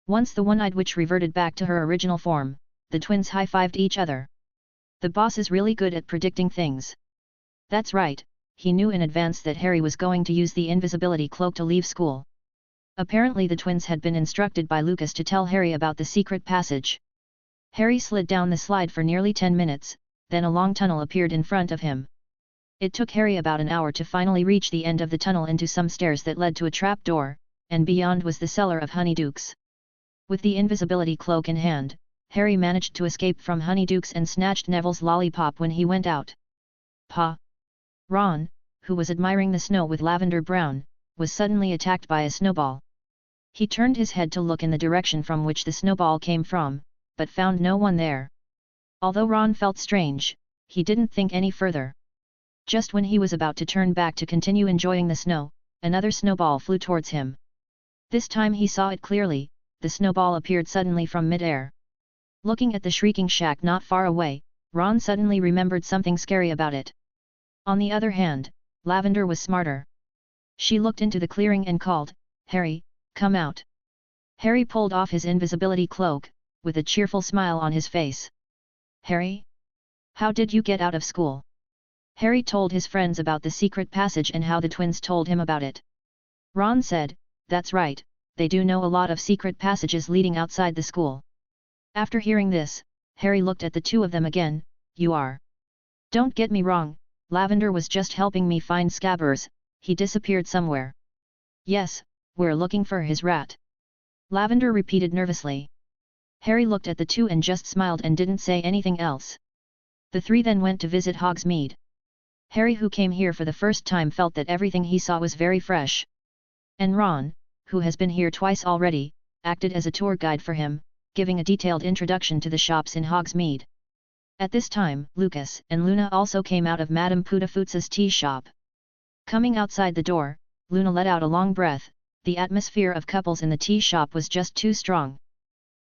Once the one-eyed witch reverted back to her original form, the twins high-fived each other. The boss is really good at predicting things. That's right, he knew in advance that Harry was going to use the invisibility cloak to leave school. Apparently the twins had been instructed by Lucas to tell Harry about the secret passage. Harry slid down the slide for nearly 10 minutes, then a long tunnel appeared in front of him. It took Harry about an hour to finally reach the end of the tunnel into some stairs that led to a trap door, and beyond was the cellar of Honeydukes. With the invisibility cloak in hand, Harry managed to escape from Honeydukes and snatched Neville's lollipop when he went out. Pa! Ron, who was admiring the snow with lavender brown, was suddenly attacked by a snowball. He turned his head to look in the direction from which the snowball came from, but found no one there. Although Ron felt strange, he didn't think any further. Just when he was about to turn back to continue enjoying the snow, another snowball flew towards him. This time he saw it clearly, the snowball appeared suddenly from mid-air. Looking at the shrieking shack not far away, Ron suddenly remembered something scary about it. On the other hand, Lavender was smarter. She looked into the clearing and called, "Harry, come out." Harry pulled off his invisibility cloak, with a cheerful smile on his face. "Harry? How did you get out of school?" Harry told his friends about the secret passage and how the twins told him about it. Ron said, "That's right, they do know a lot of secret passages leading outside the school." After hearing this, Harry looked at the two of them again. "You are. Don't get me wrong, Lavender was just helping me find Scabbers, he disappeared somewhere." "Yes, we're looking for his rat," Lavender repeated nervously. Harry looked at the two and just smiled and didn't say anything else. The three then went to visit Hogsmeade. Harry, who came here for the first time, felt that everything he saw was very fresh. And Ron, who has been here twice already, acted as a tour guide for him, giving a detailed introduction to the shops in Hogsmeade. At this time, Lucas and Luna also came out of Madame Pudafoots's tea shop. Coming outside the door, Luna let out a long breath. The atmosphere of couples in the tea shop was just too strong.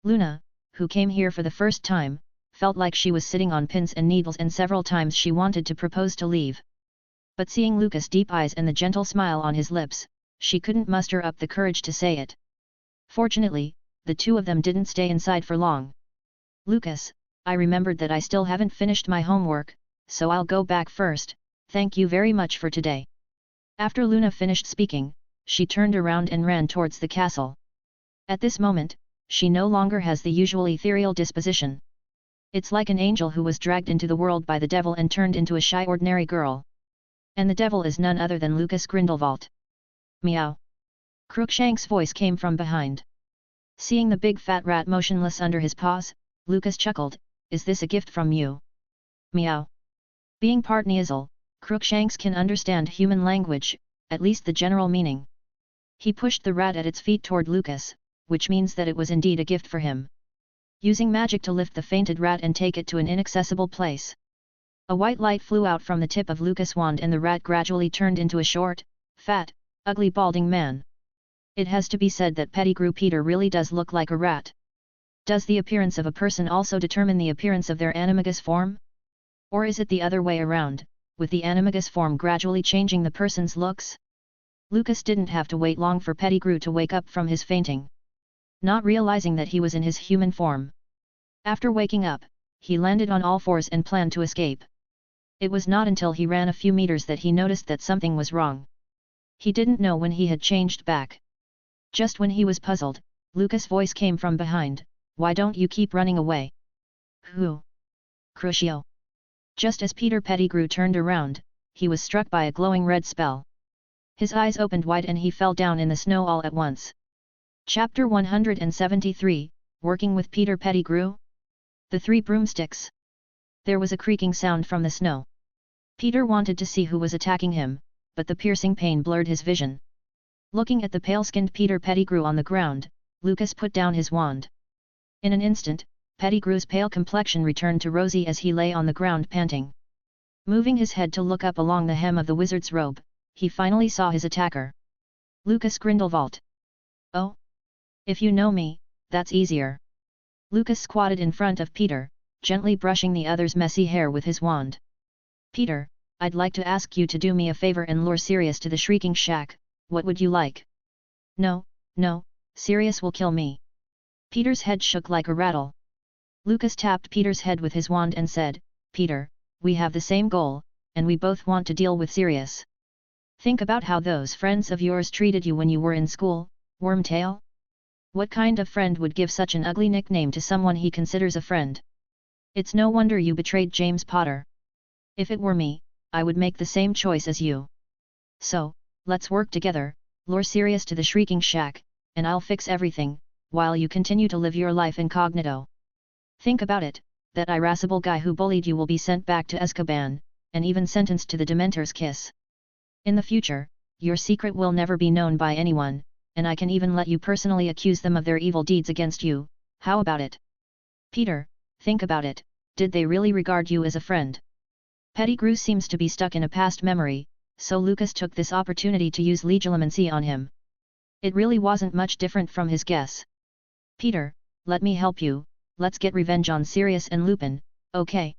Luna, who came here for the first time, felt like she was sitting on pins and needles, and several times she wanted to propose to leave. But seeing Lucas' deep eyes and the gentle smile on his lips, she couldn't muster up the courage to say it. Fortunately, the two of them didn't stay inside for long. "Lucas, I remembered that I still haven't finished my homework, so I'll go back first, thank you very much for today." After Luna finished speaking, she turned around and ran towards the castle. At this moment, she no longer has the usual ethereal disposition. It's like an angel who was dragged into the world by the devil and turned into a shy ordinary girl. And the devil is none other than Lucas Grindelwald. "Meow." Crookshank's voice came from behind. Seeing the big fat rat motionless under his paws, Lucas chuckled, "Is this a gift from you?" "Meow." Being part Neasel, Crookshanks can understand human language, at least the general meaning. He pushed the rat at its feet toward Lucas, which means that it was indeed a gift for him. using magic to lift the fainted rat and take it to an inaccessible place. A white light flew out from the tip of Lucas' wand and the rat gradually turned into a short, fat, ugly balding man. It has to be said that Pettigrew Peter really does look like a rat. Does the appearance of a person also determine the appearance of their animagus form? Or is it the other way around, with the animagus form gradually changing the person's looks? Lucas didn't have to wait long for Pettigrew to wake up from his fainting. Not realizing that he was in his human form. After waking up, he landed on all fours and planned to escape. It was not until he ran a few meters that he noticed that something was wrong. He didn't know when he had changed back. Just when he was puzzled, Lucas' voice came from behind, "Why don't you keep running away?" "Who?" "Crucio." Just as Peter Pettigrew turned around, he was struck by a glowing red spell. His eyes opened wide and he fell down in the snow all at once. Chapter 173, Working with Peter Pettigrew? The Three Broomsticks. There was a creaking sound from the snow. Peter wanted to see who was attacking him, but the piercing pain blurred his vision. Looking at the pale-skinned Peter Pettigrew on the ground, Lucas put down his wand. In an instant, Pettigrew's pale complexion returned to rosy as he lay on the ground panting. Moving his head to look up along the hem of the wizard's robe, he finally saw his attacker. Lucas Grindelwald. "Oh? If you know me, that's easier." Lucas squatted in front of Peter, gently brushing the other's messy hair with his wand. "Peter, I'd like to ask you to do me a favor and lure Sirius to the Shrieking Shack. What would you like?" "No, no, Sirius will kill me." Peter's head shook like a rattle. Lucas tapped Peter's head with his wand and said, "Peter, we have the same goal, and we both want to deal with Sirius. Think about how those friends of yours treated you when you were in school, Wormtail. What kind of friend would give such an ugly nickname to someone he considers a friend? It's no wonder you betrayed James Potter. If it were me, I would make the same choice as you. So, let's work together, lure Sirius to the Shrieking Shack, and I'll fix everything, while you continue to live your life incognito. Think about it, that irascible guy who bullied you will be sent back to Azkaban, and even sentenced to the Dementor's kiss. In the future, your secret will never be known by anyone, and I can even let you personally accuse them of their evil deeds against you. How about it? Peter, think about it, did they really regard you as a friend?" Pettigrew seems to be stuck in a past memory, so Lucas took this opportunity to use legilimency on him. It really wasn't much different from his guess. "Peter, let me help you, let's get revenge on Sirius and Lupin, okay?"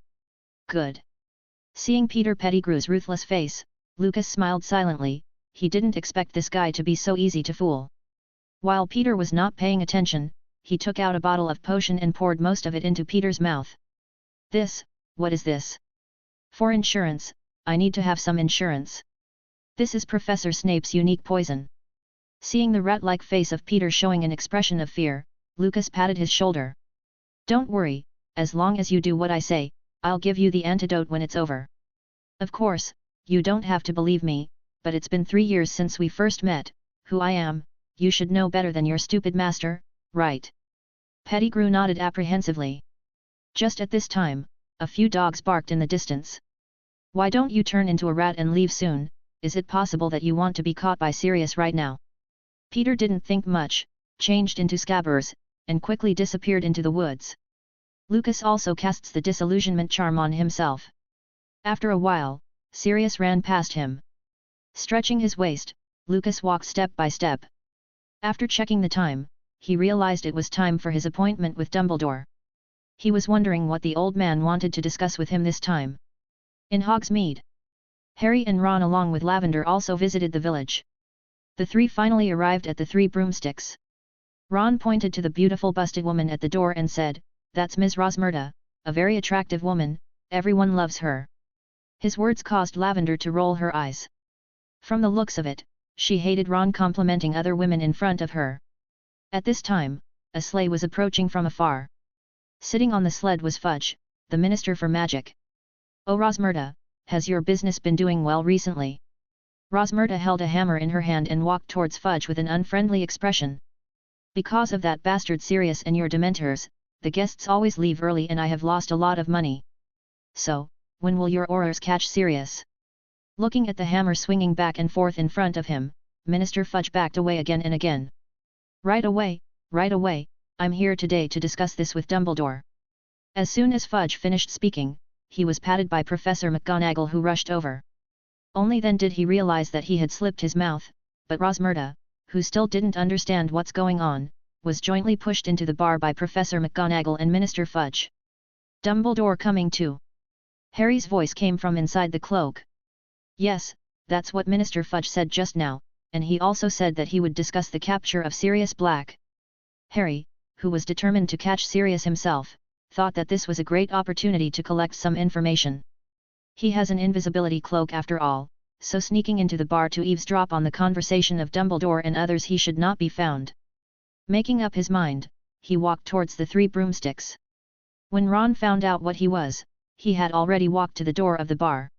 "Good." Seeing Peter Pettigrew's ruthless face, Lucas smiled silently. He didn't expect this guy to be so easy to fool. While Peter was not paying attention, he took out a bottle of potion and poured most of it into Peter's mouth. What is this?" "For insurance, I need to have some insurance. This is Professor Snape's unique poison." Seeing the rat-like face of Peter showing an expression of fear, Lucas patted his shoulder. "Don't worry, as long as you do what I say, I'll give you the antidote when it's over. Of course, you don't have to believe me, but it's been 3 years since we first met. Who I am, you should know better than your stupid master, right?" Pettigrew nodded apprehensively. Just at this time, a few dogs barked in the distance. "Why don't you turn into a rat and leave soon? Is it possible that you want to be caught by Sirius right now?" Peter didn't think much, changed into Scabbers, and quickly disappeared into the woods. Lucas also casts the disillusionment charm on himself. After a while, Sirius ran past him. Stretching his waist, Lucas walked step by step. After checking the time, he realized it was time for his appointment with Dumbledore. He was wondering what the old man wanted to discuss with him this time. In Hogsmeade, Harry and Ron along with Lavender also visited the village. The three finally arrived at the Three Broomsticks. Ron pointed to the beautiful busted woman at the door and said, "That's Ms. Rosmerta, a very attractive woman, everyone loves her." His words caused Lavender to roll her eyes. From the looks of it, she hated Ron complimenting other women in front of her. At this time, a sleigh was approaching from afar. Sitting on the sled was Fudge, the Minister for Magic. "Oh Rosmerta, has your business been doing well recently?" Rosmerta held a hammer in her hand and walked towards Fudge with an unfriendly expression. "Because of that bastard Sirius and your Dementors, the guests always leave early and I have lost a lot of money. So, when will your Aurors catch Sirius?" Looking at the hammer swinging back and forth in front of him, Minister Fudge backed away again and again. Right away, I'm here today to discuss this with Dumbledore. As soon as Fudge finished speaking, he was patted by Professor McGonagall, who rushed over. Only then did he realize that he had slipped his mouth, but Rosmerta, who still didn't understand what's going on, was jointly pushed into the bar by Professor McGonagall and Minister Fudge. Dumbledore coming too. Harry's voice came from inside the cloak. Yes, that's what Minister Fudge said just now, and he also said that he would discuss the capture of Sirius Black. Harry, who was determined to catch Sirius himself, thought that this was a great opportunity to collect some information. He has an invisibility cloak after all, so sneaking into the bar to eavesdrop on the conversation of Dumbledore and others he should not be found. Making up his mind, he walked towards the 3 broomsticks. When Ron found out what he was, he had already walked to the door of the bar.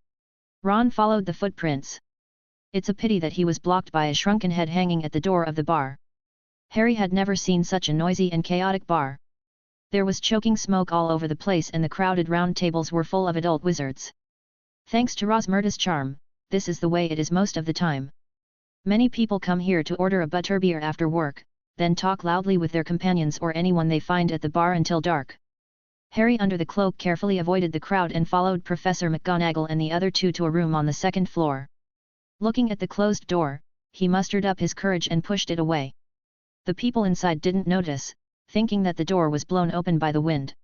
Ron followed the footprints. It's a pity that he was blocked by a shrunken head hanging at the door of the bar. Harry had never seen such a noisy and chaotic bar. There was choking smoke all over the place and the crowded round tables were full of adult wizards. Thanks to Rosmerta's charm, this is the way it is most of the time. Many people come here to order a butterbeer after work, then talk loudly with their companions or anyone they find at the bar until dark. Harry under the cloak carefully avoided the crowd and followed Professor McGonagall and the other 2 to a room on the 2nd floor. Looking at the closed door, he mustered up his courage and pushed it away. The people inside didn't notice, thinking that the door was blown open by the wind.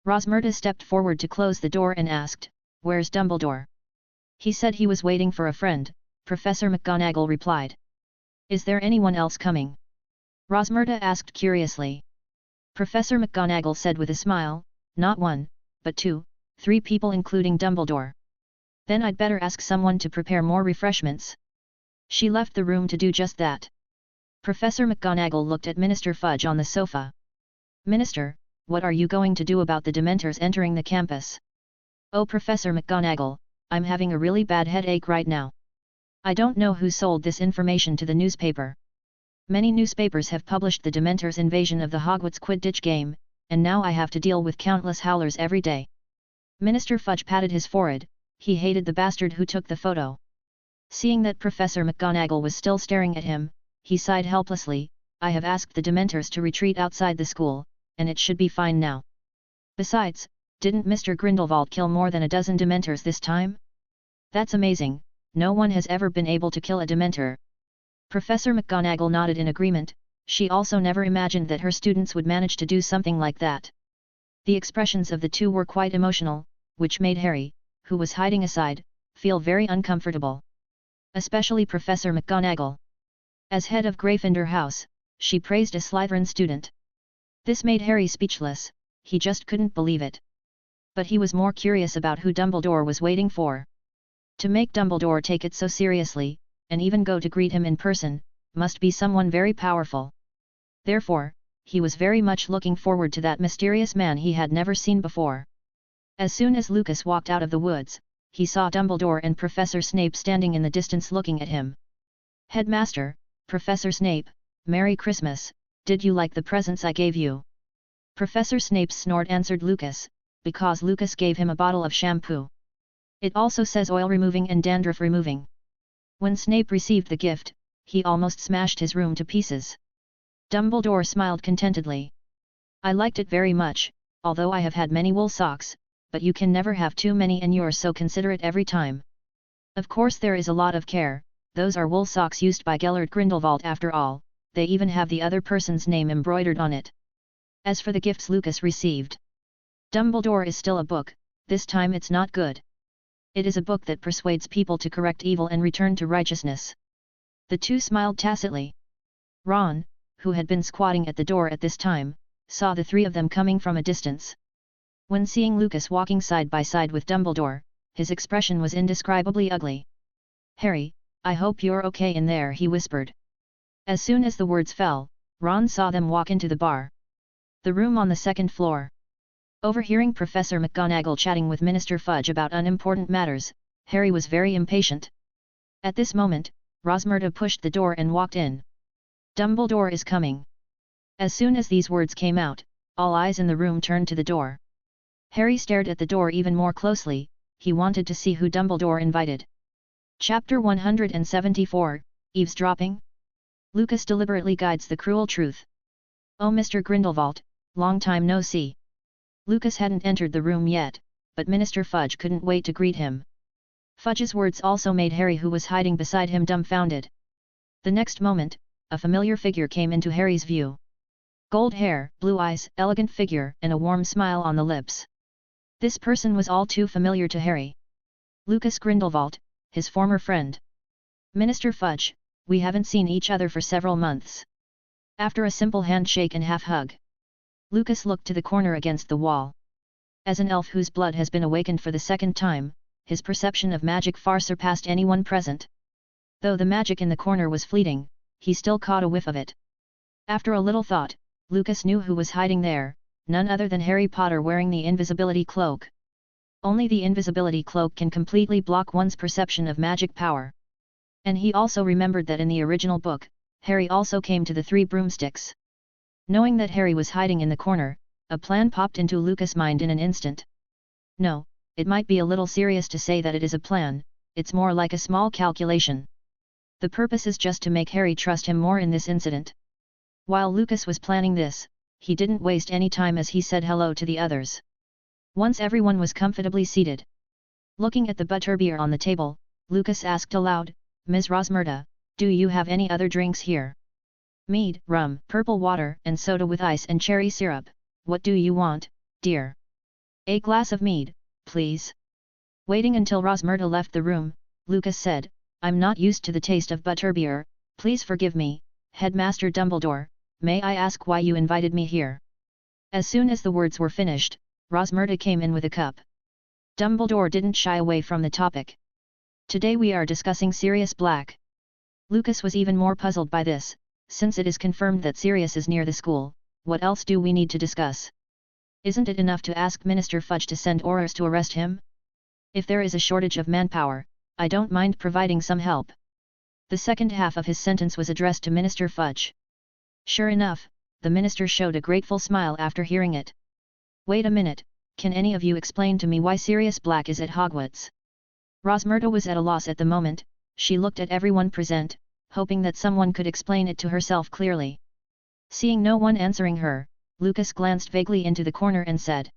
Rosmerta stepped forward to close the door and asked, "Where's Dumbledore?" "He said he was waiting for a friend," Professor McGonagall replied. "Is there anyone else coming?" Rosmerta asked curiously. Professor McGonagall said with a smile, "Not 1, but 2, 3 people including Dumbledore." "Then I'd better ask someone to prepare more refreshments." She left the room to do just that. Professor McGonagall looked at Minister Fudge on the sofa. "Minister, what are you going to do about the Dementors entering the campus?" "Oh, Professor McGonagall, I'm having a really bad headache right now. I don't know who sold this information to the newspaper. Many newspapers have published the Dementors' invasion of the Hogwarts Quidditch game, and now I have to deal with countless howlers every day." Minister Fudge patted his forehead. He hated the bastard who took the photo. Seeing that Professor McGonagall was still staring at him, he sighed helplessly. "I have asked the Dementors to retreat outside the school, and it should be fine now. Besides, didn't Mr. Grindelwald kill more than a dozen Dementors this time? That's amazing, no one has ever been able to kill a Dementor." Professor McGonagall nodded in agreement. She also never imagined that her students would manage to do something like that. The expressions of the 2 were quite emotional, which made Harry, who was hiding aside, feel very uncomfortable. Especially Professor McGonagall. As head of Gryffindor House, she praised a Slytherin student. This made Harry speechless, he just couldn't believe it. But he was more curious about who Dumbledore was waiting for. To make Dumbledore take it so seriously, and even go to greet him in person, must be someone very powerful. Therefore, he was very much looking forward to that mysterious man he had never seen before. As soon as Lucas walked out of the woods, he saw Dumbledore and Professor Snape standing in the distance looking at him. "Headmaster, Professor Snape, Merry Christmas, did you like the presents I gave you?" Professor Snape's snort answered Lucas, because Lucas gave him a bottle of shampoo. It also says oil removing and dandruff removing. When Snape received the gift, he almost smashed his room to pieces. Dumbledore smiled contentedly. "I liked it very much, although I have had many wool socks, but you can never have too many and you're so considerate every time. Of course there is a lot of care, those are wool socks used by Gellert Grindelwald after all, they even have the other person's name embroidered on it." As for the gifts Lucas received, Dumbledore is still a book, this time it's not good. It is a book that persuades people to correct evil and return to righteousness. The 2 smiled tacitly. Ron, who had been squatting at the door at this time, saw the 3 of them coming from a distance. When seeing Lucas walking side by side with Dumbledore, his expression was indescribably ugly. "Harry, I hope you're okay in there," he whispered. As soon as the words fell, Ron saw them walk into the bar. The room on the 2nd floor. Overhearing Professor McGonagall chatting with Minister Fudge about unimportant matters, Harry was very impatient. At this moment, Rosmerta pushed the door and walked in. "Dumbledore is coming." As soon as these words came out, all eyes in the room turned to the door. Harry stared at the door even more closely, he wanted to see who Dumbledore invited. Chapter 174, Eavesdropping? Lucas deliberately guides the cruel truth. "Oh, Mr. Grindelwald, long time no see." Lucas hadn't entered the room yet, but Minister Fudge couldn't wait to greet him. Fudge's words also made Harry, who was hiding beside him, dumbfounded. The next moment, a familiar figure came into Harry's view. Gold hair, blue eyes, elegant figure, and a warm smile on the lips. This person was all too familiar to Harry. Lucas Grindelwald, his former friend. "Minister Fudge, we haven't seen each other for several months." After a simple handshake and half-hug, Lucas looked to the corner against the wall. As an elf whose blood has been awakened for the second time, his perception of magic far surpassed anyone present. Though the magic in the corner was fleeting, he still caught a whiff of it. After a little thought, Lucas knew who was hiding there, none other than Harry Potter wearing the invisibility cloak. Only the invisibility cloak can completely block one's perception of magic power. And he also remembered that in the original book, Harry also came to the three broomsticks. Knowing that Harry was hiding in the corner, a plan popped into Lucas' mind in an instant. No, it might be a little serious to say that it is a plan, it's more like a small calculation. The purpose is just to make Harry trust him more in this incident. While Lucas was planning this, he didn't waste any time as he said hello to the others. Once everyone was comfortably seated. Looking at the butterbeer on the table, Lucas asked aloud, "Ms. Rosmerta, do you have any other drinks here?" "Mead, rum, purple water, and soda with ice and cherry syrup. What do you want, dear?" "A glass of mead, please." Waiting until Rosmerta left the room, Lucas said, "I'm not used to the taste of butterbeer, please forgive me, Headmaster Dumbledore, may I ask why you invited me here?" As soon as the words were finished, Rosmerta came in with a cup. Dumbledore didn't shy away from the topic. "Today we are discussing Sirius Black." Lucas was even more puzzled by this, since it is confirmed that Sirius is near the school, what else do we need to discuss? Isn't it enough to ask Minister Fudge to send Aurors to arrest him? If there is a shortage of manpower, I don't mind providing some help. The second half of his sentence was addressed to Minister Fudge. Sure enough, the minister showed a grateful smile after hearing it. "Wait a minute, can any of you explain to me why Sirius Black is at Hogwarts?" Rosmerta was at a loss at the moment. She looked at everyone present, hoping that someone could explain it to herself clearly. Seeing no one answering her, Lucas glanced vaguely into the corner and said,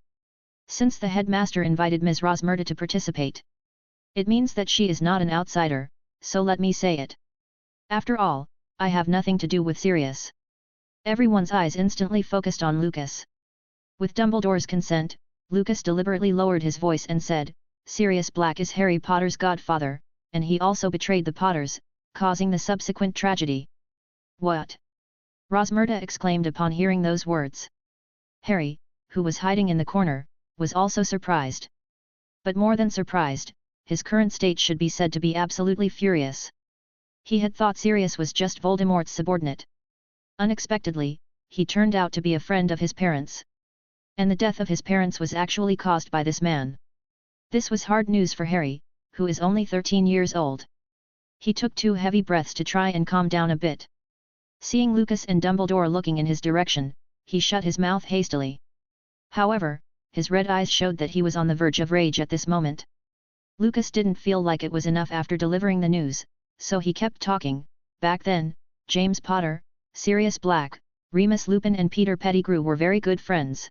"Since the headmaster invited Ms. Rosmerta to participate, it means that she is not an outsider, so let me say it. After all, I have nothing to do with Sirius." Everyone's eyes instantly focused on Lucas. With Dumbledore's consent, Lucas deliberately lowered his voice and said, "Sirius Black is Harry Potter's godfather, and he also betrayed the Potters, causing the subsequent tragedy." "What?" Rosmerta exclaimed upon hearing those words. Harry, who was hiding in the corner, was also surprised. But more than surprised, his current state should be said to be absolutely furious. He had thought Sirius was just Voldemort's subordinate. Unexpectedly, he turned out to be a friend of his parents. And the death of his parents was actually caused by this man. This was hard news for Harry, who is only 13 years old. He took 2 heavy breaths to try and calm down a bit. Seeing Lucas and Dumbledore looking in his direction, he shut his mouth hastily. However, his red eyes showed that he was on the verge of rage at this moment. Lucas didn't feel like it was enough after delivering the news, so he kept talking. "Back then, James Potter, Sirius Black, Remus Lupin and Peter Pettigrew were very good friends.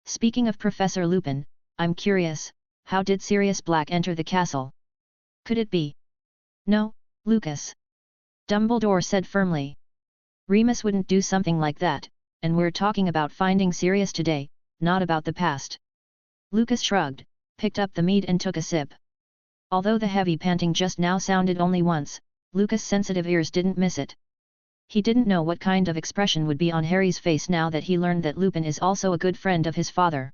Speaking of Professor Lupin, I'm curious, how did Sirius Black enter the castle? Could it be?" "No, Lucas," Dumbledore said firmly. "Remus wouldn't do something like that, and we're talking about finding Sirius today, not about the past." Lucas shrugged, picked up the mead and took a sip. Although the heavy panting just now sounded only once, Lucas' sensitive ears didn't miss it. He didn't know what kind of expression would be on Harry's face now that he learned that Lupin is also a good friend of his father.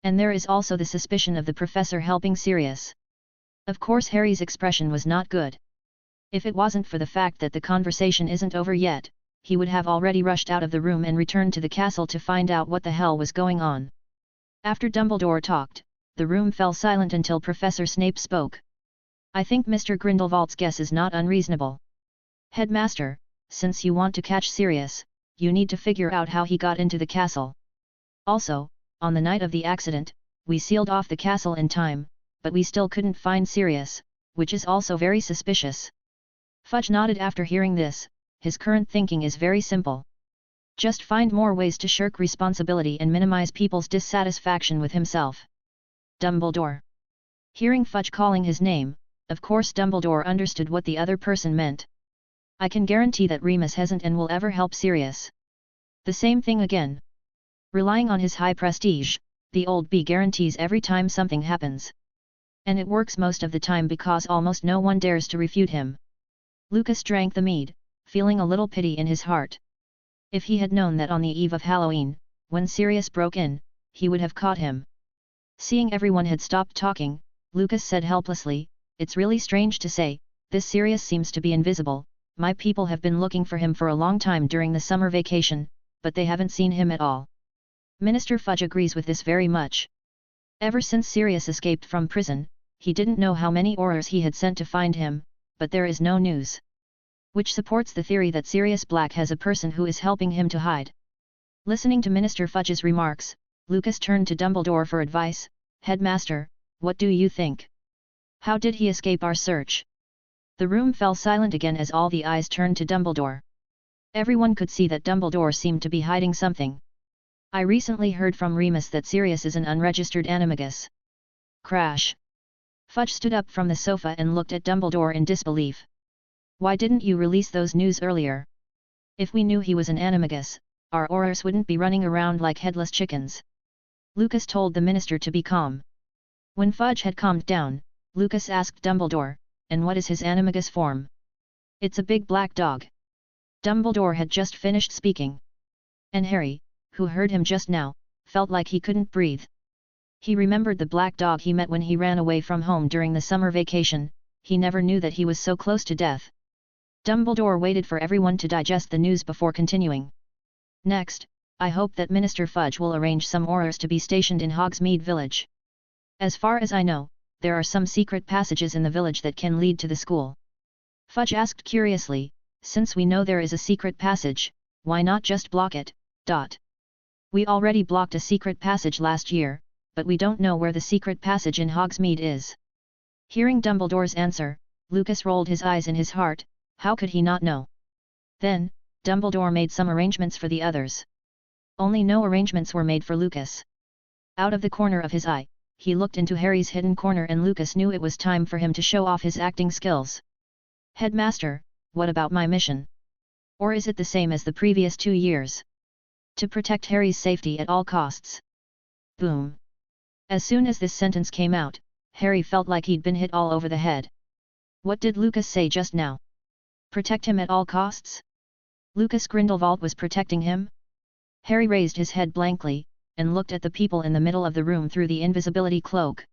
And there is also the suspicion of the professor helping Sirius. Of course Harry's expression was not good. If it wasn't for the fact that the conversation isn't over yet, he would have already rushed out of the room and returned to the castle to find out what the hell was going on. After Dumbledore talked, the room fell silent until Professor Snape spoke. "I think Mr. Grindelwald's guess is not unreasonable. Headmaster, since you want to catch Sirius, you need to figure out how he got into the castle. Also, on the night of the accident, we sealed off the castle in time, but we still couldn't find Sirius, which is also very suspicious." Fudge nodded after hearing this. His current thinking is very simple. Just find more ways to shirk responsibility and minimize people's dissatisfaction with himself. Dumbledore. Hearing Fudge calling his name, of course Dumbledore understood what the other person meant. I can guarantee that Remus hasn't and will ever help Sirius. The same thing again. Relying on his high prestige, the old bee guarantees every time something happens. And it works most of the time because almost no one dares to refute him. Lucas drank the mead, feeling a little pity in his heart. If he had known that on the eve of Halloween, when Sirius broke in, he would have caught him. Seeing everyone had stopped talking, Lucas said helplessly, "It's really strange to say, this Sirius seems to be invisible. My people have been looking for him for a long time during the summer vacation, but they haven't seen him at all." Minister Fudge agrees with this very much. Ever since Sirius escaped from prison, he didn't know how many Aurors he had sent to find him, but there is no news. Which supports the theory that Sirius Black has a person who is helping him to hide. Listening to Minister Fudge's remarks, Lucas turned to Dumbledore for advice. "Headmaster, what do you think? How did he escape our search?" The room fell silent again as all the eyes turned to Dumbledore. Everyone could see that Dumbledore seemed to be hiding something. "I recently heard from Remus that Sirius is an unregistered animagus." Crash! Fudge stood up from the sofa and looked at Dumbledore in disbelief. "Why didn't you release those news earlier? If we knew he was an animagus, our Aurors wouldn't be running around like headless chickens." Lucas told the minister to be calm. When Fudge had calmed down, Lucas asked Dumbledore, "And what is his animagus form?" "It's a big black dog." Dumbledore had just finished speaking. And Harry, who heard him just now, felt like he couldn't breathe. He remembered the black dog he met when he ran away from home during the summer vacation. He never knew that he was so close to death. Dumbledore waited for everyone to digest the news before continuing. "Next, I hope that Minister Fudge will arrange some Aurors to be stationed in Hogsmeade Village. As far as I know, there are some secret passages in the village that can lead to the school." Fudge asked curiously, "Since we know there is a secret passage, why not just block it? We already blocked a secret passage last year, but we don't know where the secret passage in Hogsmeade is." Hearing Dumbledore's answer, Lucas rolled his eyes in his heart. How could he not know? Then, Dumbledore made some arrangements for the others. Only no arrangements were made for Lucas. Out of the corner of his eye, he looked into Harry's hidden corner and Lucas knew it was time for him to show off his acting skills. "Headmaster, what about my mission? Or is it the same as the previous 2 years? To protect Harry's safety at all costs." Boom! As soon as this sentence came out, Harry felt like he'd been hit all over the head. What did Lucas say just now? Protect him at all costs? Lucas Grindelwald was protecting him? Harry raised his head blankly, and looked at the people in the middle of the room through the invisibility cloak.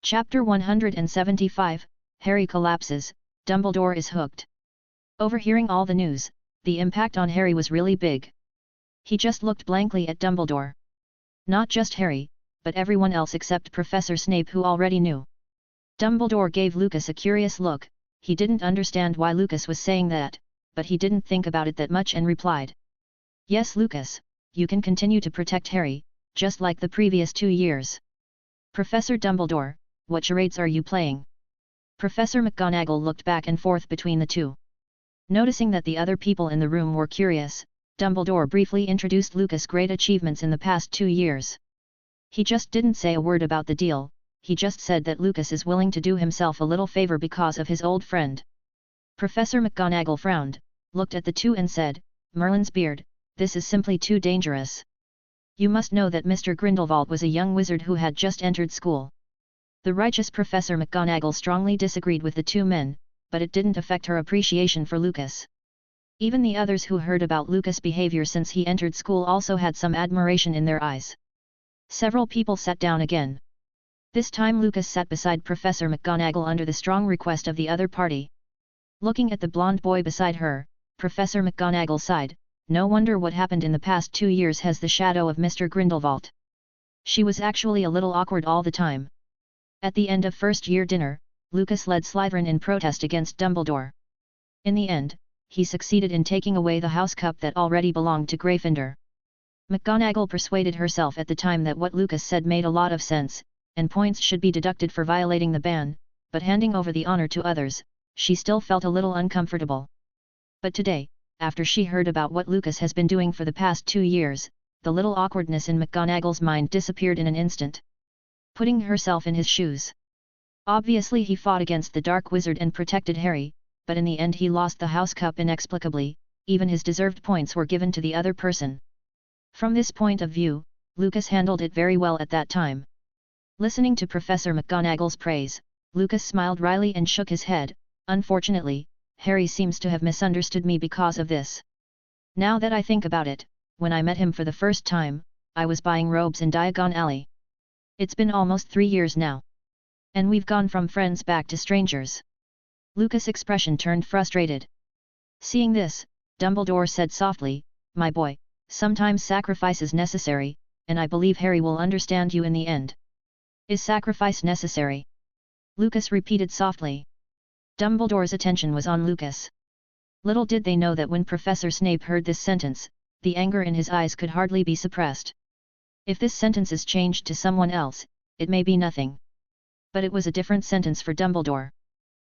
Chapter 175, Harry collapses, Dumbledore is hooked. Overhearing all the news, the impact on Harry was really big. He just looked blankly at Dumbledore. Not just Harry, but everyone else except Professor Snape who already knew. Dumbledore gave Lucas a curious look. He didn't understand why Lucas was saying that, but he didn't think about it that much and replied. "Yes, Lucas, you can continue to protect Harry, just like the previous 2 years." "Professor Dumbledore, what charades are you playing?" Professor McGonagall looked back and forth between the two. Noticing that the other people in the room were curious, Dumbledore briefly introduced Lucas' great achievements in the past 2 years. He just didn't say a word about the deal, he just said that Lucas is willing to do himself a little favor because of his old friend. Professor McGonagall frowned, looked at the two and said, "Merlin's beard, this is simply too dangerous. You must know that Mr. Grindelwald was a young wizard who had just entered school." The righteous Professor McGonagall strongly disagreed with the two men, but it didn't affect her appreciation for Lucas. Even the others who heard about Lucas' behavior since he entered school also had some admiration in their eyes. Several people sat down again. This time Lucas sat beside Professor McGonagall under the strong request of the other party. Looking at the blonde boy beside her, Professor McGonagall sighed, "No wonder what happened in the past 2 years has the shadow of Mr. Grindelwald." She was actually a little awkward all the time. At the end of first-year dinner, Lucas led Slytherin in protest against Dumbledore. In the end, he succeeded in taking away the house cup that already belonged to Gryffindor. McGonagall persuaded herself at the time that what Lucas said made a lot of sense, and points should be deducted for violating the ban, but handing over the honor to others, she still felt a little uncomfortable. But today, after she heard about what Lucas has been doing for the past 2 years, the little awkwardness in McGonagall's mind disappeared in an instant. Putting herself in his shoes. Obviously he fought against the Dark Wizard and protected Harry, but in the end he lost the House Cup inexplicably, even his deserved points were given to the other person. From this point of view, Lucas handled it very well at that time. Listening to Professor McGonagall's praise, Lucas smiled wryly and shook his head. Unfortunately, Harry seems to have misunderstood me because of this. Now that I think about it, when I met him for the first time, I was buying robes in Diagon Alley. It's been almost 3 years now. And we've gone from friends back to strangers. Lucas' expression turned frustrated. Seeing this, Dumbledore said softly, "My boy, sometimes sacrifice is necessary, and I believe Harry will understand you in the end." "Is sacrifice necessary?" Lucas repeated softly. Dumbledore's attention was on Lucas. Little did they know that when Professor Snape heard this sentence, the anger in his eyes could hardly be suppressed. If this sentence is changed to someone else, it may be nothing. But it was a different sentence for Dumbledore.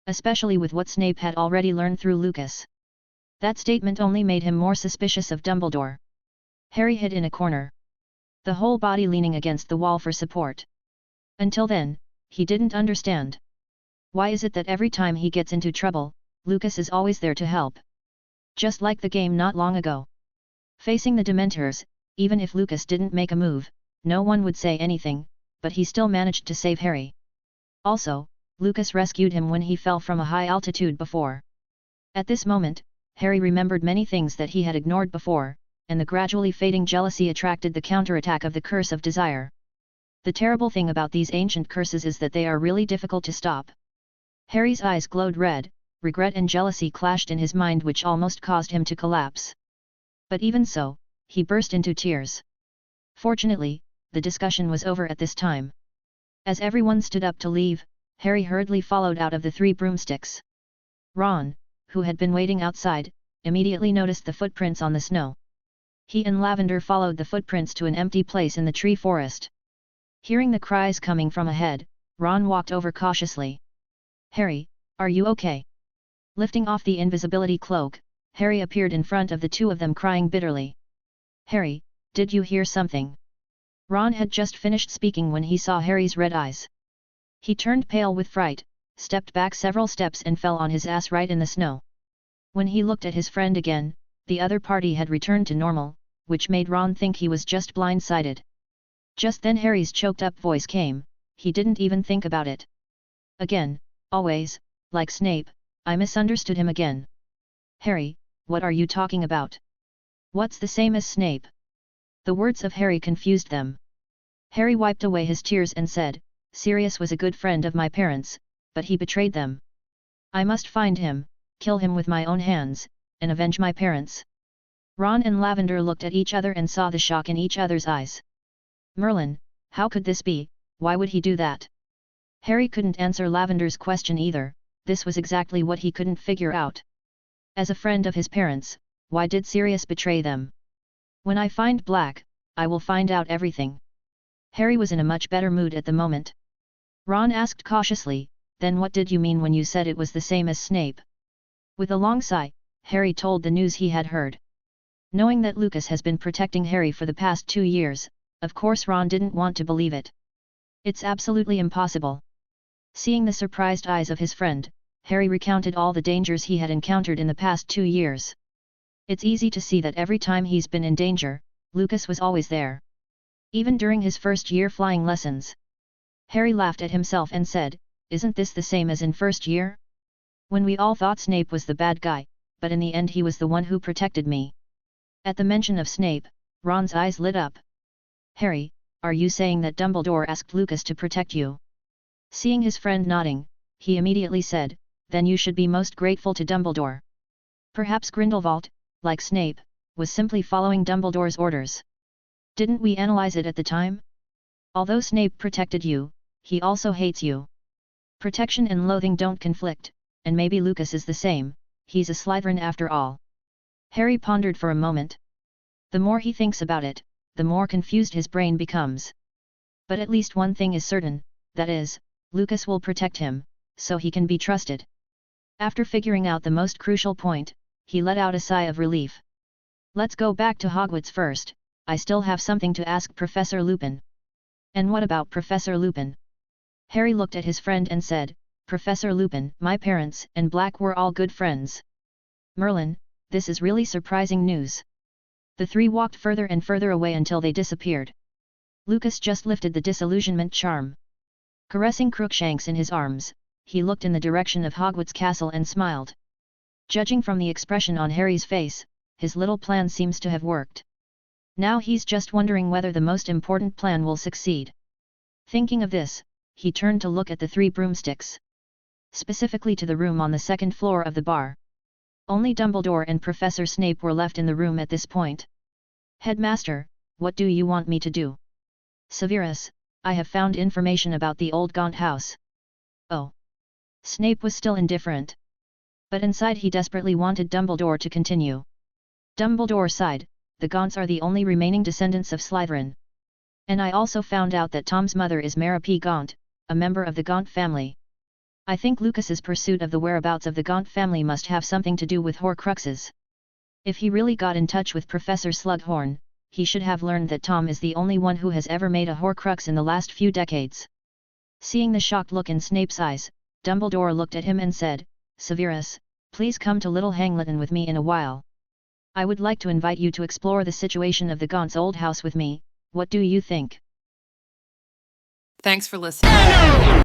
Especially with what Snape had already learned through Lucas. That statement only made him more suspicious of Dumbledore. Harry hid in a corner. The whole body leaning against the wall for support. Until then, he didn't understand. Why is it that every time he gets into trouble, Lucas is always there to help? Just like the game not long ago. Facing the Dementors, even if Lucas didn't make a move, no one would say anything, but he still managed to save Harry. Also, Lucas rescued him when he fell from a high altitude before. At this moment, Harry remembered many things that he had ignored before, and the gradually fading jealousy attracted the counterattack of the curse of desire. The terrible thing about these ancient curses is that they are really difficult to stop. Harry's eyes glowed red, regret and jealousy clashed in his mind which almost caused him to collapse. But even so, he burst into tears. Fortunately, the discussion was over at this time. As everyone stood up to leave, Harry hurriedly followed out of the 3 broomsticks. Ron, who had been waiting outside, immediately noticed the footprints on the snow. He and Lavender followed the footprints to an empty place in the tree forest. Hearing the cries coming from ahead, Ron walked over cautiously. "Harry, are you okay?" Lifting off the invisibility cloak, Harry appeared in front of the two of them crying bitterly. "Harry, did you hear something?" Ron had just finished speaking when he saw Harry's red eyes. He turned pale with fright, stepped back several steps and fell on his ass right in the snow. When he looked at his friend again, the other party had returned to normal, which made Ron think he was just blindsided. Just then Harry's choked-up voice came, he didn't even think about it. Again, always, like Snape, I misunderstood him again. "Harry, what are you talking about? What's the same as Snape?" The words of Harry confused them. Harry wiped away his tears and said, "Sirius was a good friend of my parents, but he betrayed them. I must find him, kill him with my own hands, and avenge my parents." Ron and Lavender looked at each other and saw the shock in each other's eyes. "Merlin, how could this be, why would he do that?" Harry couldn't answer Lavender's question either, this was exactly what he couldn't figure out. As a friend of his parents, why did Sirius betray them? "When I find Black, I will find out everything." Harry was in a much better mood at the moment. Ron asked cautiously, "Then what did you mean when you said it was the same as Snape?" With a long sigh, Harry told the news he had heard. Knowing that Lucas has been protecting Harry for the past 2 years, of course Ron didn't want to believe it. It's absolutely impossible. Seeing the surprised eyes of his friend, Harry recounted all the dangers he had encountered in the past 2 years. It's easy to see that every time he's been in danger, Lucas was always there. Even during his first year flying lessons. Harry laughed at himself and said, "Isn't this the same as in first year? When we all thought Snape was the bad guy, but in the end he was the one who protected me." At the mention of Snape, Ron's eyes lit up. "Harry, are you saying that Dumbledore asked Lucas to protect you?" Seeing his friend nodding, he immediately said, "Then you should be most grateful to Dumbledore. Perhaps Grindelwald, like Snape, was simply following Dumbledore's orders. Didn't we analyze it at the time? Although Snape protected you, he also hates you. Protection and loathing don't conflict, and maybe Lucas is the same, he's a Slytherin after all." Harry pondered for a moment. The more he thinks about it, the more confused his brain becomes. But at least one thing is certain, that is, Lucas will protect him, so he can be trusted. After figuring out the most crucial point, he let out a sigh of relief. Let's go back to Hogwarts first, I still have something to ask Professor Lupin. And what about Professor Lupin? Harry looked at his friend and said, Professor Lupin, my parents and Black were all good friends. Merlin, this is really surprising news. The three walked further and further away until they disappeared. Lucas just lifted the disillusionment charm. Caressing Crookshanks in his arms, he looked in the direction of Hogwarts Castle and smiled. Judging from the expression on Harry's face, his little plan seems to have worked. Now he's just wondering whether the most important plan will succeed. Thinking of this, he turned to look at the three broomsticks. Specifically to the room on the second floor of the bar. Only Dumbledore and Professor Snape were left in the room at this point. Headmaster, what do you want me to do? Severus, I have found information about the old Gaunt house. Oh. Snape was still indifferent. But inside he desperately wanted Dumbledore to continue. Dumbledore sighed, the Gaunts are the only remaining descendants of Slytherin. And I also found out that Tom's mother is Mara P. Gaunt, a member of the Gaunt family. I think Lucas's pursuit of the whereabouts of the Gaunt family must have something to do with Horcruxes. If he really got in touch with Professor Slughorn, he should have learned that Tom is the only one who has ever made a Horcrux in the last few decades. Seeing the shocked look in Snape's eyes, Dumbledore looked at him and said, Severus, please come to Little Hangleton with me in a while. I would like to invite you to explore the situation of the Gaunt's old house with me, what do you think? Thanks for listening.